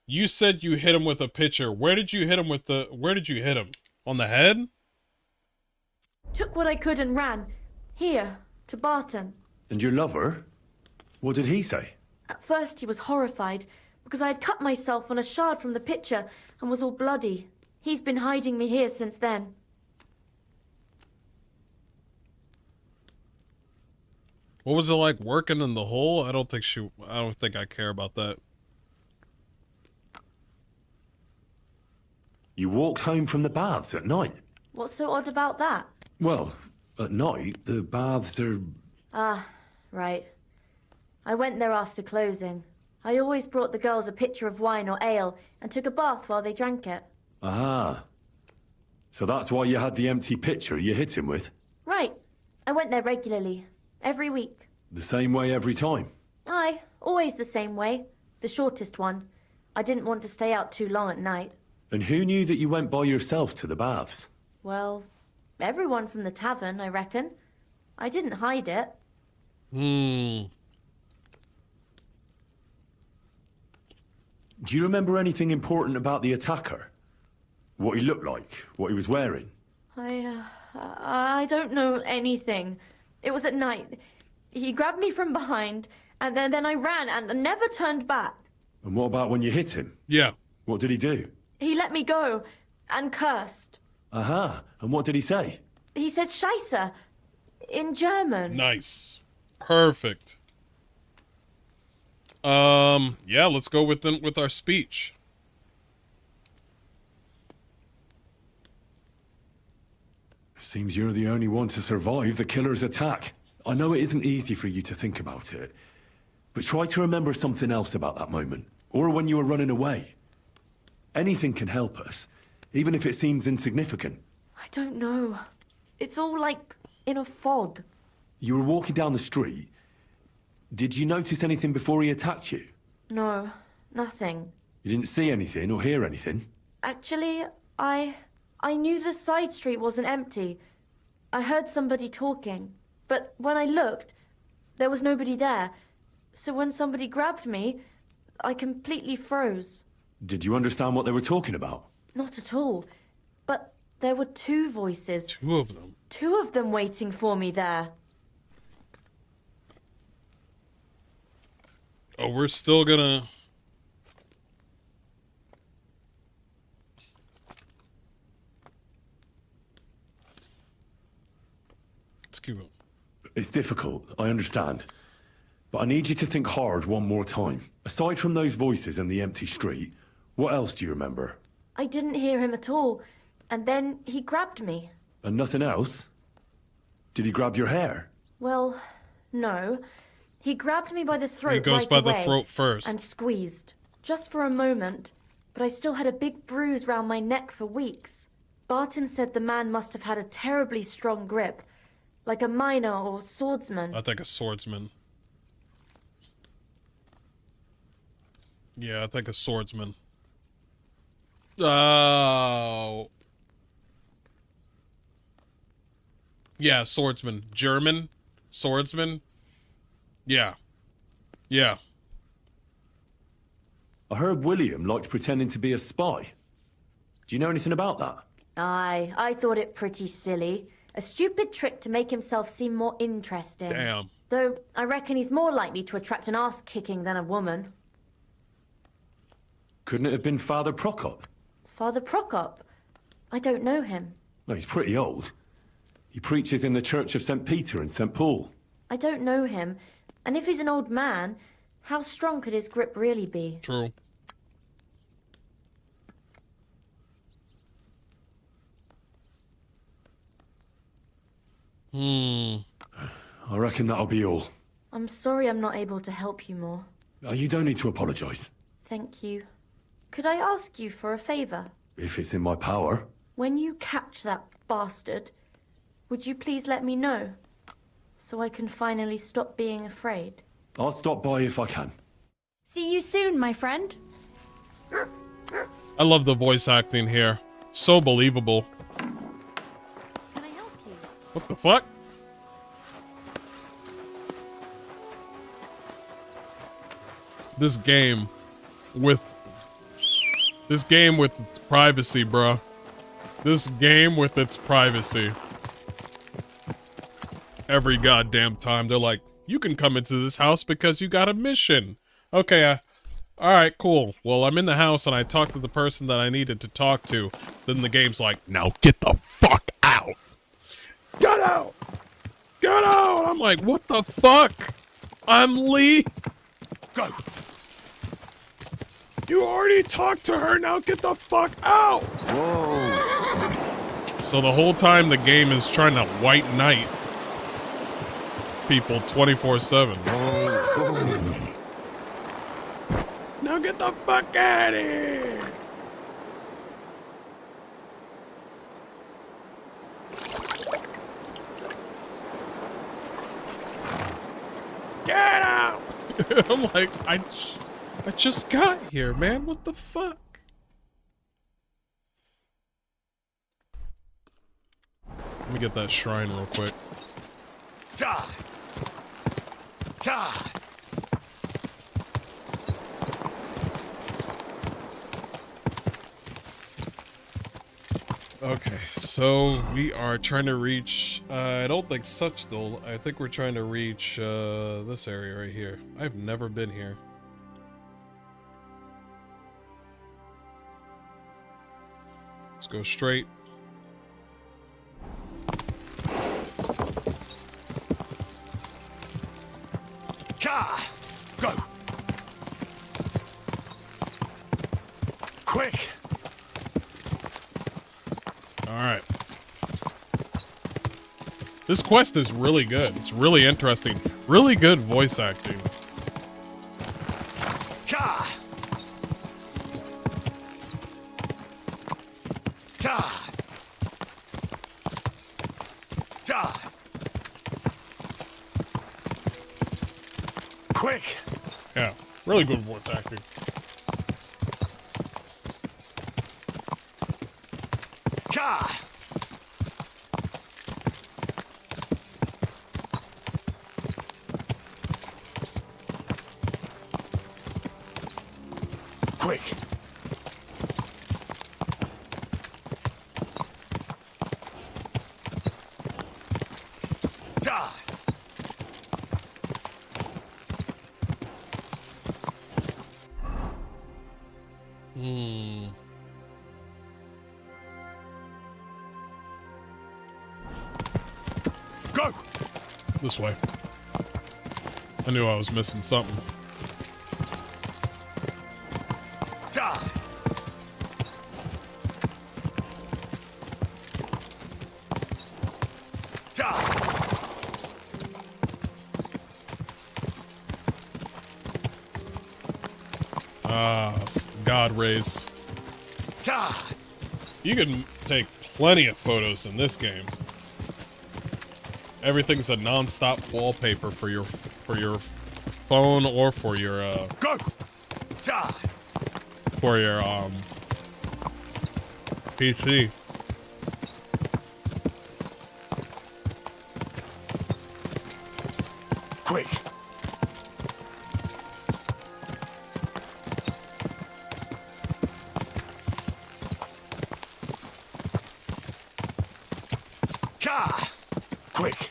You said you hit him with a pitcher. Where did you hit him with the... Where did you hit him? On the head? Took what I could and ran. Here, to Barton. And your lover? What did he say? At first he was horrified, because I had cut myself on a shard from the pitcher and was all bloody. He's been hiding me here since then. What was it like working in the hole? I don't think I care about that. You walked home from the baths at night? What's so odd about that? Well, at night, the baths are... Ah, right. I went there after closing. I always brought the girls a pitcher of wine or ale and took a bath while they drank it. Ah. So that's why you had the empty pitcher you hit him with? Right. I went there regularly. Every week. The same way every time? Aye, always the same way. The shortest one. I didn't want to stay out too long at night. And who knew that you went by yourself to the baths? Well, everyone from the tavern, I reckon. I didn't hide it. Do you remember anything important about the attacker? What he looked like? What he was wearing? I don't know anything. It was at night. He grabbed me from behind, and then I ran and never turned back. And what about when you hit him? Yeah. What did he do? He let me go and cursed. Aha. And what did he say? He said Scheisse in German. Nice. Perfect. Yeah, let's go with our speech. Seems you're the only one to survive the killer's attack. I know it isn't easy for you to think about it, but try to remember something else about that moment, or when you were running away. Anything can help us, even if it seems insignificant. I don't know. It's all like in a fog. You were walking down the street. Did you notice anything before he attacked you? No, nothing. You didn't see anything or hear anything? Actually, I knew the side street wasn't empty. I heard somebody talking, but when I looked, there was nobody there. So when somebody grabbed me, I completely froze. Did you understand what they were talking about? Not at all. But there were two voices. Two of them? Two of them waiting for me there. Oh, we're still gonna to him. It's difficult, I understand. But I need you to think hard one more time. Aside from those voices and the empty street, what else do you remember? I didn't hear him at all. And then he grabbed me. And nothing else? Did he grab your hair? Well, no. He grabbed me by the throat He goes right by away the throat first. and squeezed. Just for a moment. But I still had a big bruise round my neck for weeks. Barton said the man must have had a terribly strong grip. Like a miner or swordsman. I think a swordsman. Yeah, I think a swordsman. Oh. Yeah, swordsman. German swordsman. Yeah. Yeah. I heard William liked pretending to be a spy. Do you know anything about that? Aye, I thought it pretty silly. A stupid trick to make himself seem more interesting. Damn. Though I reckon he's more likely to attract an ass-kicking than a woman. Couldn't it have been Father Prokop? Father Prokop? I don't know him. No, he's pretty old. He preaches in the Church of St. Peter and St. Paul. I don't know him. And if he's an old man, how strong could his grip really be? True. I reckon that'll be all. I'm sorry I'm not able to help you more. You don't need to apologise. Thank you. Could I ask you for a favour? If it's in my power. When you catch that bastard, would you please let me know? So I can finally stop being afraid. I'll stop by if I can. See you soon, my friend. I love the voice acting here. So believable. Can I help you? What the fuck? This game with its privacy, bruh. This game with its privacy. Every goddamn time they're like, you can come into this house because you got a mission. Okay, alright, cool. Well, I'm in the house and I talked to the person that I needed to talk to. Then the game's like, now get the fuck out. Get out! Get out! I'm like, what the fuck? I'm Lee. Go. You already talked to her, now get the fuck out! Whoa. So the whole time the game is trying to white knight people 24/7. Now get the fuck out of here! Get out! I'm like, I just got here, man. What the fuck? Let me get that shrine real quick. God. God. Okay, so we are trying to reach, I don't think Suchdol. I think we're trying to reach this area right here. I've never been here. Let's go straight. God. Go. Quick. Alright. This quest is really good. It's really interesting. Really good voice acting. God. God. God. Quick. Yeah, really good voice acting. God. Quick. God. Go. This way. I knew I was missing something. God rays. You can take plenty of photos in this game. Everything's a non-stop wallpaper for your phone or for your PC. Quick. Quick.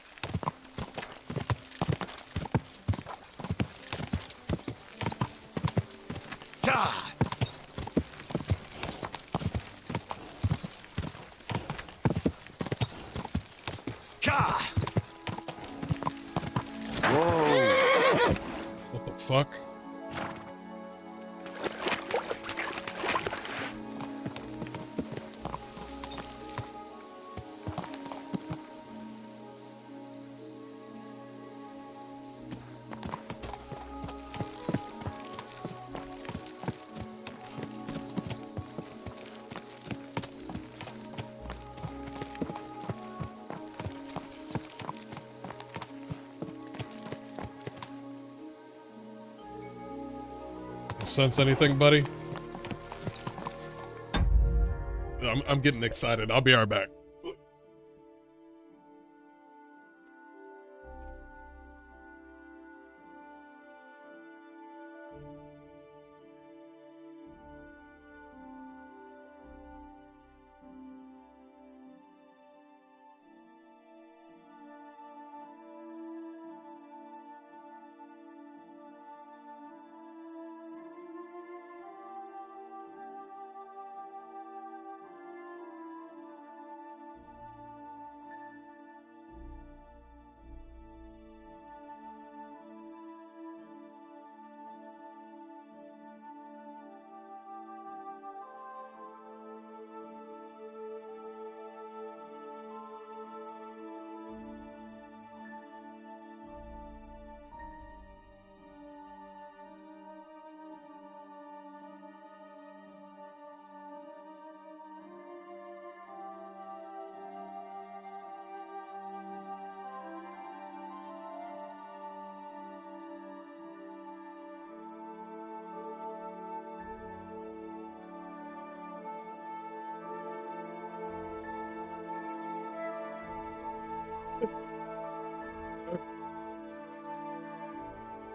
Whoa. What the fuck? Sense anything, buddy? I'm getting excited. I'll be right back.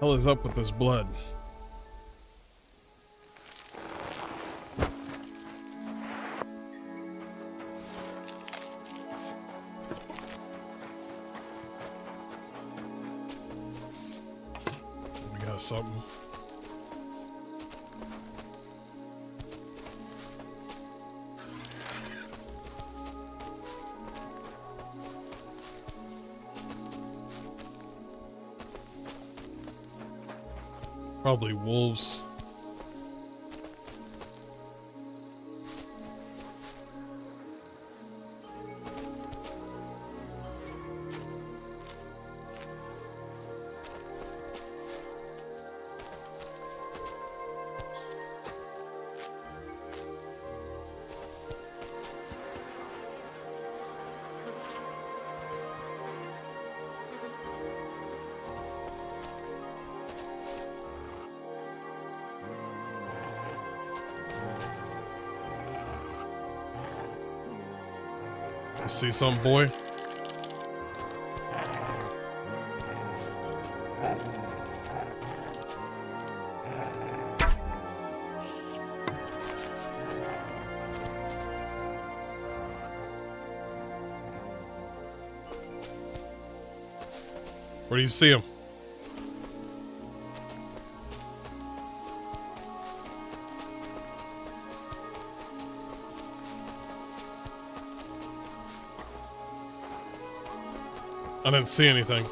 Hell is up with this blood? We got something. Probably wolves. You see some boy? Where do you see him? I didn't see anything.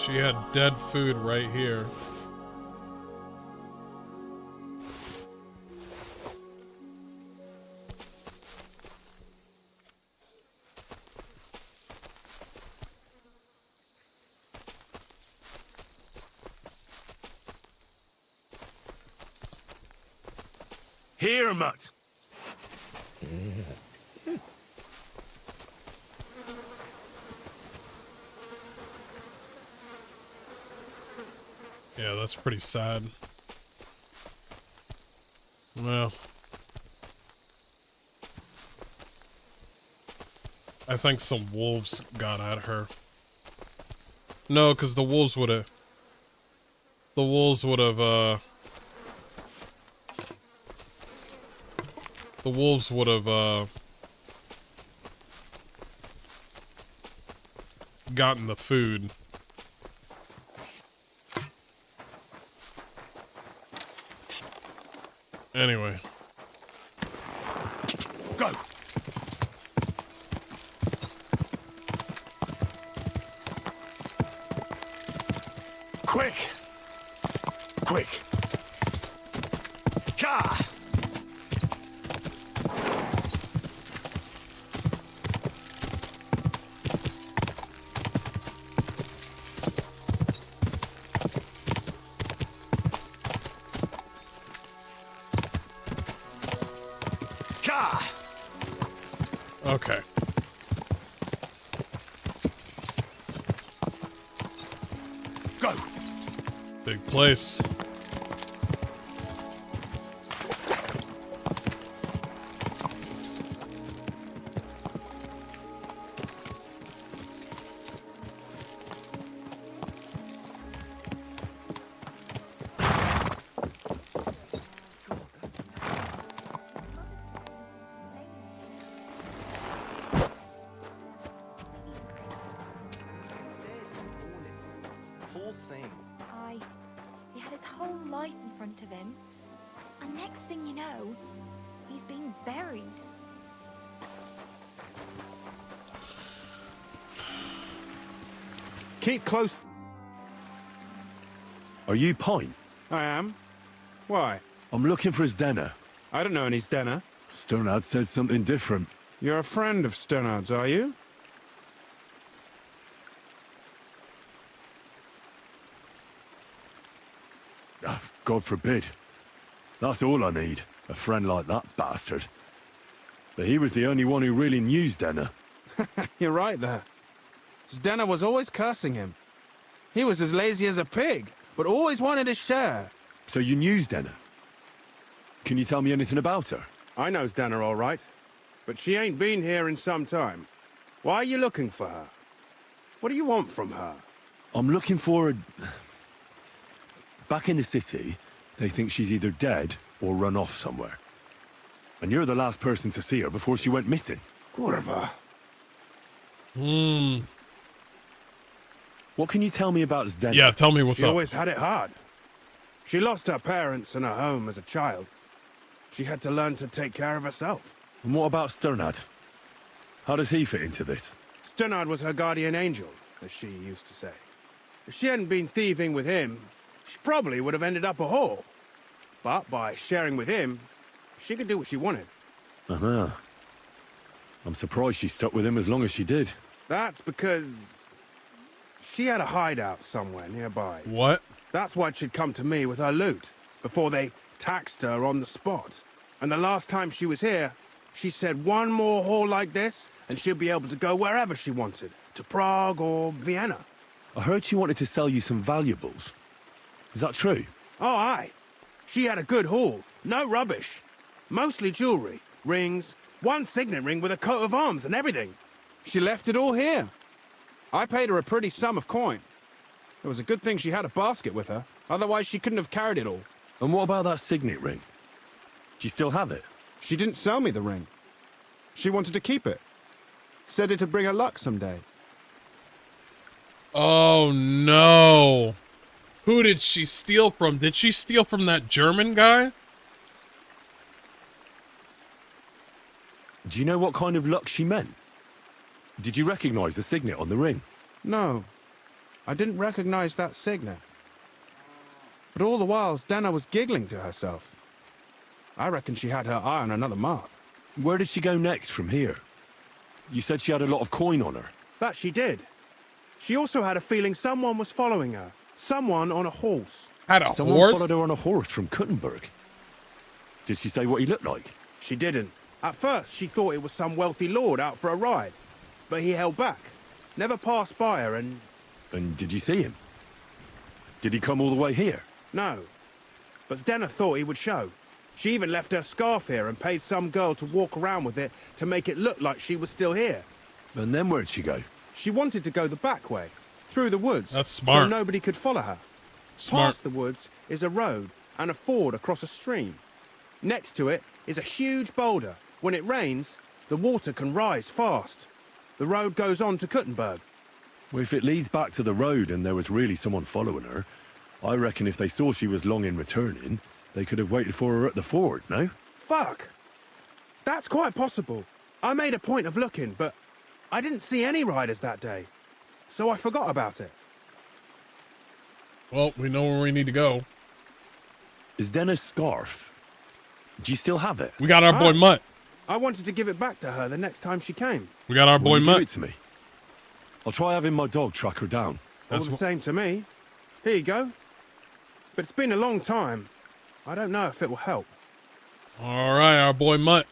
She had dead food right here. Here, mutt. Yeah, that's pretty sad. Well, I think some wolves got at her. No, because the wolves would have... The wolves would have, The wolves would have, gotten the food. Anyway. Go! Quick! Quick! Ka! Okay. Go. Big place. He had his whole life in front of him. And next thing you know, he's being buried. Keep close. Are you Pine? I am. Why? I'm looking for his denner. I don't know any Stenner. Sternad said something different. You're a friend of Sternard's, are you? God forbid. That's all I need. A friend like that bastard. But he was the only one who really knew Stenner. You're right there. Stenner was always cursing him. He was as lazy as a pig, but always wanted his share. So you knew Stenner? Can you tell me anything about her? I know Stenner all right, but she ain't been here in some time. Why are you looking for her? What do you want from her? I'm looking for a... Back in the city, they think she's either dead or run off somewhere. And you're the last person to see her before she went missing. Kurva. What can you tell me about Zdenna? Yeah, tell me what's She up. always had it hard. She lost her parents and her home as a child. She had to learn to take care of herself. And what about Sternad? How does he fit into this? Sternard was her guardian angel, as she used to say. If she hadn't been thieving with him, she probably would have ended up a whore. But by sharing with him, she could do what she wanted. Uh-huh. I'm surprised she stuck with him as long as she did. That's because she had a hideout somewhere nearby. What? That's why she'd come to me with her loot, before they taxed her on the spot. And the last time she was here, she said one more haul like this, and she'll be able to go wherever she wanted, to Prague or Vienna. I heard she wanted to sell you some valuables. Is that true? Oh, aye. She had a good haul. No rubbish. Mostly jewelry, rings, one signet ring with a coat of arms and everything. She left it all here. I paid her a pretty sum of coin. It was a good thing she had a basket with her. Otherwise, she couldn't have carried it all. And what about that signet ring? Do you still have it? She didn't sell me the ring. She wanted to keep it. Said it'd bring her luck someday. Oh, no. Who did she steal from? Did she steal from that German guy? Do you know what kind of luck she meant? Did you recognize the signet on the ring? No. I didn't recognize that signet. But all the while, Dana was giggling to herself. I reckon she had her eye on another mark. Where did she go next from here? You said she had a lot of coin on her. That she did. She also had a feeling someone was following her. Someone on a horse. Someone followed her on a horse from Kuttenberg. Did she say what he looked like? She didn't. At first, she thought it was some wealthy lord out for a ride. But he held back. Never passed by her and... And did you see him? Did he come all the way here? No. But Stena thought he would show. She even left her scarf here and paid some girl to walk around with it to make it look like she was still here. And then where'd she go? She wanted to go the back way, through the woods. That's smart. So nobody could follow her. Smart. Past the woods is a road and a ford across a stream. Next to it is a huge boulder. When it rains, the water can rise fast. The road goes on to Kuttenberg. Well, if it leads back to the road and there was really someone following her, I reckon if they saw she was long in returning, they could have waited for her at the ford, no? Fuck! That's quite possible. I made a point of looking, but I didn't see any riders that day. So I forgot about it. Well, we know where we need to go. Is Denna's scarf? Do you still have it? We got our boy Mutt. I wanted to give it back to her the next time she came. We got our boy Mutt. Give it to me. I'll try having my dog track her down. All the same to me. Here you go. But it's been a long time. I don't know if it will help. All right, our boy Mutt.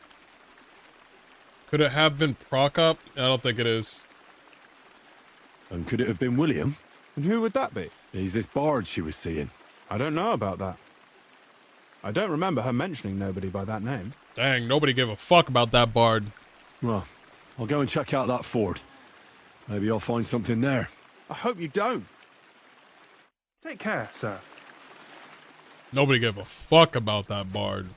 Could it have been Prokop? I don't think it is. And could it have been William? And who would that be? He's this bard she was seeing. I don't know about that. I don't remember her mentioning nobody by that name. Dang, nobody gave a fuck about that bard. Well, I'll go and check out that fort. Maybe I'll find something there. I hope you don't. Take care, sir. Nobody gave a fuck about that bard.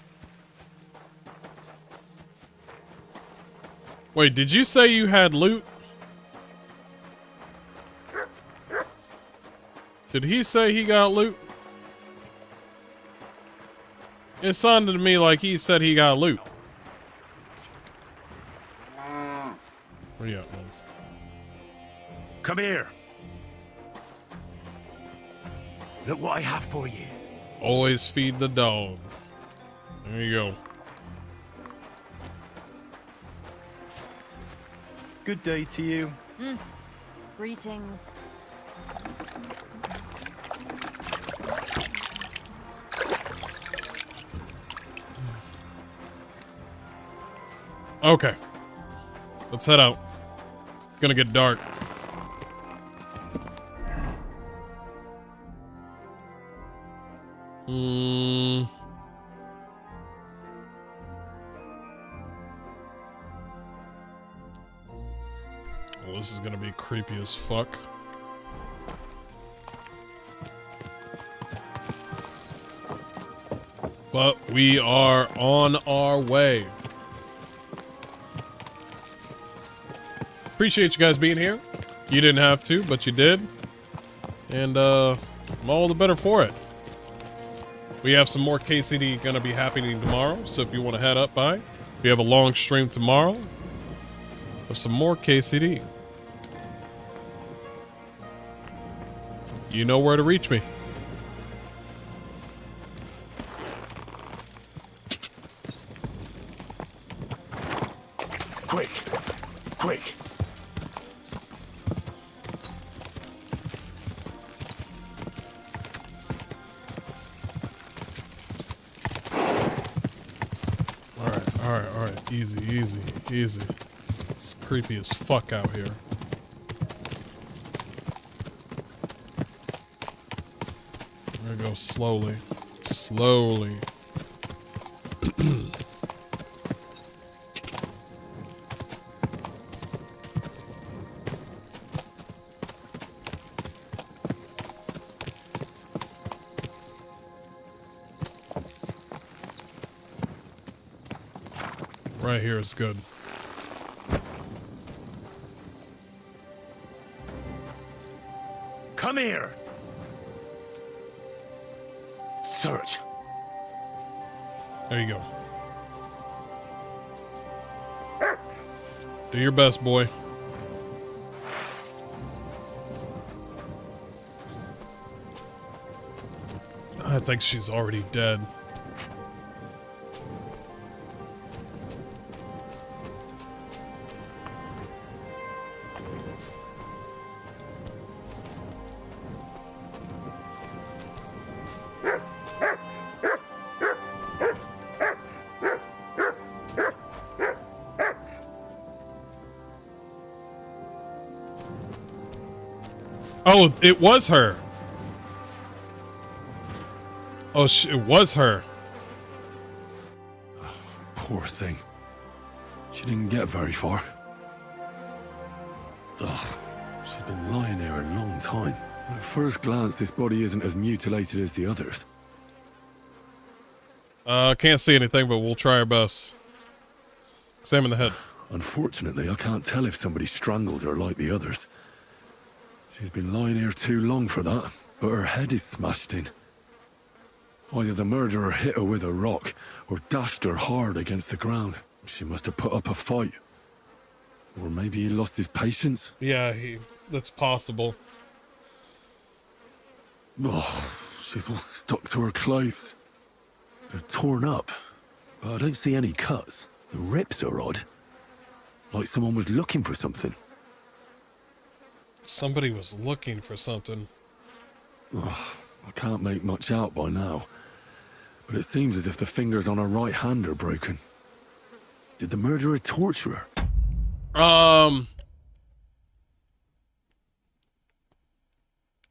Wait, did you say you had loot? Did he say he got loot? It sounded to me like he said he got loot. Where you at, man? Come here. Look what I have for you. Always feed the dog. There you go. Good day to you. Greetings. Okay. Let's head out. It's gonna get dark. Well, this is gonna be creepy as fuck. But we are on our way. Appreciate you guys being here. You didn't have to, but you did. And I'm all the better for it. We have some more KCD gonna be happening tomorrow, so if you want to head up by, we have a long stream tomorrow of some more KCD. You know where to reach me. Quick, quick. All right. Easy, easy, easy. It's creepy as fuck out here. I'm gonna go slowly. Slowly. Right here is good. Come here. Search. There you go. Do your best, boy. I think she's already dead. Oh, it was her. Oh, it was her. Poor thing. She didn't get very far. Oh, she's been lying there a long time. At first glance, this body isn't as mutilated as the others. Can't see anything, but we'll try our best. Examine the head. Unfortunately, I can't tell if somebody strangled her like the others. She's been lying here too long for that, but her head is smashed in. Either the murderer hit her with a rock, or dashed her hard against the ground. She must have put up a fight. Or maybe he lost his patience? Yeah, that's possible. Oh, she's all stuck to her clothes. They're torn up, but I don't see any cuts. The rips are odd. Like someone was looking for something. Somebody was looking for something. Oh, I can't make much out by now. But it seems as if the fingers on her right hand are broken. Did the murderer torture her?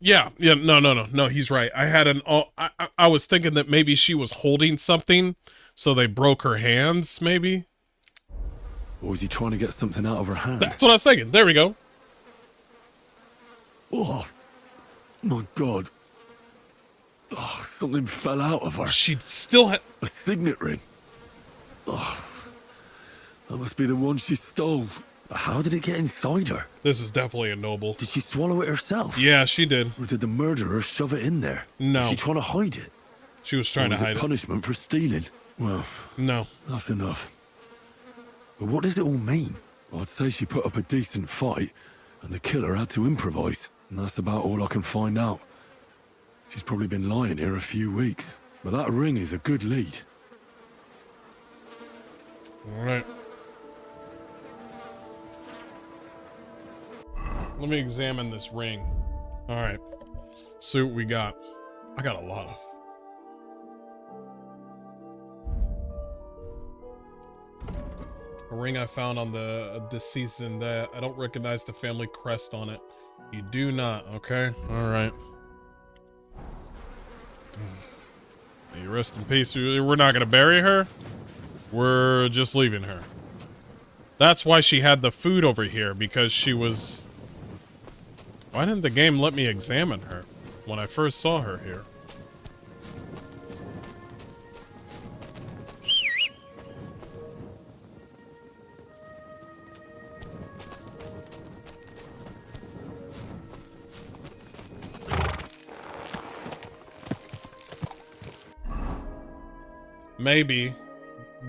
Yeah, no, he's right. I had I was thinking that maybe she was holding something, so they broke her hands, maybe? Or was he trying to get something out of her hand? That's what I was thinking. There we go. Oh, my God. Oh, something fell out of her. She still had a signet ring. Oh, that must be the one she stole. How did it get inside her? This is definitely a noble. Did she swallow it herself? Yeah, she did. Or did the murderer shove it in there? No. Was she trying to hide it? She was trying to hide it. Punishment for stealing? Well, no. That's enough. But what does it all mean? I'd say she put up a decent fight, and the killer had to improvise. And that's about all I can find out. She's probably been lying here a few weeks. But that ring is a good lead. All right. Let me examine this ring. All right. See what we got. I got a lot of... A ring I found on the deceased, and that I don't recognize the family crest on it. You do not, okay? All right. You rest in peace. We're not gonna bury her. We're just leaving her. That's why she had the food over here, because she was... Why didn't the game let me examine her when I first saw her here? Maybe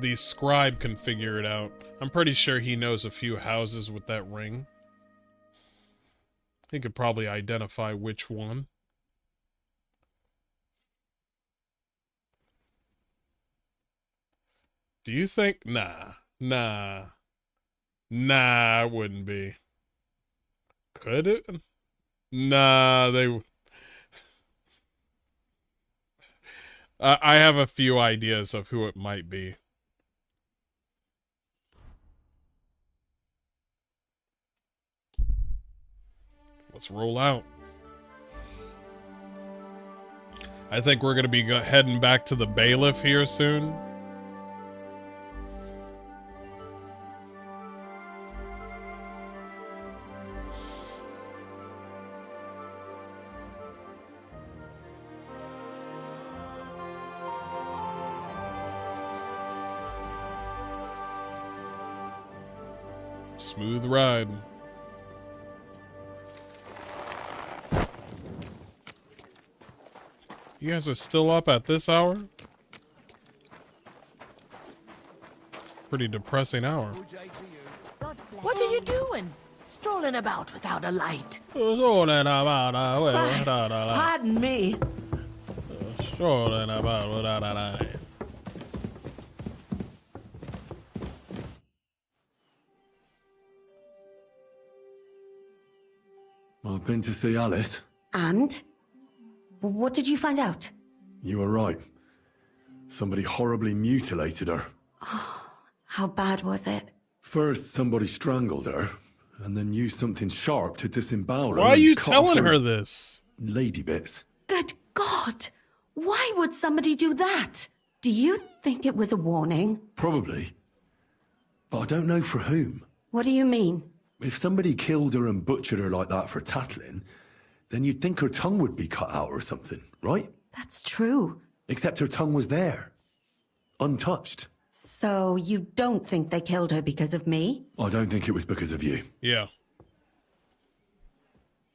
the scribe can figure it out. I'm pretty sure he knows a few houses with that ring. He could probably identify which one. Do you think? Nah, it wouldn't be. Could it? Nah, they... I have a few ideas of who it might be. Let's roll out. I think we're going to be heading back to the bailiff here soon. Smooth ride. You guys are still up at this hour? Pretty depressing hour. What are you doing? Strolling about without a light. Pardon me. I've been to see Alice. And? What did you find out? You were right. Somebody horribly mutilated her. How bad was it? First, somebody strangled her, and then used something sharp to disembowel her. Why are and you cut telling off her this? Lady bits. Good God! Why would somebody do that? Do you think it was a warning? Probably. But I don't know for whom. What do you mean? If somebody killed her and butchered her like that for tattling, then you'd think her tongue would be cut out or something, right? That's true. Except her tongue was there. Untouched. So you don't think they killed her because of me? I don't think it was because of you. Yeah.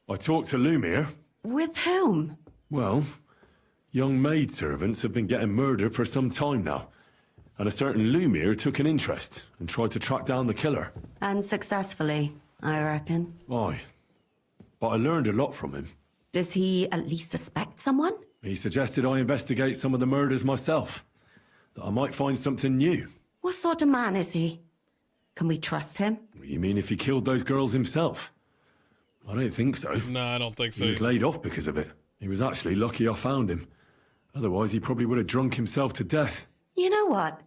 I talked to Lumiere. With whom? Well, young maidservants have been getting murdered for some time now. And a certain Lumiere took an interest and tried to track down the killer. Unsuccessfully, I reckon. Aye. But I learned a lot from him. Does he at least suspect someone? He suggested I investigate some of the murders myself. That I might find something new. What sort of man is he? Can we trust him? You mean if he killed those girls himself? I don't think so. No, I don't think so. He was laid off because of it. He was actually lucky I found him. Otherwise, he probably would have drunk himself to death. You know what?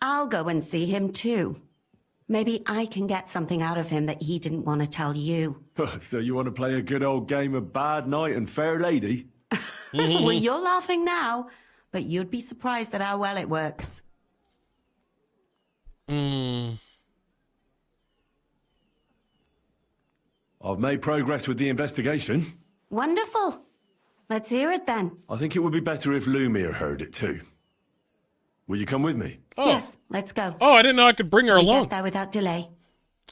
I'll go and see him too. Maybe I can get something out of him that he didn't want to tell you. So you want to play a good old game of bad knight and fair lady? Well, you're laughing now, but you'd be surprised at how well it works. I've made progress with the investigation. Wonderful. Let's hear it then. I think it would be better if Lumiere heard it too. Will you come with me? Oh. Yes, let's go. Oh, I didn't know I could bring her We along. get there without delay.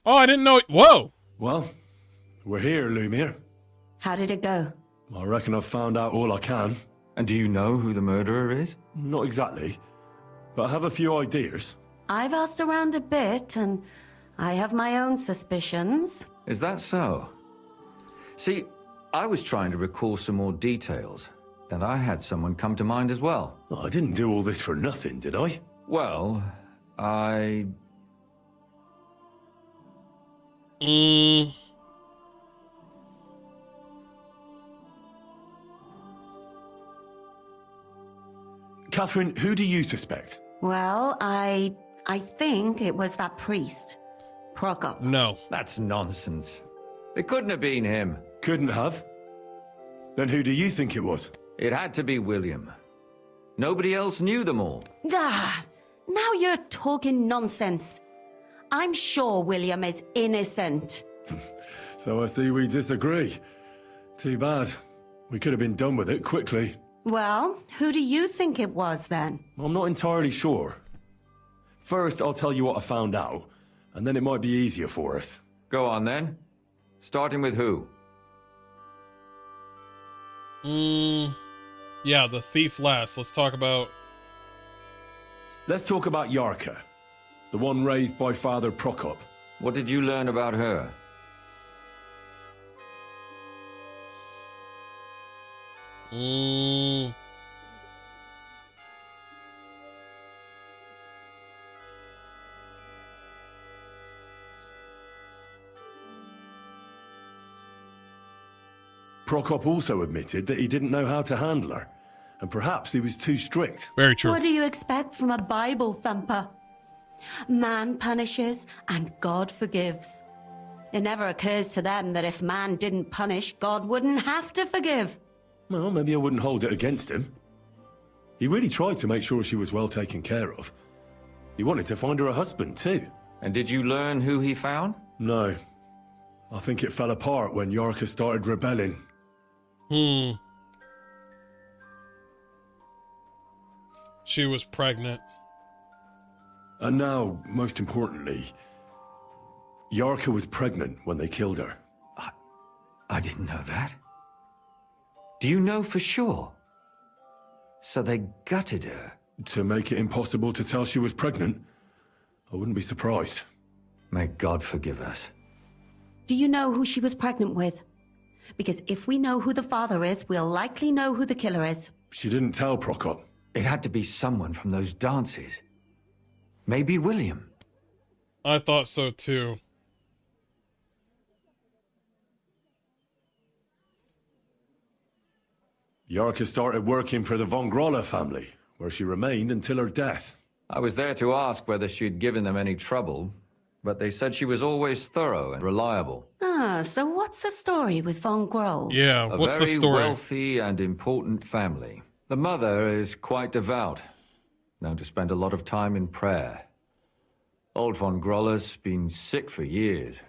Oh, I didn't know. Whoa. Well, we're here, Lumiere. How did it go? I reckon I've found out all I can. And do you know who the murderer is? Not exactly, but I have a few ideas. I've asked around a bit, and I have my own suspicions. Is that so? See, I was trying to recall some more details, and I had someone come to mind as well. I didn't do all this for nothing, did I? Well, I... Catherine, who do you suspect? Well, I think it was that priest, Prokop. No. That's nonsense. It couldn't have been him. Couldn't have? Then who do you think it was? It had to be William. Nobody else knew them all. God, now you're talking nonsense. I'm sure William is innocent. So I see we disagree. Too bad. We could have been done with it quickly. Well, who do you think it was then? I'm not entirely sure. First, I'll tell you what I found out, and then it might be easier for us. Go on then. Starting with who? Yeah, the thief last. Let's talk about Yarka, the one raised by Father Prokop. What did you learn about her? Prokop also admitted that he didn't know how to handle her, and perhaps he was too strict. Very true. What do you expect from a Bible thumper? Man punishes and God forgives. It never occurs to them that if man didn't punish, God wouldn't have to forgive. Well, maybe I wouldn't hold it against him. He really tried to make sure she was well taken care of. He wanted to find her a husband, too. And did you learn who he found? No. I think it fell apart when Yarka started rebelling. She was pregnant. And now, most importantly, Yarka was pregnant when they killed her. I didn't know that. Do you know for sure? So they gutted her? To make it impossible to tell she was pregnant? I wouldn't be surprised. May God forgive us. Do you know who she was pregnant with? Because if we know who the father is, we'll likely know who the killer is. She didn't tell Prokop. It had to be someone from those dances. Maybe William. I thought so too. Yarka started working for the von Groller family, where she remained until her death. I was there to ask whether she'd given them any trouble, but they said she was always thorough and reliable. Ah, so what's the story with von Groll? Yeah, what's the story? A very wealthy and important family. The mother is quite devout, known to spend a lot of time in prayer. Old von Groller's been sick for years.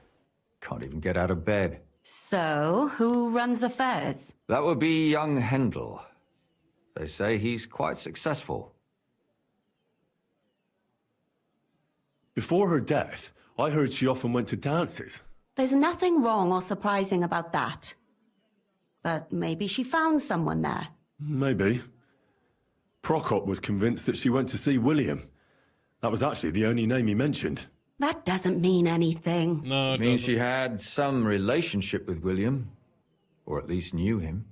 Can't even get out of bed. So, who runs affairs? That would be young Hendel. They say he's quite successful. Before her death, I heard she often went to dances. There's nothing wrong or surprising about that. But maybe she found someone there. Maybe. Prokop was convinced that she went to see William. That was actually the only name he mentioned. That doesn't mean anything. No, it means she had some relationship with William, or at least knew him.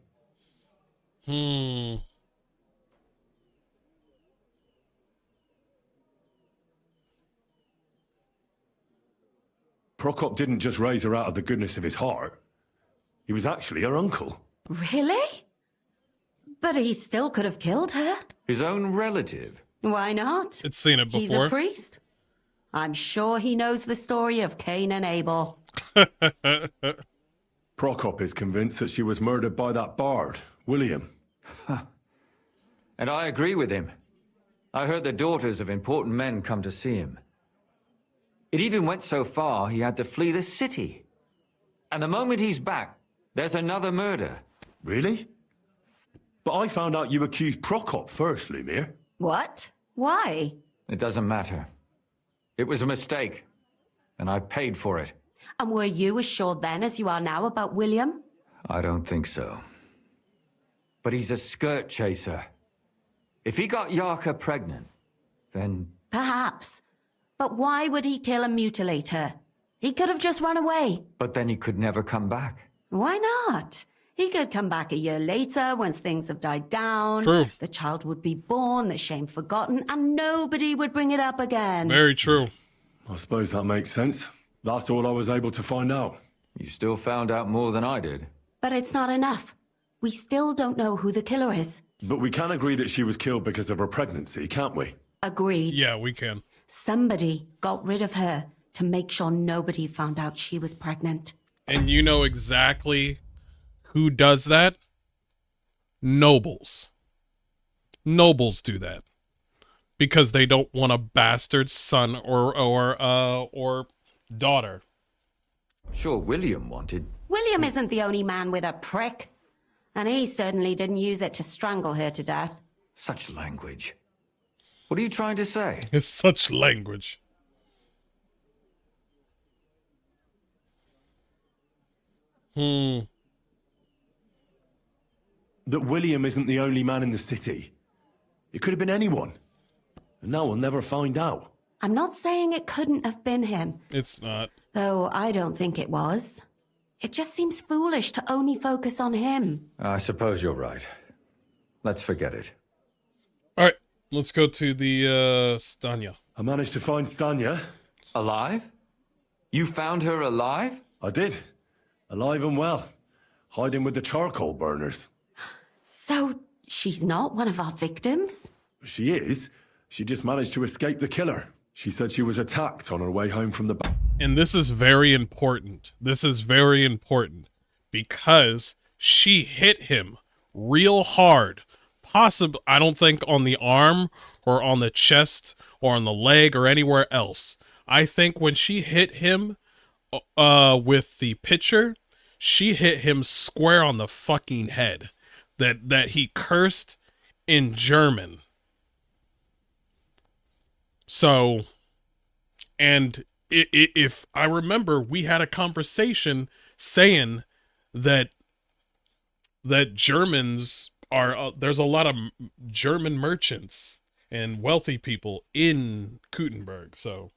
Prokop didn't just raise her out of the goodness of his heart. He was actually her uncle. Really? But he still could have killed her. His own relative? Why not? It's seen it before. He's a priest. I'm sure he knows the story of Cain and Abel. Prokop is convinced that she was murdered by that bard, William. And I agree with him. I heard the daughters of important men come to see him. It even went so far he had to flee the city. And the moment he's back, there's another murder. Really? But I found out you accused Prokop first, Lumir. What? Why? It doesn't matter. It was a mistake, and I paid for it. And were you as sure then as you are now about William? I don't think so. But he's a skirt chaser. If he got Yarka pregnant, then... Perhaps. But why would he kill and mutilate her? He could have just run away. But then he could never come back. Why not? He could come back a year later once things have died down. True. The child would be born, the shame forgotten, and nobody would bring it up again. Very true. I suppose that makes sense. That's all I was able to find out. You still found out more than I did. But it's not enough. We still don't know who the killer is. But we can agree that she was killed because of her pregnancy, can't we? Agreed. Yeah, we can. Somebody got rid of her to make sure nobody found out she was pregnant. And you know exactly who does that? Nobles. Nobles do that. Because they don't want a bastard son or daughter. Sure, William wanted. William isn't the only man with a prick. And he certainly didn't use it to strangle her to death. Such language. What are you trying to say? It's such language. That William isn't the only man in the city. It could have been anyone. And now we'll never find out. I'm not saying it couldn't have been him. It's not. Though I don't think it was. It just seems foolish to only focus on him. I suppose you're right. Let's forget it. All right, let's go to the Stanya. I managed to find Stanya. Alive? You found her alive? I did. Alive and well. Hiding with the charcoal burners. So, she's not one of our victims? She is. She just managed to escape the killer. She said she was attacked on her way home from the... And this is very important. This is very important. Because she hit him real hard. Possibly, I don't think on the arm or on the chest or on the leg or anywhere else. I think when she hit him with the pitcher, she hit him square on the fucking head. That he cursed in German. So, and if I remember, we had a conversation saying that Germans are, there's a lot of German merchants and wealthy people in Kuttenberg, so.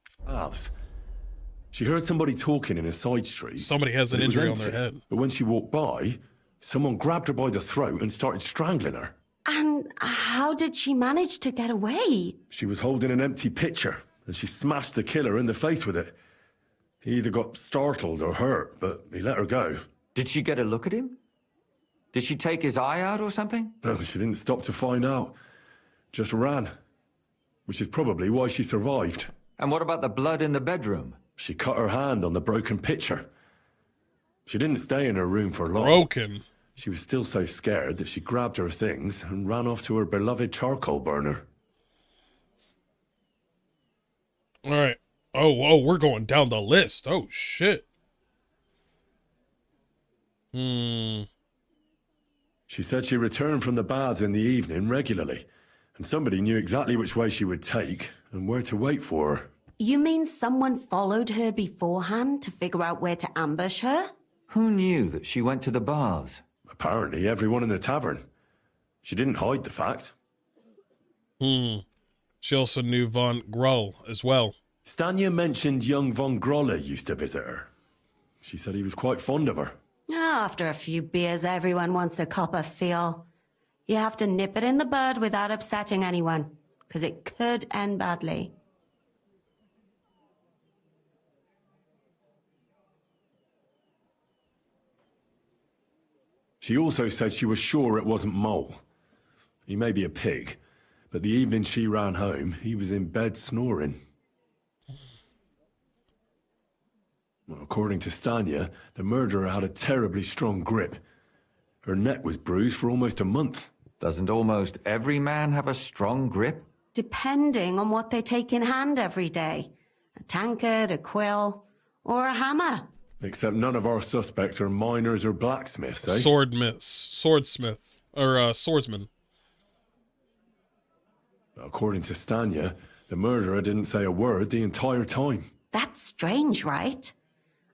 She heard somebody talking in a side street. Somebody has an injury on their head. But when she walked by, someone grabbed her by the throat and started strangling her. And how did she manage to get away? She was holding an empty pitcher, and she smashed the killer in the face with it. He either got startled or hurt, but he let her go. Did she get a look at him? Did she take his eye out or something? No, she didn't stop to find out. Just ran. Which is probably why she survived. And what about the blood in the bedroom? She cut her hand on the broken pitcher. She didn't stay in her room for long. Broken. She was still so scared that she grabbed her things and ran off to her beloved charcoal burner. All right. Oh, we're going down the list. Oh, shit. She said she returned from the baths in the evening regularly, and somebody knew exactly which way she would take and where to wait for her. You mean someone followed her beforehand to figure out where to ambush her? Who knew that she went to the baths? Apparently everyone in the tavern. She didn't hide the fact. She also knew von Grull as well. Stanya mentioned young von Groller used to visit her. She said he was quite fond of her. After a few beers, everyone wants to cop a feel. You have to nip it in the bud without upsetting anyone, because it could end badly. She also said she was sure it wasn't Mole. He may be a pig, but the evening she ran home, he was in bed snoring. Well, according to Stanya, the murderer had a terribly strong grip. Her neck was bruised for almost a month. Doesn't almost every man have a strong grip? Depending on what they take in hand every day. A tankard, a quill, or a hammer. Except none of our suspects are miners or blacksmiths, eh? Swordsmith. Or, swordsman. According to Stanya, the murderer didn't say a word the entire time. That's strange, right?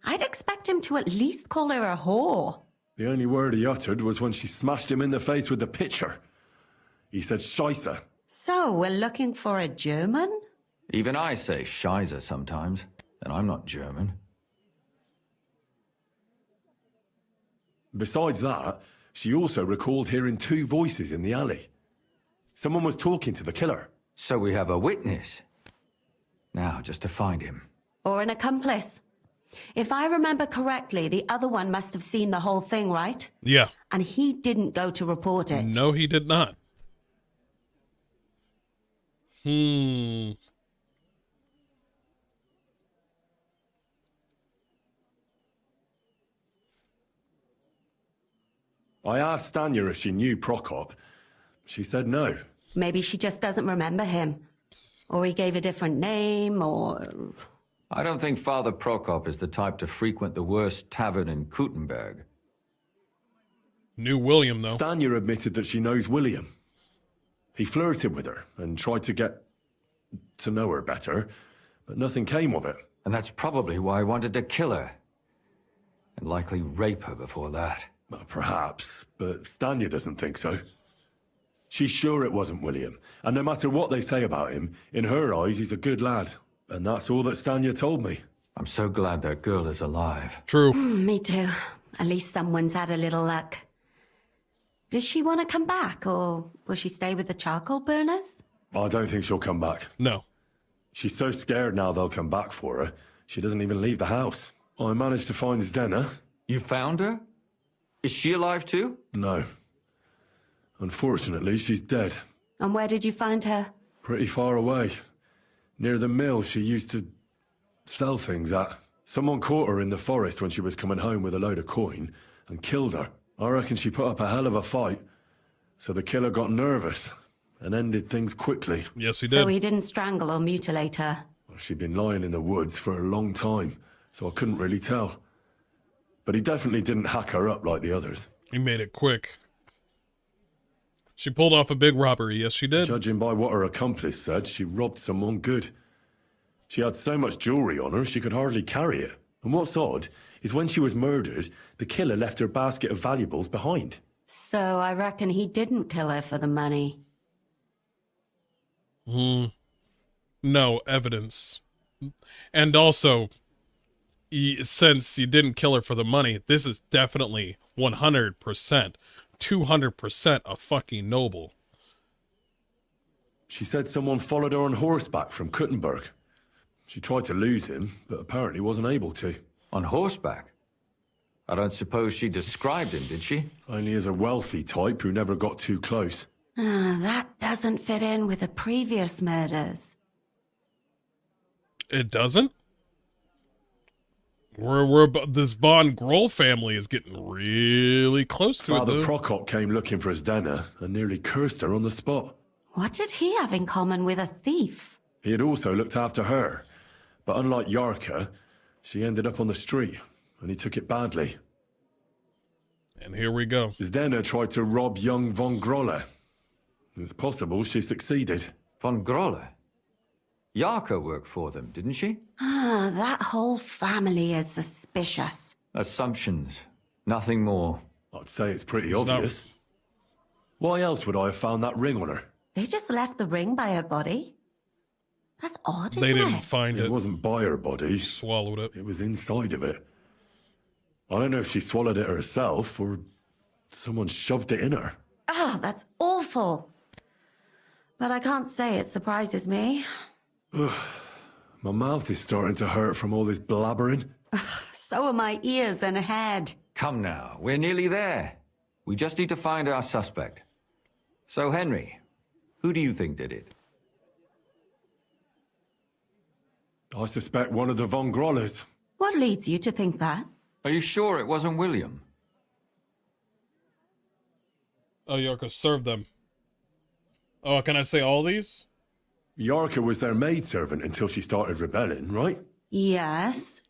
I'd expect him to at least call her a whore. The only word he uttered was when she smashed him in the face with the pitcher. He said Scheisse. So, we're looking for a German? Even I say Scheiße sometimes, and I'm not German. Besides that, she also recalled hearing two voices in the alley. Someone was talking to the killer. So we have a witness. Now, just to find him. Or an accomplice. If I remember correctly, the other one must have seen the whole thing, right? Yeah. And he didn't go to report it. No, he did not. I asked Stanya if she knew Prokop. She said no. Maybe she just doesn't remember him. Or he gave a different name, or... I don't think Father Prokop is the type to frequent the worst tavern in Kuttenberg. Knew William, though. Stanya admitted that she knows William. He flirted with her and tried to get to know her better, but nothing came of it. And that's probably why I wanted to kill her. And likely rape her before that. Well, perhaps, but Stanya doesn't think so. She's sure it wasn't William, and no matter what they say about him, in her eyes he's a good lad. And that's all that Stanya told me. I'm so glad that girl is alive. True. Me too. At least someone's had a little luck. Does she want to come back, or will she stay with the charcoal burners? I don't think she'll come back. No. She's so scared now they'll come back for her, she doesn't even leave the house. I managed to find Zdena. You found her? Is she alive too? No. Unfortunately, she's dead. And where did you find her? Pretty far away. Near the mill she used to sell things at. Someone caught her in the forest when she was coming home with a load of coin and killed her. I reckon she put up a hell of a fight. So the killer got nervous and ended things quickly. Yes, he did. So he didn't strangle or mutilate her? She'd been lying in the woods for a long time, so I couldn't really tell. But he definitely didn't hack her up like the others. He made it quick. She pulled off a big robbery, yes she did. Judging by what her accomplice said, she robbed someone good. She had so much jewelry on her, she could hardly carry it. And what's odd is when she was murdered, the killer left her basket of valuables behind. So I reckon he didn't kill her for the money. No evidence. And also, since you didn't kill her for the money, this is definitely 100%, 200% a fucking noble. She said someone followed her on horseback from Kuttenberg. She tried to lose him, but apparently wasn't able to. On horseback? I don't suppose she described him, did she? Only as a wealthy type who never got too close. That doesn't fit in with the previous murders. It doesn't? This Von Groll family is getting really close to Father it, though. Prokop came looking for Zdena and nearly cursed her on the spot. What did he have in common with a thief? He had also looked after her, but unlike Yarka, she ended up on the street, and he took it badly. And here we go. Zdena tried to rob young Von Grolle. It's possible she succeeded. Von Grolle? Yarka worked for them, didn't she? That whole family is suspicious. Assumptions. Nothing more. I'd say it's pretty obvious. Why else would I have found that ring on her? They just left the ring by her body? That's odd, isn't it? They didn't find it. It wasn't by her body. Swallowed it. It was inside of it. I don't know if she swallowed it herself or someone shoved it in her. That's awful. But I can't say it surprises me. My mouth is starting to hurt from all this blabbering. So are my ears and head. Come now, we're nearly there. We just need to find our suspect. So, Henry, who do you think did it? I suspect one of the Von Grolles. What leads you to think that? Are you sure it wasn't William? Oh, Yarka served them. Oh, can I say all these? Yarka was their maidservant until she started rebelling, right? Yes.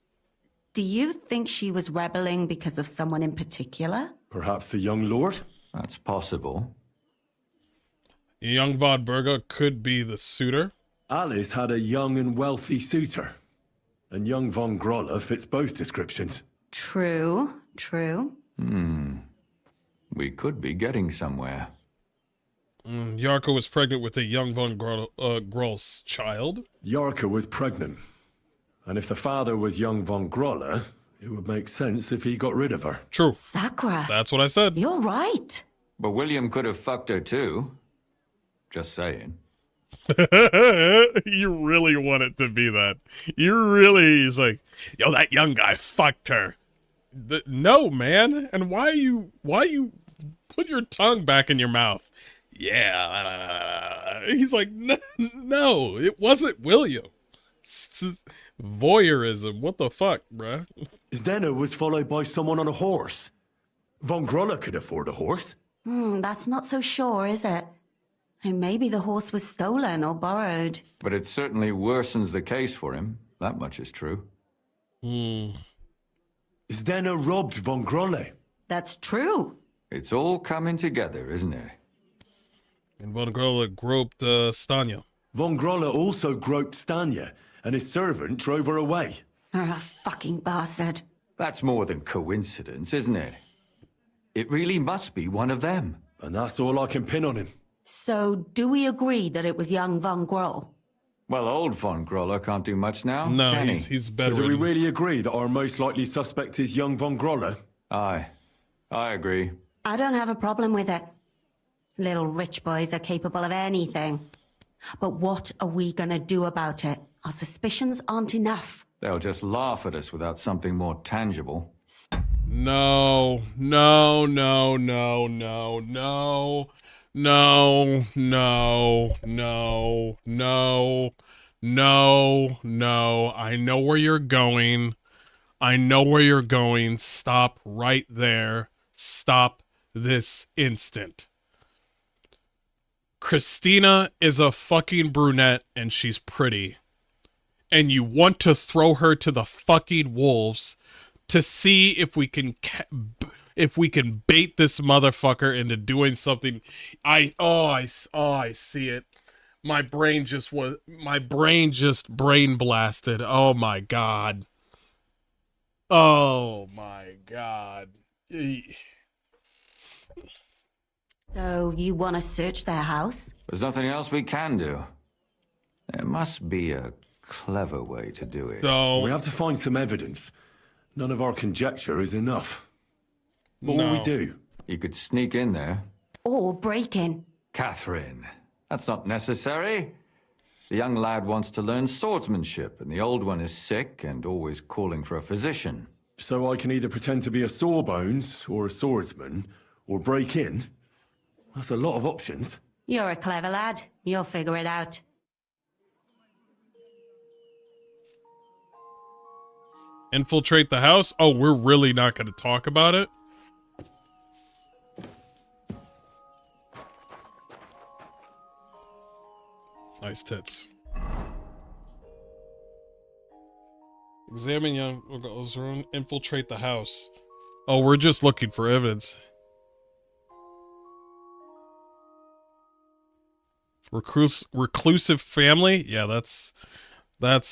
Do you think she was rebelling because of someone in particular? Perhaps the young lord? That's possible. Young Von Berga could be the suitor. Alice had a young and wealthy suitor. And young Von Grolle fits both descriptions. True. We could be getting somewhere. Yarka was pregnant with a young Von Groll's child. Yarka was pregnant. And if the father was young Von Grolle, it would make sense if he got rid of her. True. Sakura. That's what I said. You're right. But William could have fucked her too. Just saying. You really want it to be that. He's like, yo, that young guy fucked her. No, man. And why you put your tongue back in your mouth? Yeah. He's like, no, it wasn't William. Voyeurism. What the fuck, bruh? Zdena was followed by someone on a horse. Von Grolle could afford a horse. That's not so sure, is it? And maybe the horse was stolen or borrowed. But it certainly worsens the case for him. That much is true. Zdena robbed Von Grolle. That's true. It's all coming together, isn't it? And Von Grolle groped Stanya. Von Grolle also groped Stanya, and his servant drove her away. A fucking bastard. That's more than coincidence, isn't it? It really must be one of them. And that's all I can pin on him. So, do we agree that it was young Von Groll? Well, old Von Grolle can't do much now, No, can he? he's better. So do we really agree that our most likely suspect is young Von Grolle? Aye. I agree. I don't have a problem with it. Little rich boys are capable of anything. But what are we gonna do about it? Our suspicions aren't enough. They'll just laugh at us without something more tangible. No. I know where you're going. Stop right there. Stop this instant. Christina is a fucking brunette and she's pretty. And you want to throw her to the fucking wolves to see if we can bait this motherfucker into doing something. I see it. My brain just brain blasted. Oh my god. So, you want to search their house? There's nothing else we can do. There must be a clever way to do it. No. We have to find some evidence. None of our conjecture is enough. What will we do? You could sneak in there. Or break in? Catherine, That's not necessary. The young lad wants to learn swordsmanship, and the old one is sick and always calling for a physician. So I can either pretend to be a sawbones or a swordsman, or break in? That's a lot of options. You're a clever lad. You'll figure it out. Infiltrate the house? Oh, we're really not going to talk about it? Nice tits. Examine young infiltrate the house. Oh, we're just looking for evidence. Reclusive family? Yeah, that's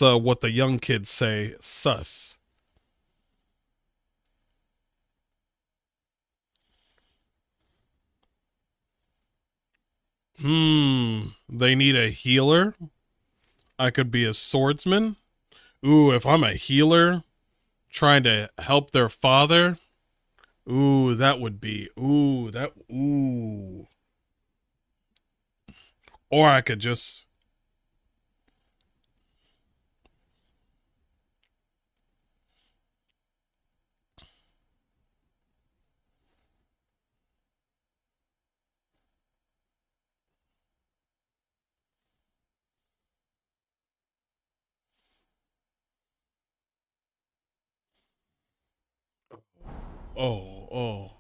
what the young kids say. Sus. They need a healer. I could be a swordsman. Ooh, if I'm a healer trying to help their father. Ooh, that would be, ooh. Or I could just. Oh.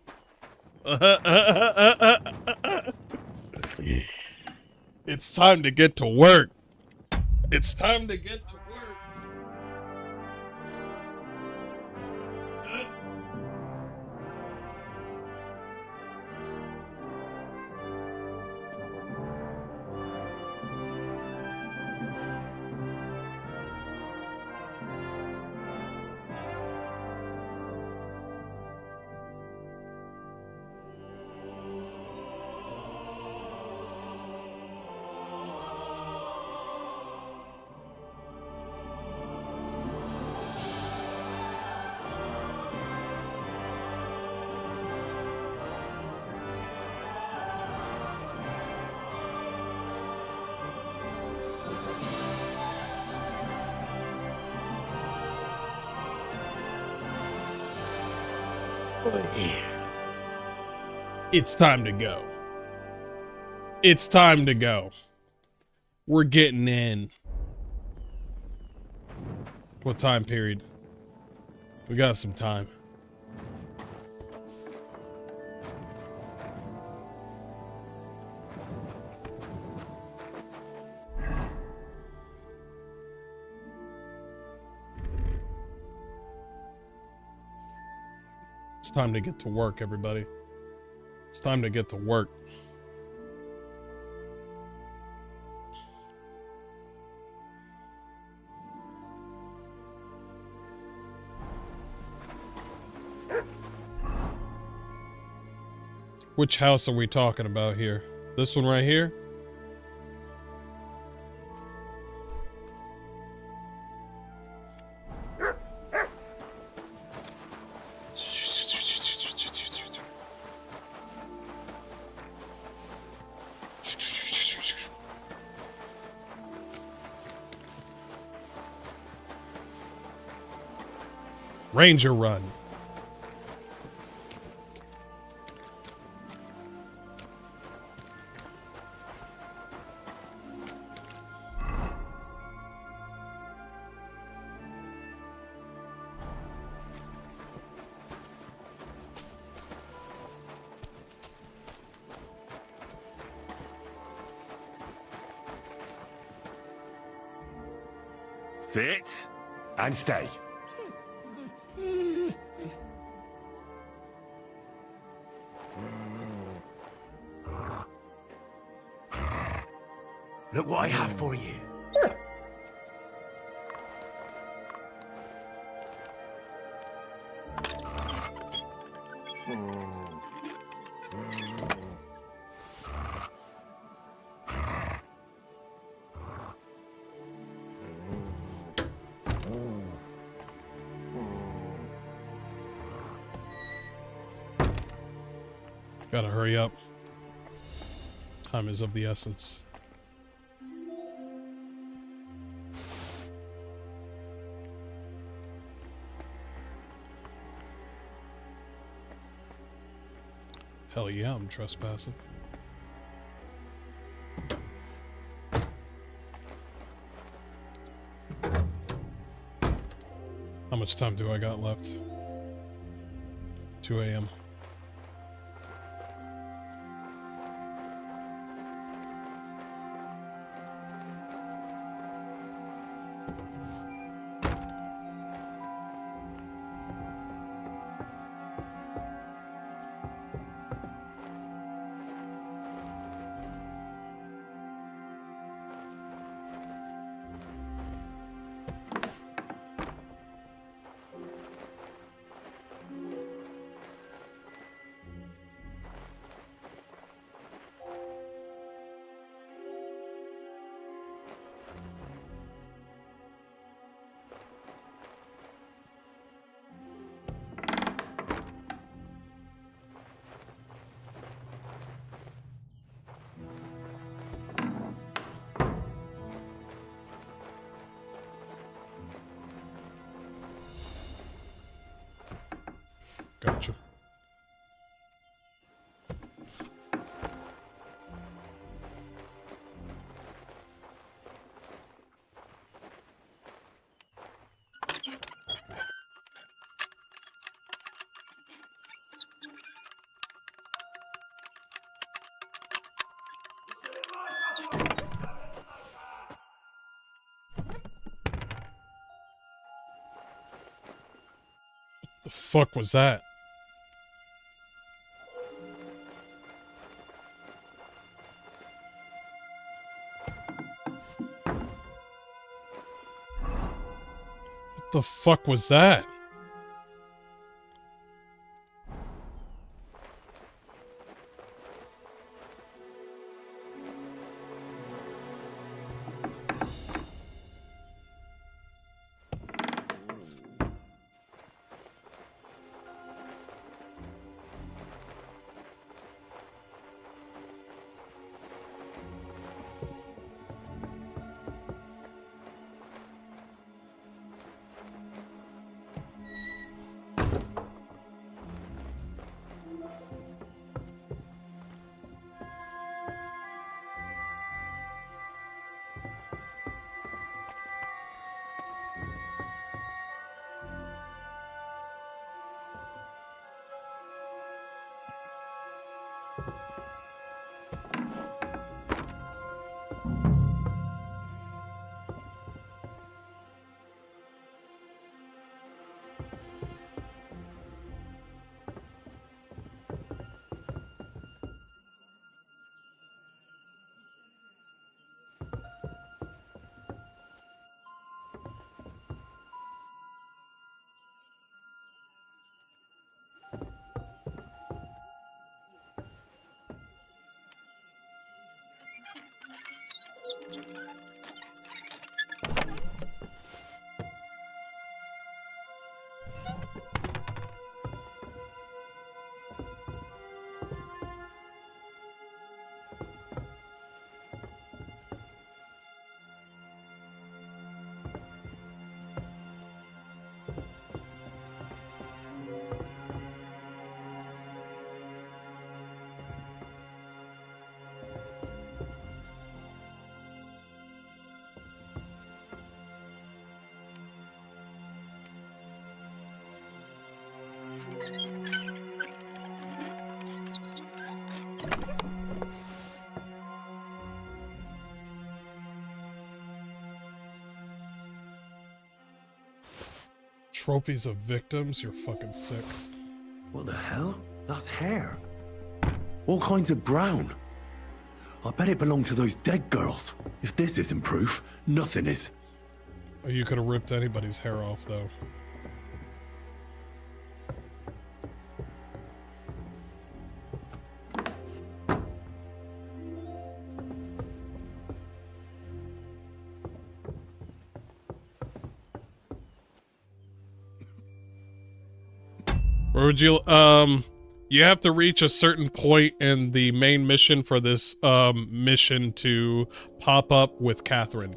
It's time to get to work. It's time to get to work. It's time to go. It's time to go. We're getting in. What time period? We got some time. It's time to get to work, everybody. It's time to get to work. Which house are we talking about here? This one right here? Ranger run. Sit and stay. Look what I have for you. Gotta hurry up. Time is of the essence. Hell yeah, I'm trespassing. How much time do I got left? 2 a.m. Gotcha. The fuck was that? What the fuck was that? Trophies of victims? You're fucking sick. What the hell? That's hair. All kinds of brown. I bet it belonged to those dead girls. If this isn't proof, nothing is. You could have ripped anybody's hair off, though. Or would you, you have to reach a certain point in the main mission for this, mission to pop up with Catherine.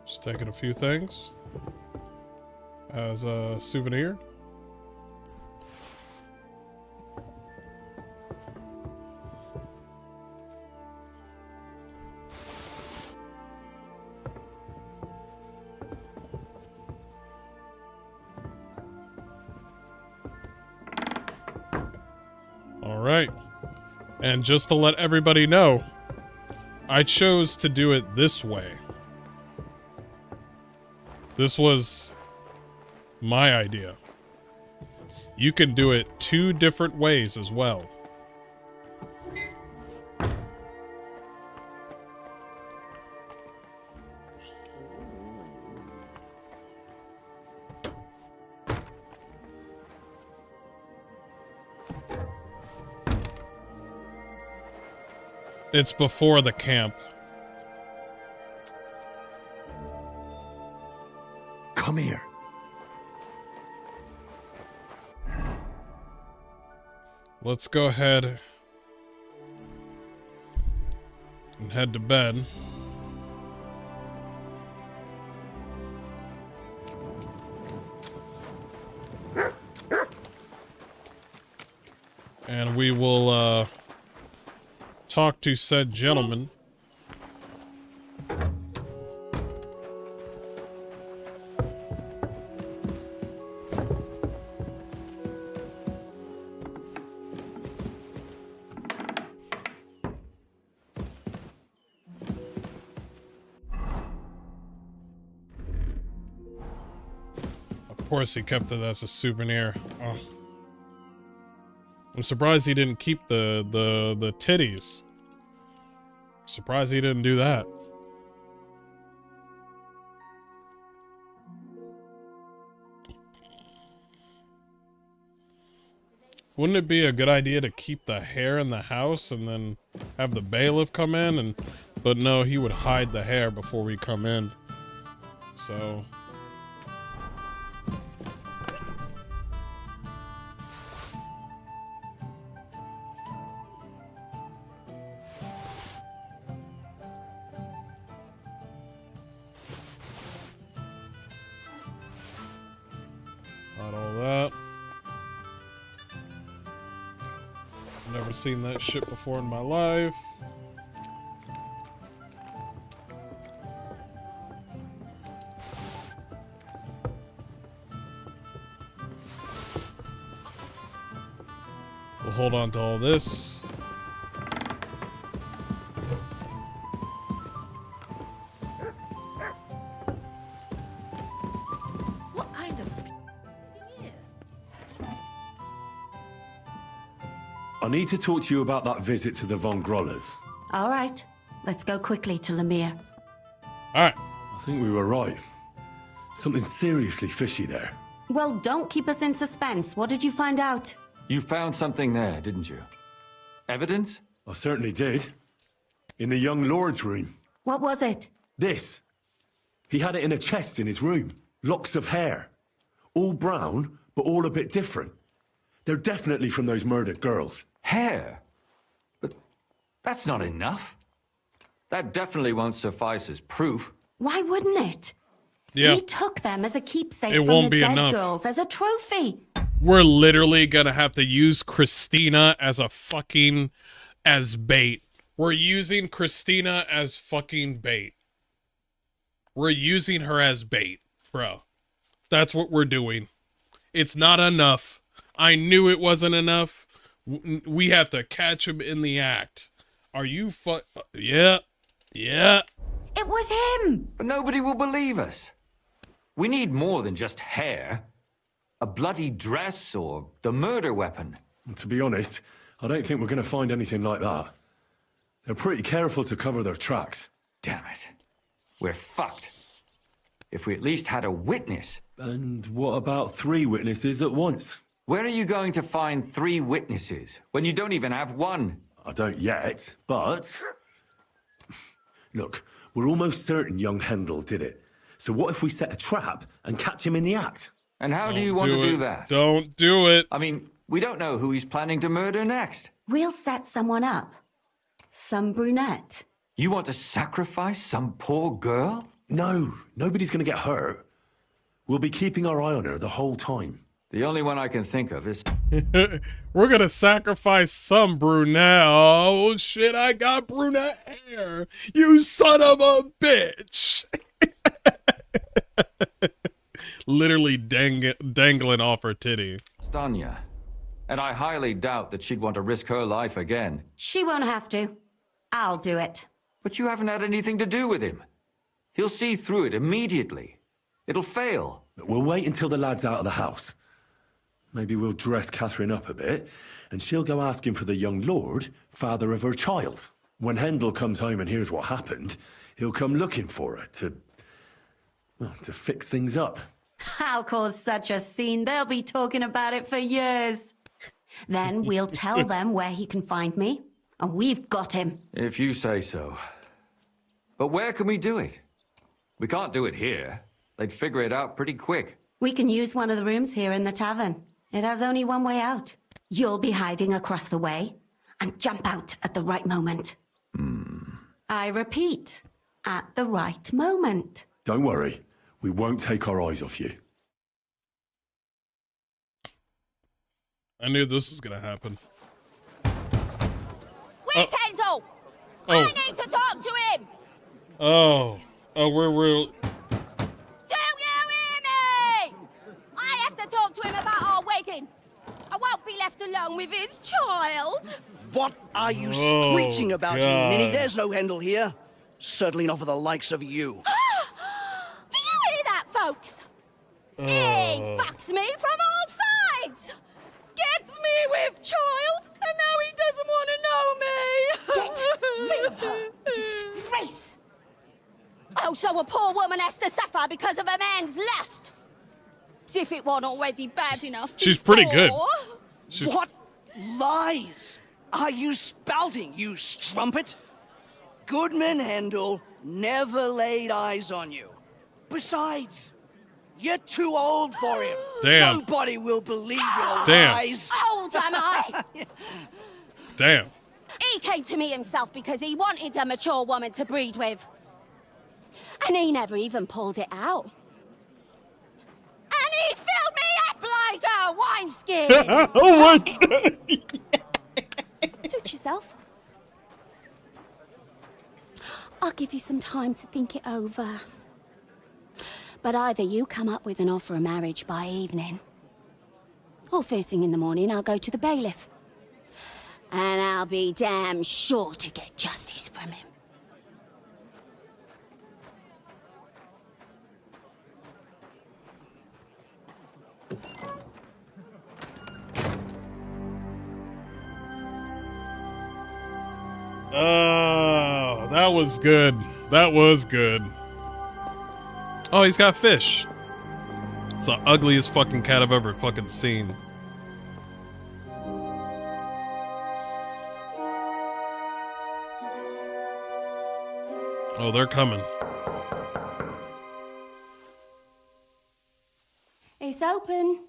Just taking a few things as a souvenir. All right. And just to let everybody know, I chose to do it this way. This was my idea. You can do it 2 different ways as well. It's before the camp. Come here. Let's go ahead and head to bed. And we will talk to said gentleman. Of course he kept it as a souvenir. Oh. I'm surprised he didn't keep the titties. Surprised he didn't do that. Wouldn't it be a good idea to keep the hair in the house and then have the bailiff come in? But no, he would hide the hair before we come in. So... not all that. Never seen that shit before in my life. We'll hold on to all this. I need to talk to you about that visit to the Von Grollers. All right. Let's go quickly to Lemire. All right. I think we were right. Something seriously fishy there. Well, don't keep us in suspense. What did you find out? You found something there, didn't you? Evidence? I certainly did. In the young lord's room. What was it? This. He had it in a chest in his room. Locks of hair. All brown, but all a bit different. They're definitely from those murdered girls. Hair? But that's not enough. That definitely won't suffice as proof. Why wouldn't it? Yeah. He took them as a keepsake It from won't the be dead enough. girls as a trophy. We're literally gonna have to use Christina as as bait. We're using Christina as fucking bait. We're using her as bait, bro. That's what we're doing. It's not enough. I knew it wasn't enough. We have to catch him in the act. Are you Yeah. Yeah. It was him! But nobody will believe us. We need more than just hair. A bloody dress or the murder weapon. To be honest, I don't think we're going to find anything like that. They're pretty careful to cover their tracks. Damn it. We're fucked. If we at least had a witness. And what about 3 witnesses at once? Where are you going to find 3 witnesses when you don't even have one? I don't yet, but... Look, we're almost certain young Hendel did it. So what if we set a trap and catch him in the act? And how do you want to do that? Don't do it. I mean, we don't know who he's planning to murder next. We'll set someone up. Some brunette. You want to sacrifice some poor girl? No, nobody's going to get hurt. We'll be keeping our eye on her the whole time. The only one I can think of is... We're going to sacrifice some brunette. Oh, shit, I got brunette hair. You son of a bitch. Literally dangling off her titty. Stanya. And I highly doubt that she'd want to risk her life again. She won't have to. I'll do it. But you haven't had anything to do with him. He'll see through it immediately. It'll fail. We'll wait until the lad's out of the house. Maybe we'll dress Catherine up a bit, and she'll go asking for the young lord, father of her child. When Hendel comes home and hears what happened, he'll come looking for her to fix things up. I'll cause such a scene, they'll be talking about it for years. Then we'll tell them where he can find me, and we've got him. If you say so. But where can we do it? We can't do it here. They'd figure it out pretty quick. We can use one of the rooms here in the tavern. It has only one way out. You'll be hiding across the way, and jump out at the right moment. I repeat, at the right moment. Don't worry. We won't take our eyes off you. I knew this was gonna happen. Where's Hendel? I need to talk to him! Oh, we're... Do you hear me? I have to talk to him about our wedding. I won't be left alone with his child. What are you Oh, screeching about, you God. ninny? There's no Hendel here. Certainly not for the likes of you. Do you hear that, folks? He fucks me from all sides. Gets me with child, and now he doesn't want to know me. Get rid of her. Disgrace. Oh, so a poor woman has to suffer because of a man's lust. As if it wasn't already bad enough. She's pretty good. before. What lies are you spouting, you strumpet? Goodman Hendel never laid eyes on you. Besides, you're too old for him. Damn. Nobody will believe your Damn. lies. Old am I? Damn. He came to me himself because he wanted a mature woman to breed with. And he never even pulled it out. And he filled me up like a wineskin. Oh my God. Suit yourself. I'll give you some time to think it over. But either you come up with an offer of marriage by evening, or first thing in the morning I'll go to the bailiff. And I'll be damn sure to get justice from him. Oh, that was good. That was good. Oh, he's got fish. It's the ugliest fucking cat I've ever fucking seen. Oh, they're coming. It's open.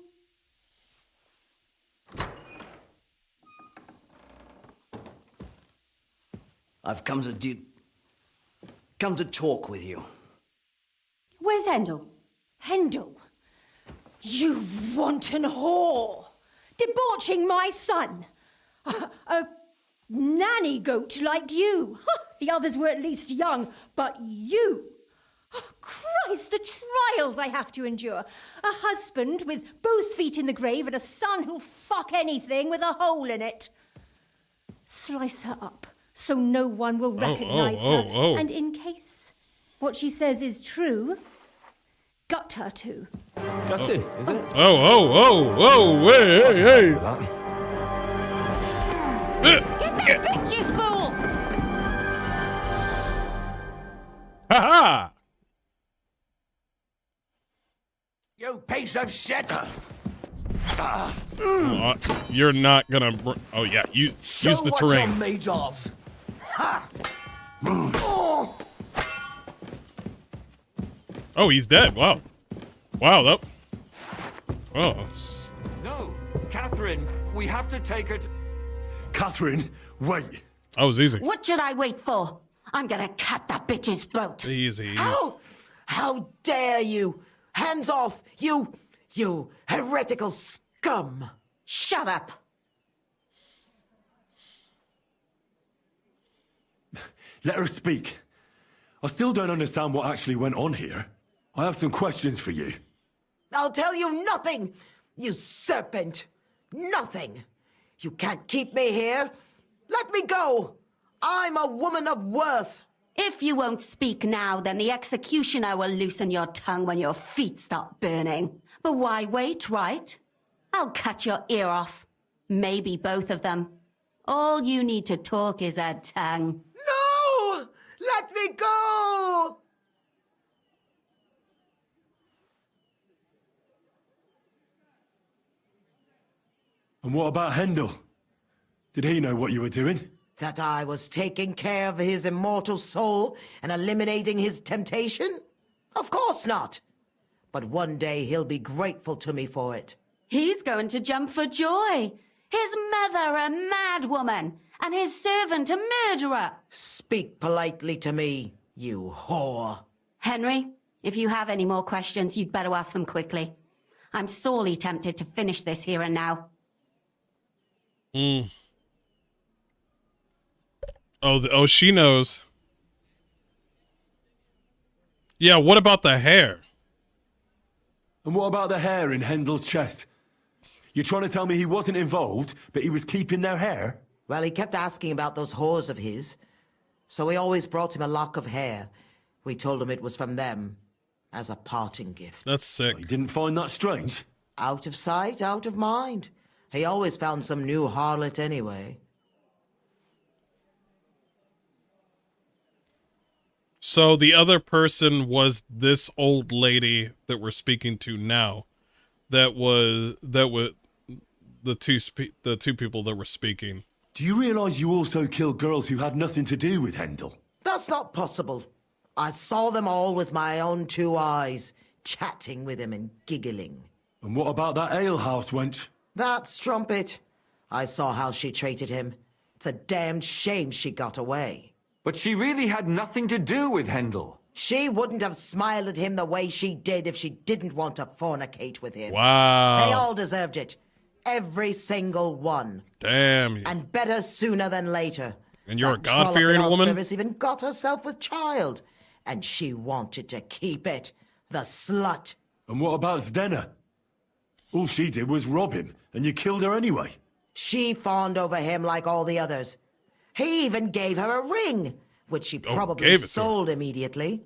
I've come to talk with you. Where's Hendel? Hendel? You wanton whore! Debauching my son! A nanny goat like you! The others were at least young, but you! Oh, Christ, the trials I have to endure! A husband with both feet in the grave and a son who'll fuck anything with a hole in it. Slice her up so no one will recognize her. And in case what she says is true, gut her too. Gutting, is it? Oh, hey, hey. Get that bitch, you fool! Ha You piece of shit! You're not gonna. Oh yeah, you use the terrain. What you're made of. Ha! Oh, he's dead. Wow. Wow. That. Oh. No, Catherine, we have to take her to... Catherine, wait. That was easy. What should I wait for? I'm gonna cut that bitch's throat. Easy. Ow! How dare you! Hands off, you heretical scum! Shut up! Let her speak. I still don't understand what actually went on here. I have some questions for you. I'll tell you nothing, you serpent! Nothing! You can't keep me here! Let me go! I'm a woman of worth! If you won't speak now, then the executioner will loosen your tongue when your feet start burning. But why wait, right? I'll cut your ear off. Maybe both of them. All you need to talk is a tongue. No! Let me go! And what about Hendel? Did he know what you were doing? That I was taking care of his immortal soul and eliminating his temptation? Of course not. But one day he'll be grateful to me for it. He's going to jump for joy. His mother a mad woman, and his servant a murderer. Speak politely to me, you whore. Henry, if you have any more questions, you'd better ask them quickly. I'm sorely tempted to finish this here and now. Oh, she knows. Yeah, what about the hair? And what about the hair in Hendel's chest? You're trying to tell me he wasn't involved, but he was keeping their hair? Well, he kept asking about those whores of his. So we always brought him a lock of hair. We told him it was from them, as a parting gift. That's sick. You didn't find that strange? Out of sight, out of mind. He always found some new harlot anyway. So the other person was this old lady that we're speaking to now. That was the two people that were speaking. Do you realize you also killed girls who had nothing to do with Hendel? That's not possible. I saw them all with my own 2 eyes, chatting with him and giggling. And what about that alehouse wench? That strumpet. I saw how she treated him. It's a damned shame she got away. But she really had nothing to do with Hendel. She wouldn't have smiled at him the way she did if she didn't want to fornicate with him. Wow. They all deserved it. Every single one. Damn. And better sooner than later. And you're That a God-fearing trollop in our woman? service even got herself with child. And she wanted to keep it. The slut. And what about Zdenna? All she did was rob him, and you killed her anyway. She fawned over him like all the others. He even gave her a ring, which she probably sold immediately.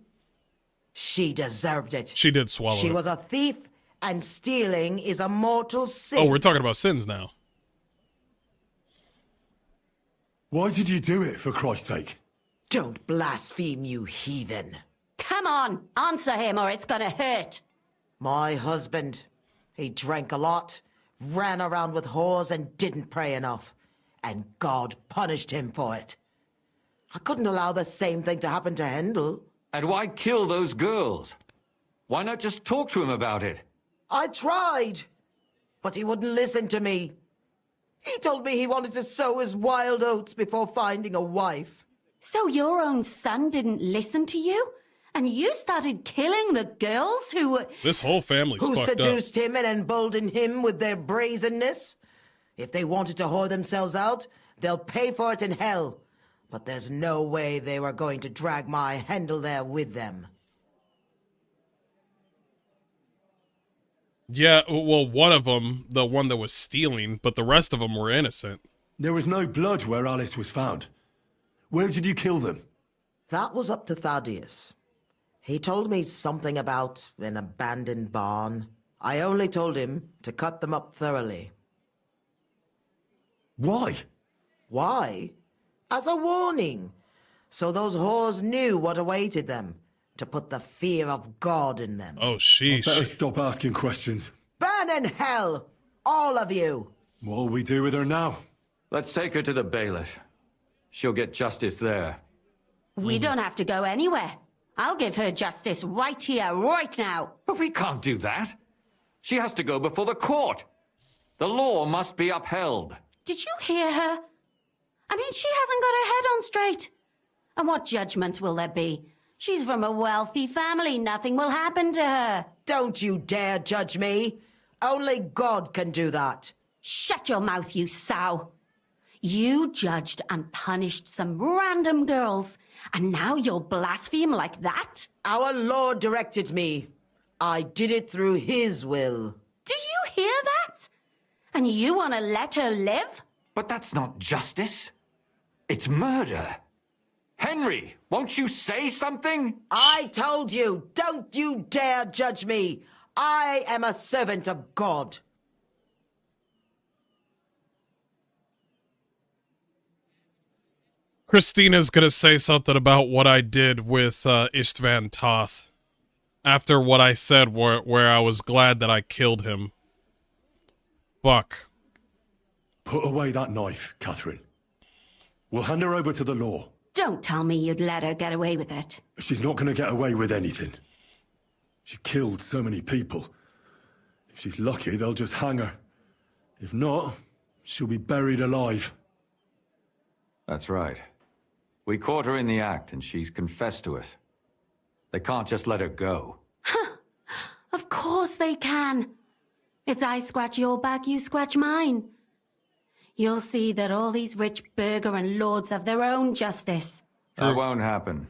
She deserved it. She did swallow She it. was a thief, and stealing is a mortal sin. Oh, we're talking about sins now. Why did you do it, for Christ's sake? Don't blaspheme, you heathen. Come on, answer him or it's gonna hurt. My husband, he drank a lot, ran around with whores, and didn't pray enough. And God punished him for it. I couldn't allow the same thing to happen to Hendel. And why kill those girls? Why not just talk to him about it? I tried, but he wouldn't listen to me. He told me he wanted to sow his wild oats before finding a wife. So your own son didn't listen to you? And you started killing the girls who were... This whole family's Who fucked up. seduced him and emboldened him with their brazenness? If they wanted to whore themselves out, they'll pay for it in hell. But there's no way they were going to drag my Hendel there with them. Yeah, well, one of them, the one that was stealing, but the rest of them were innocent. There was no blood where Alice was found. Where did you kill them? That was up to Thaddeus. He told me something about an abandoned barn. I only told him to cut them up thoroughly. Why? Why? As a warning. So those whores knew what awaited them. To put the fear of God in them. Oh, sheesh. Better stop asking questions. Burn in hell! All of you! What'll we do with her now? Let's take her to the bailiff. She'll get justice there. We don't have to go anywhere. I'll give her justice right here, right now. But we can't do that. She has to go before the court. The law must be upheld. Did you hear her? I mean, she hasn't got her head on straight. And what judgment will there be? She's from a wealthy family. Nothing will happen to her. Don't you dare judge me. Only God can do that. Shut your mouth, you sow. You judged and punished some random girls, and now you'll blaspheme like that? Our Lord directed me. I did it through His will. Do you hear that? And you want to let her live? But that's not justice. It's murder. Henry, won't you say something? I told you, don't you dare judge me. I am a servant of God. Christina's gonna say something about what I did with Istvan Toth. After what I said where I was glad that I killed him. Buck. Put away that knife, Catherine. We'll hand her over to the law. Don't tell me you'd let her get away with it. She's not going to get away with anything. She killed so many people. If she's lucky, they'll just hang her. If not, she'll be buried alive. That's right. We caught her in the act, and she's confessed to us. They can't just let her go. Of course they can. It's I scratch your back, you scratch mine. You'll see that all these rich burgher and lords have their own justice. That won't happen.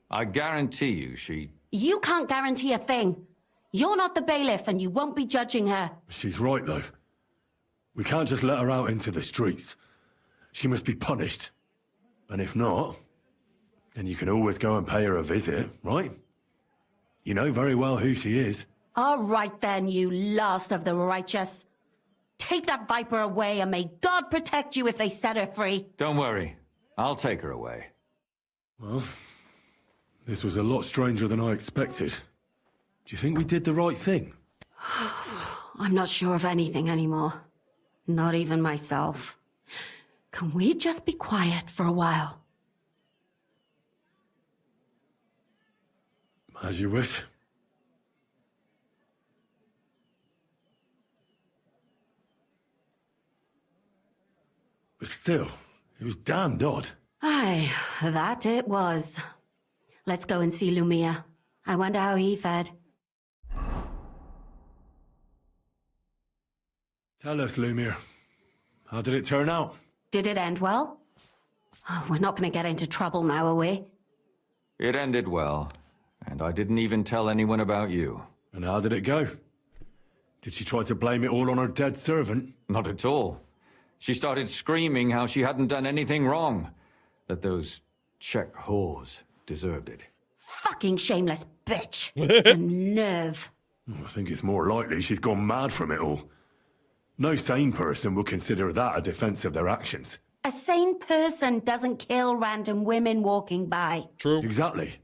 I guarantee you she... You can't guarantee a thing. You're not the bailiff and you won't be judging her. She's right, though. We can't just let her out into the streets. She must be punished. And if not, then you can always go and pay her a visit, right? You know very well who she is. All right then, you last of the righteous. Take that viper away and may God protect you if they set her free. Don't worry. I'll take her away. Well, this was a lot stranger than I expected. Do you think we did the right thing? I'm not sure of anything anymore. Not even myself. Can we just be quiet for a while? As you wish. But still, it was damned odd. Aye, that it was. Let's go and see Lumia. I wonder how he fared. Tell us, Lumir. How did it turn out? Did it end well? Oh, we're not going to get into trouble now, are we? It ended well, and I didn't even tell anyone about you. And how did it go? Did she try to blame it all on her dead servant? Not at all. She started screaming how she hadn't done anything wrong. That those Czech whores deserved it. Fucking shameless bitch. The nerve. I think it's more likely she's gone mad from it all. No sane person would consider that a defense of their actions. A sane person doesn't kill random women walking by. True. Exactly.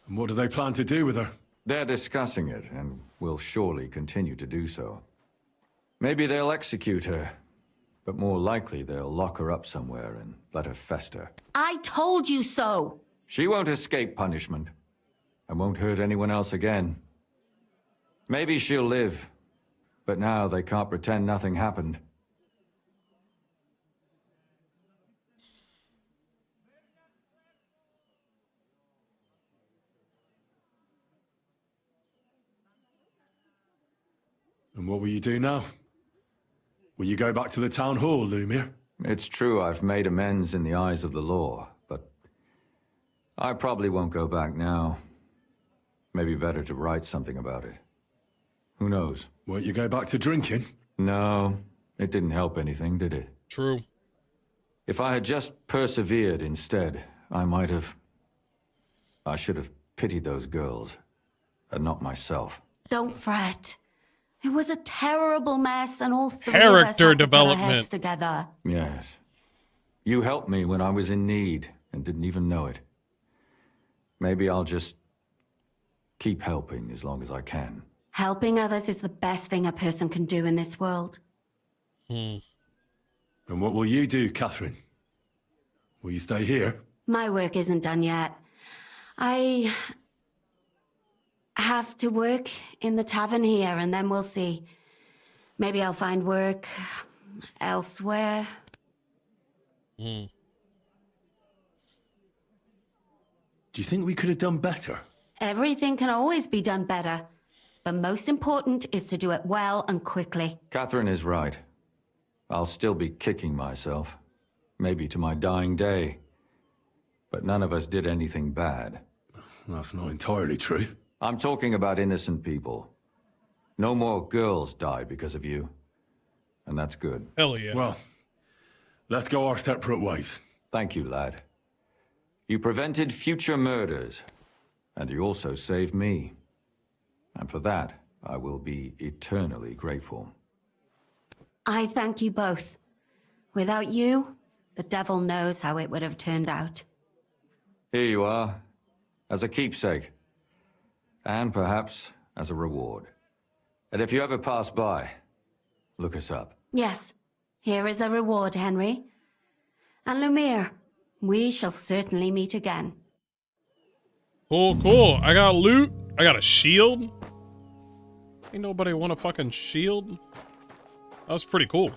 And what do they plan to do with her? They're discussing it, and will surely continue to do so. Maybe they'll execute her, but more likely they'll lock her up somewhere and let her fester. I told you so! She won't escape punishment, and won't hurt anyone else again. Maybe she'll live, but now they can't pretend nothing happened. And what will you do now? Will you go back to the town hall, Lumir? It's true I've made amends in the eyes of the law, but I probably won't go back now. Maybe better to write something about it. Who knows? Won't you go back to drinking? No, it didn't help anything, did it? True. If I had just persevered instead, I should have pitied those girls, and not myself. Don't fret. It was a terrible mess, and all three Character of us had to put our development. heads together. Yes. You helped me when I was in need, and didn't even know it. Maybe I'll just keep helping as long as I can. Helping others is the best thing a person can do in this world. And what will you do, Catherine? Will you stay here? My work isn't done yet. I have to work in the tavern here, and then we'll see. Maybe I'll find work elsewhere. Do you think we could have done better? Everything can always be done better. But most important is to do it well and quickly. Catherine is right. I'll still be kicking myself. Maybe to my dying day. But none of us did anything bad. That's not entirely true. I'm talking about innocent people. No more girls died because of you. And that's good. Hell yeah. Well, let's go our separate ways. Thank you, lad. You prevented future murders. And you also saved me. And for that, I will be eternally grateful. I thank you both. Without you, the devil knows how it would have turned out. Here you are, as a keepsake. And perhaps as a reward. And if you ever pass by, look us up. Yes, here is a reward, Henry. And Lumiere, we shall certainly meet again. Cool, cool. I got loot. I got a shield. Ain't nobody want a fucking shield. That was pretty cool.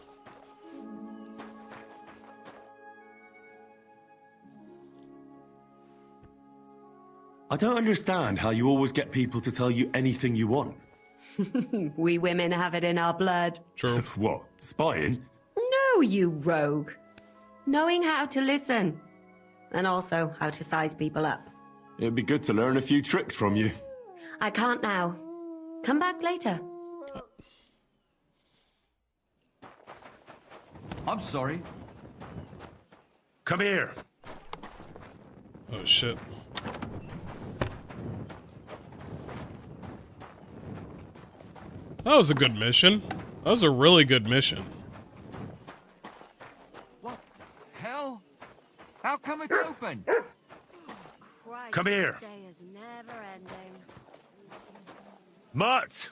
I don't understand how you always get people to tell you anything you want. We women have it in our blood. True. What? Spying? No, you rogue. Knowing how to listen. And also how to size people up. It'd be good to learn a few tricks from you. I can't now. Come back later. I'm sorry. Come here. Oh shit. That was a good mission. That was a really good mission. What? Hell? How come it's open? Come here. Day is never ending. Mutt!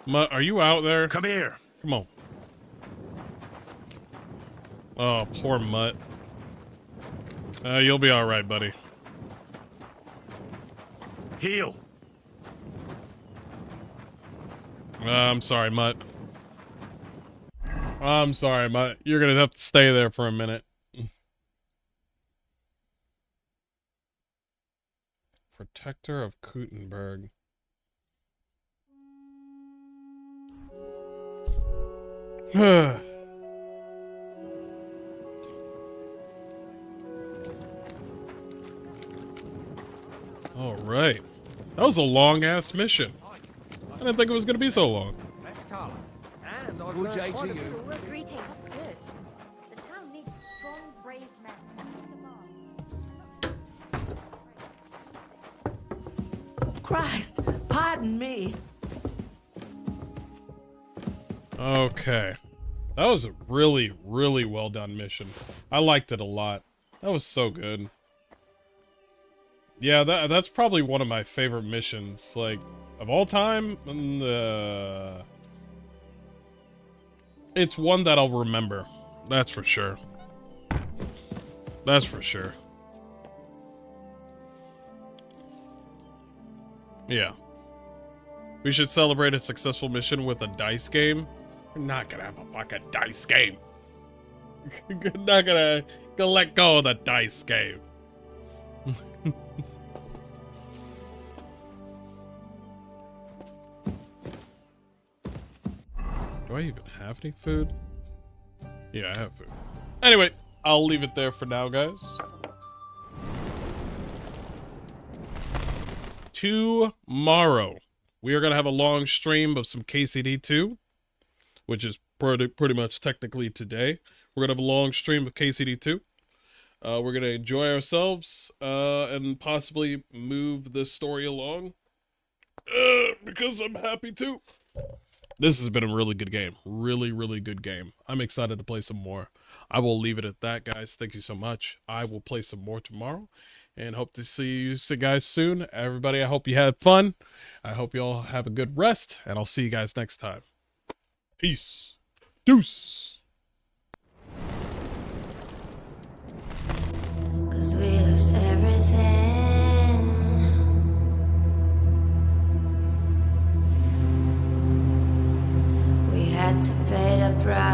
Mutt, are you out there? Come here. Come on. Oh, poor Mutt. You'll be alright, buddy. Heal. I'm sorry, Mutt. I'm sorry, Mutt. You're gonna have to stay there for a minute. Protector of Kutenberg. All right. That was a long-ass mission. I didn't think it was going to be so long. Good day to you. Greetings. That's good. The town needs strong, brave men. Christ, pardon me. Okay. That was a really, really well done mission. I liked it a lot. That was so good. Yeah, that's probably one of my favorite missions, like, of all time. It's one that I'll remember. That's for sure. That's for sure. Yeah. We should celebrate a successful mission with a dice game. We're not gonna have a fucking dice game. We're not gonna let go of the dice game. Do I even have any food? Yeah, I have food. Anyway, I'll leave it there for now, guys. Tomorrow, we are going to have a long stream of some KCD2, which is pretty much technically today. We're going to have a long stream of KCD2. We're going to enjoy ourselves and possibly move the story along because I'm happy to. This has been a really good game. Really, really good game. I'm excited to play some more. I will leave it at that, guys. Thank you so much. I will play some more tomorrow and hope to see you guys soon. Everybody, I hope you had fun. I hope you all have a good rest, and I'll see you guys next time. Peace. Deuce. 'Cause we lose everything. We had to pay the price.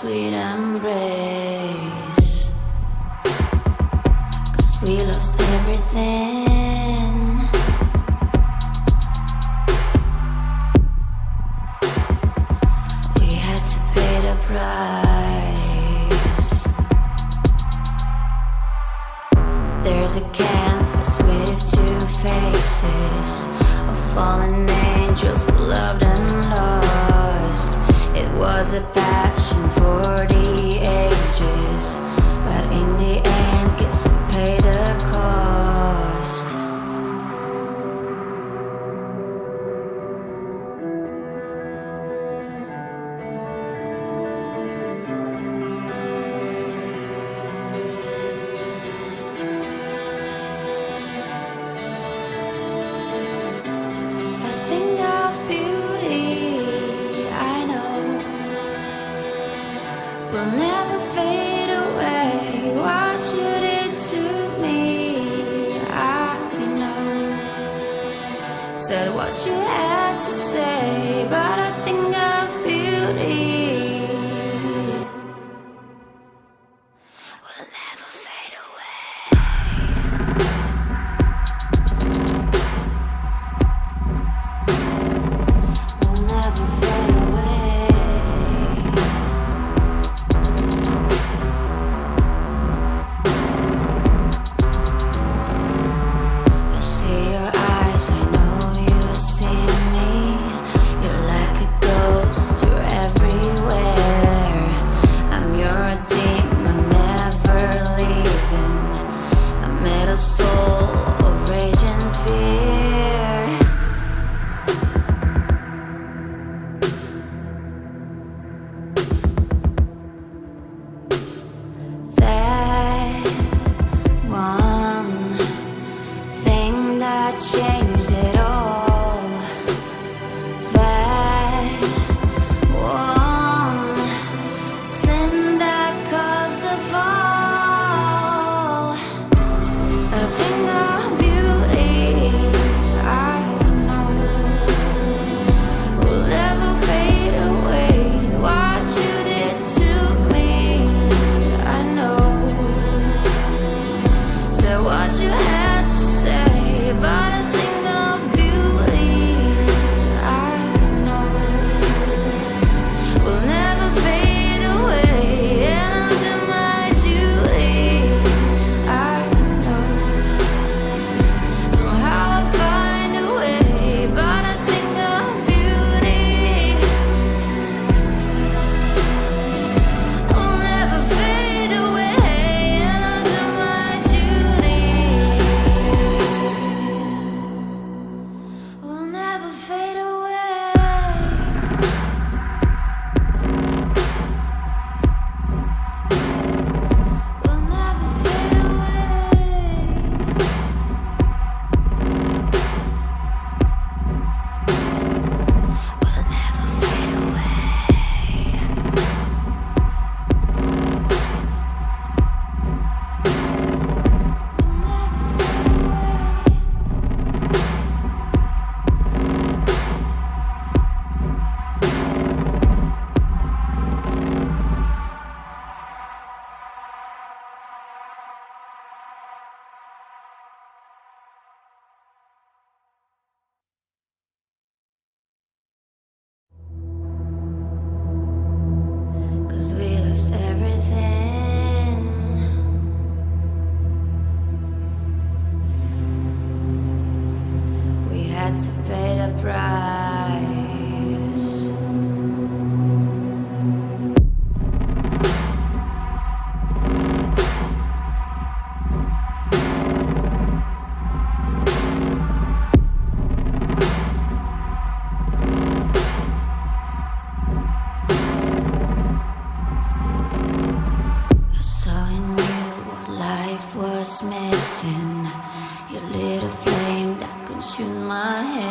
sweet embrace. 'Cause we lost everything. We had to pay the price. There's a canvas with two faces of fallen angels who loved and lost. It was a passion for the ages, but in the end, guess we paid the cost. A thing of beauty, I know, will never fade away. What you did to me, I know. Said what you had to say, but a thing of beauty will never fade away. Will never fade away. I see your eyes, I know you see me. You're like a ghost, you're everywhere. I'm your demon, never leaving. I'm made of soul, of rage and fear. That one thing that changed it all. That one thing that caused the fall. A thing of beauty, I know, will never fade away. What you did to me, I know. So what you had to say, but a thing of beauty, I know, will never fade away. And I'll do my duty, I know. Somehow I'll find a way, but a thing of beauty will never fade away. And I'll do my duty, will never fade away. Will never fade Cause we lost everything. We had to pay the price. I saw in you what life was missing. You lit a flame that consumed my hand.